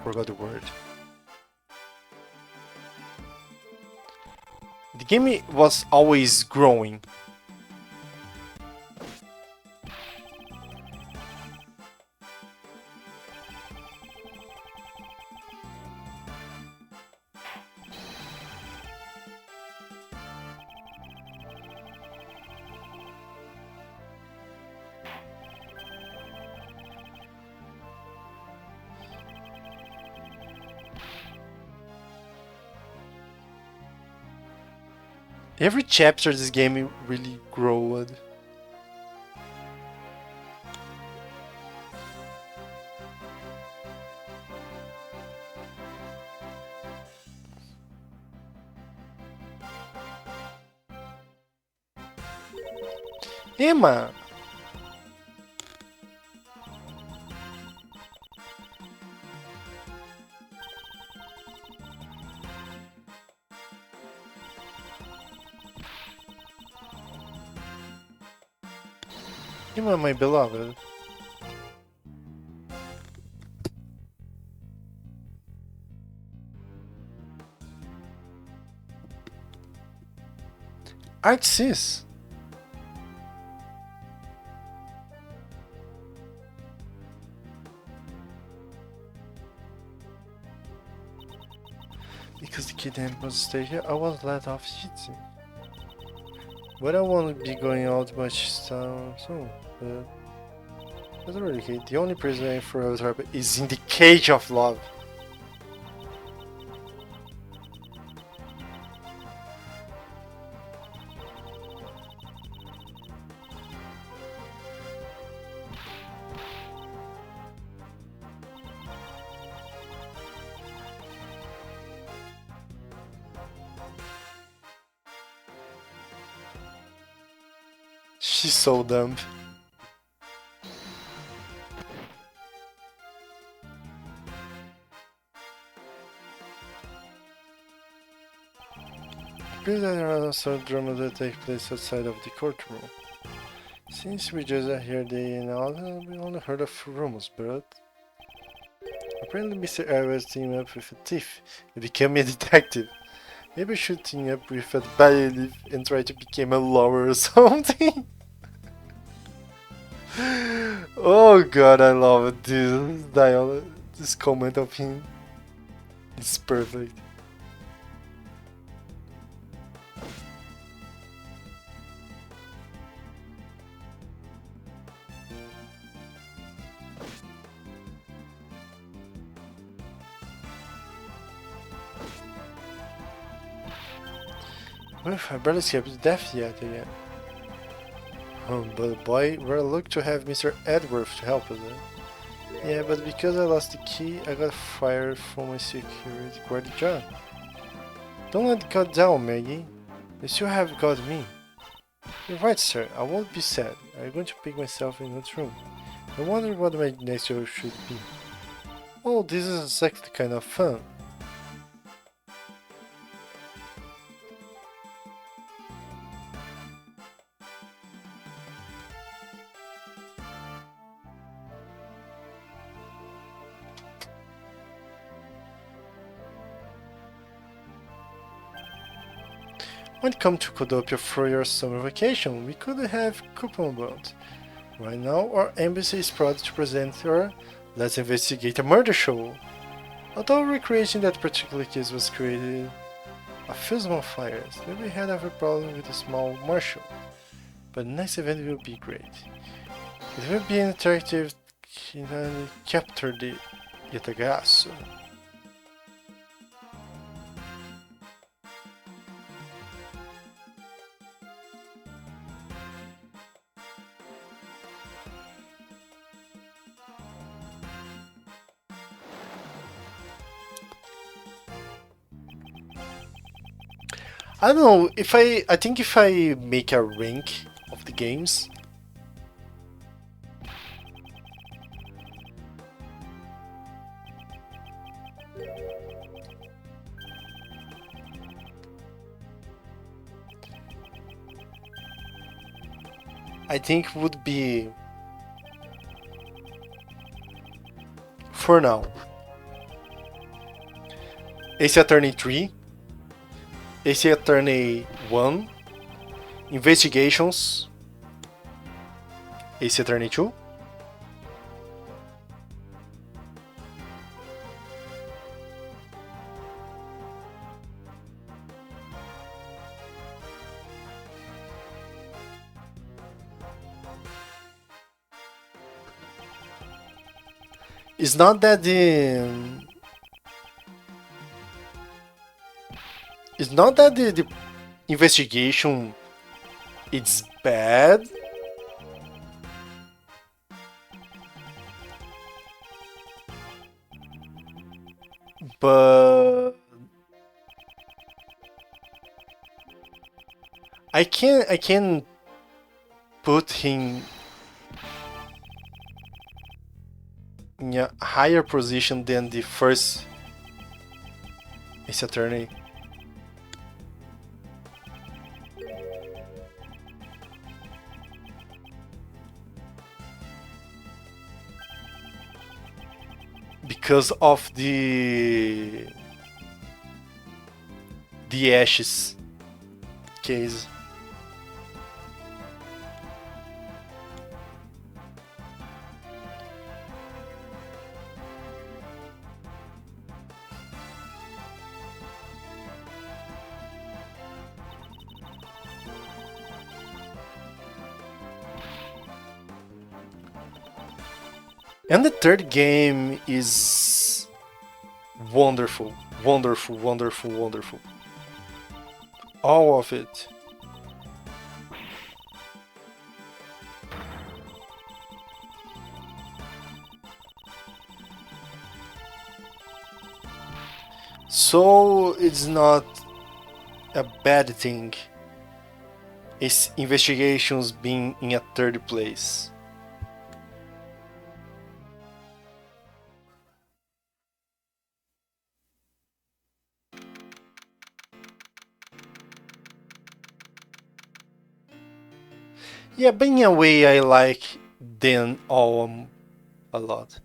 S1: forgot the word. The game was always growing. Every chapter this game really growed. Emma! Emma, my beloved. Arxis! Because the kidnapping was stay here, I was let off easy. But I won't be going out much soon. But that's really okay. The only prison for Eltrap is in the cage of love. She's so dumb. There are also dramas that take place outside of the courtroom. Since we just are here day and out, we only heard of rumors, but apparently Mr. Evans teamed up with a thief and became a detective. Maybe I should team up with a bailiff and try to become a lawyer or something. Oh god, I love it. This dialogue, this comment of him is perfect. Well, I barely escaped death yet again. But boy, we're lucky to have Mr. Edworth to help us. Yeah, but because I lost the key, I got fired from my security guard job. Don't let God down, Maggie. You still have got me. You're right, sir. I won't be sad. I'm going to pick myself in that room. I wonder what my next job should be. Oh, this is exactly kind of fun. When it comes to Kodopia for your summer vacation, we could have coupon bound. Right now, our embassy is proud to present our Let's Investigate a Murder show. Although recreating that particular case was created a few small fires, then we had a problem with a small marshal. But the next event will be great. It will be an interactive capture the Yatagasu. I don't know, I think if I make a rank of the games, I think would be, for now, Ace Attorney 3, Ace Attorney 1, Investigations, Ace Attorney 2, it's not that the investigation it's bad, but I can put him in a higher position than the first Ace Attorney. Because of the Ashes case. And the third game is wonderful, wonderful, wonderful, wonderful. All of it. So it's not a bad thing. It's investigations being in a third place. Yeah, but in a way I like them all a lot.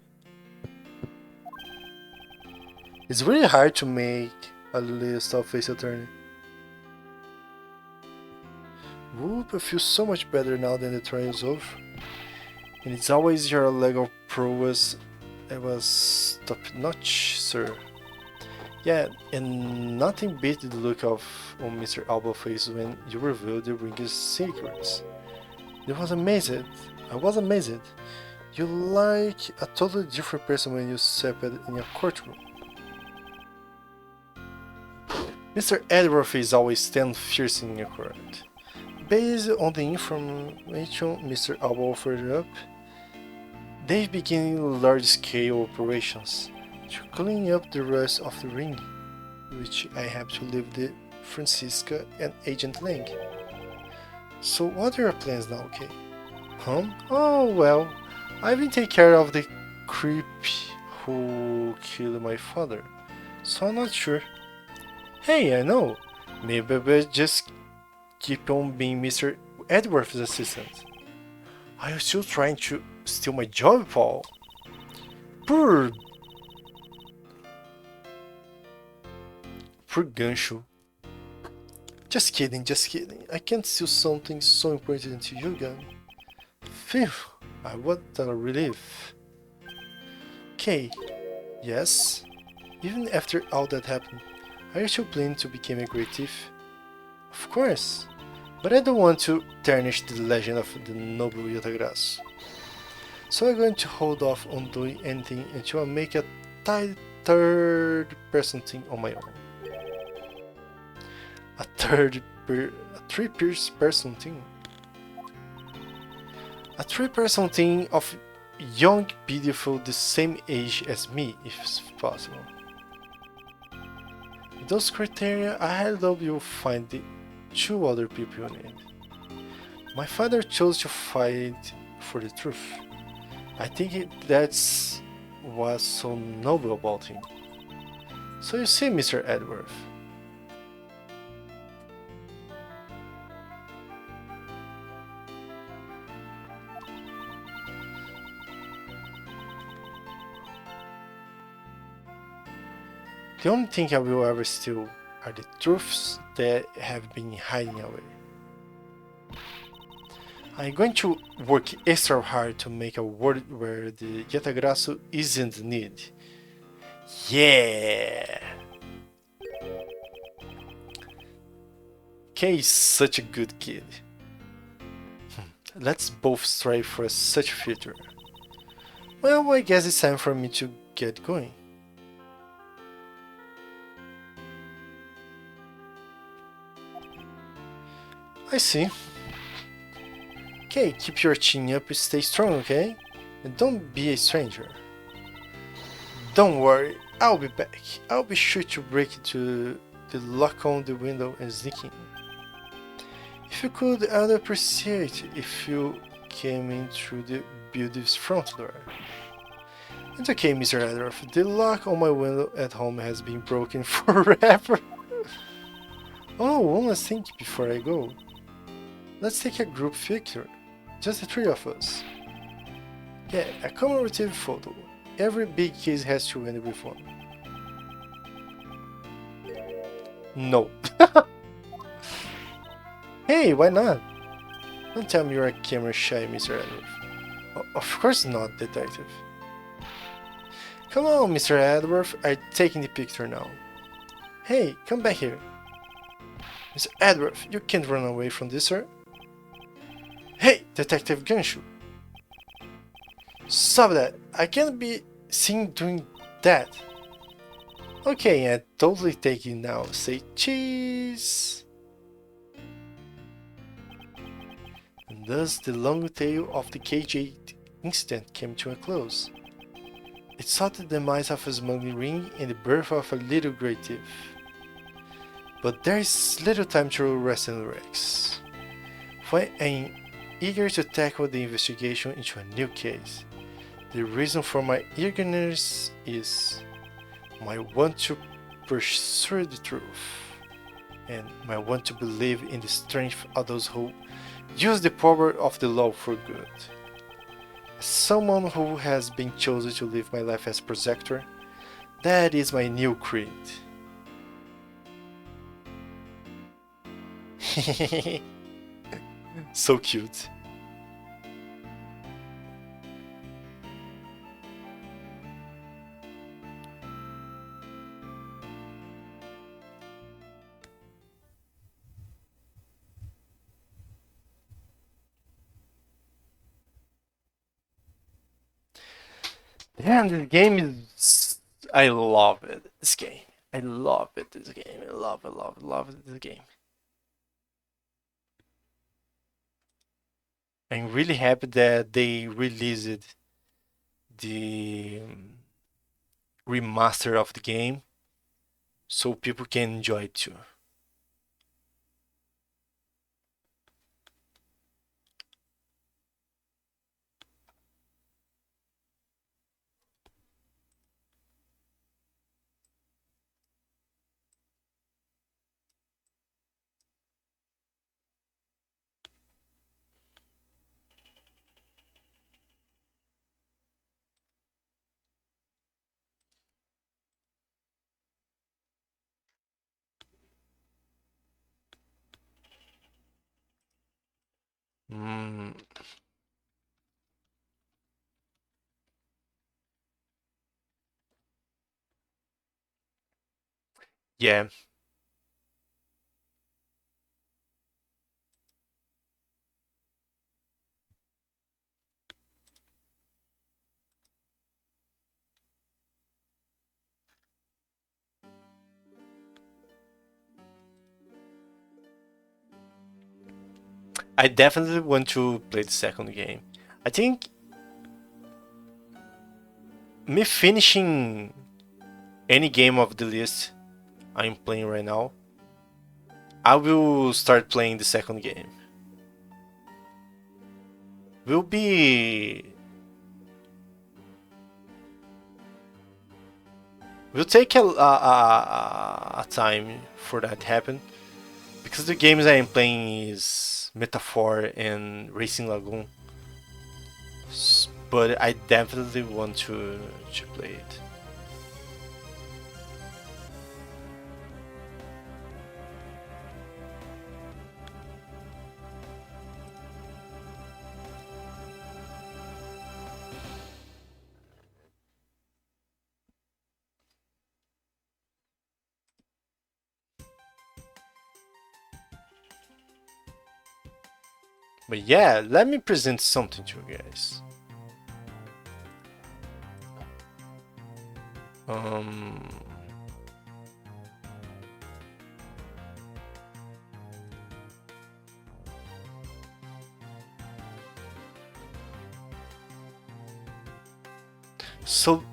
S1: It's really hard to make a list of Ace Attorney. Whoop, I feel so much better now than the trial is over. And it's always your Lego prowess. It was top notch, sir. Yeah, and nothing beat the look of on Mr. Alba's face when you revealed the ring's secrets. It was amazing. I was amazed. You're like a totally different person when you step in a courtroom. Mr. Edworth is always stand fierce in your court. Based on the information Mr. Alba offered up, they begin large-scale operations to clean up the rest of the ring, which I have to leave the Francisca and Agent Lang. So what are your plans now, okay? Oh well, I've been taking care of the creep who killed my father, so I'm not sure. Hey, I know, maybe I just keep on being Mr. Edworth's assistant. Are you still trying to steal my job, Paul? Poor Ganshu. Just kidding, just kidding. I can't steal something so important to you, Gun. Phew, what a relief. Okay, yes. Even after all that happened, are you still planning to become a great thief? Of course, but I don't want to tarnish the legend of the noble Yatagrasso. So I'm going to hold off on doing anything until I make a third-person thing on my own. A three-person thing? A three-person thing of young, beautiful, the same age as me, if possible. With those criteria, I hope you'll find the two other people you need. My father chose to fight for the truth. I think that's what's so noble about him. So you see, Mr. Edworth. The only thing I will ever steal are the truths that have been hiding away. I'm going to work extra hard to make a world where the Yatagrasso isn't needed. Yeah! Kay is such a good kid. Let's both strive for such a future. Well, I guess it's time for me to get going. I see. Okay, keep your chin up and stay strong, okay? And don't be a stranger. Don't worry, I'll be back. I'll be sure to break into the lock on the window and sneak in. If you could, I'd appreciate if you came in through the building's front door. It's okay, Mr. Edworth. The lock on my window at home has been broken forever. Oh, one last thing before I go. Let's take a group picture. Just the three of us. Yeah, a commemorative photo. Every big case has to end with one. No. Hey, why not? Don't tell me you're a camera shy, Mr. Edworth. Of course not, detective. Come on, Mr. Edworth, I'm taking the picture now. Hey, come back here. Mr. Edworth, you can't run away from this, sir. Hey, Detective Ganshu! Stop that! I can't be seen doing that. Okay, I totally take it now. Say cheese. And thus the long tale of the KJ incident came to a close. It saw the demise of a smuggling ring and the birth of a little grey thief. But there is little time to rest and relax. For I am eager to tackle the investigation into a new case. The reason for my eagerness is my want to pursue the truth, and my want to believe in the strength of those who use the power of the law for good. As someone who has been chosen to live my life as protector, that is my new creed. So cute. Damn, this game is... I love it. This game. I love it. This game. I love it. Love it. Love it. This game. I'm really happy that they released the remaster of the game so people can enjoy it too. Mm, yeah. I definitely want to play the second game. I think me finishing any game of the list I'm playing right now, I will start playing the second game. Will be... will take a time for that to happen, because the games I am playing is Metaphor and Racing Lagoon. But I definitely want to play it. But yeah, let me present something to you guys. So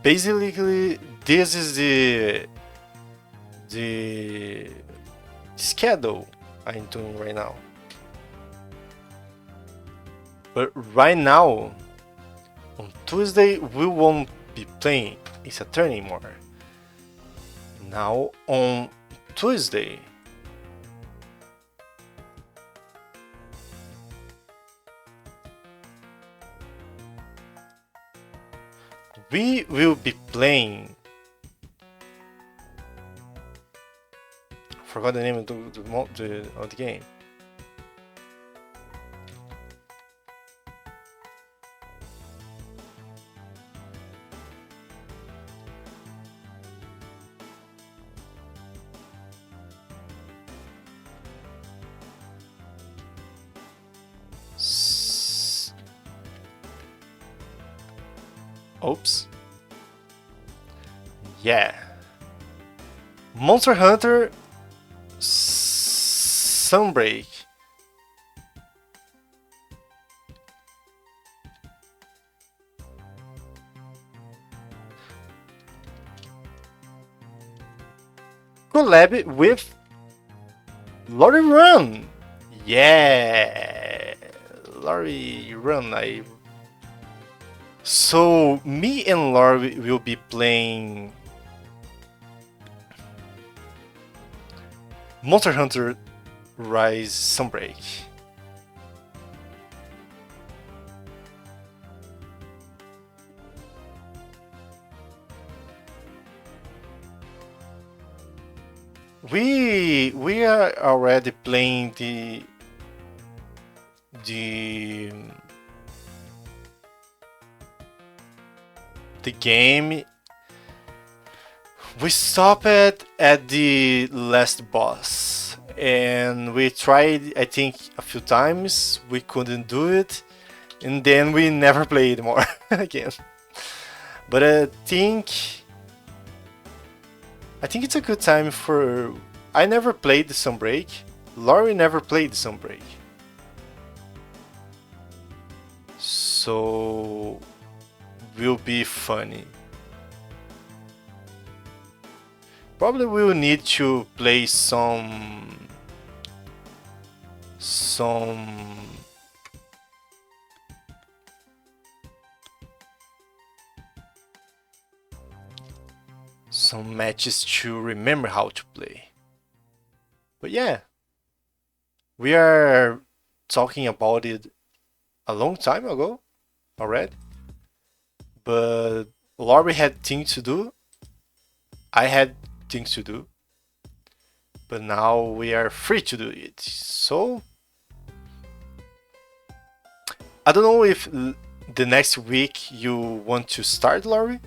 S1: basically, this is the schedule I'm doing right now. But right now, on Tuesday, we won't be playing Ace Attorney anymore. Now, on Tuesday, we will be playing... I forgot the name of the game. Oops. Yeah. Monster Hunter Sunbreak. Collab with Lorry Run. Yeah, Lorry Run. So me and Lorry will be playing Monster Hunter Rise Sunbreak. We are already playing the game. We stopped at the last boss and we tried, I think, a few times. We couldn't do it, and then we never played more again. But I think it's a good time for. I never played the Sunbreak. Lori never played the Sunbreak. So will be funny. Probably we will need to play some matches to remember how to play. But yeah, we are talking about it a long time ago already. But Lori had things to do. I had things to do. But now we are free to do it. So I don't know if the next week you want to start, Lori?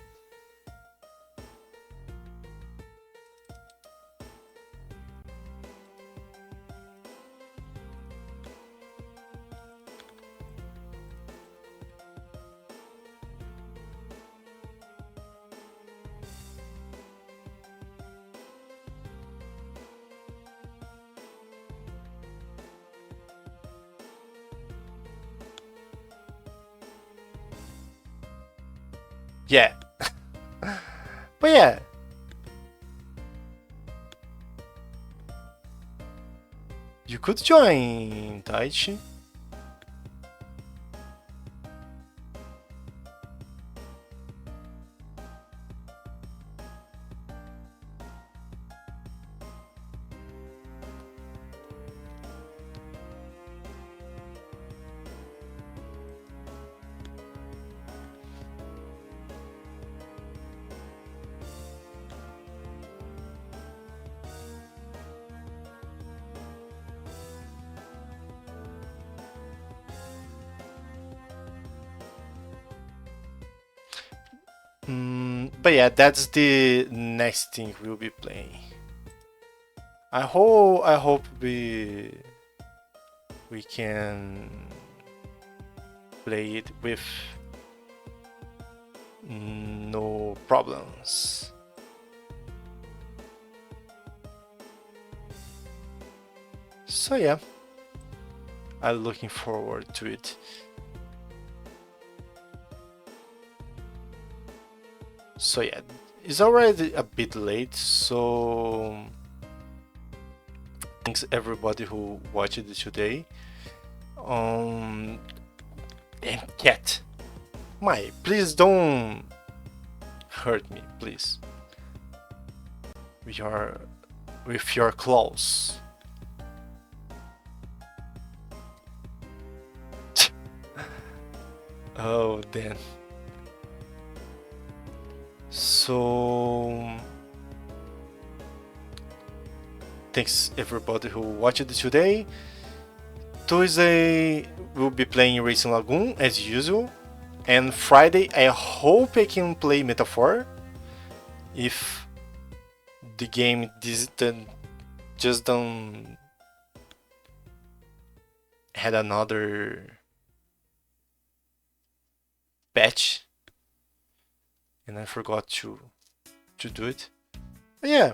S1: Yeah. But yeah. You could join, Taichi. But yeah, that's the next thing we'll be playing. I hope we can play it with no problems. So yeah, I'm looking forward to it. So yeah, it's already a bit late, so thanks everybody who watched it today. And Cat, please don't hurt me, please. With your claws. Oh, damn. So thanks everybody who watched it today. Tuesday we'll be playing Racing Lagoon as usual, and Friday I hope I can play Metaphor if the game just don't had another patch. and I forgot to do it. But yeah,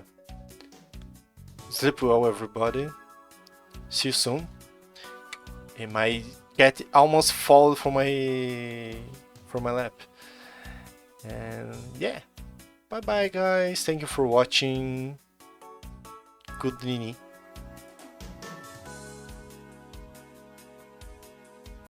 S1: sleep well, everybody. See you soon. And my cat almost fall from my lap. And yeah, bye bye guys. Thank you for watching. Good Nini.